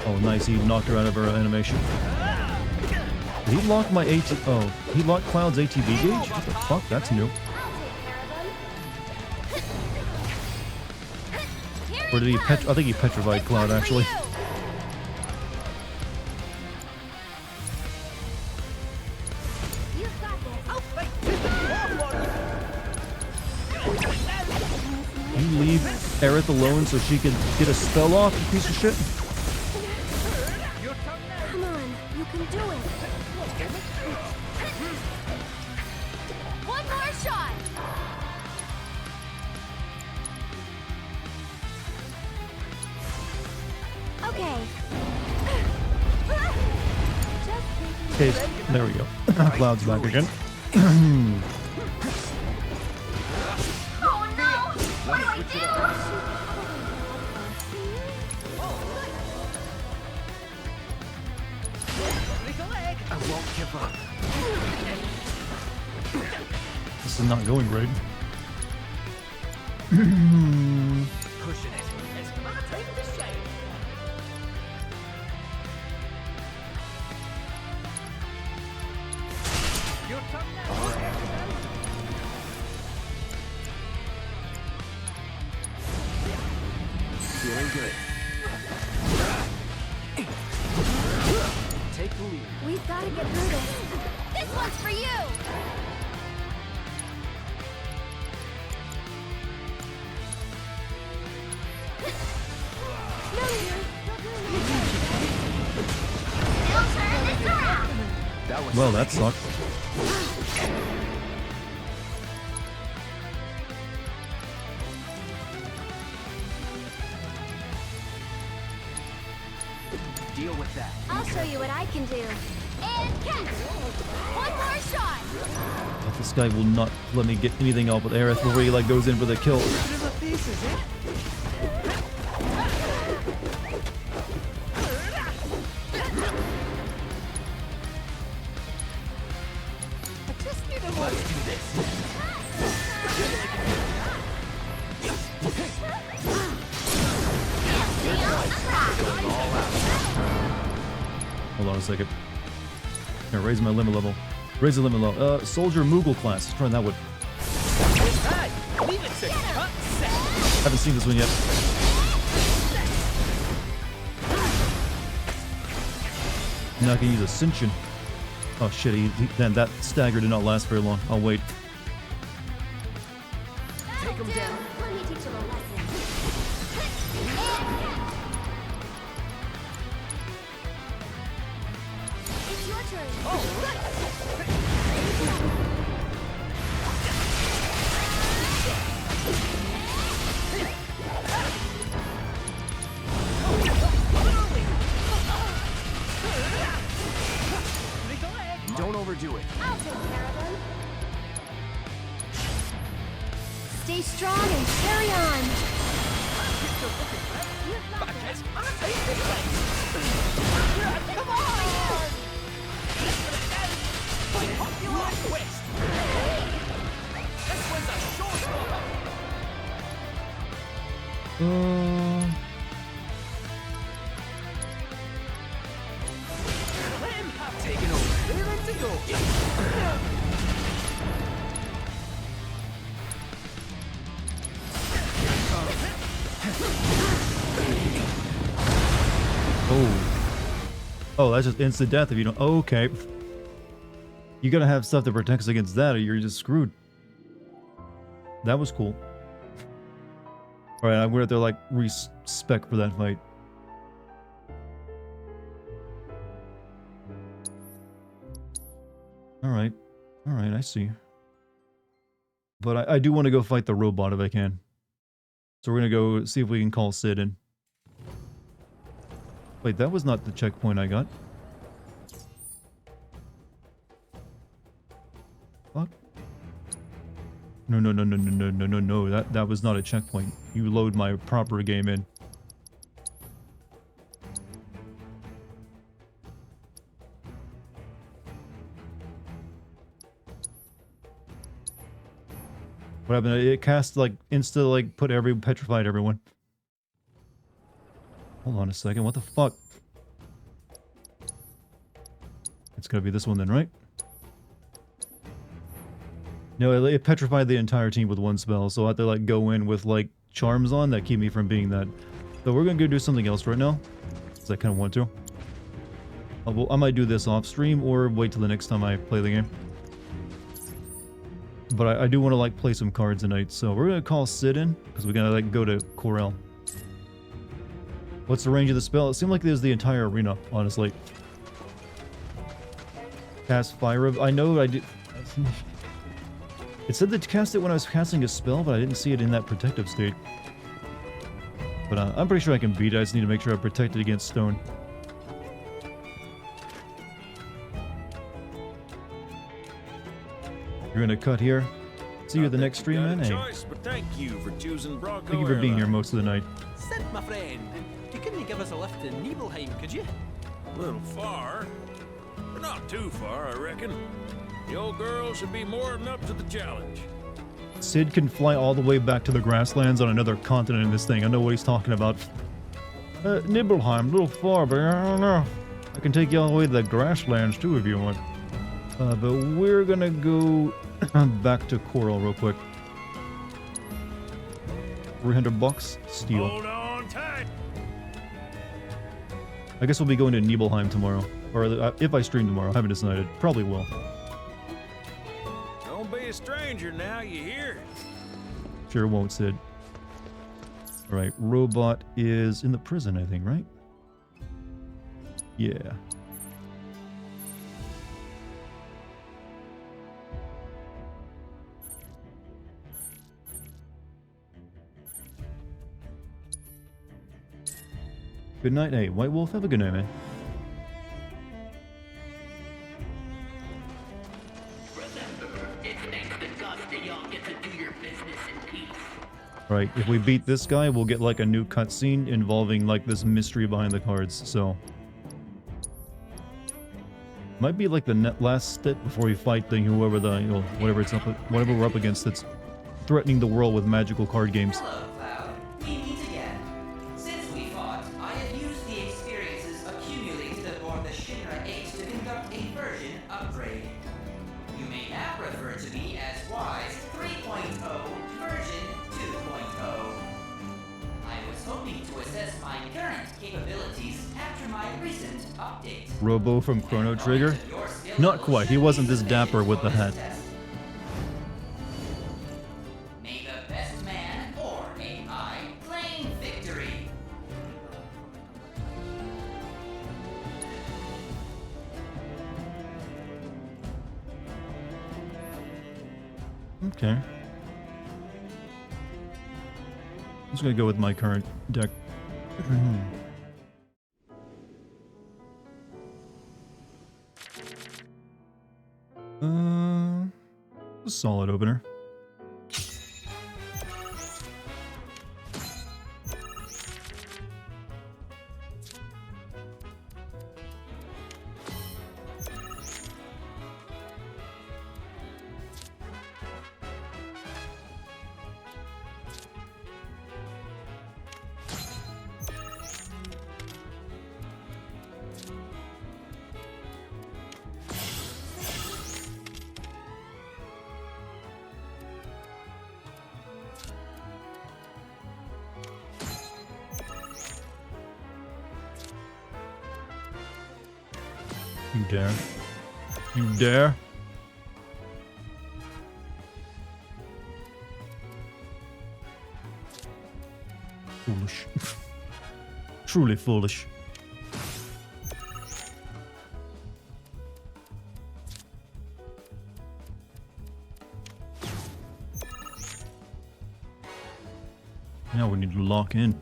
Oh, nice. He knocked her out of her animation. Did he lock my AT... Oh, he locked Cloud's ATB gauge? What the fuck? That's new. Or did he I think he petrified Cloud, actually. You leave Aerith alone so she can get a spell off, you piece of shit? Come on, you can do it. One more shot. Okay. Okay, there we go. Cloud's back again. Oh no! What do I do? I won't give up. This is not going great. Pushing it. It's my time to shine. Your turn now. Feeling good. Take the lead. We've got to get through this. This one's for you. Well, that sucked. Deal with that. I'll show you what I can do. And catch. One more shot. But this guy will not let me get anything off with Aerith before he like goes in for the kill. Hold on a second. Here, raise my limit level. Raise the limit level. Soldier Moogle class. Let's try that one. Haven't seen this one yet. Now I can use Ascension. Oh shit, then that stagger did not last very long. I'll wait. Take him down. Let me teach him a lesson. It's your turn. Don't overdo it. I'll take care of him. Stay strong and carry on. Come on! Popular twist! This one's a showstopper! Let him have taken over. They're ready to go. Oh, that's just instant death if you don't. Oh, okay. You gotta have stuff that protects against that or you're just screwed. That was cool. Alright, I'm gonna have to like respec for that fight. Alright. Alright, I see. But I do want to go fight the robot if I can. So we're gonna go see if we can call Sid in. Wait, that was not the checkpoint I got. Fuck. No, no, no, no, no, no, no, no, no. That was not a checkpoint. You load my proper game in. What happened? It cast like like petrified everyone. Hold on a second. What the fuck? It's gotta be this one then, right? No, it petrified the entire team with one spell, so I have to like go in with like charms on that keep me from being that. So we're gonna go do something else right now, because I kind of want to. I might do this off stream or wait till the next time I play the game. But I do want to like play some cards tonight, so we're gonna call Sid in because we're gonna like go to Corel. What's the range of the spell? It seemed like there's the entire arena, honestly. Cast Fire. I know I did. It said to cast it when I was casting a spell, but I didn't see it in that protective state. But I'm pretty sure I can beat it. I just need to make sure I'm protected against stone. You're gonna cut here. See you at the next stream, man. Hey. Choice, but thank you for choosing Bronco. Thank you for being here most of the night. Sid, my friend, you couldn't give us a lift to Nibelheim, could you? A little far, but not too far, I reckon. The old girl should be more than up to the challenge. Sid can fly all the way back to the grasslands on another continent in this thing. I know what he's talking about. Nibelheim, a little far, but I don't know. I can take you all the way to the grasslands too if you want. But we're gonna go back to Coral real quick. 300 bucks, steel. Hold on tight. I guess we'll be going to Nibelheim tomorrow. Or if I stream tomorrow, I haven't decided. Probably will. Don't be a stranger now, you hear? Sure won't, Sid. Alright, robot is in the prison, I think, right? Yeah. Good night, hey, White Wolf. Have a good night, man. Right, if we beat this guy, we'll get like a new cutscene involving like this mystery behind the cards, so... Might be like the last step before we fight the whoever the, you know, whatever it's up, whatever we're up against that's threatening the world with magical card games. Hello, Cloud. We meet again. Since we fought, I have used the experiences accumulated aboard the Shinra 8 to conduct a version upgrade. You may now refer to me as Wise 3.0 version 2.0. I was hoping to assess my current capabilities after my recent update. Robo from Chrono Trigger? Not quite, he wasn't this dapper with the hat. May the best man or AI claim victory. Okay. I'm just gonna go with my current deck. A solid opener. You dare? You dare? Foolish. Truly foolish. Now we need to lock in.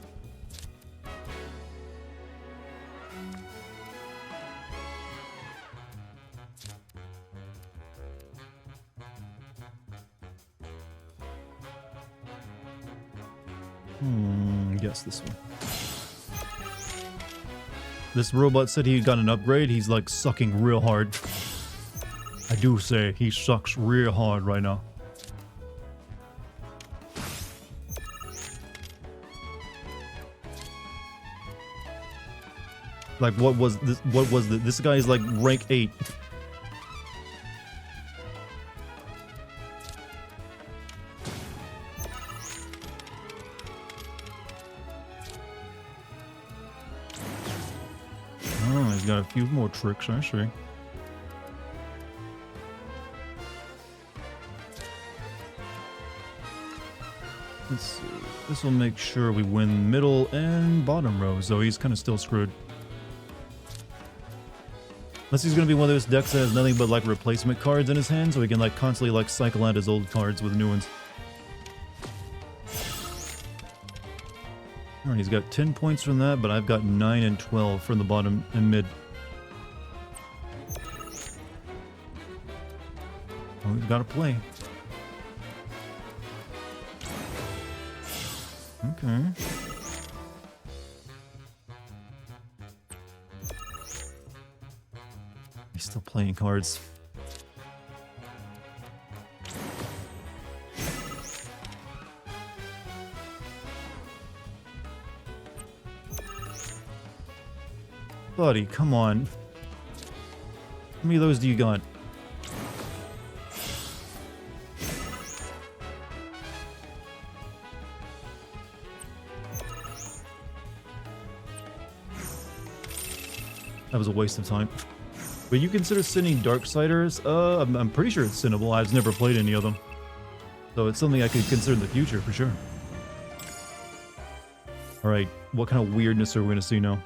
Yes, this one. This robot said he got an upgrade. He's like sucking real hard. I do say he sucks real hard right now. Like, what was this? What was this? This guy is like rank 8. Oh, he's got a few more tricks, I see. Let's see. This will make sure we win middle and bottom rows, though he's kind of still screwed. Unless he's going to be one of those decks that has nothing but like replacement cards in his hand, so he can like constantly like cycle out his old cards with new ones. Alright, he's got 10 points from that, but I've got 9 and 12 from the bottom and mid. Well, we've got to play. Okay. He's still playing cards. Buddy, come on. How many of those do you got? That was a waste of time. But you consider sending Darksiders? I'm pretty sure it's sinnable. I've never played any of them. So it's something I could consider in the future, for sure. Alright, what kind of weirdness are we going to see now?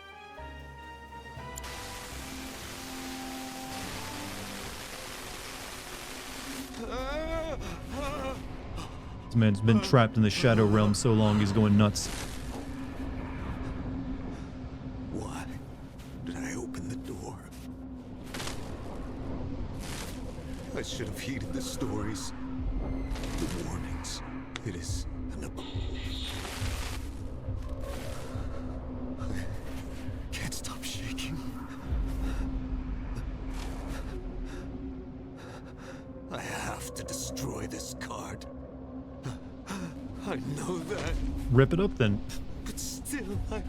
This man's been trapped in the Shadow Realm so long, he's going nuts. Why did I open the door? I should have heeded the stories, the warnings. It is an I can't stop shaking. I have to destroy this card. I know that. Rip it up then. But still, I...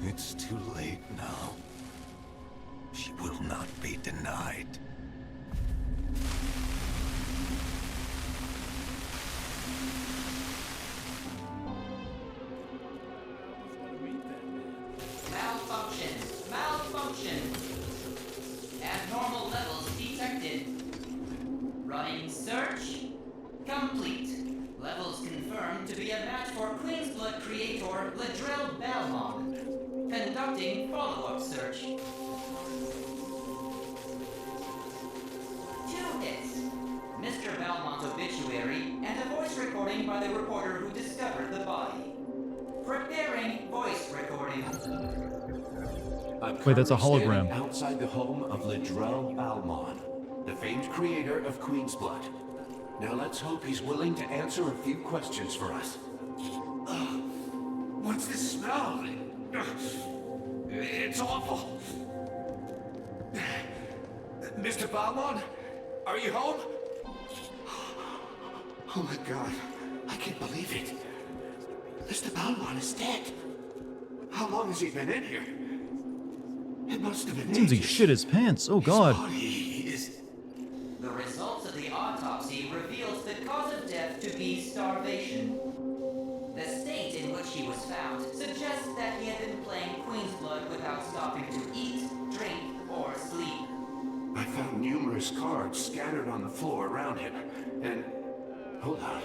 It's too late now. She will not be denied. Malfunction. Abnormal levels detected. Running search complete. Levels confirmed to be a match for Queen's Blood creator Ladrell Belmont. Conducting follow-up search. 2 hits. Mr. Belmont's obituary and a voice recording by the reporter who discovered the body. Preparing voice recording. Wait, that's a hologram. Outside the home of Ladrell Balmon, the famed creator of Queen's Blood. Now let's hope he's willing to answer a few questions for us. What's this smell? It's awful. Mr. Balmon, are you home? Oh my god, I can't believe it. Mr. Balmon is dead. How long has he been in here? It must have been Seems he shit his pants. Oh god. The results of the autopsy reveals the cause of death to be starvation. The state in which he was found suggests that he had been playing Queen's Blood without stopping to eat, drink, or sleep. I found numerous cards scattered on the floor around him, and... Hold on.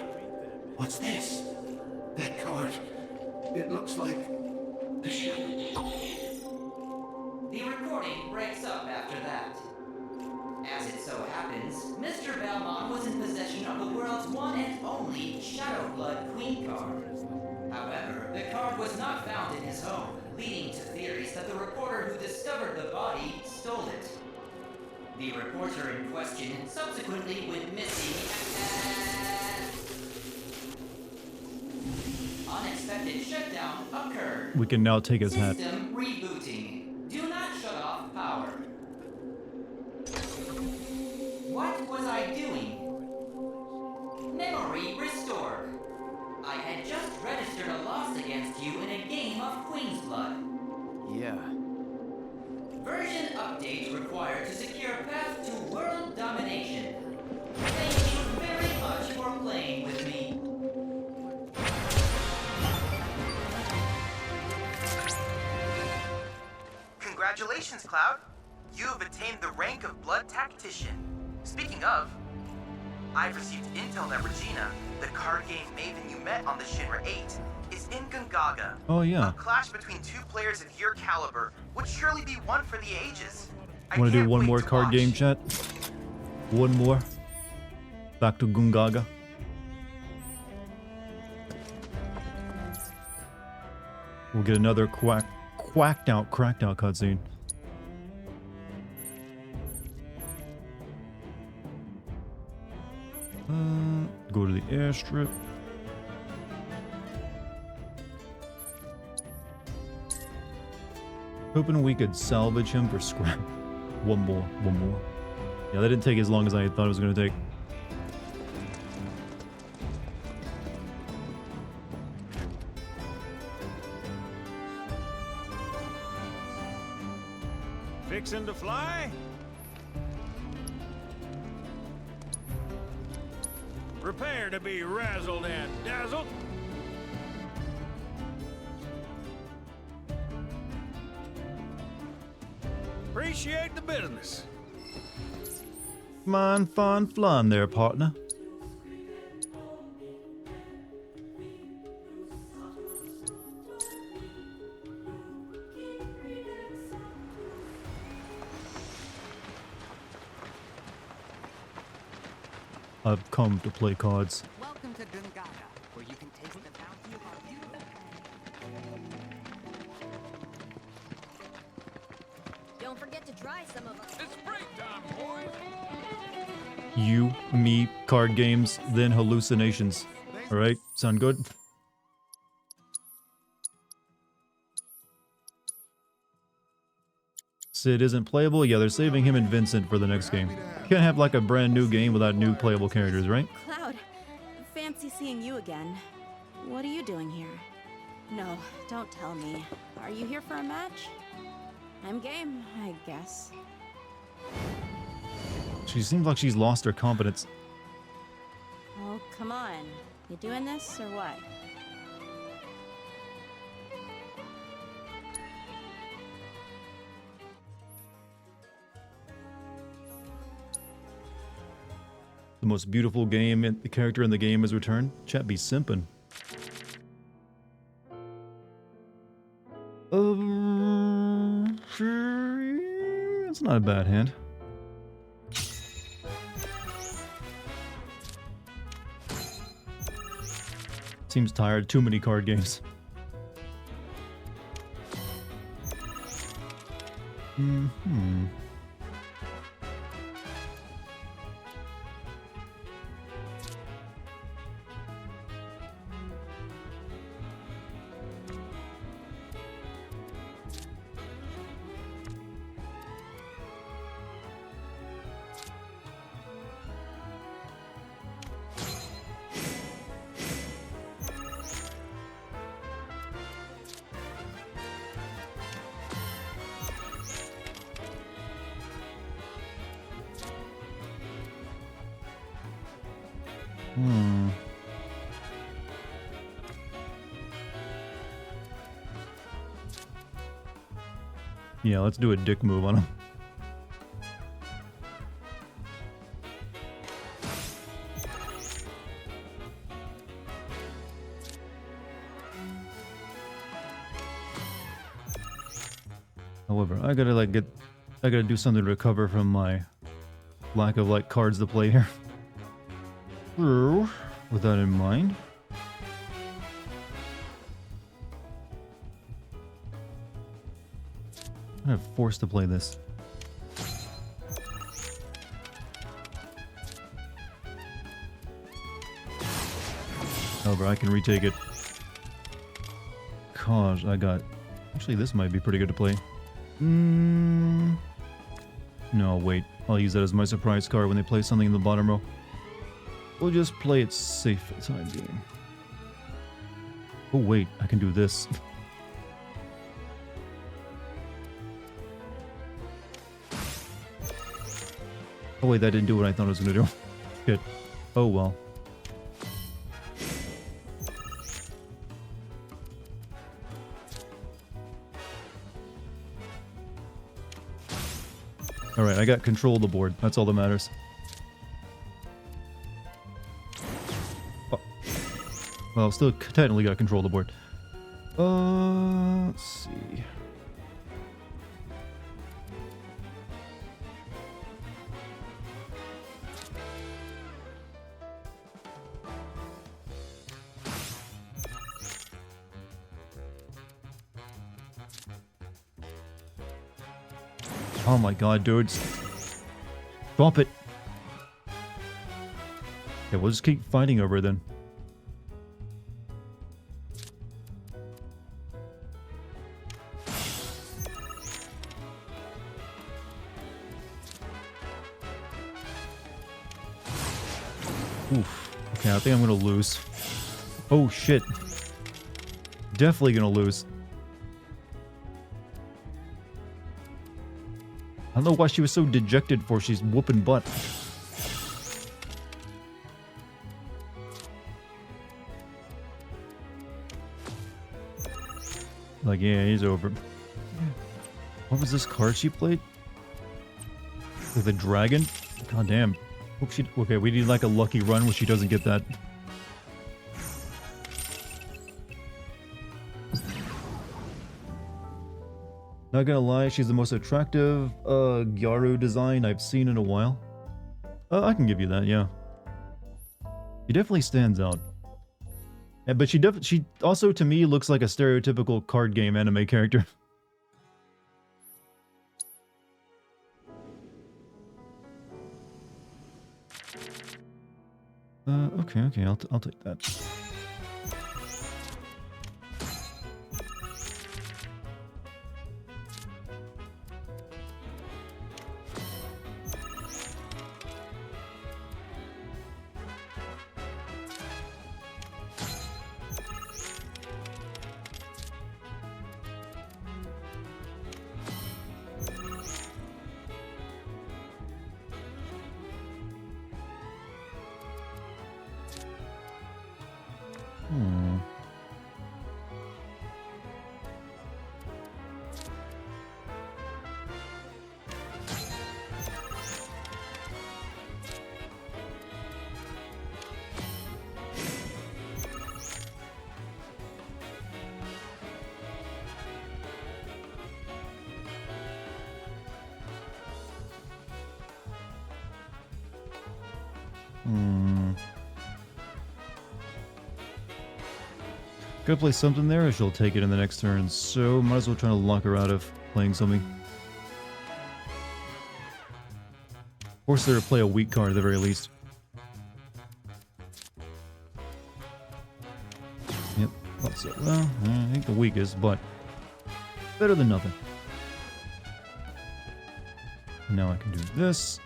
What's this? That card. It looks like the shadow. The recording breaks up after that. As it so happens, Mr. Belmont was in possession of the world's one and only Shadow Blood Queen card. However, the card was not found in his home, leading to theories that the reporter who discovered the body stole it. The reporter in question subsequently went missing and unexpected shutdown occurred. We can now take his hat. System rebooting. Do not shut off power. What was I doing? Memory restored. I had just registered a loss against you in a game of Queen's Blood. Yeah. Version update required to secure path to world domination. Thank you very much for playing with me. Congratulations, Cloud. You have attained the rank of Blood Tactician. Speaking of, I've received intel that Regina, the card game maven you met on the Shinra 8, is in Gungaga. Oh yeah. A clash between two players of your caliber would surely be one for the ages. Want to do one more card game, chat? One more. Back to Gungaga. We'll get another cracked out cutscene. Go to the airstrip. Hoping we could salvage him for scrap. One more. Yeah, that didn't take as long as I thought it was going to take. Fixing to fly? Prepare to be razzled and dazzled. Appreciate the business. Fun flying there, partner. I've come to play cards. Welcome to Gungaga, where you can taste the bounty of our beautiful. Don't forget to try some of us. It's break time, boys. You, me, card games, then hallucinations. Alright, sound good? Sid isn't playable? Yeah, they're saving him and Vincent for the next game. Can't have like a brand new game without new playable characters, right? Cloud, fancy seeing you again. What are you doing here? No, don't tell me. Are you here for a match? I'm game, I guess. She seems like she's lost her confidence. Oh, come on. You doing this or what? The most beautiful game, and the character in the game has returned. Chat be simpin'. It's not a bad hand. Seems tired. Too many card games. Yeah, let's do a dick move on him. However, I gotta do something to recover from my lack of like cards to play here. So, with that in mind, I'm forced to play this. However, I can retake it. Cause I got... Actually, this might be pretty good to play. No, wait. I'll use that as my surprise card when they play something in the bottom row. We'll just play it safe for the time being. Oh, wait. I can do this. Oh, wait. That didn't do what I thought it was going to do. Good. Oh, well. Alright, I got control of the board. That's all that matters. Oh. Well, still technically got control of the board. Let's see. Oh my god, dudes. Drop it. Okay, we'll just keep fighting over it then. Oof. Okay, I think I'm gonna lose. Oh shit. Definitely gonna lose. I don't know why she was so dejected for. She's whooping butt. Like, yeah, he's over. What was this card she played? With a dragon? God damn. Hope she... Okay, we need like a lucky run where she doesn't get that. Not gonna lie, she's the most attractive Gyaru design I've seen in a while. I can give you that, yeah. She definitely stands out. Yeah, but she also to me looks like a stereotypical card game anime character. Okay, I'll take that. Gotta play something there or she'll take it in the next turn, so might as well try to lock her out of playing something. Force her to play a weak card at the very least. Yep, thought so. Well, I think the weakest, but better than nothing. Now I can do this.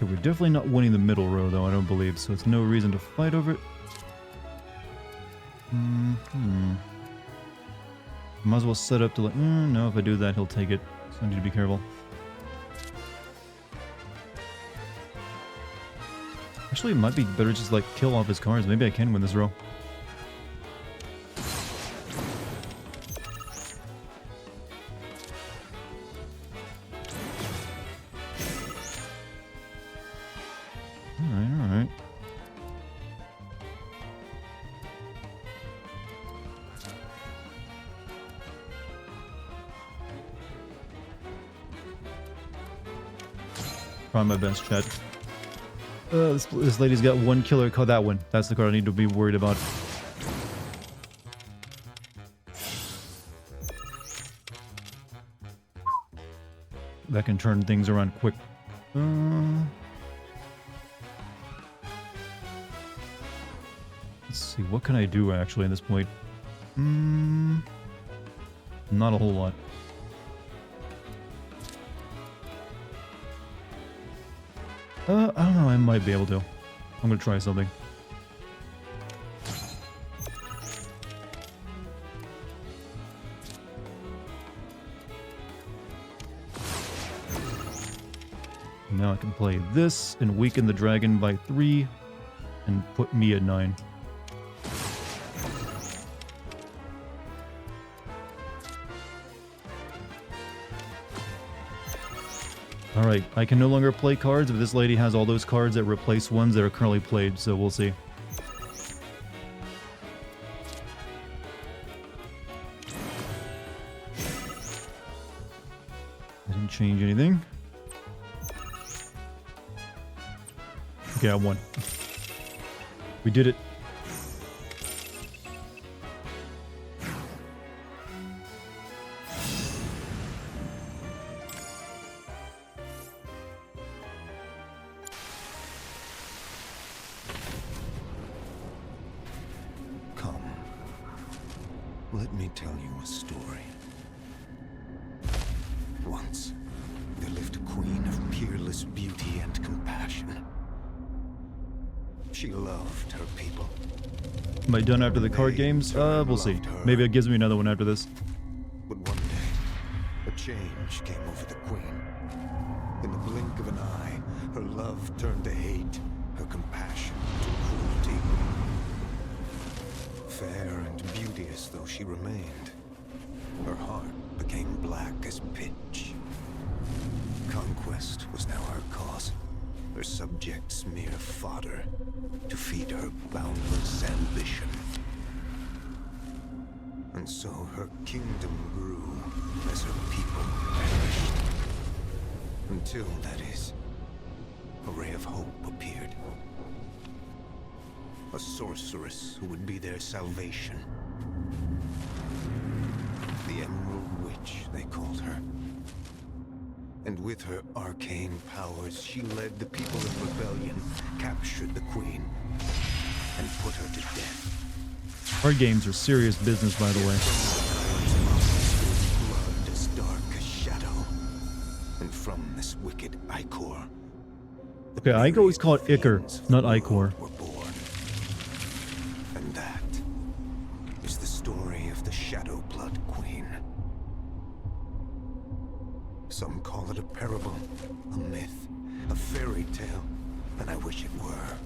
Okay, we're definitely not winning the middle row, though, I don't believe, so it's no reason to fight over it. Might as well set up to like, no, if I do that, he'll take it, so I need to be careful. Actually, it might be better just, like, kill off his cards. Maybe I can win this row. Try my best, chat. This lady's got one killer card. That one. That's the card I need to be worried about. That can turn things around quick. Let's see. What can I do actually at this point? Not a whole lot. I don't know. I might be able to. I'm gonna try something. Now I can play this and weaken the dragon by 3 and put me at 9. Alright, I can no longer play cards, but this lady has all those cards that replace ones that are currently played, so we'll see. I didn't change anything. Okay, I won. We did it. Come. Let me tell you a story. Once, there lived a queen of peerless beauty and compassion. She loved her people. Am I done after the card games? We'll see. Maybe it gives me another one after this. But one day, a change came over the queen. In the blink of an eye, her love turned to hate, her compassion to cruelty. Fair and beauteous though she remained, her heart became black as pitch. Conquest was now her cause, her subjects mere fodder to feed her boundless ambition. And so her kingdom grew as her people perished. Until, that is, a ray of hope appeared. A sorceress who would be their salvation. The Emerald Witch, they called her. And with her arcane powers, she led the people in rebellion, captured the queen, and put her to death. Card games are serious business, by the way. Blood as dark as shadow. And from this wicked Icor, Okay, I always call it Ichor, not Icor. were born. And that is the story of the Shadow Blood Queen. Some call it a parable, a myth, a fairy tale, and I wish it were.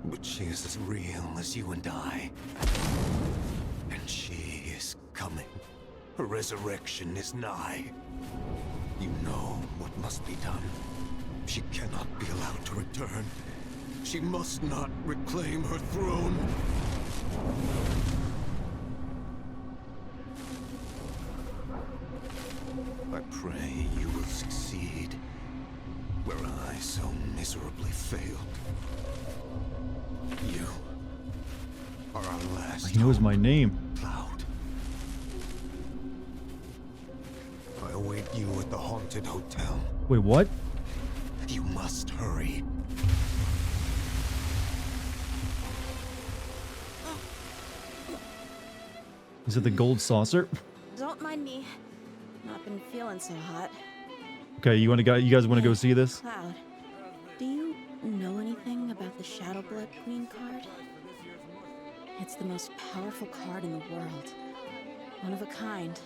But she is as real as you and I. And she is coming. Her resurrection is nigh. You know what must be done. She cannot be allowed to return. She must not reclaim her throne. I pray you will succeed where I so miserably failed. You are our last. He knows my name. Cloud. I await you at the haunted hotel. Wait, what? You must hurry. Is it the gold saucer? Don't mind me. Not been feeling so hot. Okay, you guys want to go see this? Cloud, do you know anything about the Shadow Blood Queen card? It's the most powerful card in the world. One of a kind.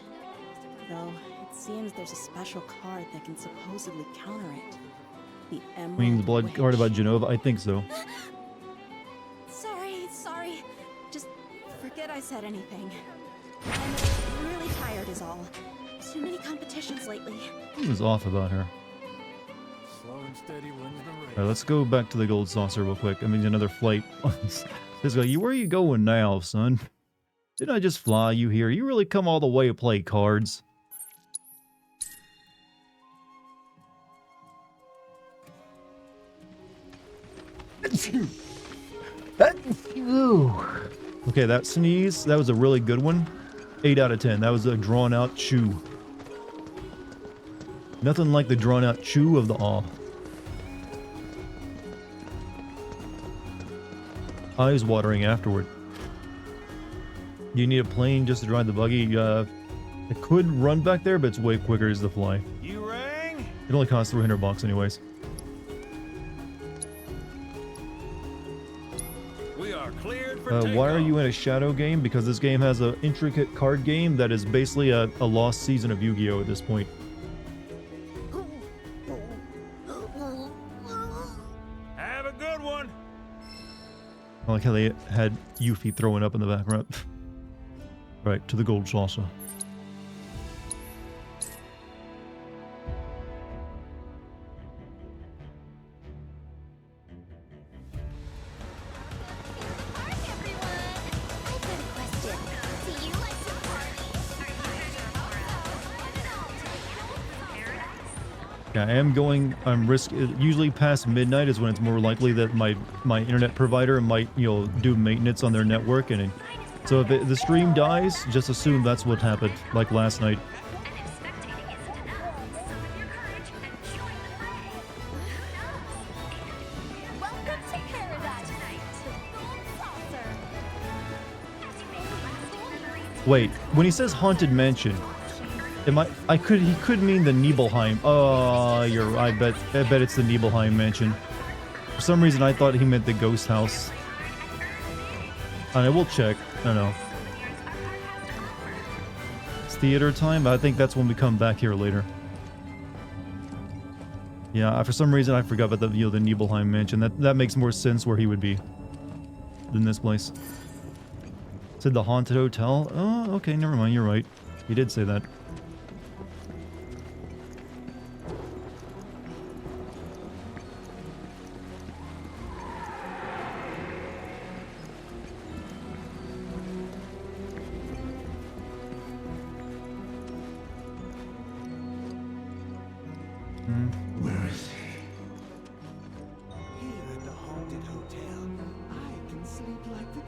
Though, it seems there's a special card that can supposedly counter it. The Emerald Queen's Blood Witch. card about Genova? I think so. Sorry. Just forget I said anything. I'm really tired is all. Too many competitions lately. What was off about her? Slow and steady wins the race. Alright, let's go back to the gold saucer real quick. I mean, another flight. This guy, where are you going now, son? Didn't I just fly you here? You really come all the way to play cards? Okay, that sneeze, that was a really good one. 8 out of 10. That was a drawn out chew. Nothing like the drawn out chew of the awe. Eyes watering afterward. You need a plane just to drive the buggy. It could run back there, but it's way quicker as the fly. You rang? It only costs $300 anyways. We are cleared for Why are you in a shadow game? Because this game has an intricate card game that is basically a lost season of Yu-Gi-Oh! At this point. Have a good one. I like how they had Yuffie throwing up in the background. Right, to the gold saucer. Yeah, I am going, usually past midnight is when it's more likely that my internet provider might, do maintenance on their network, and so if the stream dies, just assume that's what happened, like last night. Wait, when he says haunted mansion, he could mean the Nibelheim. Oh, I bet it's the Nibelheim mansion. For some reason, I thought he meant the ghost house. I will check. I don't know. It's theater time. I think that's when we come back here later. Yeah, for some reason I forgot about the Nibelheim mansion. That makes more sense where he would be than this place. Said the haunted hotel. Oh, okay, never mind. You're right. You did say that. Where is he?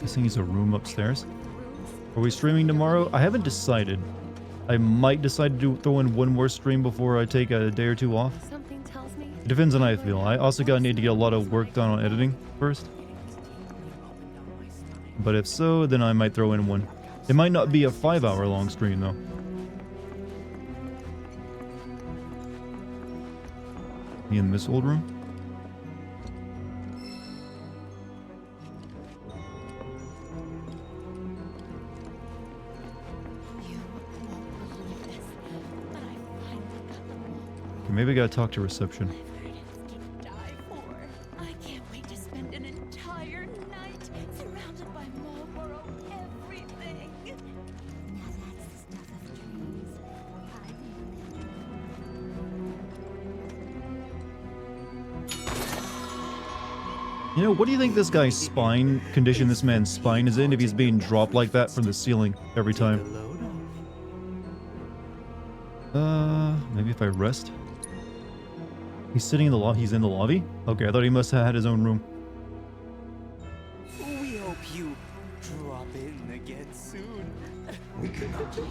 Guessing he's a room upstairs. Are we streaming tomorrow? I haven't decided. I might decide to throw in one more stream before I take a day or two off. Something tells me. It depends on how I feel. I also need to get a lot of work done on editing first. But if so, then I might throw in one. It might not be a 5-hour long stream though. Me in this old room? Okay, maybe I gotta talk to reception. I can't wait to spend an entire night surrounded by Marlboro everything. Now that's the stuff of dreams. You know, what do you think this guy's spine condition this man's spine is in if he's being dropped like that from the ceiling every time? Maybe if I rest? He's sitting in the lobby. He's in the lobby? Okay, I thought he must have had his own room. We hope you drop in again soon. We cannot delay.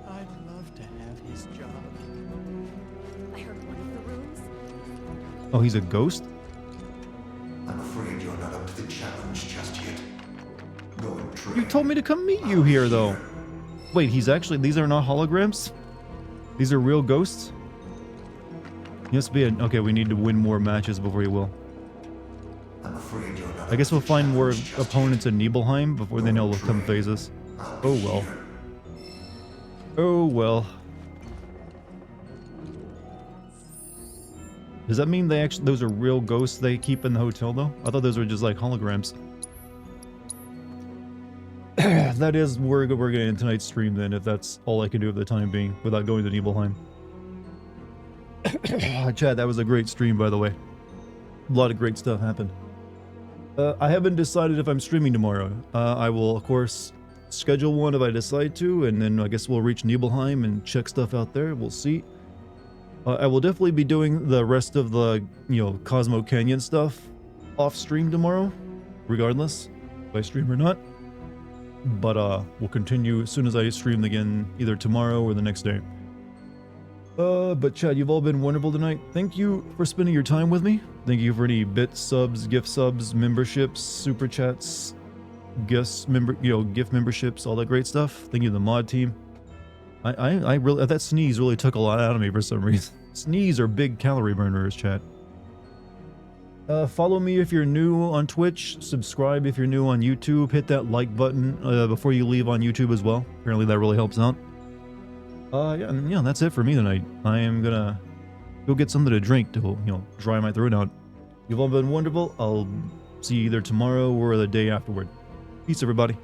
I'd love to have his job. I heard one of the rooms. Oh, he's a ghost? I'm afraid you're not up to the challenge just yet. Go and try. You told me to come meet you here, though. Wait, these are not holograms? These are real ghosts? He must be okay, we need to win more matches before he will. I'm afraid you're not. I guess we'll find more opponents in Nibelheim before then he'll come phase us. Oh well. Oh well. Does that mean those are real ghosts they keep in the hotel though? I thought those were just like holograms. That is, we're gonna end tonight's stream then, if that's all I can do at the time being, without going to Nibelheim. Chad, that was a great stream, by the way. A lot of great stuff happened. I haven't decided if I'm streaming tomorrow. I will, of course, schedule one if I decide to, and then I guess we'll reach Nibelheim and check stuff out there. We'll see. I will definitely be doing the rest of the, Cosmo Canyon stuff off stream tomorrow, regardless if I stream or not. But we'll continue as soon as I stream again, either tomorrow or the next day. But Chad, you've all been wonderful tonight. Thank you for spending your time with me. Thank you for any bit subs, gift subs, memberships, super chats, gift memberships, all that great stuff. Thank you to the mod team. I really, that sneeze really took a lot out of me for some reason. Sneeze are big calorie burners, chat. Follow me if you're new on Twitch. Subscribe if you're new on YouTube. Hit that like button before you leave on YouTube as well. Apparently that really helps out. Yeah, that's it for me tonight. I am gonna go get something to drink to, dry my throat out. You've all been wonderful. I'll see you either tomorrow or the day afterward. Peace, everybody.